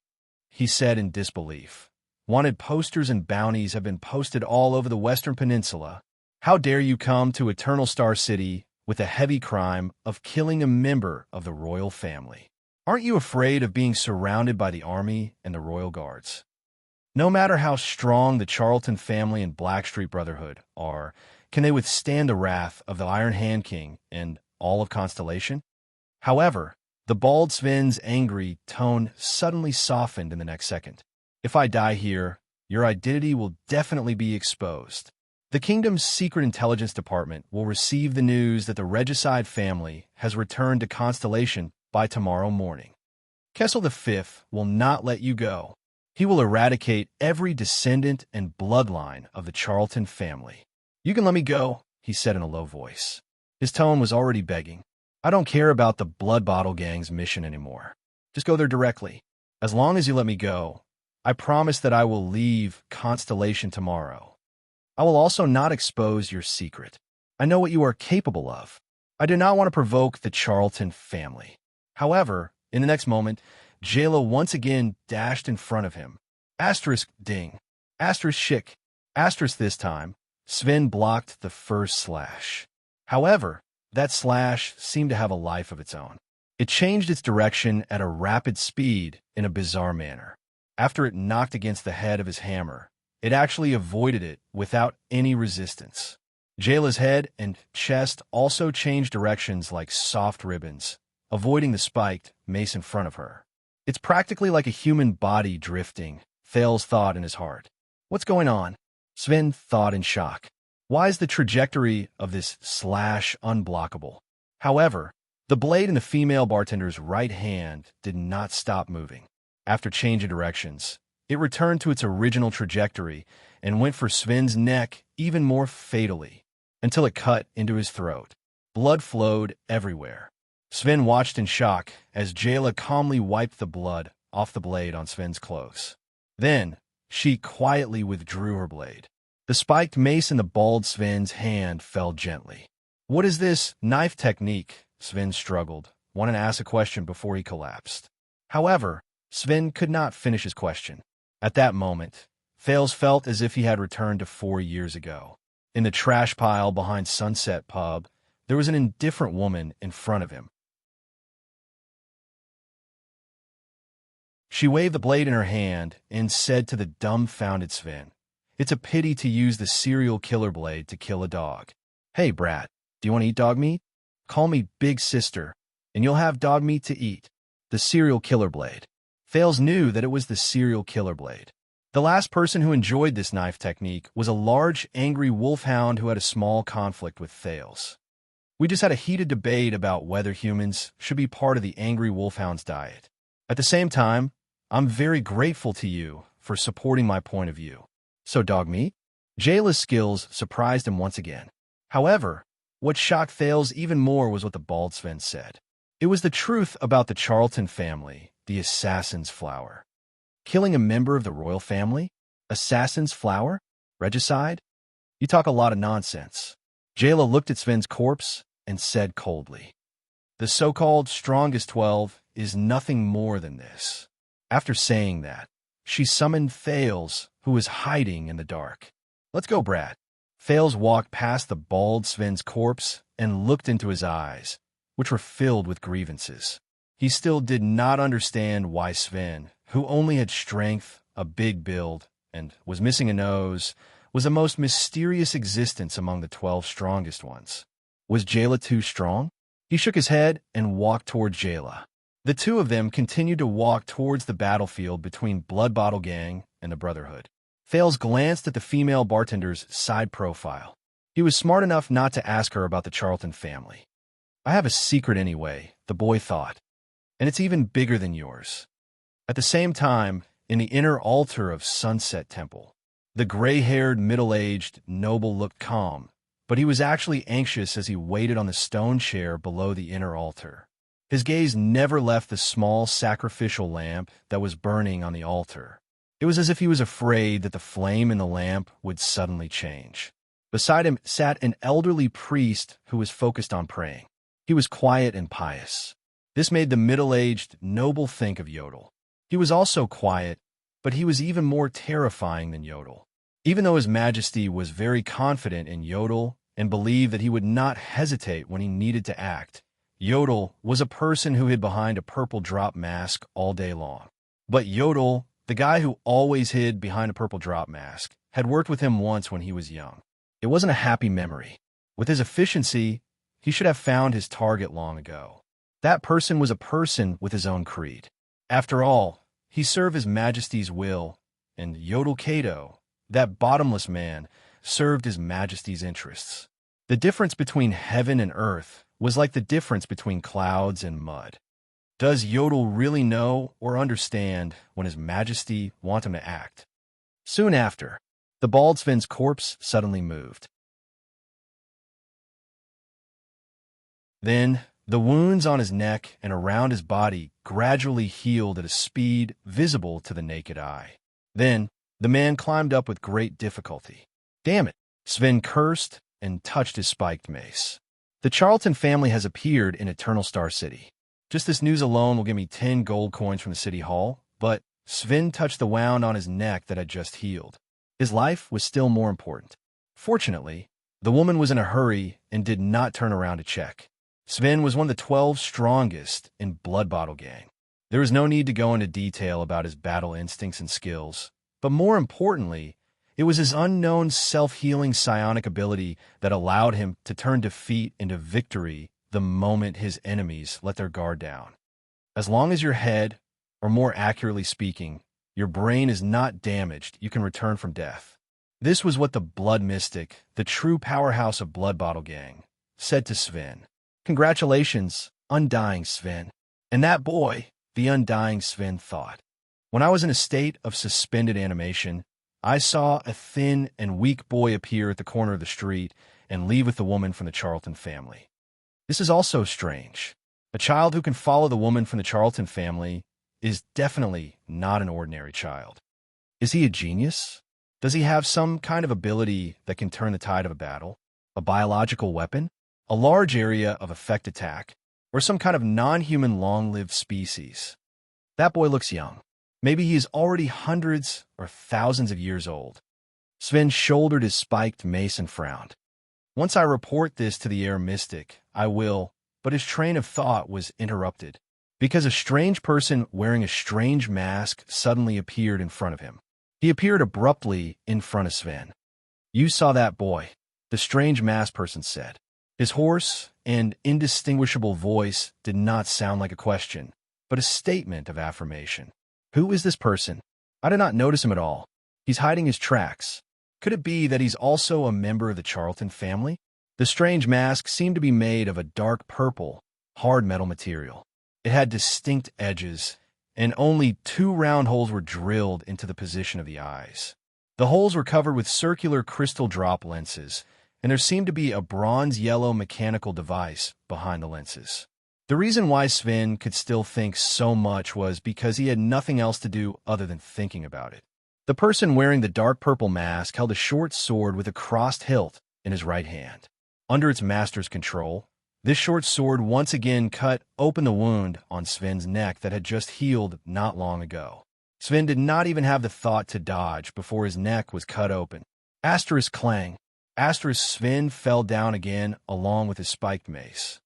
He said in disbelief. Wanted posters and bounties have been posted all over the Western Peninsula. How dare you come to Eternal Star City with the heavy crime of killing a member of the royal family? Aren't you afraid of being surrounded by the army and the royal guards? No matter how strong the Charlton family and Blackstreet Brotherhood are, can they withstand the wrath of the Iron Hand King and all of Constellation? However, the bald Sven's angry tone suddenly softened in the next second. If I die here, your identity will definitely be exposed. The kingdom's secret intelligence department will receive the news that the regicide family has returned to Constellation by tomorrow morning. Kessel V will not let you go. He will eradicate every descendant and bloodline of the Charlton family. You can let me go, he said in a low voice. His tone was already begging. I don't care about the Blood Bottle Gang's mission anymore. Just go there directly. As long as you let me go, I promise that I will leave Constellation tomorrow. I will also not expose your secret. I know what you are capable of. I do not want to provoke the Charlton family. However, in the next moment, Jayla once again dashed in front of him. Asterisk ding. Asterisk shick. Asterisk this time. Sven blocked the first slash. However, that slash seemed to have a life of its own. It changed its direction at a rapid speed in a bizarre manner. After it knocked against the head of his hammer, it actually avoided it without any resistance. Jayla's head and chest also changed directions like soft ribbons, avoiding the spiked mace in front of her. It's practically like a human body drifting, Thales thought in his heart. What's going on? Sven thought in shock. Why is the trajectory of this slash unblockable? However, the blade in the female bartender's right hand did not stop moving. After changing directions, it returned to its original trajectory and went for Sven's neck even more fatally, until it cut into his throat. Blood flowed everywhere. Sven watched in shock as Jayla calmly wiped the blood off the blade on Sven's clothes. Then, she quietly withdrew her blade. The spiked mace in the bald Sven's hand fell gently. What is this knife technique? Sven struggled, wanting to ask a question before he collapsed. However, Sven could not finish his question. At that moment, Thales felt as if he had returned to 4 years ago. In the trash pile behind Sunset Pub, there was an indifferent woman in front of him. She waved the blade in her hand and said to the dumbfounded Sven, It's a pity to use the serial killer blade to kill a dog. Hey, brat, do you want to eat dog meat? Call me Big Sister, and you'll have dog meat to eat. The serial killer blade. Thales knew that it was the serial killer blade. The last person who enjoyed this knife technique was a large, angry wolfhound who had a small conflict with Thales. We just had a heated debate about whether humans should be part of the angry wolfhound's diet. At the same time, I'm very grateful to you for supporting my point of view. So dog meat? Jayla's skills surprised him once again. However, what shocked Thales even more was what the bald Sven said. It was the truth about the Charlton family, the assassin's flower. Killing a member of the royal family? Assassin's flower? Regicide? You talk a lot of nonsense. Jayla looked at Sven's corpse and said coldly, "The so-called strongest 12 is nothing more than this." After saying that, she summoned Thales, who was hiding in the dark. "Let's go, Brad." Thales walked past the bald Sven's corpse and looked into his eyes, which were filled with grievances. He still did not understand why Sven, who only had strength, a big build, and was missing a nose, was the most mysterious existence among the 12 strongest ones. Was Jayla too strong? He shook his head and walked towards Jayla. The two of them continued to walk towards the battlefield between Blood Bottle Gang and the Brotherhood. Thales glanced at the female bartender's side profile. He was smart enough not to ask her about the Charlton family. "I have a secret anyway," the boy thought, "and it's even bigger than yours." At the same time, in the inner altar of Sunset Temple, the gray-haired, middle-aged noble looked calm, but he was actually anxious as he waited on the stone chair below the inner altar. His gaze never left the small sacrificial lamp that was burning on the altar. It was as if he was afraid that the flame in the lamp would suddenly change. Beside him sat an elderly priest who was focused on praying. He was quiet and pious. This made the middle-aged noble think of Yodel. He was also quiet, but he was even more terrifying than Yodel. Even though His Majesty was very confident in Yodel and believed that he would not hesitate when he needed to act, Yodel was a person who hid behind a purple drop mask all day long. But Yodel, the guy who always hid behind a purple drop mask, had worked with him once when he was young. It wasn't a happy memory. With his efficiency, he should have found his target long ago. That person was a person with his own creed. After all, he served His Majesty's will, and Yodel Cato, that bottomless man, served His Majesty's interests. The difference between heaven and earth was like the difference between clouds and mud. Does Yodel really know or understand when His Majesty wants him to act? Soon after, the bald Sven's corpse suddenly moved. Then, the wounds on his neck and around his body gradually healed at a speed visible to the naked eye. Then, the man climbed up with great difficulty. "Damn it!" Sven cursed and touched his spiked mace. "The Charlton family has appeared in Eternal Star City. Just this news alone will give me 10 gold coins from the city hall," but Sven touched the wound on his neck that had just healed. His life was still more important. Fortunately, the woman was in a hurry and did not turn around to check. Sven was one of the 12 strongest in Blood Bottle Gang. There was no need to go into detail about his battle instincts and skills, but more importantly, it was his unknown self-healing psionic ability that allowed him to turn defeat into victory the moment his enemies let their guard down. As long as your head, or more accurately speaking, your brain is not damaged, you can return from death. This was what the Blood Mystic, the true powerhouse of Blood Bottle Gang, said to Sven. "Congratulations, Undying Sven." And that boy, the Undying Sven, thought. "When I was in a state of suspended animation, I saw a thin and weak boy appear at the corner of the street and leave with the woman from the Charlton family. This is also strange. A child who can follow the woman from the Charlton family is definitely not an ordinary child. Is he a genius? Does he have some kind of ability that can turn the tide of a battle? A biological weapon? A large area of effect attack? Or some kind of non-human long-lived species? That boy looks young. Maybe he is already hundreds or thousands of years old." Sven shouldered his spiked mace and frowned. "Once I report this to the air mystic, I will," but his train of thought was interrupted, because a strange person wearing a strange mask suddenly appeared in front of him. He appeared abruptly in front of Sven. "You saw that boy," the strange masked person said. His hoarse and indistinguishable voice did not sound like a question, but a statement of affirmation. "Who is this person? I did not notice him at all. He's hiding his tracks. Could it be that he's also a member of the Charlton family?" The strange mask seemed to be made of a dark purple, hard metal material. It had distinct edges, and only 2 round holes were drilled into the position of the eyes. The holes were covered with circular crystal drop lenses, and there seemed to be a bronze-yellow mechanical device behind the lenses. The reason why Sven could still think so much was because he had nothing else to do other than thinking about it. The person wearing the dark purple mask held a short sword with a crossed hilt in his right hand. Under its master's control, this short sword once again cut open the wound on Sven's neck that had just healed not long ago. Sven did not even have the thought to dodge before his neck was cut open. Asterisk clang. Asterisk Sven fell down again along with his spiked mace.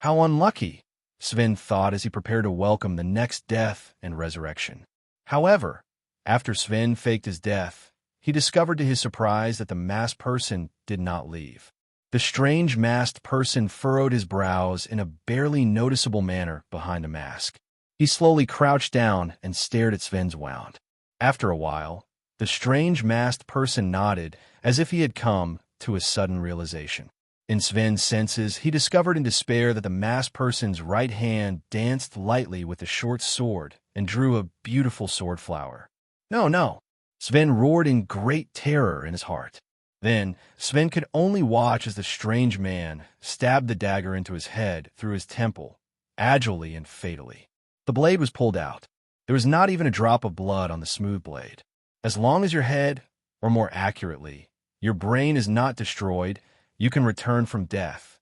How unlucky, Sven thought as he prepared to welcome the next death and resurrection. However, after Sven faked his death, he discovered to his surprise that the masked person did not leave. The strange masked person furrowed his brows in a barely noticeable manner behind the mask. He slowly crouched down and stared at Sven's wound. After a while, the strange masked person nodded as if he had come to a sudden realization. In Sven's senses, he discovered in despair that the masked person's right hand danced lightly with the short sword and drew a beautiful sword flower. "No, no!" Sven roared in great terror in his heart. Then, Sven could only watch as the strange man stabbed the dagger into his head through his temple, agilely and fatally. The blade was pulled out. There was not even a drop of blood on the smooth blade. As long as your head, or more accurately, your brain is not destroyed, you can return from death.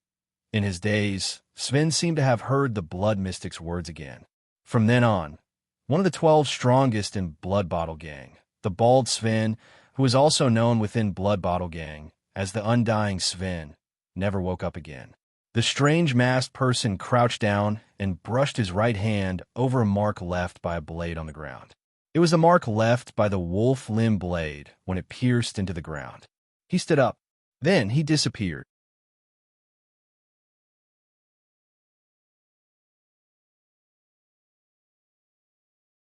In his daze, Sven seemed to have heard the blood mystic's words again. From then on, one of the 12 strongest in Blood Bottle Gang, the bald Sven, who was also known within Blood Bottle Gang as the Undying Sven, never woke up again. The strange masked person crouched down and brushed his right hand over a mark left by a blade on the ground. It was the mark left by the wolf limb blade when it pierced into the ground. He stood up. Then he disappeared.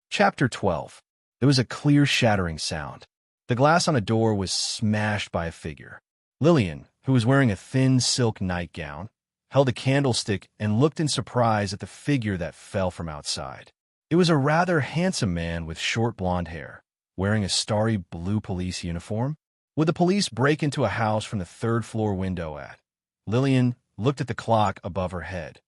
Chapter 12. There was a clear shattering sound. The glass on a door was smashed by a figure. Lillian, who was wearing a thin silk nightgown, held a candlestick and looked in surprise at the figure that fell from outside. It was a rather handsome man with short blonde hair, wearing a starry blue police uniform. Would the police break into a house from the 3rd floor window at? Lillian looked at the clock above her head.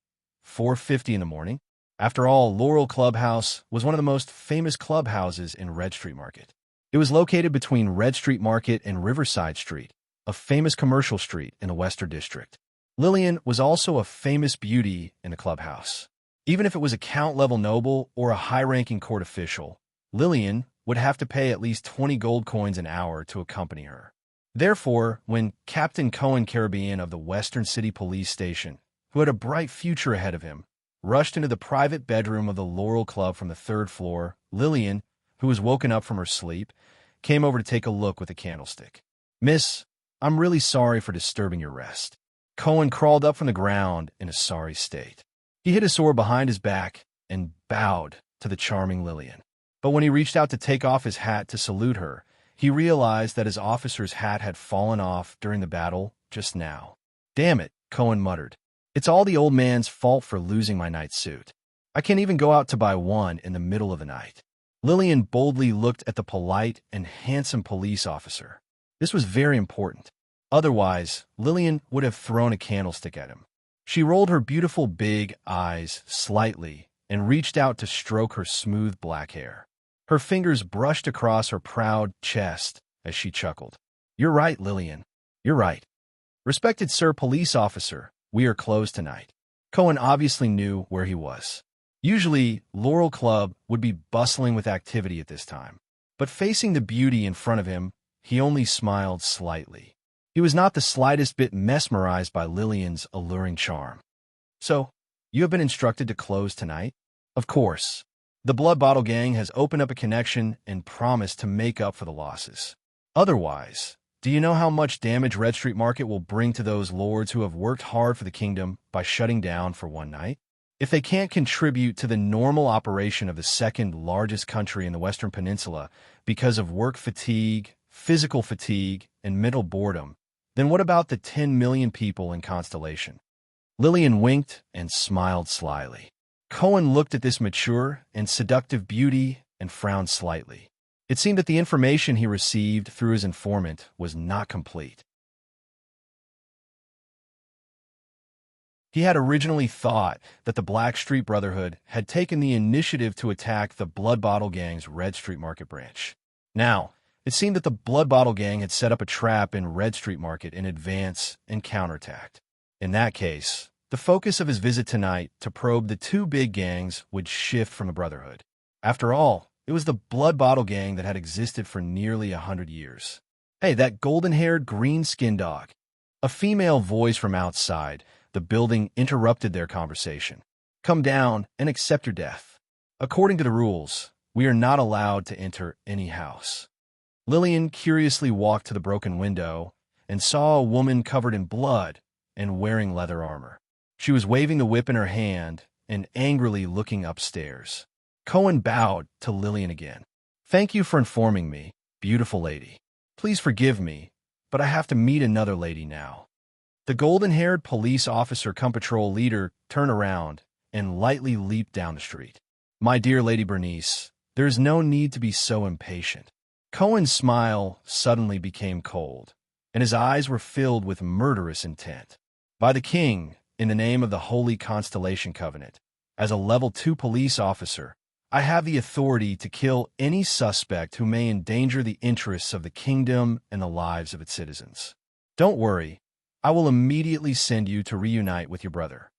4:50 in the morning. After all, Laurel Clubhouse was one of the most famous clubhouses in Red Street Market. It was located between Red Street Market and Riverside Street, a famous commercial street in the Western District. Lillian was also a famous beauty in the clubhouse. Even if it was a count-level noble or a high-ranking court official, Lillian would have to pay at least 20 gold coins an hour to accompany her. Therefore, when Captain Cohen Caribbean of the Western City Police Station, who had a bright future ahead of him, rushed into the private bedroom of the Laurel Club from the 3rd floor, Lillian, who was woken up from her sleep, came over to take a look with a candlestick. "Miss, I'm really sorry for disturbing your rest." Cohen crawled up from the ground in a sorry state. He hid his sword behind his back and bowed to the charming Lillian. But when he reached out to take off his hat to salute her, he realized that his officer's hat had fallen off during the battle just now. "Damn it," Cohen muttered. "It's all the old man's fault for losing my night suit. I can't even go out to buy one in the middle of the night." Lillian boldly looked at the polite and handsome police officer. This was very important. Otherwise, Lillian would have thrown a candlestick at him. She rolled her beautiful big eyes slightly and reached out to stroke her smooth black hair. Her fingers brushed across her proud chest as she chuckled. "You're right, Lillian. You're right. Respected Sir Police Officer, we are closed tonight." Cohen obviously knew where he was. Usually, Laurel Club would be bustling with activity at this time. But facing the beauty in front of him, he only smiled slightly. He was not the slightest bit mesmerized by Lillian's alluring charm. "So, you have been instructed to close tonight?" "Of course. The Blood Bottle Gang has opened up a connection and promised to make up for the losses. Otherwise, do you know how much damage Red Street Market will bring to those lords who have worked hard for the kingdom by shutting down for one night? If they can't contribute to the normal operation of the second largest country in the Western Peninsula because of work fatigue, physical fatigue, and mental boredom, then what about the 10 million people in Constellation? Lillian winked and smiled slyly. Cohen looked at this mature and seductive beauty and frowned slightly. It seemed that the information he received through his informant was not complete. He had originally thought that the Black Street Brotherhood had taken the initiative to attack the Blood Bottle Gang's Red Street Market branch. Now, it seemed that the Blood Bottle Gang had set up a trap in Red Street Market in advance and counterattacked. In that case, the focus of his visit tonight to probe the two big gangs would shift from the Brotherhood. After all, it was the Blood Bottle Gang that had existed for nearly 100 years. Hey, that golden-haired, green-skinned dog. A female voice from outside the building interrupted their conversation. Come down and accept your death. According to the rules, we are not allowed to enter any house. Lillian curiously walked to the broken window and saw a woman covered in blood and wearing leather armor. She was waving the whip in her hand and angrily looking upstairs. Cohen bowed to Lillian again. Thank you for informing me, beautiful lady. Please forgive me, but I have to meet another lady now. The golden-haired police officer cum patrol leader turned around and lightly leaped down the street. My dear Lady Bernice, there is no need to be so impatient. Cohen's smile suddenly became cold, and his eyes were filled with murderous intent. By the king, in the name of the Holy Constellation Covenant, as a Level 2 police officer, I have the authority to kill any suspect who may endanger the interests of the kingdom and the lives of its citizens. Don't worry, I will immediately send you to reunite with your brother.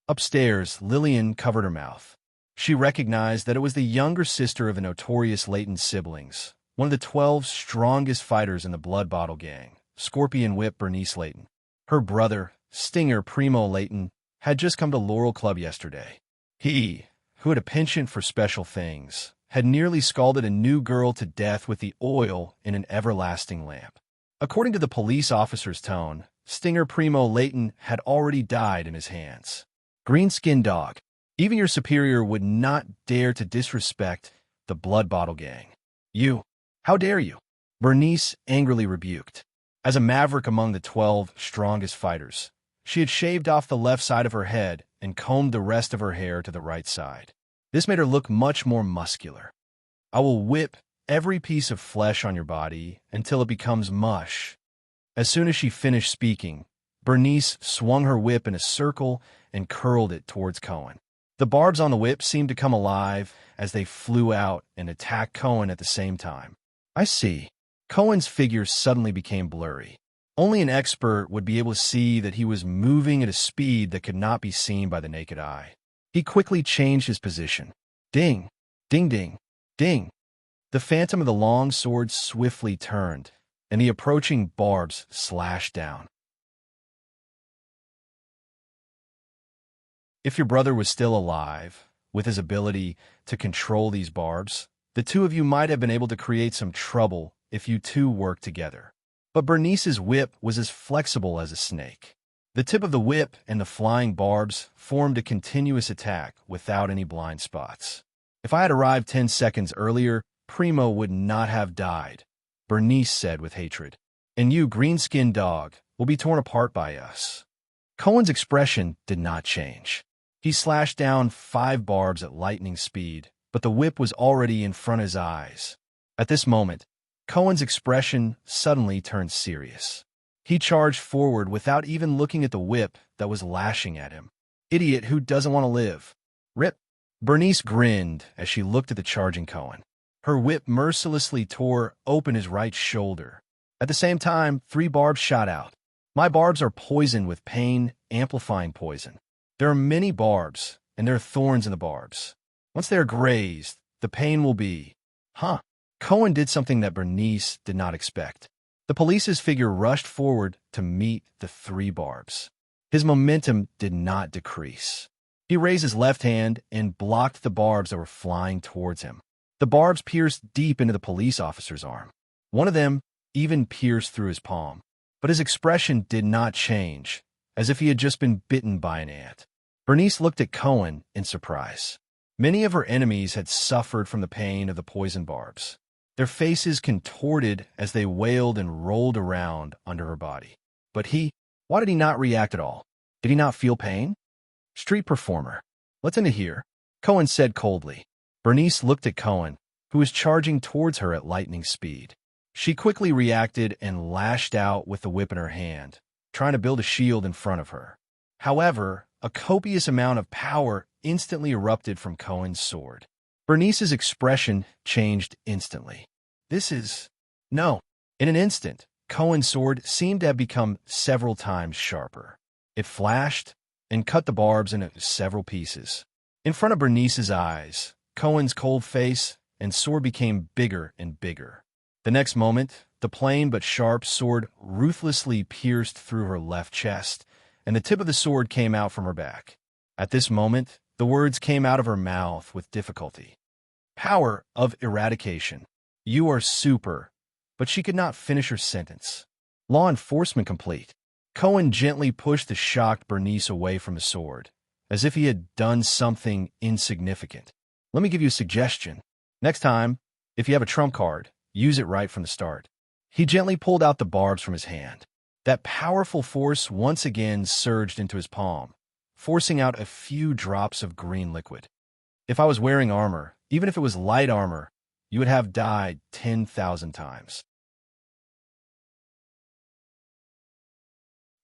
Upstairs, Lillian covered her mouth. She recognized that it was the younger sister of the notorious Layton siblings, one of the 12 strongest fighters in the Blood Bottle Gang, Scorpion Whip Bernice Layton. Her brother, Stinger Primo Layton, had just come to Laurel Club yesterday. He, who had a penchant for special things, had nearly scalded a new girl to death with the oil in an everlasting lamp. According to the police officer's tone, Stinger Primo Layton had already died in his hands. Green-skinned dog. Even your superior would not dare to disrespect the Blood Bottle Gang. You, how dare you? Bernice angrily rebuked. As a maverick among the 12 strongest fighters, she had shaved off the left side of her head and combed the rest of her hair to the right side. This made her look much more muscular. I will whip every piece of flesh on your body until it becomes mush. As soon as she finished speaking, Bernice swung her whip in a circle and curled it towards Cohen. The barbs on the whip seemed to come alive as they flew out and attacked Cohen at the same time. I see. Cohen's figure suddenly became blurry. Only an expert would be able to see that he was moving at a speed that could not be seen by the naked eye. He quickly changed his position. Ding, ding, ding, ding. The phantom of the long sword swiftly turned, and the approaching barbs slashed down. If your brother was still alive, with his ability to control these barbs, the two of you might have been able to create some trouble if you two worked together. But Bernice's whip was as flexible as a snake. The tip of the whip and the flying barbs formed a continuous attack without any blind spots. If I had arrived 10 seconds earlier, Primo would not have died, Bernice said with hatred. And you, green-skinned dog, will be torn apart by us. Cohen's expression did not change. He slashed down 5 barbs at lightning speed, but the whip was already in front of his eyes. At this moment, Cohen's expression suddenly turned serious. He charged forward without even looking at the whip that was lashing at him. Idiot who doesn't want to live. Rip. Bernice grinned as she looked at the charging Cohen. Her whip mercilessly tore open his right shoulder. At the same time, 3 barbs shot out. My barbs are poisoned with pain-amplifying poison. There are many barbs, and there are thorns in the barbs. Once they are grazed, the pain will be... Cohen did something that Bernice did not expect. The police's figure rushed forward to meet the 3 barbs. His momentum did not decrease. He raised his left hand and blocked the barbs that were flying towards him. The barbs pierced deep into the police officer's arm. One of them even pierced through his palm. But his expression did not change, as if he had just been bitten by an ant. Bernice looked at Cohen in surprise. Many of her enemies had suffered from the pain of the poison barbs. Their faces contorted as they wailed and rolled around under her body. But why did he not react at all? Did he not feel pain? Street performer. Let's end it here, Cohen said coldly. Bernice looked at Cohen, who was charging towards her at lightning speed. She quickly reacted and lashed out with the whip in her hand, trying to build a shield in front of her. However, a copious amount of power instantly erupted from Cohen's sword. Bernice's expression changed instantly. No. In an instant, Cohen's sword seemed to have become several times sharper. It flashed and cut the barbs into several pieces. In front of Bernice's eyes, Cohen's cold face and sword became bigger and bigger. The next moment, the plain but sharp sword ruthlessly pierced through her left chest, and the tip of the sword came out from her back. At this moment, the words came out of her mouth with difficulty. Power of eradication. You are super. But she could not finish her sentence. Law enforcement complete. Cohen gently pushed the shocked Bernice away from the sword, as if he had done something insignificant. Let me give you a suggestion. Next time, if you have a trump card, use it right from the start. He gently pulled out the barbs from his hand. That powerful force once again surged into his palm, forcing out a few drops of green liquid. If I was wearing armor, even if it was light armor, you would have died 10,000 times.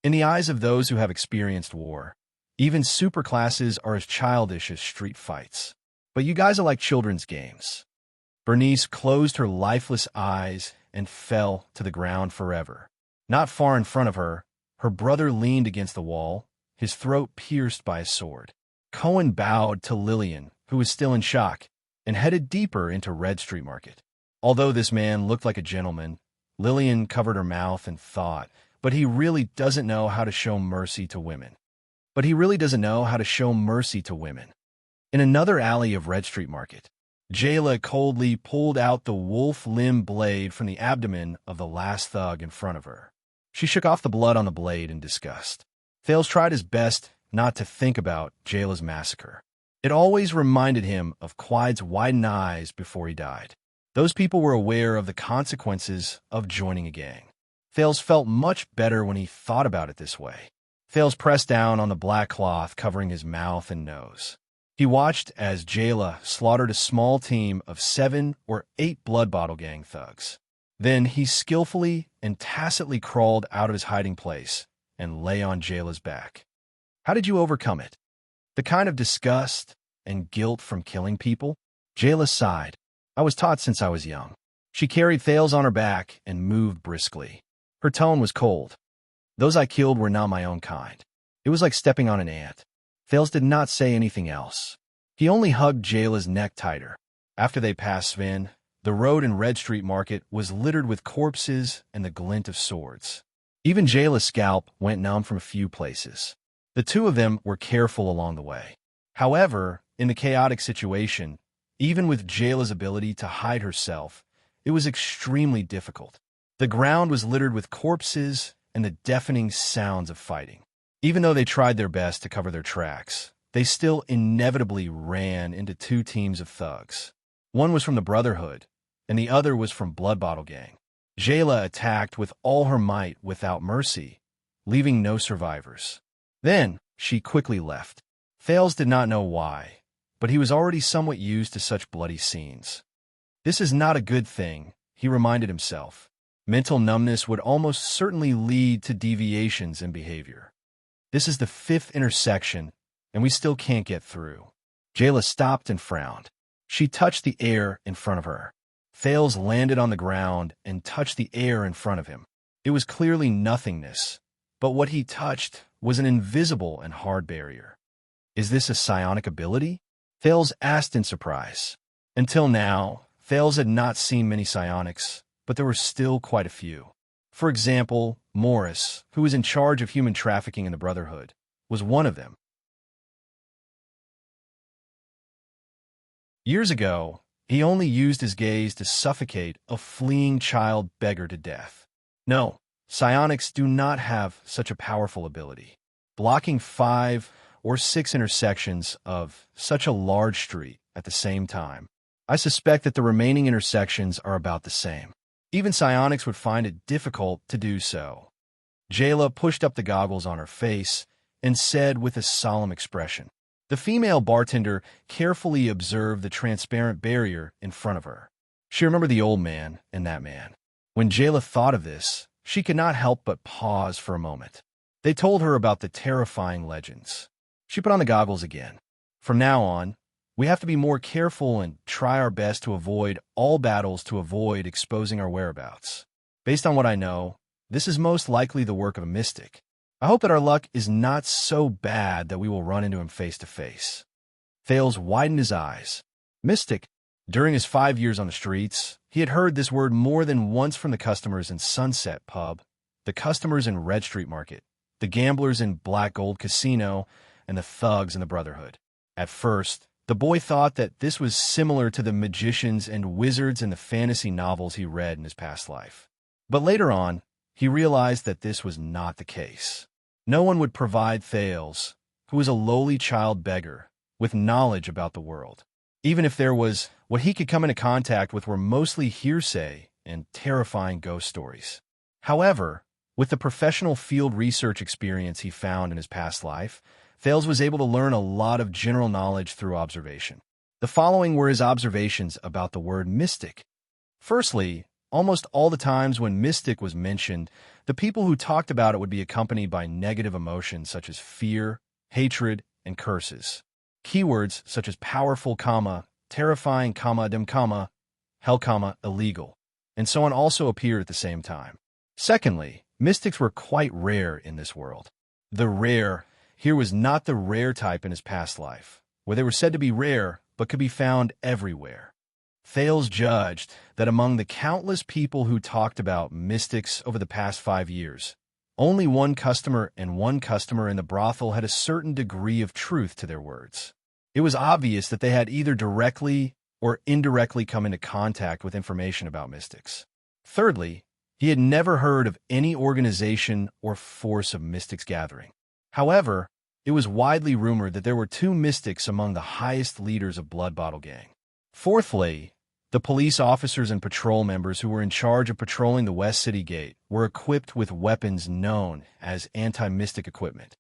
In the eyes of those who have experienced war, even superclasses are as childish as street fights. But you guys are like children's games. Bernice closed her lifeless eyes and fell to the ground forever. Not far in front of her, her brother leaned against the wall, his throat pierced by a sword. Cohen bowed to Lillian, who was still in shock, and headed deeper into Red Street Market. Although this man looked like a gentleman, Lillian covered her mouth and thought, but he really doesn't know how to show mercy to women. In another alley of Red Street Market, Jayla coldly pulled out the wolf limb blade from the abdomen of the last thug in front of her. She shook off the blood on the blade in disgust. Thales tried his best not to think about Jayla's massacre. It always reminded him of Clyde's widened eyes before he died. Those people were aware of the consequences of joining a gang. Thales felt much better when he thought about it this way. Thales pressed down on the black cloth covering his mouth and nose. He watched as Jayla slaughtered a small team of 7 or 8 Blood Bottle Gang thugs. Then he skillfully and tacitly crawled out of his hiding place and lay on Jayla's back. How did you overcome it? The kind of disgust and guilt from killing people? Jayla sighed. I was taught since I was young. She carried Thales on her back and moved briskly. Her tone was cold. Those I killed were not my own kind. It was like stepping on an ant. Thales did not say anything else. He only hugged Jayla's neck tighter. After they passed Sven, the road in Red Street Market was littered with corpses and the glint of swords. Even Jayla's scalp went numb from a few places. The two of them were careful along the way. However, in the chaotic situation, even with Jayla's ability to hide herself, it was extremely difficult. The ground was littered with corpses and the deafening sounds of fighting. Even though they tried their best to cover their tracks, they still inevitably ran into 2 teams of thugs. One was from the Brotherhood, and the other was from Blood Bottle Gang. Jayla attacked with all her might without mercy, leaving no survivors. Then, she quickly left. Thales did not know why, but he was already somewhat used to such bloody scenes. This is not a good thing, he reminded himself. Mental numbness would almost certainly lead to deviations in behavior. This is the 5th intersection, and we still can't get through. Jayla stopped and frowned. She touched the air in front of her. Thales landed on the ground and touched the air in front of him. It was clearly nothingness, but what he touched was an invisible and hard barrier. Is this a psionic ability? Thales asked in surprise. Until now, Thales had not seen many psionics, but there were still quite a few. For example, Morris, who was in charge of human trafficking in the Brotherhood, was one of them. Years ago, he only used his gaze to suffocate a fleeing child beggar to death. No, psionics do not have such a powerful ability. Blocking 5 or 6 intersections of such a large street at the same time. I suspect that the remaining intersections are about the same. Even psionics would find it difficult to do so. Jayla pushed up the goggles on her face and said with a solemn expression. The female bartender carefully observed the transparent barrier in front of her. She remembered the old man and that man. When Jayla thought of this, she could not help but pause for a moment. They told her about the terrifying legends. She put on the goggles again. From now on, we have to be more careful and try our best to avoid all battles to avoid exposing our whereabouts. Based on what I know, this is most likely the work of a mystic. I hope that our luck is not so bad that we will run into him face to face. Thales widened his eyes. Mystic. During his 5 years on the streets, he had heard this word more than once from the customers in Sunset Pub, the customers in Red Street Market, the gamblers in Black Gold Casino, and the thugs in the Brotherhood. At first, the boy thought that this was similar to the magicians and wizards in the fantasy novels he read in his past life. But later on, he realized that this was not the case. No one would provide Thales, who was a lowly child beggar, with knowledge about the world. Even if there was, what he could come into contact with were mostly hearsay and terrifying ghost stories. However, with the professional field research experience he found in his past life, Thales was able to learn a lot of general knowledge through observation. The following were his observations about the word mystic. Firstly, almost all the times when mystic was mentioned, the people who talked about it would be accompanied by negative emotions such as fear, hatred, and curses. Keywords such as powerful, terrifying, dim, hell, illegal, and so on also appeared at the same time. Secondly, mystics were quite rare in this world. The rare here was not the rare type in his past life, where they were said to be rare but could be found everywhere. Thales judged that among the countless people who talked about mystics over the past 5 years, only one customer in the brothel had a certain degree of truth to their words. It was obvious that they had either directly or indirectly come into contact with information about mystics. Thirdly, he had never heard of any organization or force of mystics gathering. However, it was widely rumored that there were 2 mystics among the highest leaders of Blood Bottle Gang. Fourthly, the police officers and patrol members who were in charge of patrolling the West City Gate were equipped with weapons known as anti-mystic equipment.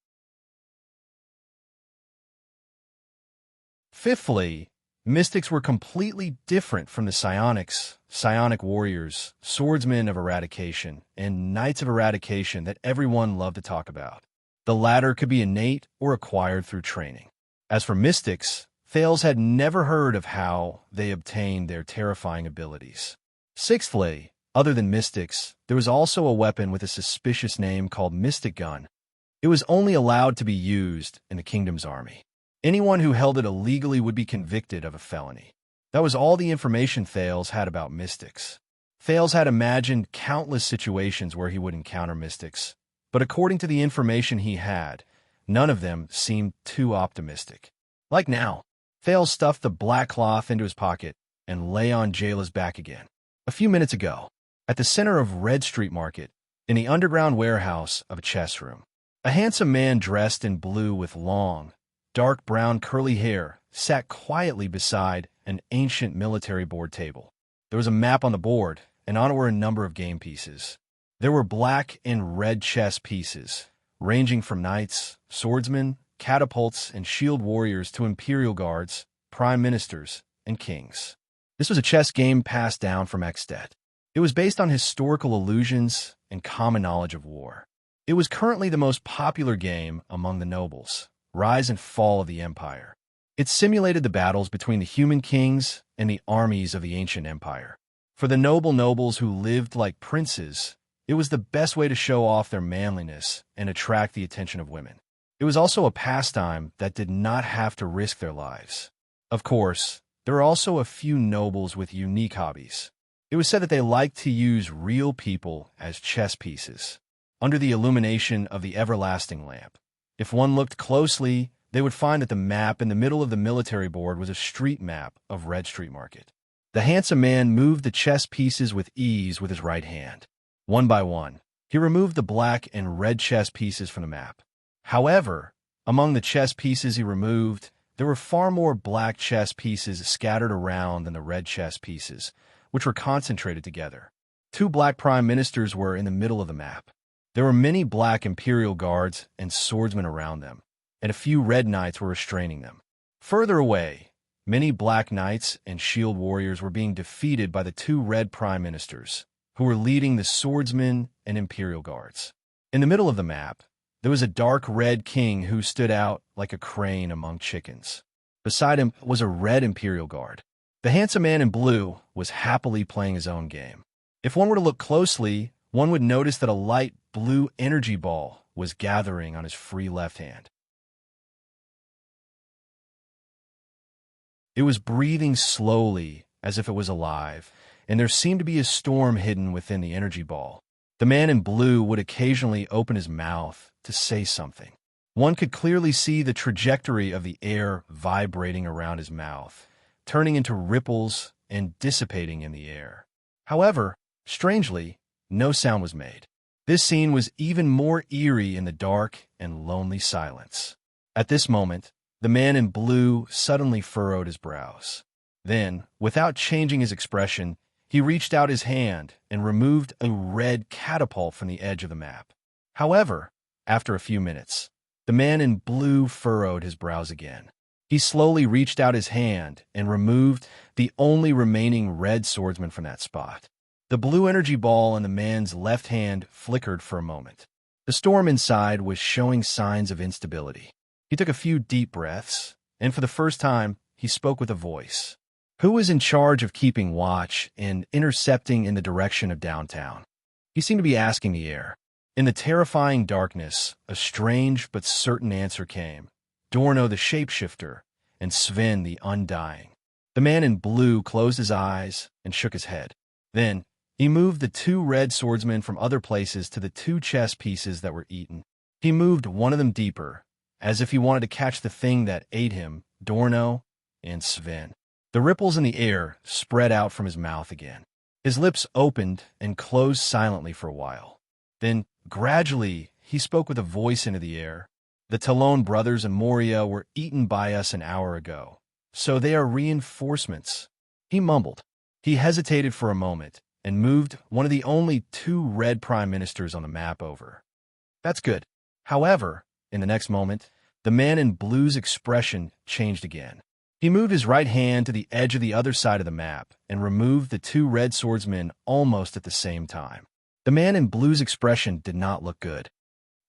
Fifthly, mystics were completely different from the psionics, psionic warriors, swordsmen of eradication, and knights of eradication that everyone loved to talk about. The latter could be innate or acquired through training. As for mystics, Thales had never heard of how they obtained their terrifying abilities. Sixthly, other than mystics, there was also a weapon with a suspicious name called Mystic Gun. It was only allowed to be used in the kingdom's army. Anyone who held it illegally would be convicted of a felony. That was all the information Thales had about mystics. Thales had imagined countless situations where he would encounter mystics, but according to the information he had, none of them seemed too optimistic. Like now, Thales stuffed the black cloth into his pocket and lay on Jayla's back again. A few minutes ago, at the center of Red Street Market, in the underground warehouse of a chess room, a handsome man dressed in blue with long, dark brown curly hair sat quietly beside an ancient military board table. There was a map on the board, and on it were a number of game pieces. There were black and red chess pieces, ranging from knights, swordsmen, catapults, and shield warriors to imperial guards, prime ministers, and kings. This was a chess game passed down from Extet. It was based on historical allusions and common knowledge of war. It was currently the most popular game among the nobles, rise and fall of the empire. It simulated the battles between the human kings and the armies of the ancient empire. For the nobles who lived like princes, it was the best way to show off their manliness and attract the attention of women. It was also a pastime that did not have to risk their lives. Of course, there are also a few nobles with unique hobbies. It was said that they liked to use real people as chess pieces, under the illumination of the everlasting lamp. If one looked closely, they would find that the map in the middle of the military board was a street map of Red Street Market. The handsome man moved the chess pieces with ease with his right hand. One by one, he removed the black and red chess pieces from the map. However, among the chess pieces he removed, there were far more black chess pieces scattered around than the red chess pieces, which were concentrated together. 2 black prime ministers were in the middle of the map. There were many black imperial guards and swordsmen around them, and a few red knights were restraining them. Further away, many black knights and shield warriors were being defeated by the 2 red prime ministers, who were leading the swordsmen and imperial guards. In the middle of the map, there was a dark red king who stood out like a crane among chickens. Beside him was a red imperial guard. The handsome man in blue was happily playing his own game. If one were to look closely, one would notice that a light blue energy ball was gathering on his free left hand. It was breathing slowly, as if it was alive, and there seemed to be a storm hidden within the energy ball. The man in blue would occasionally open his mouth to say something. One could clearly see the trajectory of the air vibrating around his mouth, turning into ripples and dissipating in the air. However, strangely, no sound was made. This scene was even more eerie in the dark and lonely silence. At this moment, the man in blue suddenly furrowed his brows. Then, without changing his expression, he reached out his hand and removed a red catapult from the edge of the map. However, after a few minutes, the man in blue furrowed his brows again. He slowly reached out his hand and removed the only remaining red swordsman from that spot. The blue energy ball in the man's left hand flickered for a moment. The storm inside was showing signs of instability. He took a few deep breaths, and for the first time, he spoke with a voice. Who was in charge of keeping watch and intercepting in the direction of downtown? He seemed to be asking the air. In the terrifying darkness, a strange but certain answer came. Dorno the shapeshifter, and Sven the undying. The man in blue closed his eyes and shook his head. Then, he moved the 2 red swordsmen from other places to the 2 chess pieces that were eaten. He moved one of them deeper, as if he wanted to catch the thing that ate him, Dorno and Sven. The ripples in the air spread out from his mouth again. His lips opened and closed silently for a while. Then, gradually, he spoke with a voice into the air. The Talon brothers and Moria were eaten by us an hour ago, so they are reinforcements. He mumbled. He hesitated for a moment and moved one of the only 2 red prime ministers on the map over. That's good. However, in the next moment, the man in blue's expression changed again. He moved his right hand to the edge of the other side of the map and removed the 2 red swordsmen almost at the same time. The man in blue's expression did not look good.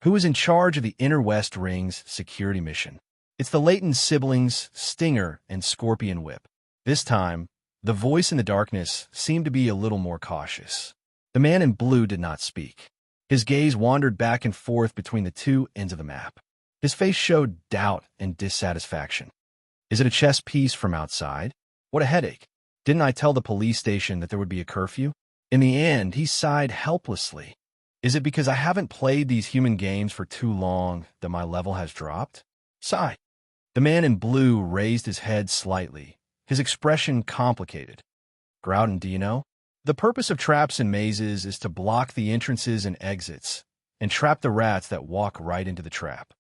Who is in charge of the Inner West Ring's security mission? It's the Leighton siblings, Stinger and Scorpion Whip. This time, the voice in the darkness seemed to be a little more cautious. The man in blue did not speak. His gaze wandered back and forth between the 2 ends of the map. His face showed doubt and dissatisfaction. Is it a chess piece from outside? What a headache. Didn't I tell the police station that there would be a curfew? In the end, he sighed helplessly. Is it because I haven't played these human games for too long that my level has dropped? Sigh. The man in blue raised his head slightly, his expression complicated. Groudon, do you know? The purpose of traps and mazes is to block the entrances and exits, and trap the rats that walk right into the trap.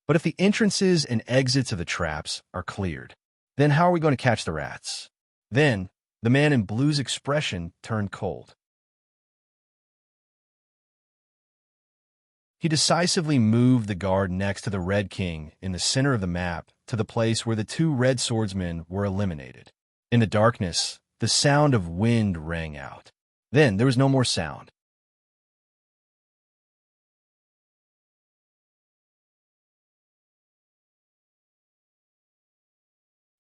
But if the entrances and exits of the traps are cleared, then how are we going to catch the rats? Then, the man in blue's expression turned cold. He decisively moved the guard next to the Red King in the center of the map to the place where the 2 red swordsmen were eliminated. In the darkness, the sound of wind rang out. Then there was no more sound.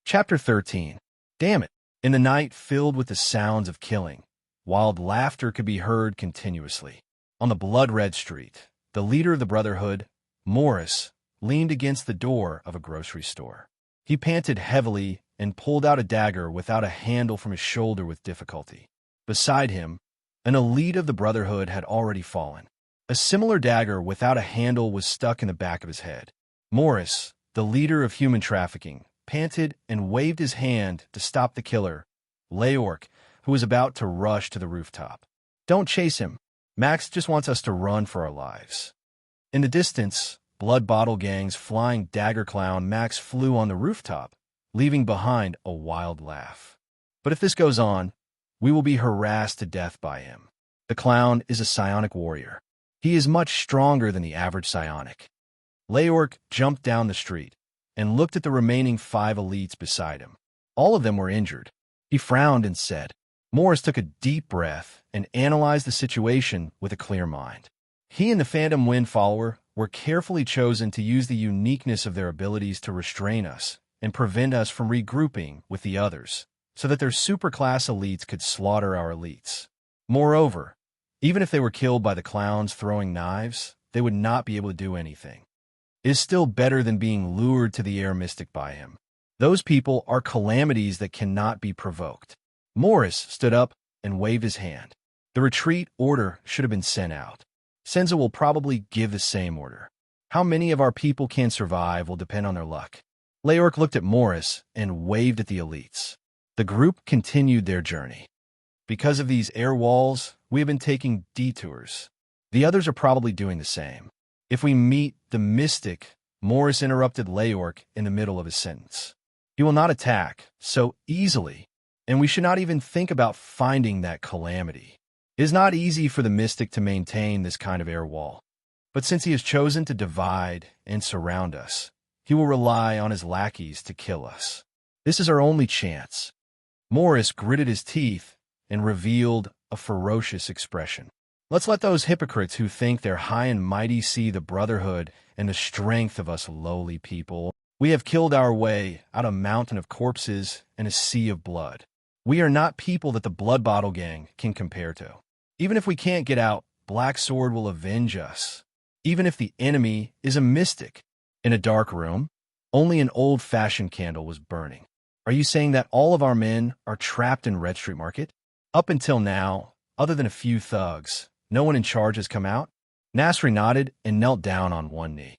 Chapter 13. Damn it. In the night filled with the sounds of killing, wild laughter could be heard continuously. On the blood-red street, the leader of the Brotherhood, Morris, leaned against the door of a grocery store. He panted heavily and pulled out a dagger without a handle from his shoulder with difficulty. Beside him, an elite of the Brotherhood had already fallen. A similar dagger without a handle was stuck in the back of his head. Morris, the leader of human trafficking, panted and waved his hand to stop the killer, Leork, who was about to rush to the rooftop. "Don't chase him. Max just wants us to run for our lives." In the distance, blood bottle gang's flying dagger clown Max flew on the rooftop, leaving behind a wild laugh. But if this goes on, we will be harassed to death by him. The clown is a psionic warrior. He is much stronger than the average psionic. Leork jumped down the street and looked at the remaining 5 elites beside him. All of them were injured. He frowned and said. Morris took a deep breath and analyzed the situation with a clear mind. He and the Phantom Wind follower were carefully chosen to use the uniqueness of their abilities to restrain us and prevent us from regrouping with the others, so that their superclass elites could slaughter our elites. Moreover, even if they were killed by the clowns throwing knives, they would not be able to do anything. It is still better than being lured to the air mystic by him. Those people are calamities that cannot be provoked. Morris stood up and waved his hand. The retreat order should have been sent out. Senza will probably give the same order. How many of our people can survive will depend on their luck. Leork looked at Morris and waved at the elites. The group continued their journey. Because of these air walls, we have been taking detours. The others are probably doing the same. If we meet the mystic, Morris interrupted Leork in the middle of his sentence. He will not attack so easily, and we should not even think about finding that calamity. It is not easy for the mystic to maintain this kind of air wall, but since he has chosen to divide and surround us, he will rely on his lackeys to kill us. This is our only chance. Morris gritted his teeth and revealed a ferocious expression. Let's let those hypocrites who think they're high and mighty see the brotherhood and the strength of us lowly people. We have killed our way out a mountain of corpses and a sea of blood. We are not people that the Blood Bottle Gang can compare to. Even if we can't get out, Black Sword will avenge us. Even if the enemy is a mystic. In a dark room, only an old-fashioned candle was burning. Are you saying that all of our men are trapped in Red Street Market? Up until now, other than a few thugs, no one in charge has come out? Nasri nodded and knelt down on one knee.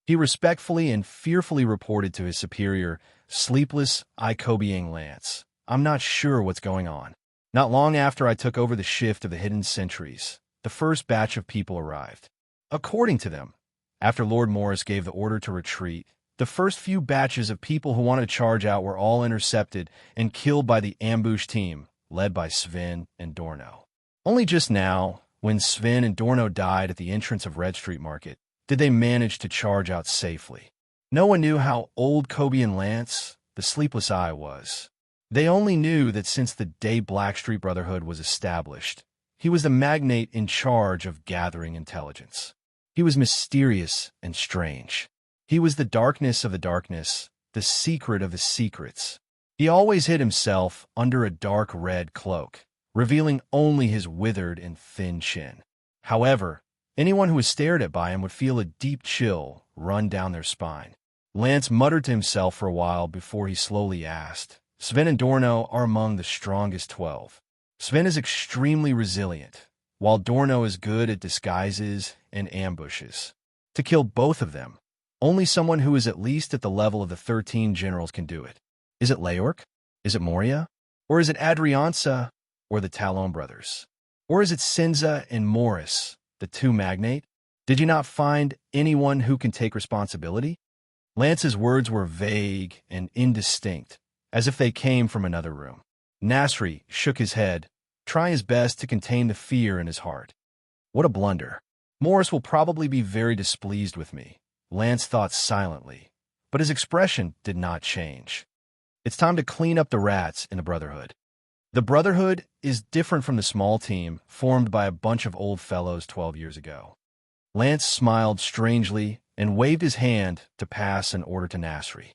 He respectfully and fearfully reported to his superior, sleepless Ikobiang Lance. I'm not sure what's going on. Not long after I took over the shift of the hidden sentries, the first batch of people arrived. According to them, after Lord Morris gave the order to retreat, the first few batches of people who wanted to charge out were all intercepted and killed by the ambush team, led by Sven and Dorno. Only just now, when Sven and Dorno died at the entrance of Red Street Market, did they manage to charge out safely. No one knew how old Kobe and Lance, the Sleepless Eye, was. They only knew that since the day Black Street Brotherhood was established, he was the magnate in charge of gathering intelligence. He was mysterious and strange. He was the darkness of the darkness, the secret of the secrets. He always hid himself under a dark red cloak, revealing only his withered and thin chin. However, anyone who was stared at by him would feel a deep chill run down their spine. Lance muttered to himself for a while before he slowly asked, Sven and Dorno are among the strongest 12. Sven is extremely resilient, while Dorno is good at disguises and ambushes. To kill both of them, only someone who is at least at the level of the 13 generals can do it. Is it Leork? Is it Moria? Or is it Adrianza or the Talon brothers? Or is it Senza and Morris, the two magnate? Did you not find anyone who can take responsibility? Lance's words were vague and indistinct, as if they came from another room. Nasri shook his head, trying his best to contain the fear in his heart. What a blunder. Morris will probably be very displeased with me, Lance thought silently, but his expression did not change. It's time to clean up the rats in the Brotherhood. The Brotherhood is different from the small team formed by a bunch of old fellows 12 years ago. Lance smiled strangely and waved his hand to pass an order to Nasri.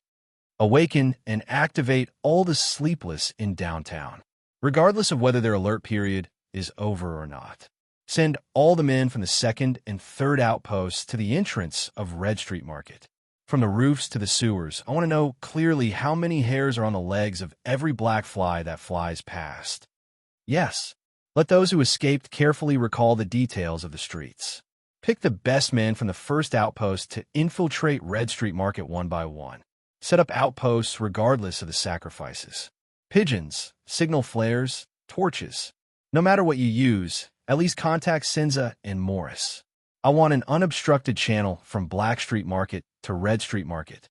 Awaken and activate all the sleepless in downtown, regardless of whether their alert period is over or not. Send all the men from the 2nd and 3rd outposts to the entrance of Red Street Market. From the roofs to the sewers, I want to know clearly how many hairs are on the legs of every black fly that flies past. Yes, let those who escaped carefully recall the details of the streets. Pick the best men from the first outpost to infiltrate Red Street Market one by one. Set up outposts regardless of the sacrifices. Pigeons, signal flares, torches. No matter what you use, at least contact Senza and Morris. I want an unobstructed channel from Black Street Market to Red Street Market.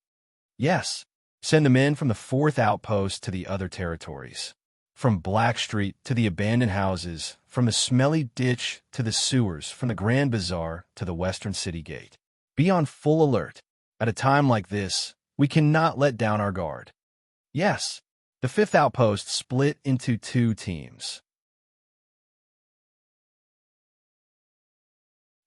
Yes, send the men from the fourth outpost to the other territories. From Black Street to the abandoned houses, from the smelly ditch to the sewers, from the Grand Bazaar to the Western City Gate. Be on full alert. At a time like this, we cannot let down our guard. Yes, the fifth outpost split into 2 teams.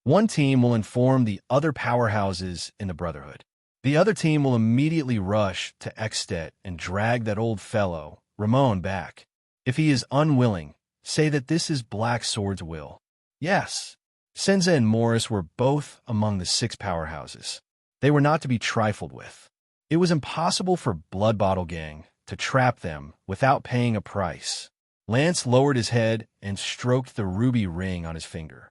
One team will inform the other powerhouses in the Brotherhood. The other team will immediately rush to Ekstedt and drag that old fellow, Ramon, back. If he is unwilling, say that this is Black Sword's will. Yes, Senza and Morris were both among the 6 powerhouses. They were not to be trifled with. It was impossible for Blood Bottle Gang to trap them without paying a price. Lance lowered his head and stroked the ruby ring on his finger.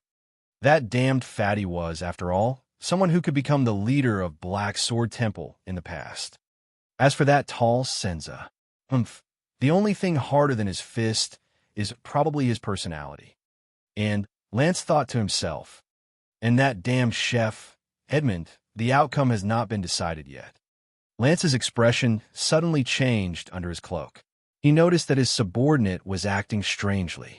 That damned fatty was, after all, someone who could become the leader of Black Sword Temple in the past. As for that tall Senza, the only thing harder than his fist is probably his personality. And, Lance thought to himself, and that damn chef, Edmund, the outcome has not been decided yet. Lance's expression suddenly changed under his cloak. He noticed that his subordinate was acting strangely.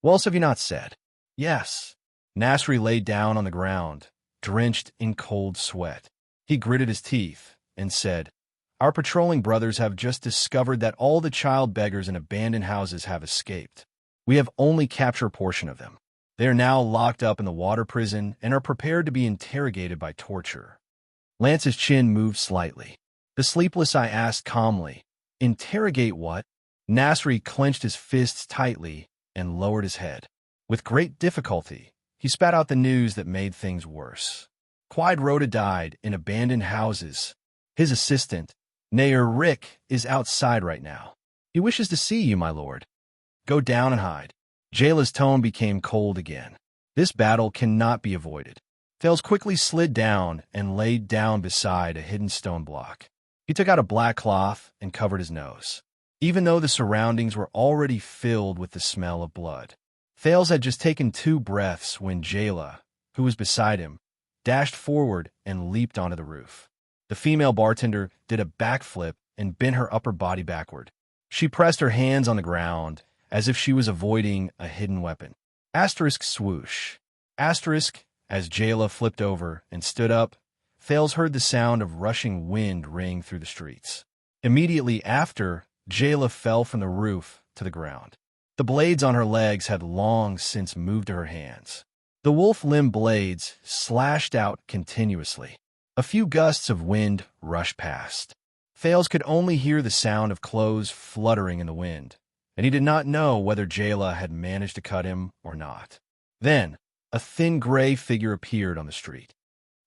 "What else have you not said?" "Yes." Nasri lay down on the ground, drenched in cold sweat. He gritted his teeth and said, "Our patrolling brothers have just discovered that all the child beggars in abandoned houses have escaped. We have only captured a portion of them. They are now locked up in the water prison and are prepared to be interrogated by torture." Lance's chin moved slightly. The sleepless eye asked calmly, "Interrogate what?" Nasri clenched his fists tightly and lowered his head. With great difficulty, he spat out the news that made things worse. Quide Rhoda died in abandoned houses. His assistant, Nair Rick, is outside right now. He wishes to see you, my lord. Go down and hide. Jayla's tone became cold again. This battle cannot be avoided. Thales quickly slid down and laid down beside a hidden stone block. He took out a black cloth and covered his nose, even though the surroundings were already filled with the smell of blood. Thales had just taken 2 breaths when Jayla, who was beside him, dashed forward and leaped onto the roof. The female bartender did a backflip and bent her upper body backward. She pressed her hands on the ground as if she was avoiding a hidden weapon. Asterisk swoosh. Asterisk, as Jayla flipped over and stood up, Thales heard the sound of rushing wind ring through the streets. Immediately after, Jayla fell from the roof to the ground. The blades on her legs had long since moved to her hands. The wolf limb blades slashed out continuously. A few gusts of wind rushed past. Thales could only hear the sound of clothes fluttering in the wind, and he did not know whether Jayla had managed to cut him or not. Then, a thin gray figure appeared on the street.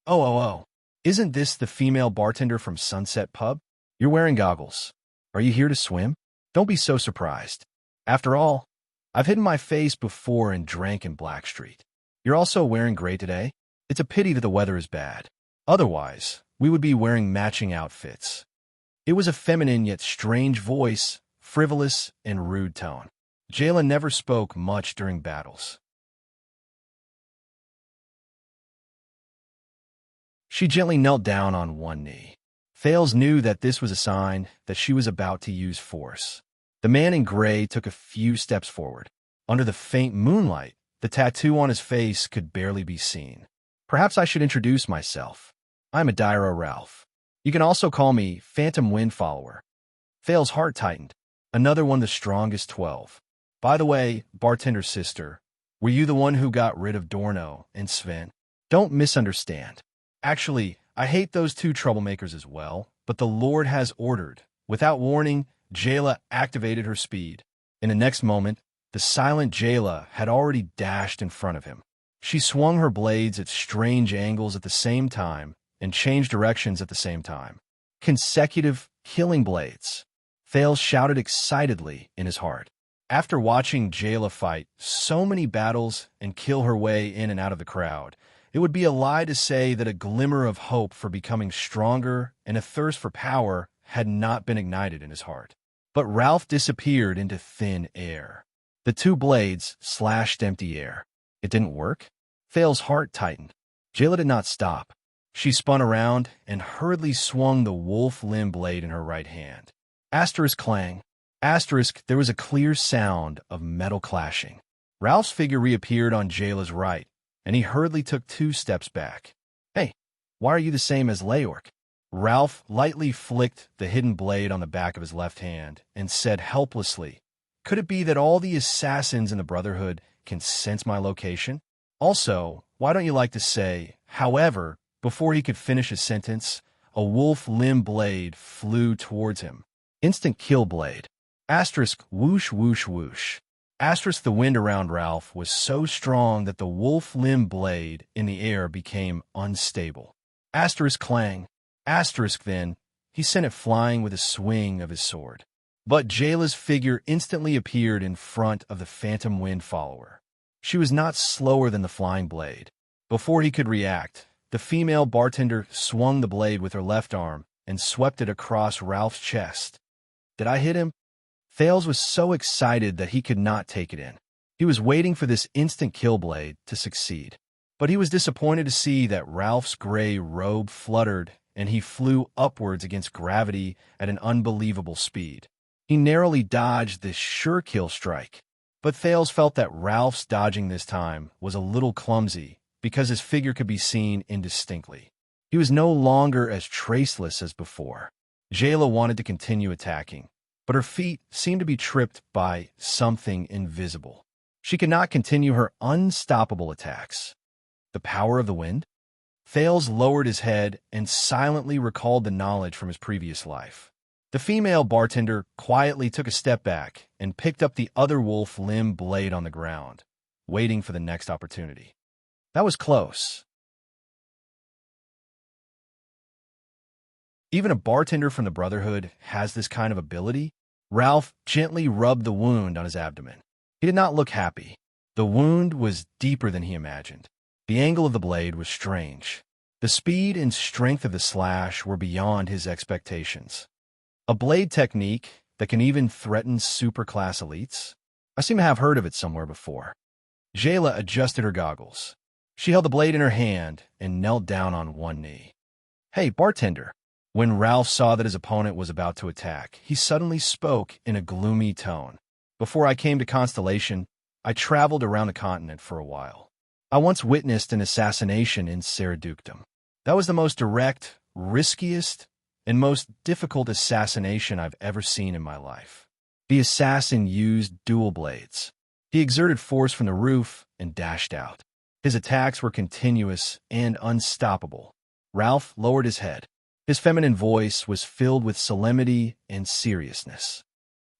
Oh, isn't this the female bartender from Sunset Pub? You're wearing goggles. Are you here to swim? Don't be so surprised. After all, I've hidden my face before and drank in Black Street. You're also wearing gray today? It's a pity that the weather is bad. Otherwise, we would be wearing matching outfits. It was a feminine yet strange voice, frivolous and rude tone. Jayla never spoke much during battles. She gently knelt down on one knee. Thales knew that this was a sign that she was about to use force. The man in gray took a few steps forward. Under the faint moonlight, the tattoo on his face could barely be seen. Perhaps I should introduce myself. I'm Adira Ralph. You can also call me Phantom Wind Follower. Thales' heart tightened. Another one of the strongest 12. By the way, bartender's sister, were you the one who got rid of Dorno and Sven? Don't misunderstand. Actually, I hate those 2 troublemakers as well, but the Lord has ordered. Without warning, Jayla activated her speed. In the next moment, the silent Jayla had already dashed in front of him. She swung her blades at strange angles at the same time and changed directions at the same time. Consecutive killing blades. Thales shouted excitedly in his heart. After watching Jayla fight so many battles and kill her way in and out of the crowd, It would be a lie to say that a glimmer of hope for becoming stronger and a thirst for power had not been ignited in his heart. But Ralph disappeared into thin air. The two blades slashed empty air. It didn't work. Thale's heart tightened. Jayla did not stop. She spun around and hurriedly swung the wolf limb blade in her right hand. Asterisk clang. Asterisk, there was a clear sound of metal clashing. Ralph's figure reappeared on Jayla's right, and he hurriedly took 2 steps back. Hey, why are you the same as Leorc? Ralph lightly flicked the hidden blade on the back of his left hand and said helplessly, could it be that all the assassins in the Brotherhood can sense my location? Also, why don't you like to say, however, before he could finish his sentence, a wolf limb blade flew towards him. Instant kill blade. Asterisk whoosh whoosh whoosh. Asterisk the wind around Ralph was so strong that the wolf limb blade in the air became unstable. Asterisk clang. Asterisk then, he sent it flying with a swing of his sword. But Jayla's figure instantly appeared in front of the phantom wind follower. She was not slower than the flying blade. Before he could react, the female bartender swung the blade with her left arm and swept it across Ralph's chest. Did I hit him? Thales was so excited that he could not take it in. He was waiting for this instant kill blade to succeed. But he was disappointed to see that Ralph's gray robe fluttered and he flew upwards against gravity at an unbelievable speed. He narrowly dodged this sure kill strike. But Thales felt that Ralph's dodging this time was a little clumsy because his figure could be seen indistinctly. He was no longer as traceless as before. Jayla wanted to continue attacking, but her feet seemed to be tripped by something invisible. She could not continue her unstoppable attacks. The power of the wind? Thales lowered his head and silently recalled the knowledge from his previous life. The female bartender quietly took a step back and picked up the other wolf limb blade on the ground, waiting for the next opportunity. That was close. Even a bartender from the Brotherhood has this kind of ability. Ralph gently rubbed the wound on his abdomen. He did not look happy. The wound was deeper than he imagined. The angle of the blade was strange. The speed and strength of the slash were beyond his expectations. A blade technique that can even threaten superclass elites? I seem to have heard of it somewhere before. Jayla adjusted her goggles. She held the blade in her hand and knelt down on one knee. Hey, bartender. When Ralph saw that his opponent was about to attack, he suddenly spoke in a gloomy tone. Before I came to Constellation, I traveled around the continent for a while. I once witnessed an assassination in Saradukedom. That was the most direct, riskiest, and most difficult assassination I've ever seen in my life. The assassin used dual blades. He exerted force from the roof and dashed out. His attacks were continuous and unstoppable. Ralph lowered his head. His feminine voice was filled with solemnity and seriousness.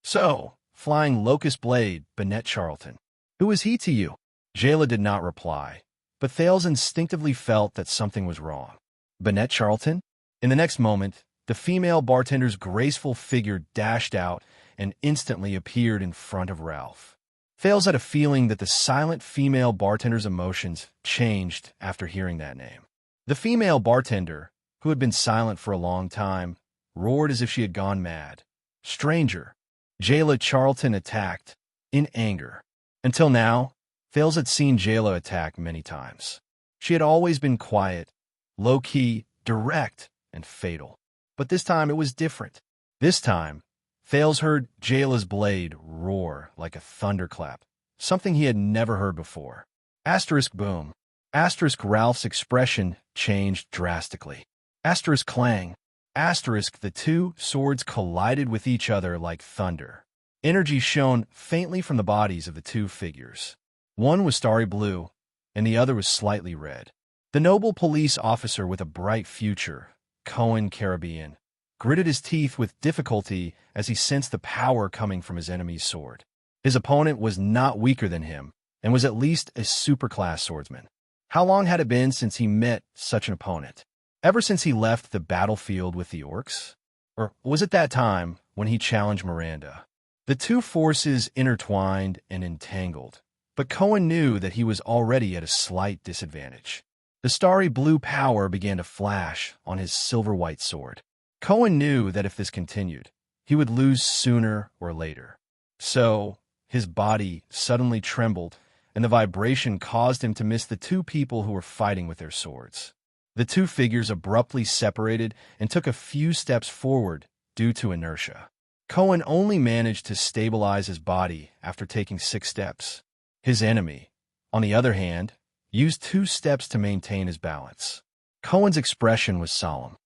So, flying locust blade, Bennett Charlton. Who is he to you? Jayla did not reply, but Thales instinctively felt that something was wrong. Bennett Charlton? In the next moment, the female bartender's graceful figure dashed out and instantly appeared in front of Ralph. Thales had a feeling that the silent female bartender's emotions changed after hearing that name. The female bartender, who had been silent for a long time, roared as if she had gone mad. Stranger, Jayla Charlton attacked, in anger. Until now, Thales had seen Jayla attack many times. She had always been quiet, low-key, direct, and fatal. But this time it was different. This time, Thales heard Jayla's blade roar like a thunderclap, something he had never heard before. Asterisk boom. Asterisk Ralph's expression changed drastically. Asterisk clang. Asterisk the two swords collided with each other like thunder. Energy shone faintly from the bodies of the two figures. One was starry blue, and the other was slightly red. The noble police officer with a bright future, Cohen Caribbean, gritted his teeth with difficulty as he sensed the power coming from his enemy's sword. His opponent was not weaker than him, and was at least a superclass swordsman. How long had it been since he met such an opponent? Ever since he left the battlefield with the orcs? Or was it that time when he challenged Miranda? The two forces intertwined and entangled, but Cohen knew that he was already at a slight disadvantage. The starry blue power began to flash on his silver-white sword. Cohen knew that if this continued, he would lose sooner or later. So, his body suddenly trembled, and the vibration caused him to miss the two people who were fighting with their swords. The two figures abruptly separated and took a few steps forward due to inertia. Cohen only managed to stabilize his body after taking 6 steps. His enemy, on the other hand, used 2 steps to maintain his balance. Cohen's expression was solemn.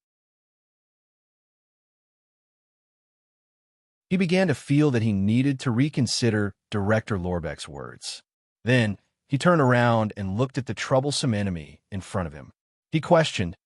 He began to feel that he needed to reconsider Director Lorbeck's words. Then, he turned around and looked at the troublesome enemy in front of him. He questioned,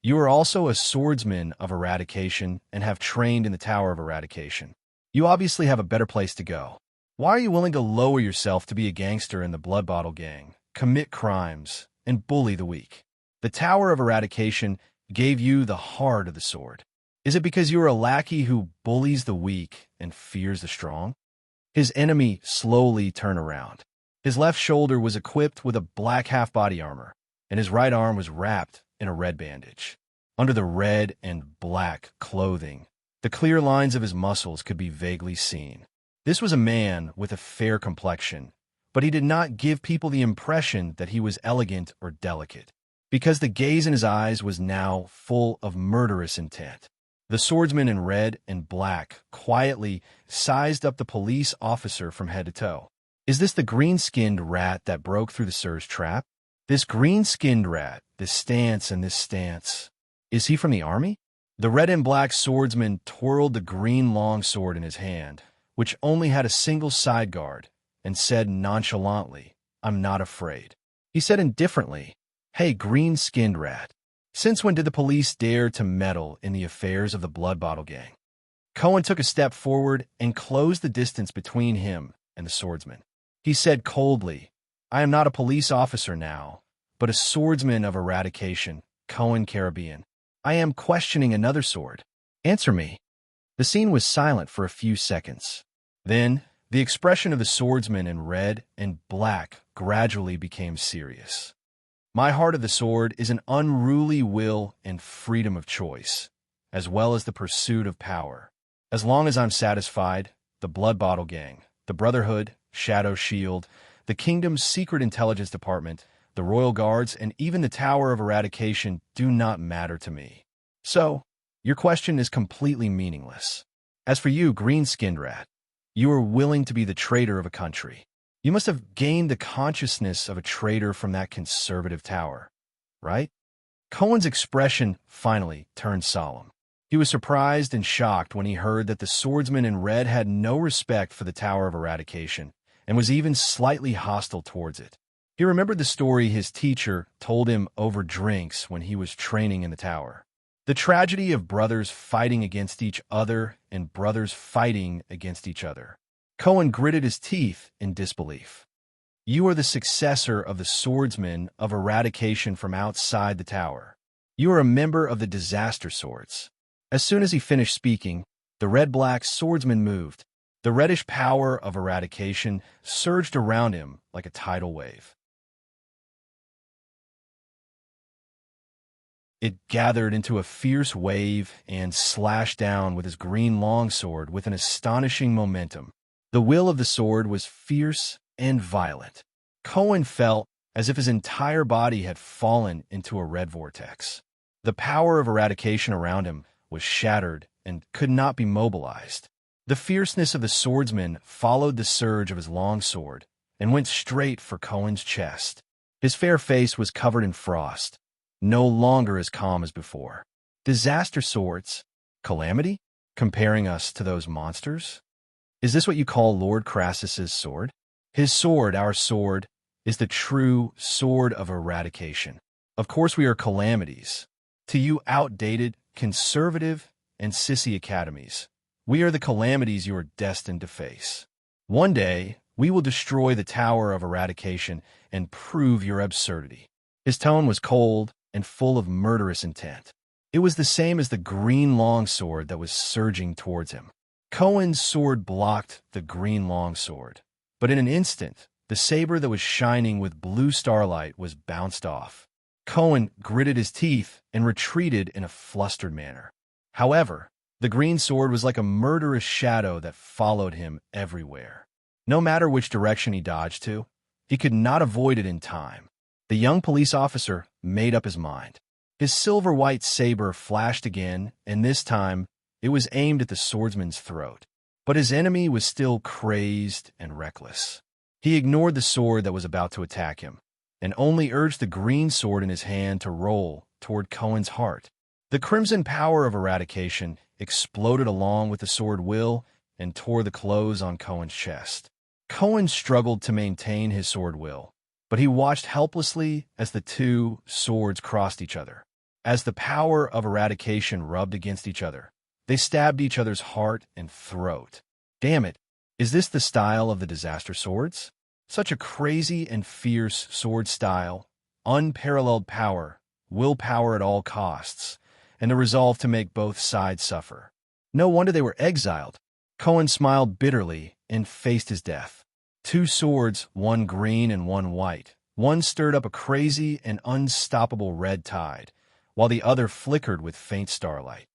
"You are also a swordsman of eradication and have trained in the Tower of Eradication. You obviously have a better place to go. Why are you willing to lower yourself to be a gangster in the Blood Bottle Gang, commit crimes, and bully the weak? The Tower of Eradication gave you the heart of the sword. Is it because you are a lackey who bullies the weak and fears the strong?" His enemy slowly turned around. His left shoulder was equipped with a black half-body armor, and his right arm was wrapped in a red bandage. Under the red and black clothing, the clear lines of his muscles could be vaguely seen. This was a man with a fair complexion, but he did not give people the impression that he was elegant or delicate, because the gaze in his eyes was now full of murderous intent. The swordsman in red and black quietly sized up the police officer from head to toe. "Is this the green-skinned rat that broke through the sir's trap? This green-skinned rat, this stance and this stance. Is he from the army?" The red and black swordsman twirled the green longsword in his hand, which only had a single side guard, and said nonchalantly, "I'm not afraid." He said indifferently, "Hey, green-skinned rat, since when did the police dare to meddle in the affairs of the Blood Bottle Gang?" Cohen took a step forward and closed the distance between him and the swordsman. He said coldly, "I am not a police officer now, but a swordsman of eradication, Cohen Caribbean. I am questioning another sword. Answer me." The scene was silent for a few seconds. Then, the expression of the swordsman in red and black gradually became serious. "My heart of the sword is an unruly will and freedom of choice, as well as the pursuit of power. As long as I'm satisfied, the Blood Bottle Gang, the Brotherhood, Shadow Shield, the Kingdom's Secret Intelligence Department, the Royal Guards, and even the Tower of Eradication do not matter to me. So, your question is completely meaningless. As for you, green-skinned rat, you are willing to be the traitor of a country. You must have gained the consciousness of a traitor from that conservative tower, right?" Cohen's expression finally turned solemn. He was surprised and shocked when he heard that the swordsman in red had no respect for the Tower of Eradication and was even slightly hostile towards it. He remembered the story his teacher told him over drinks when he was training in the tower. The tragedy of brothers fighting against each other and brothers fighting against each other. Cohen gritted his teeth in disbelief. "You are the successor of the swordsman of eradication from outside the tower. You are a member of the disaster swords." As soon as he finished speaking, the red-black swordsman moved. The reddish power of eradication surged around him like a tidal wave. It gathered into a fierce wave and slashed down with his green longsword with an astonishing momentum. The will of the sword was fierce and violent. Cohen felt as if his entire body had fallen into a red vortex. The power of eradication around him was shattered and could not be mobilized. The fierceness of the swordsman followed the surge of his longsword and went straight for Cohen's chest. His fair face was covered in frost, no longer as calm as before. "Disaster swords? Calamity? Comparing us to those monsters? Is this what you call Lord Crassus's sword? His sword, our sword, is the true sword of eradication. Of course we are calamities. To you outdated, conservative, and sissy academies, we are the calamities you are destined to face. One day, we will destroy the Tower of Eradication and prove your absurdity." His tone was cold and full of murderous intent. It was the same as the green longsword that was surging towards him. Cohen's sword blocked the green longsword, but in an instant, the saber that was shining with blue starlight was bounced off. Cohen gritted his teeth and retreated in a flustered manner. However, the green sword was like a murderous shadow that followed him everywhere. No matter which direction he dodged to, he could not avoid it in time. The young police officer made up his mind. His silver-white saber flashed again, and this time it was aimed at the swordsman's throat. But his enemy was still crazed and reckless. He ignored the sword that was about to attack him, and only urged the green sword in his hand to roll toward Cohen's heart. The crimson power of eradication exploded along with the sword will and tore the clothes on Cohen's chest. Cohen struggled to maintain his sword will, but he watched helplessly as the two swords crossed each other. As the power of eradication rubbed against each other, they stabbed each other's heart and throat. Damn it, is this the style of the disaster swords? Such a crazy and fierce sword style, unparalleled power, willpower at all costs, and the resolve to make both sides suffer. No wonder they were exiled. Cohen smiled bitterly and faced his death. Two swords, one green and one white. One stirred up a crazy and unstoppable red tide, while the other flickered with faint starlight.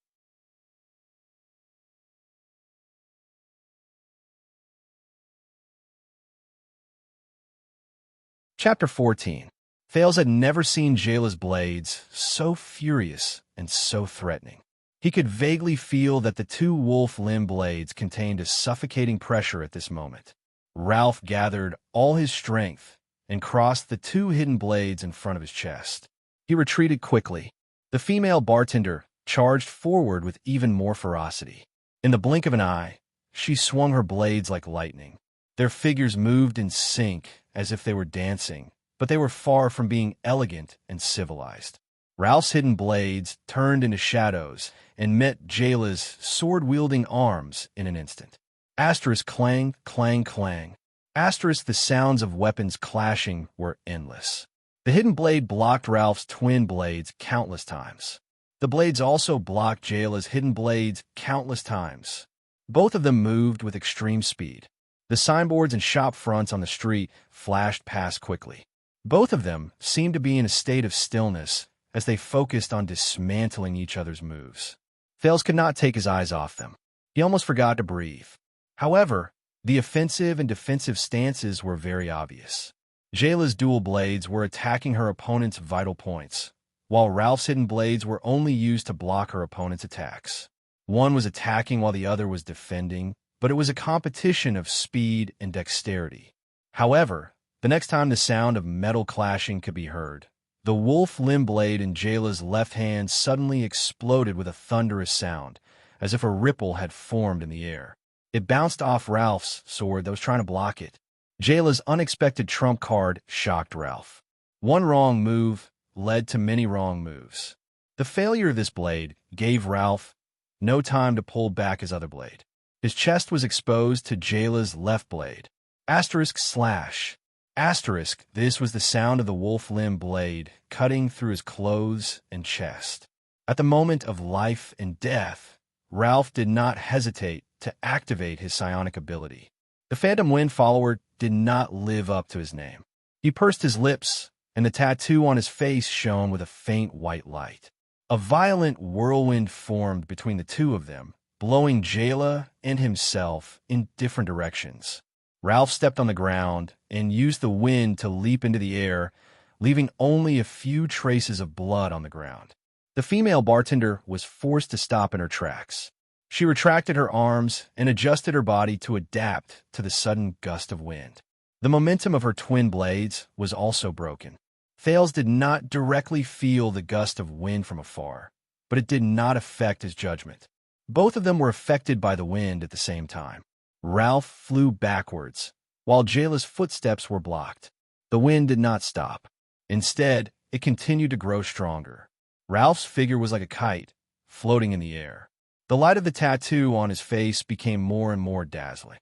Chapter 14. Thales had never seen Jayla's blades so furious and so threatening. He could vaguely feel that the two wolf limb blades contained a suffocating pressure at this moment. Ralph gathered all his strength and crossed the two hidden blades in front of his chest. He retreated quickly. The female bartender charged forward with even more ferocity. In the blink of an eye, she swung her blades like lightning. Their figures moved in sync as if they were dancing, but they were far from being elegant and civilized. Ralph's hidden blades turned into shadows and met Jayla's sword-wielding arms in an instant. Asterisk clang, clang, clang. Asterisk the sounds of weapons clashing were endless. The hidden blade blocked Ralph's twin blades countless times. The blades also blocked Jayla's hidden blades countless times. Both of them moved with extreme speed. The signboards and shop fronts on the street flashed past quickly. Both of them seemed to be in a state of stillness as they focused on dismantling each other's moves. Thales could not take his eyes off them. He almost forgot to breathe. However, the offensive and defensive stances were very obvious. Jayla's dual blades were attacking her opponent's vital points, while Ralph's hidden blades were only used to block her opponent's attacks. One was attacking while the other was defending, but it was a competition of speed and dexterity. However, the next time the sound of metal clashing could be heard, the wolf limb blade in Jayla's left hand suddenly exploded with a thunderous sound, as if a ripple had formed in the air. It bounced off Ralph's sword that was trying to block it. Jayla's unexpected trump card shocked Ralph. One wrong move led to many wrong moves. The failure of this blade gave Ralph no time to pull back his other blade. His chest was exposed to Jayla's left blade. Asterisk slash. Asterisk, this was the sound of the wolf limb blade cutting through his clothes and chest. At the moment of life and death, Ralph did not hesitate to activate his psionic ability. The Phantom Wind follower did not live up to his name. He pursed his lips, and the tattoo on his face shone with a faint white light. A violent whirlwind formed between the two of them, blowing Jayla and himself in different directions. Ralph stepped on the ground and used the wind to leap into the air, leaving only a few traces of blood on the ground. The female bartender was forced to stop in her tracks. She retracted her arms and adjusted her body to adapt to the sudden gust of wind. The momentum of her twin blades was also broken. Thales did not directly feel the gust of wind from afar, but it did not affect his judgment. Both of them were affected by the wind at the same time. Ralph flew backwards, while Jayla's footsteps were blocked. The wind did not stop. Instead, it continued to grow stronger. Ralph's figure was like a kite, floating in the air. The light of the tattoo on his face became more and more dazzling.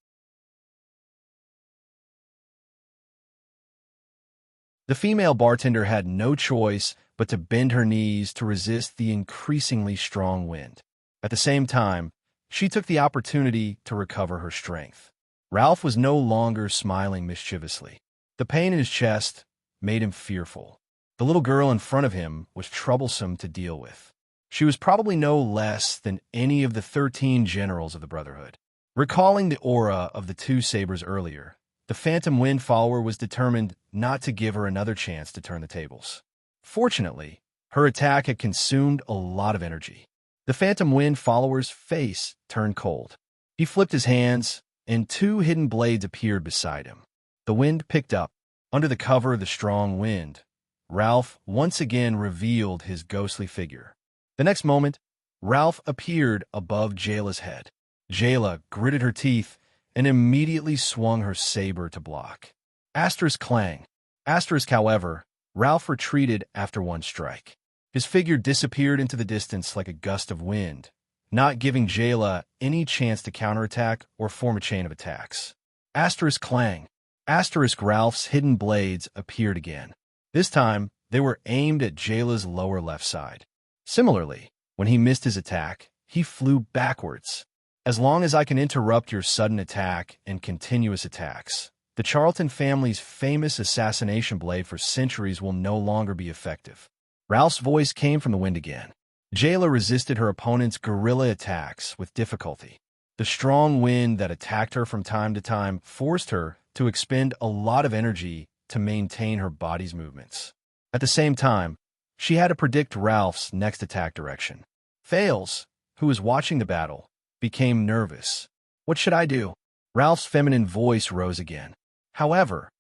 The female bartender had no choice but to bend her knees to resist the increasingly strong wind. At the same time, she took the opportunity to recover her strength. Ralph was no longer smiling mischievously. The pain in his chest made him fearful. The little girl in front of him was troublesome to deal with. She was probably no less than any of the 13 generals of the Brotherhood. Recalling the aura of the two sabers earlier, the Phantom Wind follower was determined not to give her another chance to turn the tables. Fortunately, her attack had consumed a lot of energy. The Phantom Wind follower's face turned cold. He flipped his hands, and two hidden blades appeared beside him. The wind picked up. Under the cover of the strong wind, Ralph once again revealed his ghostly figure. The next moment, Ralph appeared above Jayla's head. Jayla gritted her teeth and immediately swung her saber to block. Asterisk clang. Asterisk, however, Ralph retreated after one strike. His figure disappeared into the distance like a gust of wind, not giving Jayla any chance to counterattack or form a chain of attacks. Asterisk clang. Asterisk, Ralph's hidden blades appeared again. This time, they were aimed at Jayla's lower left side. Similarly, when he missed his attack, he flew backwards. As long as I can interrupt your sudden attack and continuous attacks, the Charlton family's famous assassination blade for centuries will no longer be effective. Ralph's voice came from the wind again. Jayla resisted her opponent's guerrilla attacks with difficulty. The strong wind that attacked her from time to time forced her to expend a lot of energy to maintain her body's movements. At the same time, she had to predict Ralph's next attack direction. Fales, who was watching the battle, became nervous. What should I do? Ralph's feminine voice rose again. However,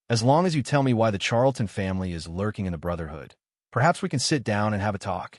as long as you tell me why the Charlton family is lurking in the Brotherhood, perhaps we can sit down and have a talk.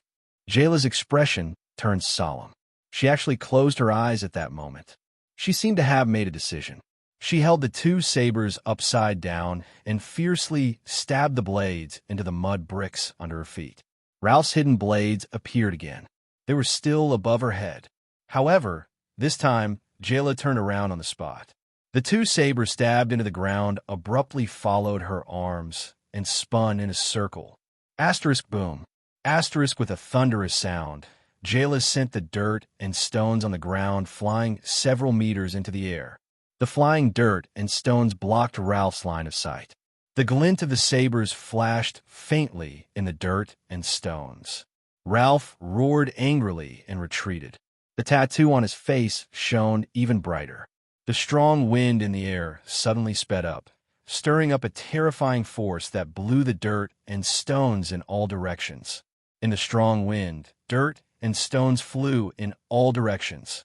Jayla's expression turned solemn. She actually closed her eyes at that moment. She seemed to have made a decision. She held the two sabers upside down and fiercely stabbed the blades into the mud bricks under her feet. Ralph's hidden blades appeared again. They were still above her head. However, this time, Jayla turned around on the spot. The two sabers stabbed into the ground abruptly followed her arms and spun in a circle. Asterisk boom. Asterisk with a thunderous sound. Jayla sent the dirt and stones on the ground flying several meters into the air. The flying dirt and stones blocked Ralph's line of sight. The glint of the sabers flashed faintly in the dirt and stones. Ralph roared angrily and retreated. The tattoo on his face shone even brighter. The strong wind in the air suddenly sped up, stirring up a terrifying force that blew the dirt and stones in all directions. In the strong wind, dirt and stones flew in all directions.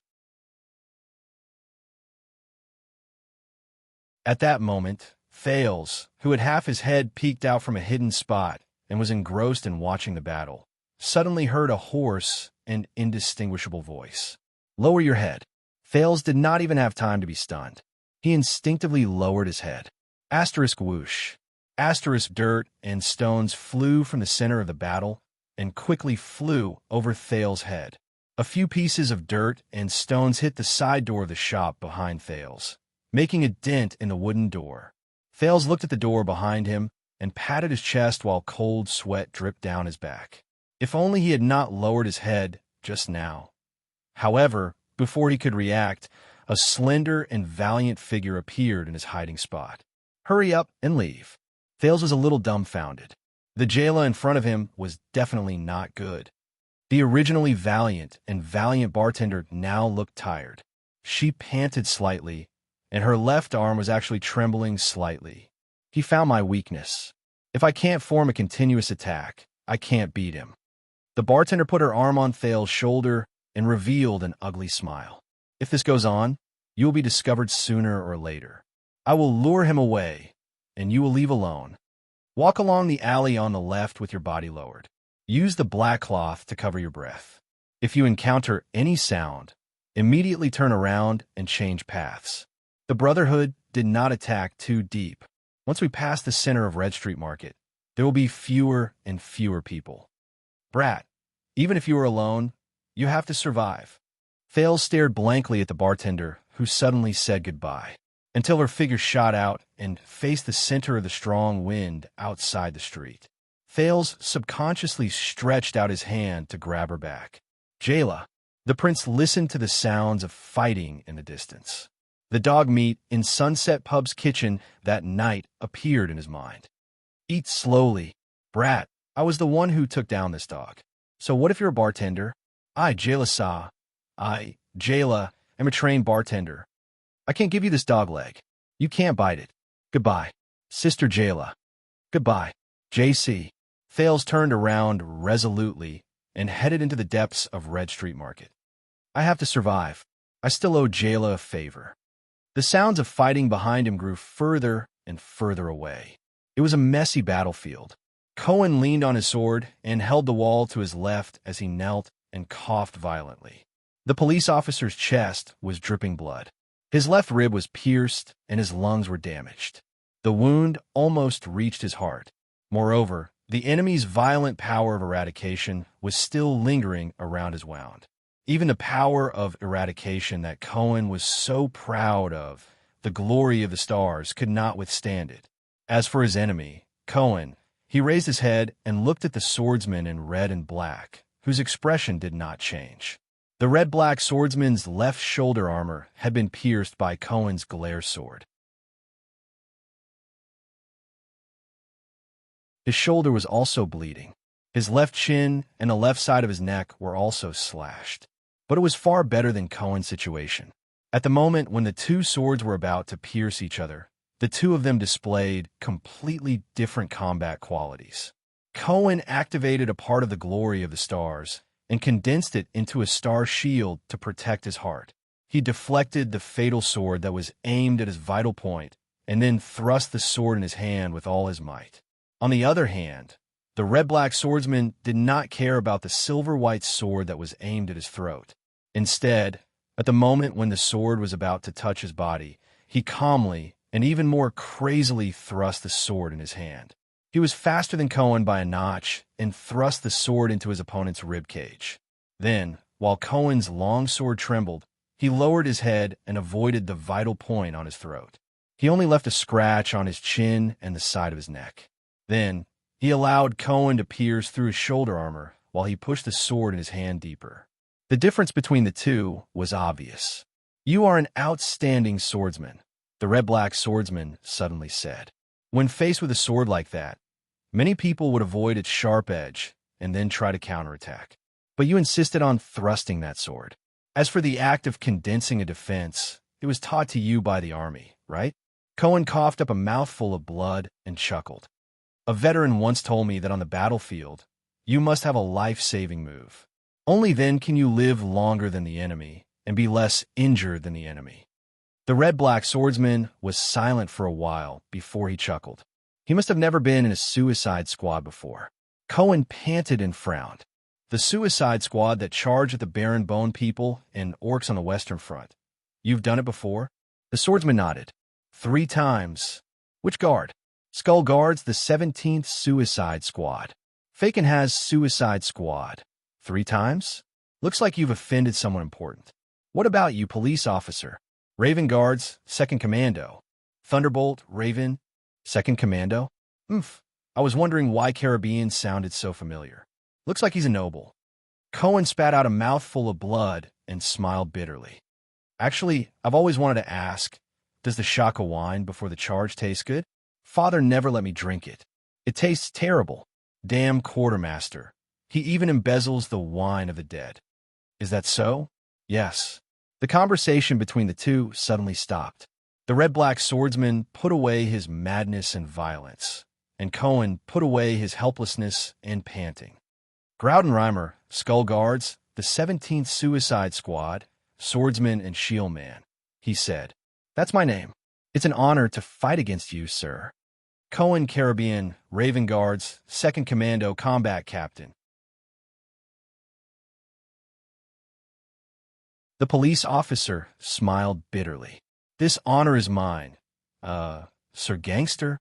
At that moment, Fales, who had half his head peeked out from a hidden spot and was engrossed in watching the battle, suddenly heard a hoarse and indistinguishable voice. Lower your head. Fales did not even have time to be stunned. He instinctively lowered his head. Asterisk whoosh. Asterisk dirt and stones flew from the center of the battle and quickly flew over Thales' head. A few pieces of dirt and stones hit the side door of the shop behind Thales, making a dent in the wooden door. Thales looked at the door behind him and patted his chest while cold sweat dripped down his back. If only he had not lowered his head just now. However, before he could react, a slender and valiant figure appeared in his hiding spot. Hurry up and leave. Thales was a little dumbfounded. The Jayla in front of him was definitely not good. The originally valiant and valiant bartender now looked tired. She panted slightly, and her left arm was actually trembling slightly. He found my weakness. If I can't form a continuous attack, I can't beat him. The bartender put her arm on Thales' shoulder and revealed an ugly smile. If this goes on, you will be discovered sooner or later. I will lure him away, and you will leave alone. Walk along the alley on the left with your body lowered. Use the black cloth to cover your breath. If you encounter any sound, immediately turn around and change paths. The Brotherhood did not attack too deep. Once we pass the center of Red Street Market, there will be fewer and fewer people. Brat, even if you are alone, you have to survive. Thales stared blankly at the bartender, who suddenly said goodbye, until her figure shot out and faced the center of the strong wind outside the street. Thales subconsciously stretched out his hand to grab her back. Jayla. The prince listened to the sounds of fighting in the distance. The dog meat in Sunset Pub's kitchen that night appeared in his mind. Eat slowly. Brat, I was the one who took down this dog. So what if you're a bartender? I, Jayla Sa. I, Jayla, am a trained bartender. I can't give you this dog leg. You can't bite it. Goodbye. Sister Jayla. Goodbye. JC. Thales turned around resolutely and headed into the depths of Red Street Market. I have to survive. I still owe Jayla a favor. The sounds of fighting behind him grew further and further away. It was a messy battlefield. Cohen leaned on his sword and held the wall to his left as he knelt and coughed violently. The police officer's chest was dripping blood. His left rib was pierced and his lungs were damaged. The wound almost reached his heart. Moreover, the enemy's violent power of eradication was still lingering around his wound. Even the power of eradication that Cohen was so proud of, the glory of the stars, could not withstand it. As for his enemy, Cohen, he raised his head and looked at the swordsman in red and black, whose expression did not change. The red-black swordsman's left shoulder armor had been pierced by Cohen's glare sword. His shoulder was also bleeding. His left chin and the left side of his neck were also slashed. But it was far better than Cohen's situation. At the moment when the two swords were about to pierce each other, the two of them displayed completely different combat qualities. Cohen activated a part of the glory of the stars and condensed it into a star shield to protect his heart. He deflected the fatal sword that was aimed at his vital point and then thrust the sword in his hand with all his might. On the other hand, the red-black swordsman did not care about the silver-white sword that was aimed at his throat. Instead, at the moment when the sword was about to touch his body, he calmly and even more crazily thrust the sword in his hand. He was faster than Cohen by a notch and thrust the sword into his opponent's ribcage. Then, while Cohen's long sword trembled, he lowered his head and avoided the vital point on his throat. He only left a scratch on his chin and the side of his neck. Then, he allowed Cohen to pierce through his shoulder armor while he pushed the sword in his hand deeper. The difference between the two was obvious. "You are an outstanding swordsman," the red-black swordsman suddenly said. When faced with a sword like that, many people would avoid its sharp edge and then try to counterattack. But you insisted on thrusting that sword. As for the act of condensing a defense, it was taught to you by the army, right? Cohen coughed up a mouthful of blood and chuckled. A veteran once told me that on the battlefield, you must have a life-saving move. Only then can you live longer than the enemy and be less injured than the enemy. The red-black swordsman was silent for a while before he chuckled. He must have never been in a suicide squad before. Cohen panted and frowned. The suicide squad that charged at the Baron Bone people and orcs on the Western Front. You've done it before? The swordsman nodded. 3 times. Which guard? Skull guards the 17th Suicide Squad. Faken has Suicide Squad. 3 times? Looks like you've offended someone important. What about you, police officer? Raven guards, 2nd Commando. Thunderbolt, Raven, 2nd Commando? I was wondering why Caribbean sounded so familiar. Looks like he's a noble. Cohen spat out a mouthful of blood and smiled bitterly. Actually, I've always wanted to ask, does the shaka wine before the charge taste good? Father never let me drink it. It tastes terrible. Damn quartermaster. He even embezzles the wine of the dead. Is that so? Yes. The conversation between the two suddenly stopped. The red-black swordsman put away his madness and violence, and Cohen put away his helplessness and panting. Graudenreimer, Skull Guards, the 17th Suicide Squad, Swordsman and Shieldman, he said. That's my name. It's an honor to fight against you, sir. Cohen Caribbean, Raven Guards, 2nd Commando Combat Captain. The police officer smiled bitterly. This honor is mine. Sir Gangster?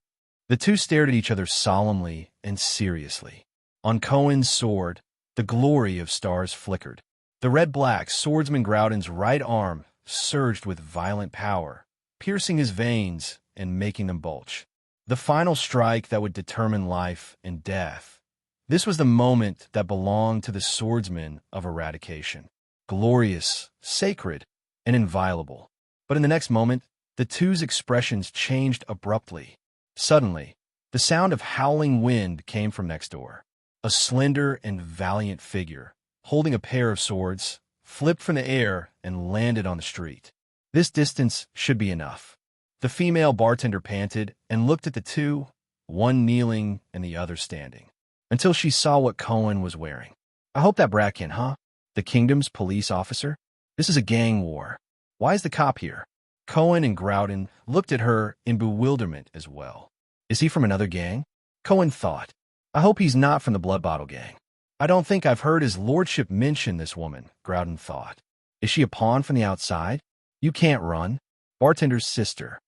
The two stared at each other solemnly and seriously. On Cohen's sword, the glory of stars flickered. The red-black swordsman Groudon's right arm surged with violent power, piercing his veins and making them bulge. The final strike that would determine life and death. This was the moment that belonged to the swordsman of eradication. Glorious, sacred, and inviolable. But in the next moment, the two's expressions changed abruptly. Suddenly, The sound of howling wind came from next door. A slender and valiant figure, holding a pair of swords, flipped from the air and landed on the street. This distance should be enough. The female bartender panted and looked at the two, one kneeling and the other standing, until she saw what Cohen was wearing. I hope that brat can, huh? The kingdom's police officer? This is a gang war. Why is the cop here? Cohen and Groudon looked at her in bewilderment as well. Is he from another gang? Cohen thought. I hope he's not from the Blood Bottle gang. I don't think I've heard his lordship mention this woman, Groudon thought. Is she a pawn from the outside? You can't run. Bartender's sister.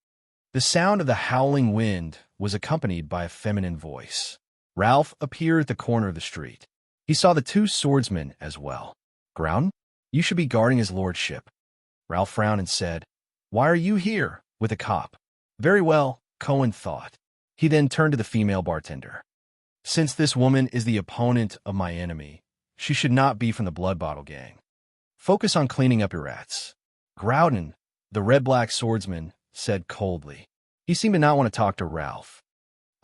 The sound of the howling wind was accompanied by a feminine voice. Ralph appeared at the corner of the street. He saw the two swordsmen as well. Groudon, you should be guarding his lordship. Ralph frowned and said, Why are you here with a cop? Very well, Cohen thought. He then turned to the female bartender. Since this woman is the opponent of my enemy, she should not be from the Blood Bottle gang. Focus on cleaning up your rats. Groudon, the red-black swordsman, said coldly. He seemed to not want to talk to Ralph.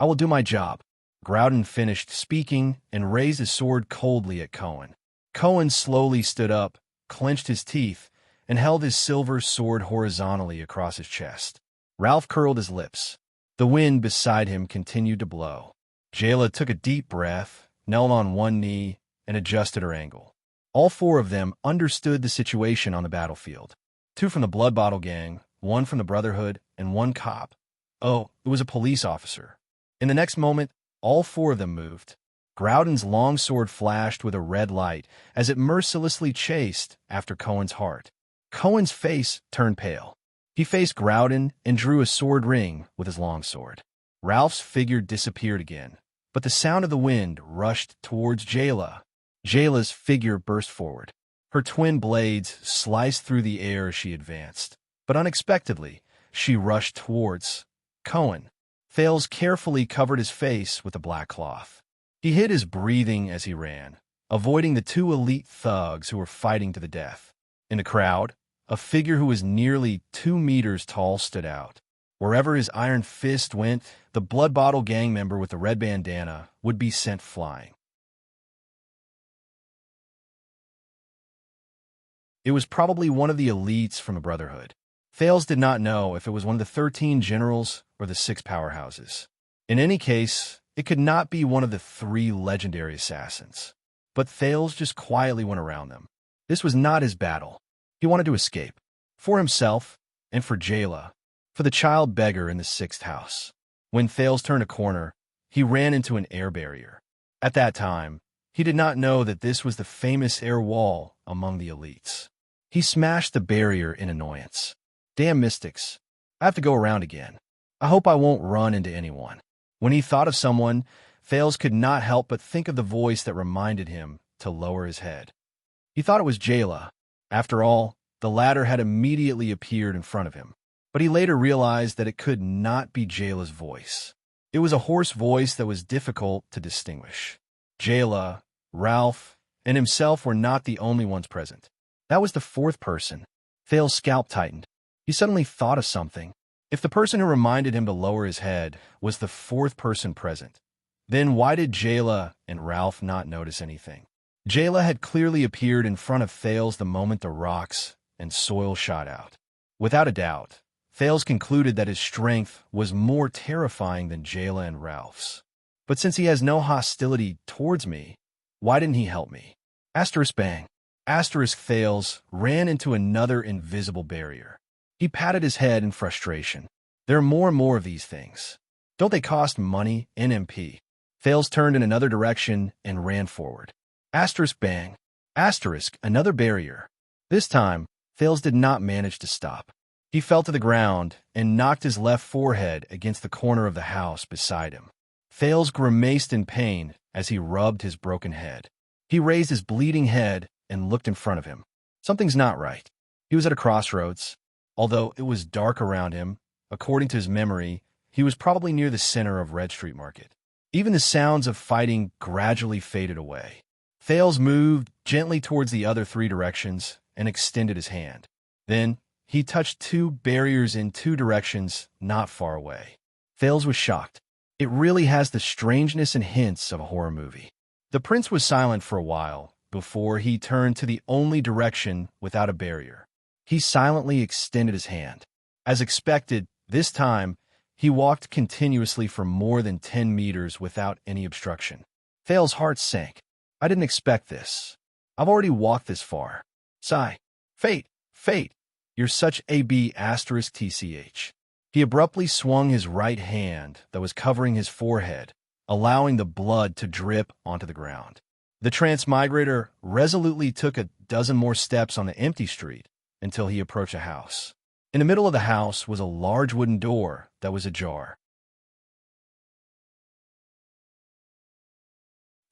I will do my job. Groudon finished speaking and raised his sword coldly at Cohen. Cohen slowly stood up, clenched his teeth, and held his silver sword horizontally across his chest. Ralph curled his lips. The wind beside him continued to blow. Jayla took a deep breath, knelt on one knee, and adjusted her angle. All four of them understood the situation on the battlefield. Two from the Blood Bottle gang, one from the Brotherhood, and one cop. Oh, it was a police officer. In the next moment, all four of them moved. Groudon's long sword flashed with a red light as it mercilessly chased after Cohen's heart. Cohen's face turned pale. He faced Groudon and drew a sword ring with his longsword. Ralph's figure disappeared again, but the sound of the wind rushed towards Jayla. Jayla's figure burst forward. Her twin blades sliced through the air as she advanced, but unexpectedly, she rushed towards Cohen. Thales carefully covered his face with a black cloth. He hid his breathing as he ran, avoiding the two elite thugs who were fighting to the death. In the crowd, a figure who was nearly 2 meters tall stood out. Wherever his iron fist went, the Blood Bottle gang member with the red bandana would be sent flying. It was probably one of the elites from the Brotherhood. Thales did not know if it was one of the 13 generals or the 6 powerhouses. In any case, it could not be one of the 3 legendary assassins. But Thales just quietly went around them. This was not his battle. He wanted to escape. For himself, and for Jayla, for the child beggar in the 6th house. When Thales turned a corner, he ran into an air barrier. At that time, he did not know that this was the famous air wall among the elites. He smashed the barrier in annoyance. Damn mystics. I have to go around again. I hope I won't run into anyone. When he thought of someone, Thales could not help but think of the voice that reminded him to lower his head. He thought it was Jayla. After all, the latter had immediately appeared in front of him. But he later realized that it could not be Jayla's voice. It was a hoarse voice that was difficult to distinguish. Jayla, Ralph, and himself were not the only ones present. That was the 4th person. Thales' scalp tightened. He suddenly thought of something. If the person who reminded him to lower his head was the 4th person present, then why did Jayla and Ralph not notice anything? Jayla had clearly appeared in front of Thales the moment the rocks and soil shot out. Without a doubt, Thales concluded that his strength was more terrifying than Jayla and Ralph's. But since he has no hostility towards me, why didn't he help me? Asterisk bang. Asterisk Thales ran into another invisible barrier. He patted his head in frustration. There are more and more of these things. Don't they cost money, NMP? Thales turned in another direction and ran forward. Asterisk bang. Asterisk, another barrier. This time, Thales did not manage to stop. He fell to the ground and knocked his left forehead against the corner of the house beside him. Thales grimaced in pain as he rubbed his broken head. He raised his bleeding head and looked in front of him. Something's not right. He was at a crossroads. Although it was dark around him, according to his memory, he was probably near the center of Red Street Market. Even the sounds of fighting gradually faded away. Thales moved gently towards the other 3 directions and extended his hand. Then, he touched 2 barriers in 2 directions not far away. Thales was shocked. It really has the strangeness and hints of a horror movie. The prince was silent for a while before he turned to the only direction without a barrier. He silently extended his hand. As expected, this time, he walked continuously for more than 10 meters without any obstruction. Thale's heart sank. I didn't expect this. I've already walked this far. Sigh. Fate, fate. You're such a B asterisk TCH. He abruptly swung his right hand that was covering his forehead, allowing the blood to drip onto the ground. The transmigrator resolutely took a dozen more steps on the empty street until he approached a house. In the middle of the house was a large wooden door that was ajar.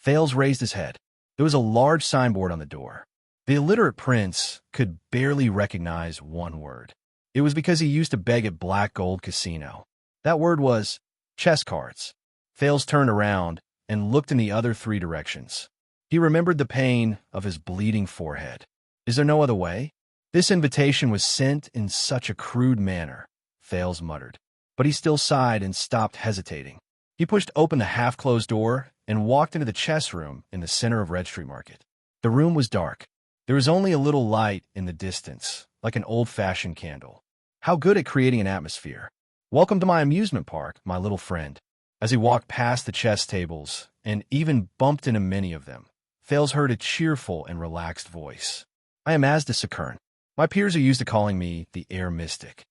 Thales raised his head. There was a large signboard on the door. The illiterate prince could barely recognize one word. It was because he used to beg at Black Gold Casino. That word was chess cards. Thales turned around and looked in the other three directions. He remembered the pain of his bleeding forehead. Is there no other way? This invitation was sent in such a crude manner, Thales muttered. But he still sighed and stopped hesitating. He pushed open the half-closed door and walked into the chess room in the center of Red Street Market. The room was dark. There was only a little light in the distance, like an old-fashioned candle. How good at creating an atmosphere. Welcome to my amusement park, my little friend. As he walked past the chess tables and even bumped into many of them, Thales heard a cheerful and relaxed voice. I am Asda Sakern. My peers are used to calling me the Air Mystic.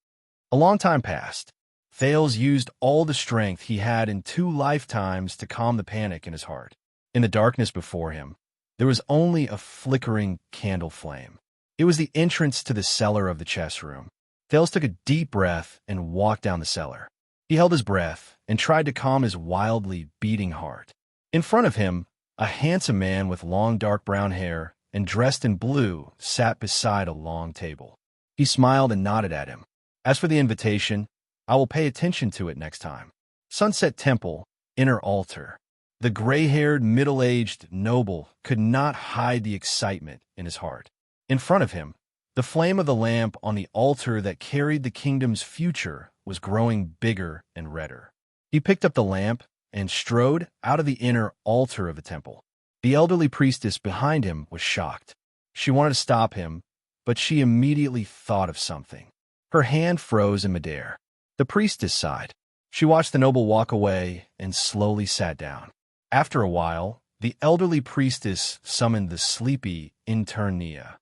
A long time passed. Thales used all the strength he had in 2 lifetimes to calm the panic in his heart. In the darkness before him, there was only a flickering candle flame. It was the entrance to the cellar of the chess room. Thales took a deep breath and walked down the cellar. He held his breath and tried to calm his wildly beating heart. In front of him, a handsome man with long dark brown hair and dressed in blue sat beside a long table. He smiled and nodded at him. As for the invitation, I will pay attention to it next time. Sunset Temple, Inner Altar. The gray-haired, middle-aged noble could not hide the excitement in his heart. In front of him, the flame of the lamp on the altar that carried the kingdom's future was growing bigger and redder. He picked up the lamp and strode out of the inner altar of the temple. The elderly priestess behind him was shocked. She wanted to stop him, but she immediately thought of something. Her hand froze in midair. The priestess sighed. She watched the noble walk away and slowly sat down. After a while, the elderly priestess summoned the sleepy Internia.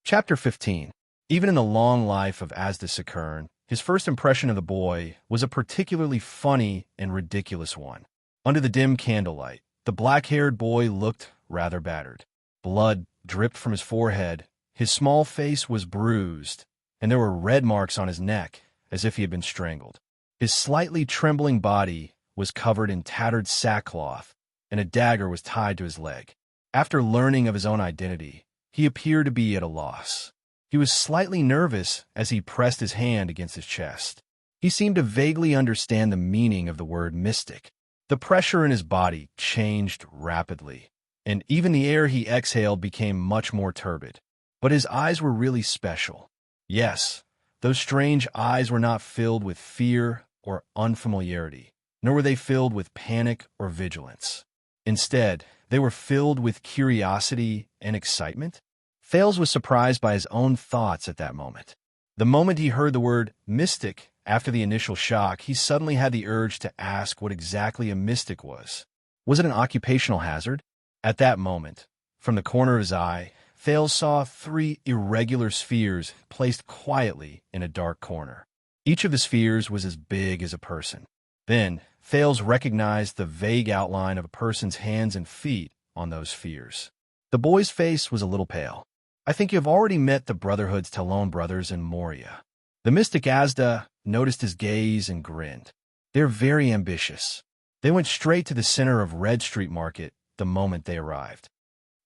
Chapter 15. Even in the long life of Asda Sakern, his first impression of the boy was a particularly funny and ridiculous one. Under the dim candlelight, the black-haired boy looked rather battered. Blood dripped from his forehead, his small face was bruised, and there were red marks on his neck, as if he had been strangled. His slightly trembling body was covered in tattered sackcloth, and a dagger was tied to his leg. After learning of his own identity, he appeared to be at a loss. He was slightly nervous as he pressed his hand against his chest. He seemed to vaguely understand the meaning of the word mystic. The pressure in his body changed rapidly, and even the air he exhaled became much more turbid. But his eyes were really special. Yes, those strange eyes were not filled with fear or unfamiliarity, nor were they filled with panic or vigilance. Instead, they were filled with curiosity and excitement. Thales was surprised by his own thoughts at that moment. The moment he heard the word mystic after the initial shock, he suddenly had the urge to ask what exactly a mystic was. Was it an occupational hazard? At that moment, from the corner of his eye, Thales saw 3 irregular spheres placed quietly in a dark corner. Each of the spheres was as big as a person. Then, Thales recognized the vague outline of a person's hands and feet on those spheres. The boy's face was a little pale. I think you have already met the Brotherhood's Talon brothers in Moria. The mystic Asda noticed his gaze and grinned. They're very ambitious. They went straight to the center of Red Street Market the moment they arrived.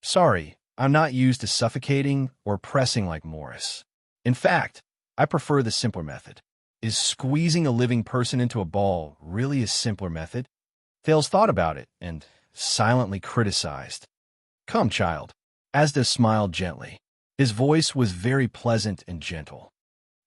Sorry, I'm not used to suffocating or pressing like Morris. In fact, I prefer the simpler method. Is squeezing a living person into a ball really a simpler method? Thales thought about it and silently criticized. Come, child. Asda smiled gently. His voice was very pleasant and gentle.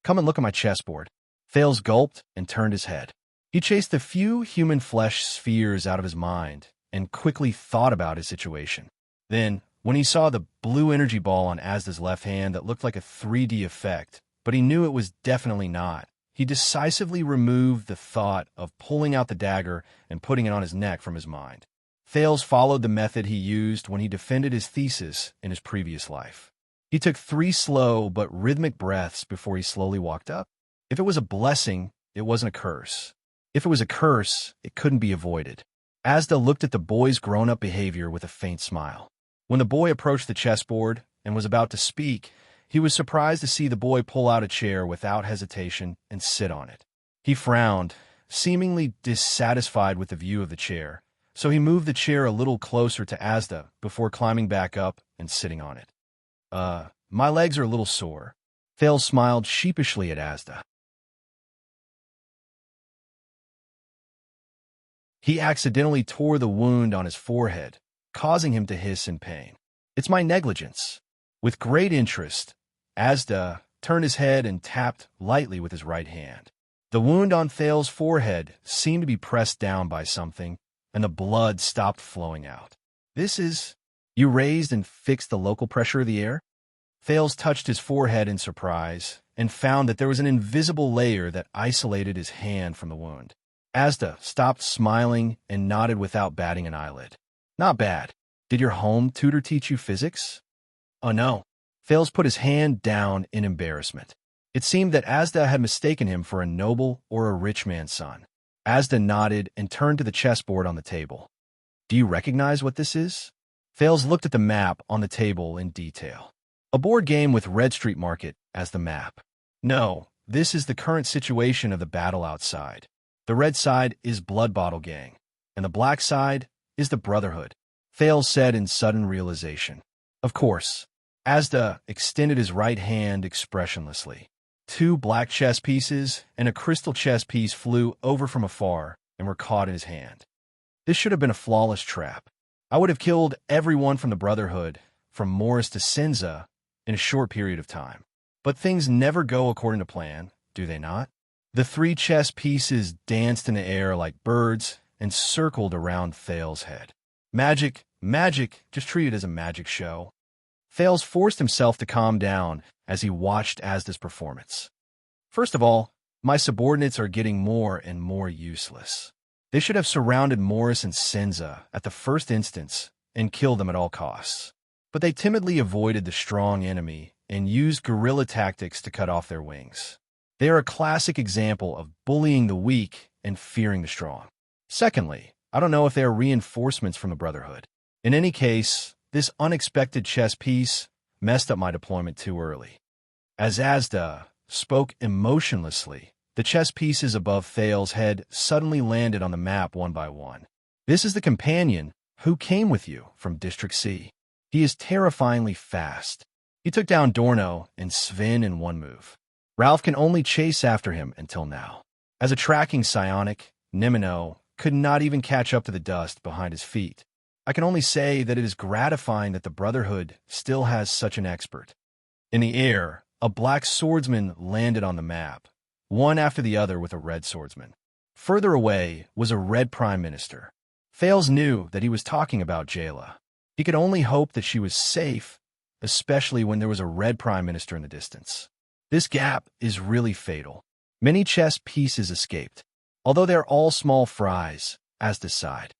"Come and look at my chessboard." Thales gulped and turned his head. He chased a few human flesh spheres out of his mind and quickly thought about his situation. Then, when he saw the blue energy ball on Asda's left hand that looked like a 3D effect, but he knew it was definitely not, he decisively removed the thought of pulling out the dagger and putting it on his neck from his mind. Thales followed the method he used when he defended his thesis in his previous life. He took 3 slow but rhythmic breaths before he slowly walked up. If it was a blessing, it wasn't a curse. If it was a curse, it couldn't be avoided. Asda looked at the boy's grown-up behavior with a faint smile. When the boy approached the chessboard and was about to speak, he was surprised to see the boy pull out a chair without hesitation and sit on it. He frowned, seemingly dissatisfied with the view of the chair, so he moved the chair a little closer to Asda before climbing back up and sitting on it. My legs are a little sore." Thales smiled sheepishly at Asda. He accidentally tore the wound on his forehead, causing him to hiss in pain. "It's my negligence." With great interest, Asda turned his head and tapped lightly with his right hand. The wound on Thales' forehead seemed to be pressed down by something, and the blood stopped flowing out. "This is—" "You raised and fixed the local pressure of the air?" Thales touched his forehead in surprise and found that there was an invisible layer that isolated his hand from the wound. Asda stopped smiling and nodded without batting an eyelid. "Not bad. Did your home tutor teach you physics?" "Oh no." Thales put his hand down in embarrassment. It seemed that Asda had mistaken him for a noble or a rich man's son. Asda nodded and turned to the chessboard on the table. "Do you recognize what this is?" Thales looked at the map on the table in detail. "A board game with Red Street Market as the map." "No, this is the current situation of the battle outside. The red side is Blood Bottle Gang, and the black side is the Brotherhood," Thales said in sudden realization. "Of course." Asda extended his right hand expressionlessly. 2 black chess pieces and a crystal chess piece flew over from afar and were caught in his hand. "This should have been a flawless trap. I would have killed everyone from the Brotherhood, from Morris to Senza, in a short period of time. But things never go according to plan, do they not?" The 3 chess pieces danced in the air like birds and circled around Thales' head. "Magic, magic, just treat it as a magic show." Thales forced himself to calm down as he watched Asda's performance. "First of all, my subordinates are getting more and more useless. They should have surrounded Morris and Senza at the first instance and killed them at all costs. But they timidly avoided the strong enemy and used guerrilla tactics to cut off their wings. They are a classic example of bullying the weak and fearing the strong. Secondly, I don't know if they are reinforcements from the Brotherhood. In any case, this unexpected chess piece messed up my deployment too early." As Asda spoke emotionlessly, the chess pieces above Thales' head suddenly landed on the map one by one. "This is the companion who came with you from District C. He is terrifyingly fast. He took down Dorno and Sven in one move. Ralph can only chase after him until now. As a tracking psionic, Nemino could not even catch up to the dust behind his feet. I can only say that it is gratifying that the Brotherhood still has such an expert." In the air, a black swordsman landed on the map, one after the other with a red swordsman. Further away was a red prime minister. Thales knew that he was talking about Jayla. He could only hope that she was safe, especially when there was a red prime minister in the distance. This gap is really fatal. Many chess pieces escaped, although they're all small fries, as decide.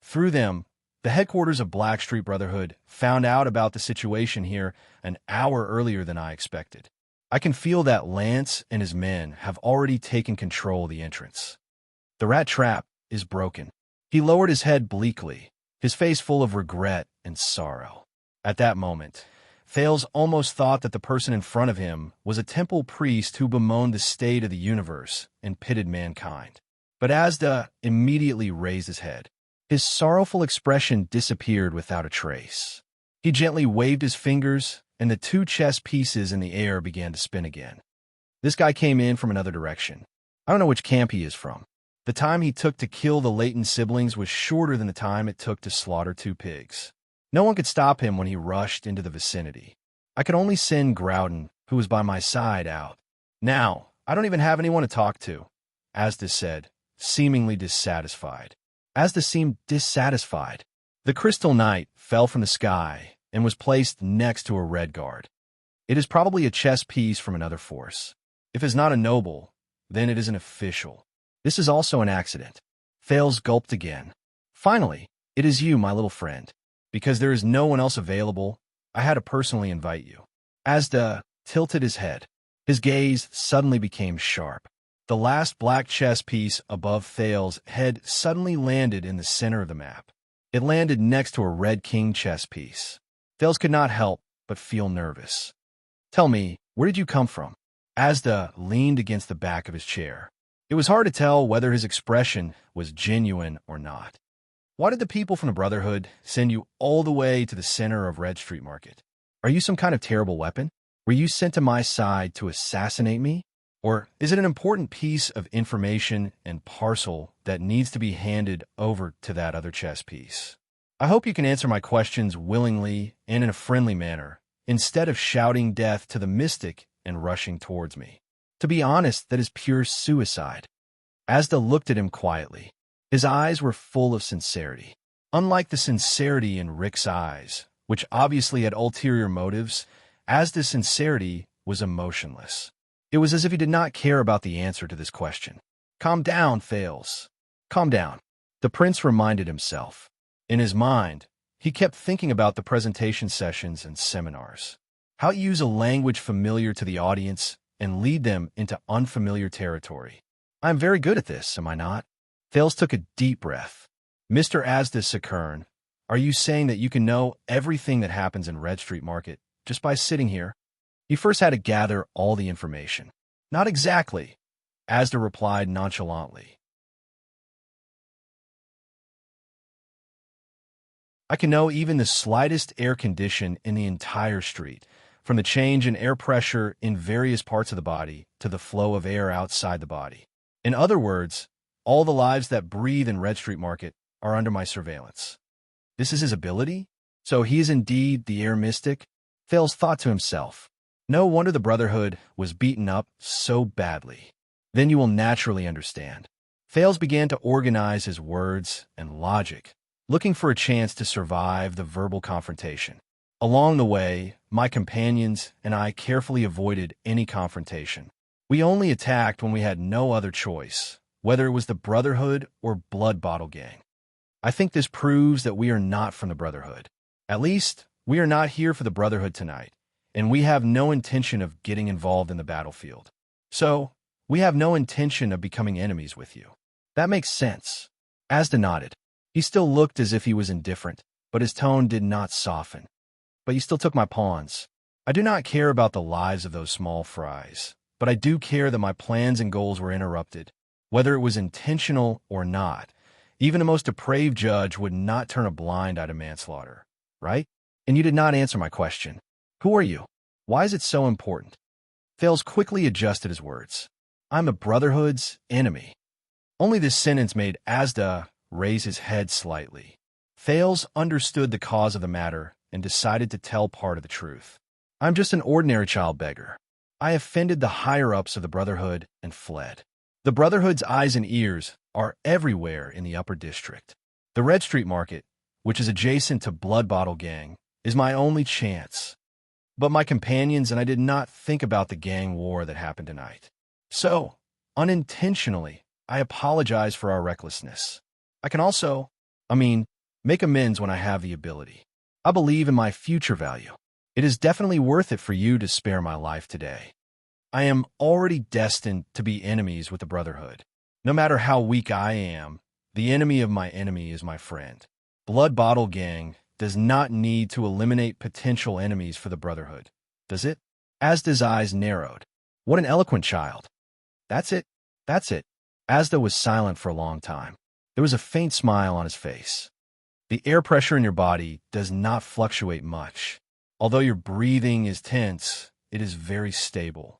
Through them, the headquarters of Blackstreet Brotherhood found out about the situation here an hour earlier than I expected. I can feel that Lance and his men have already taken control of the entrance. The rat trap is broken. He lowered his head bleakly, his face full of regret and sorrow. At that moment, Thales almost thought that the person in front of him was a temple priest who bemoaned the state of the universe and pitted mankind. But Asda immediately raised his head. His sorrowful expression disappeared without a trace. He gently waved his fingers, and the 2 chess pieces in the air began to spin again. This guy came in from another direction. I don't know which camp he is from. The time he took to kill the Leighton siblings was shorter than the time it took to slaughter 2 pigs. No one could stop him when he rushed into the vicinity. I could only send Groudon, who was by my side, out. Now, I don't even have anyone to talk to, Asda said, seemingly dissatisfied. Asda seemed dissatisfied. The Crystal Knight fell from the sky and was placed next to a red guard. It is probably a chess piece from another force. If it's not a noble, then it is an official. This is also an accident. Fails gulped again. Finally, it is you, my little friend. Because there is no one else available, I had to personally invite you. Asda tilted his head. His gaze suddenly became sharp. The last black chess piece above Thales' head suddenly landed in the center of the map. It landed next to a red king chess piece. Thales could not help but feel nervous. Tell me, where did you come from? Asda leaned against the back of his chair. It was hard to tell whether his expression was genuine or not. Why did the people from the Brotherhood send you all the way to the center of Red Street Market? Are you some kind of terrible weapon? Were you sent to my side to assassinate me? Or is it an important piece of information and parcel that needs to be handed over to that other chess piece? I hope you can answer my questions willingly and in a friendly manner, instead of shouting death to the mystic and rushing towards me. To be honest, that is pure suicide. Asda looked at him quietly. His eyes were full of sincerity. Unlike the sincerity in Rick's eyes, which obviously had ulterior motives, Asda's sincerity was emotionless. It was as if he did not care about the answer to this question. Calm down, Thales. Calm down. The prince reminded himself. In his mind, he kept thinking about the presentation sessions and seminars. How to use a language familiar to the audience and lead them into unfamiliar territory. I'm very good at this, am I not? Thales took a deep breath. Mr. Asda Sakern, are you saying that you can know everything that happens in Red Street Market just by sitting here? He first had to gather all the information. Not exactly, Asda replied nonchalantly. I can know even the slightest air condition in the entire street, from the change in air pressure in various parts of the body to the flow of air outside the body. In other words, all the lives that breathe in Red Street Market are under my surveillance. This is his ability? So he is indeed the air mystic? Thales thought to himself. No wonder the Brotherhood was beaten up so badly. Then you will naturally understand. Thales began to organize his words and logic, looking for a chance to survive the verbal confrontation. Along the way, my companions and I carefully avoided any confrontation. We only attacked when we had no other choice, whether it was the Brotherhood or Blood Bottle Gang. I think this proves that we are not from the Brotherhood. At least, we are not here for the Brotherhood tonight, and we have no intention of getting involved in the battlefield. So, we have no intention of becoming enemies with you. That makes sense. Asda nodded. He still looked as if he was indifferent, but his tone did not soften. But you still took my pawns. I do not care about the lives of those small fries, but I do care that my plans and goals were interrupted. Whether it was intentional or not, even the most depraved judge would not turn a blind eye to manslaughter, right? And you did not answer my question. Who are you? Why is it so important? Thales quickly adjusted his words. I'm the Brotherhood's enemy. Only this sentence made Asda raise his head slightly. Thales understood the cause of the matter and decided to tell part of the truth. I'm just an ordinary child beggar. I offended the higher-ups of the Brotherhood and fled. The Brotherhood's eyes and ears are everywhere in the Upper District. The Red Street Market, which is adjacent to Blood Bottle Gang, is my only chance. But my companions and I did not think about the gang war that happened tonight. So, unintentionally, I apologize for our recklessness. I can also, make amends when I have the ability. I believe in my future value. It is definitely worth it for you to spare my life today. I am already destined to be enemies with the Brotherhood. No matter how weak I am, the enemy of my enemy is my friend. Blood Bottle Gang does not need to eliminate potential enemies for the Brotherhood, does it? Asda's eyes narrowed. What an eloquent child. That's it. Asda was silent for a long time. There was a faint smile on his face. The air pressure in your body does not fluctuate much. Although your breathing is tense, it is very stable.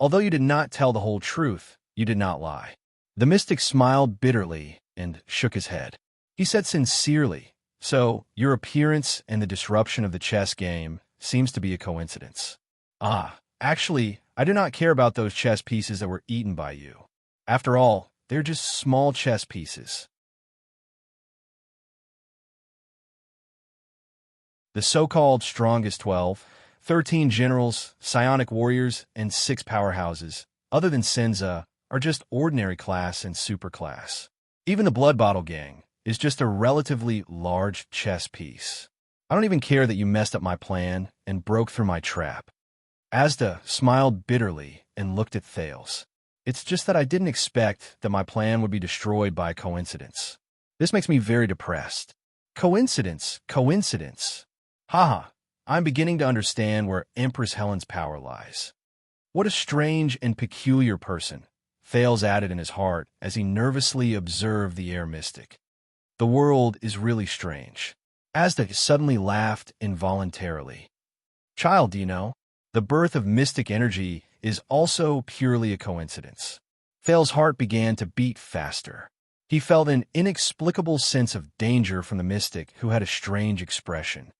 Although you did not tell the whole truth, you did not lie. The mystic smiled bitterly and shook his head. He said sincerely, "So, your appearance and the disruption of the chess game seems to be a coincidence." "Ah, actually, I do not care about those chess pieces that were eaten by you. After all, they're just small chess pieces." The so-called strongest 12, 13 generals, psionic warriors, and 6 powerhouses, other than Senza, are just ordinary class and superclass. Even the Blood Bottle Gang is just a relatively large chess piece. I don't even care that you messed up my plan and broke through my trap. Asda smiled bitterly and looked at Thales. It's just that I didn't expect that my plan would be destroyed by coincidence. This makes me very depressed. Coincidence, coincidence. Haha, I'm beginning to understand where Empress Helen's power lies. What a strange and peculiar person, Thales added in his heart as he nervously observed the air mystic. The world is really strange. Asda suddenly laughed involuntarily. Child, do you know? The birth of mystic energy is also purely a coincidence. Thales' heart began to beat faster. He felt an inexplicable sense of danger from the mystic who had a strange expression.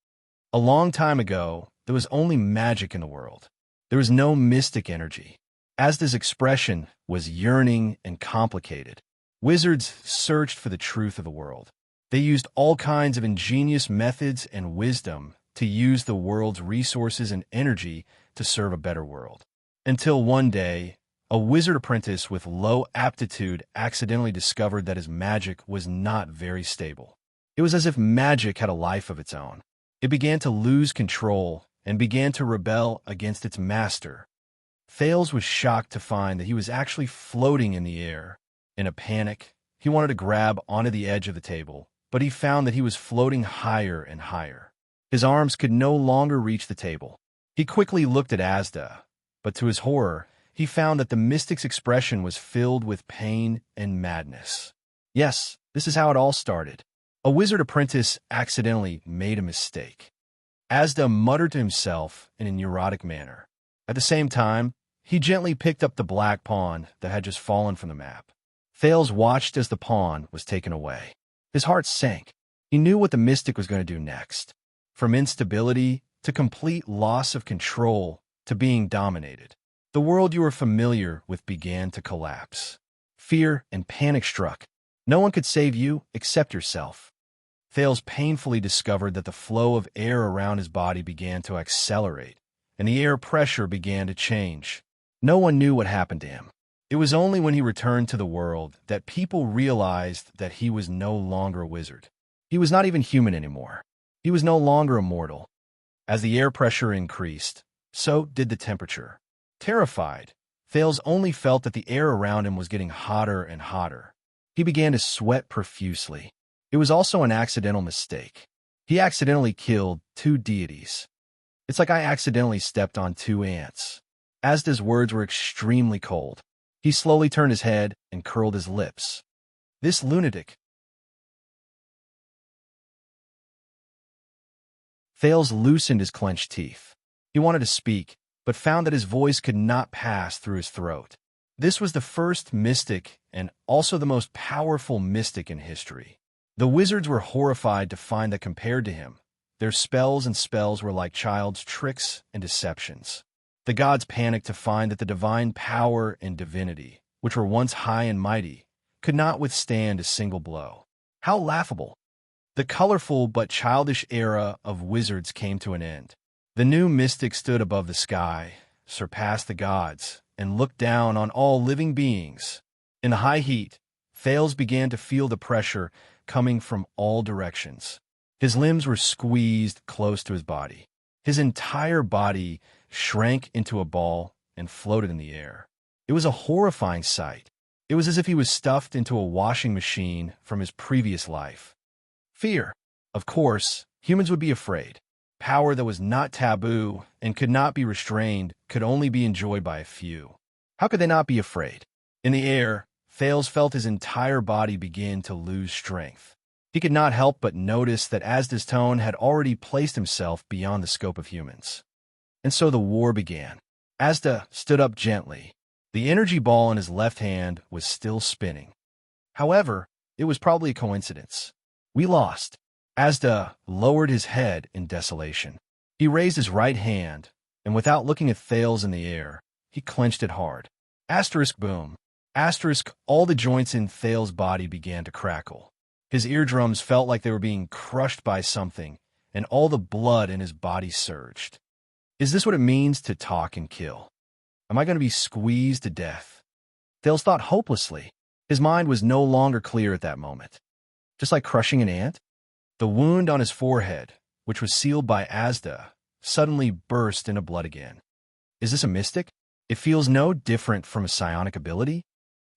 A long time ago, there was only magic in the world. There was no mystic energy. Asda's expression was yearning and complicated. Wizards searched for the truth of the world. They used all kinds of ingenious methods and wisdom to use the world's resources and energy to serve a better world. Until one day, a wizard apprentice with low aptitude accidentally discovered that his magic was not very stable. It was as if magic had a life of its own. It began to lose control and began to rebel against its master. Thales was shocked to find that he was actually floating in the air. In a panic, he wanted to grab onto the edge of the table, but he found that he was floating higher and higher. His arms could no longer reach the table. He quickly looked at Asda, but to his horror, he found that the mystic's expression was filled with pain and madness. Yes, this is how it all started. A wizard apprentice accidentally made a mistake. Asda muttered to himself in a neurotic manner. At the same time, he gently picked up the black pawn that had just fallen from the map. Thales watched as the pawn was taken away. His heart sank. He knew what the mystic was going to do next. From instability to complete loss of control to being dominated, the world you were familiar with began to collapse. Fear and panic struck. No one could save you except yourself. Thales painfully discovered that the flow of air around his body began to accelerate, and the air pressure began to change. No one knew what happened to him. It was only when he returned to the world that people realized that he was no longer a wizard. He was not even human anymore. He was no longer immortal. As the air pressure increased, so did the temperature. Terrified, Thales only felt that the air around him was getting hotter and hotter. He began to sweat profusely. It was also an accidental mistake. He accidentally killed 2 deities. It's like I accidentally stepped on 2 ants. Asda's words were extremely cold. He slowly turned his head and curled his lips. This lunatic. Thales loosened his clenched teeth. He wanted to speak, but found that his voice could not pass through his throat. This was the first mystic and also the most powerful mystic in history. The wizards were horrified to find that compared to him, their spells and spells were like child's tricks and deceptions. The gods panicked to find that the divine power and divinity, which were once high and mighty, could not withstand a single blow. How laughable! The colorful but childish era of wizards came to an end. The new mystic stood above the sky, surpassed the gods, and looked down on all living beings. In the high heat, Thales began to feel the pressure coming from all directions. His limbs were squeezed close to his body. His entire body shrank into a ball and floated in the air. It was a horrifying sight. It was as if he was stuffed into a washing machine from his previous life. Fear. Of course, humans would be afraid. Power that was not taboo and could not be restrained could only be enjoyed by a few. How could they not be afraid? In the air, Thales felt his entire body begin to lose strength. He could not help but notice that Asda's tone had already placed himself beyond the scope of humans. And so the war began. Asda stood up gently. The energy ball in his left hand was still spinning. However, it was probably a coincidence. We lost. Asda lowered his head in desolation. He raised his right hand, and without looking at Thales in the air, he clenched it hard. Asterisk boom. Asterisk, all the joints in Thales' body began to crackle. His eardrums felt like they were being crushed by something, and all the blood in his body surged. Is this what it means to talk and kill? Am I going to be squeezed to death? Thales thought hopelessly. His mind was no longer clear at that moment. Just like crushing an ant? The wound on his forehead, which was sealed by Asda, suddenly burst into blood again. Is this a mystic? It feels no different from a psionic ability.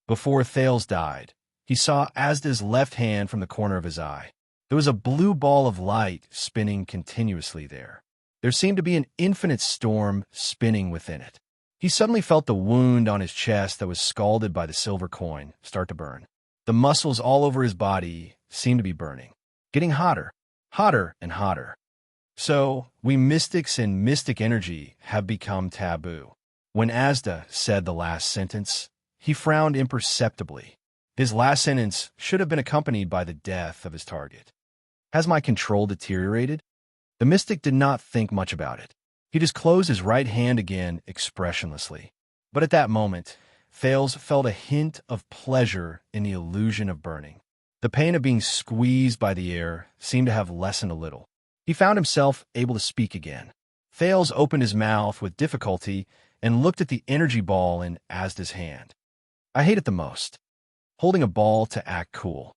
Before Thales died, he saw Asda's left hand from the corner of his eye. There was a blue ball of light spinning continuously there. There seemed to be an infinite storm spinning within it. He suddenly felt the wound on his chest that was scalded by the silver coin start to burn. The muscles all over his body seemed to be burning, getting hotter, hotter and hotter. So, we mystics and mystic energy have become taboo. When Asda said the last sentence, he frowned imperceptibly. His last sentence should have been accompanied by the death of his target. Has my control deteriorated? The mystic did not think much about it. He just closed his right hand again expressionlessly. But at that moment, Thales felt a hint of pleasure in the illusion of burning. The pain of being squeezed by the air seemed to have lessened a little. He found himself able to speak again. Thales opened his mouth with difficulty and looked at the energy ball in Asda's hand. I hate it the most. Holding a ball to act cool.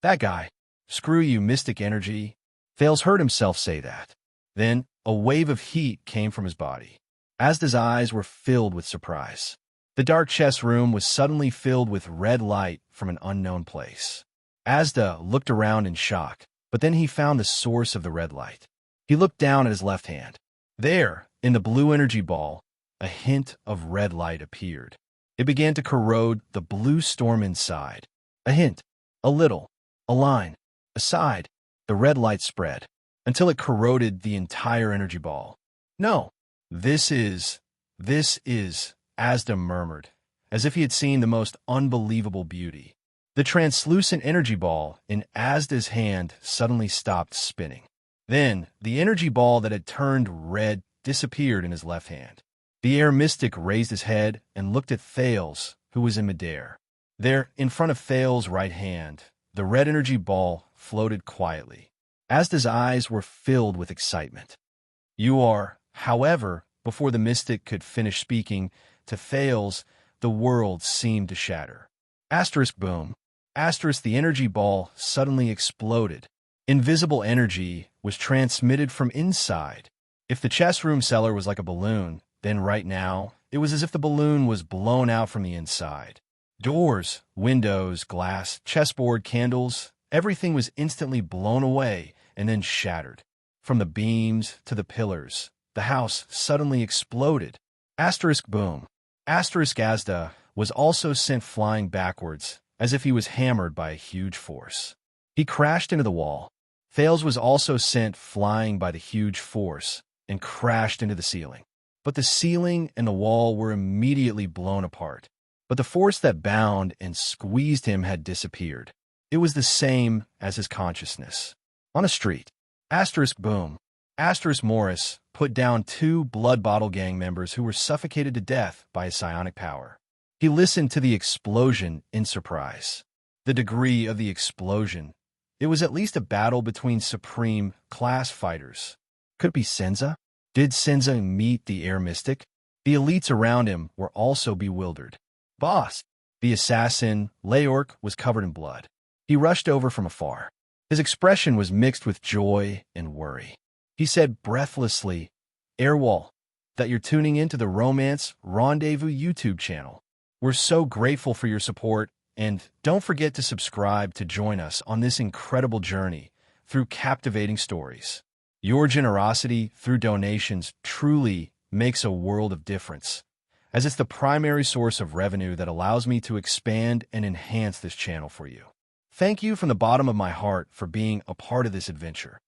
That guy. Screw you, mystic energy. Thales heard himself say that. Then, a wave of heat came from his body. Asda's eyes were filled with surprise. The dark chess room was suddenly filled with red light from an unknown place. Asda looked around in shock, but then he found the source of the red light. He looked down at his left hand. There, in the blue energy ball, a hint of red light appeared. It began to corrode the blue storm inside. A hint, a little, a line, a side. The red light spread until it corroded the entire energy ball. No, this is, Asda murmured, as if he had seen the most unbelievable beauty. The translucent energy ball in Asda's hand suddenly stopped spinning. Then, the energy ball that had turned red disappeared in his left hand. The air mystic raised his head and looked at Thales, who was in midair. There, in front of Thales' right hand, the red energy ball floated quietly. Asda's eyes were filled with excitement. You are, however, before the mystic could finish speaking, to Thales, the world seemed to shatter. Asterisk boom. Asterisk, the energy ball suddenly exploded. Invisible energy was transmitted from inside. If the chess room cellar was like a balloon, then right now, it was as if the balloon was blown out from the inside. Doors, windows, glass, chessboard, candles, everything was instantly blown away and then shattered. From the beams to the pillars, the house suddenly exploded. Asterisk boom. Asterisk Asda was also sent flying backwards, as if he was hammered by a huge force. He crashed into the wall. Thales was also sent flying by the huge force and crashed into the ceiling. But the ceiling and the wall were immediately blown apart. But the force that bound and squeezed him had disappeared. It was the same as his consciousness. On a street, asterisk boom, asterisk Morris put down 2 blood bottle gang members who were suffocated to death by his psionic power. He listened to the explosion in surprise. The degree of the explosion. It was at least a battle between supreme class fighters. Could it be Senza? Did Senza meet the air mystic? The elites around him were also bewildered. Boss, the assassin, Leork, was covered in blood. He rushed over from afar. His expression was mixed with joy and worry. He said breathlessly, Airwall, that you're tuning into the Romance Rendezvous YouTube channel. We're so grateful for your support, and don't forget to subscribe to join us on this incredible journey through captivating stories. Your generosity through donations truly makes a world of difference, as it's the primary source of revenue that allows me to expand and enhance this channel for you. Thank you from the bottom of my heart for being a part of this adventure.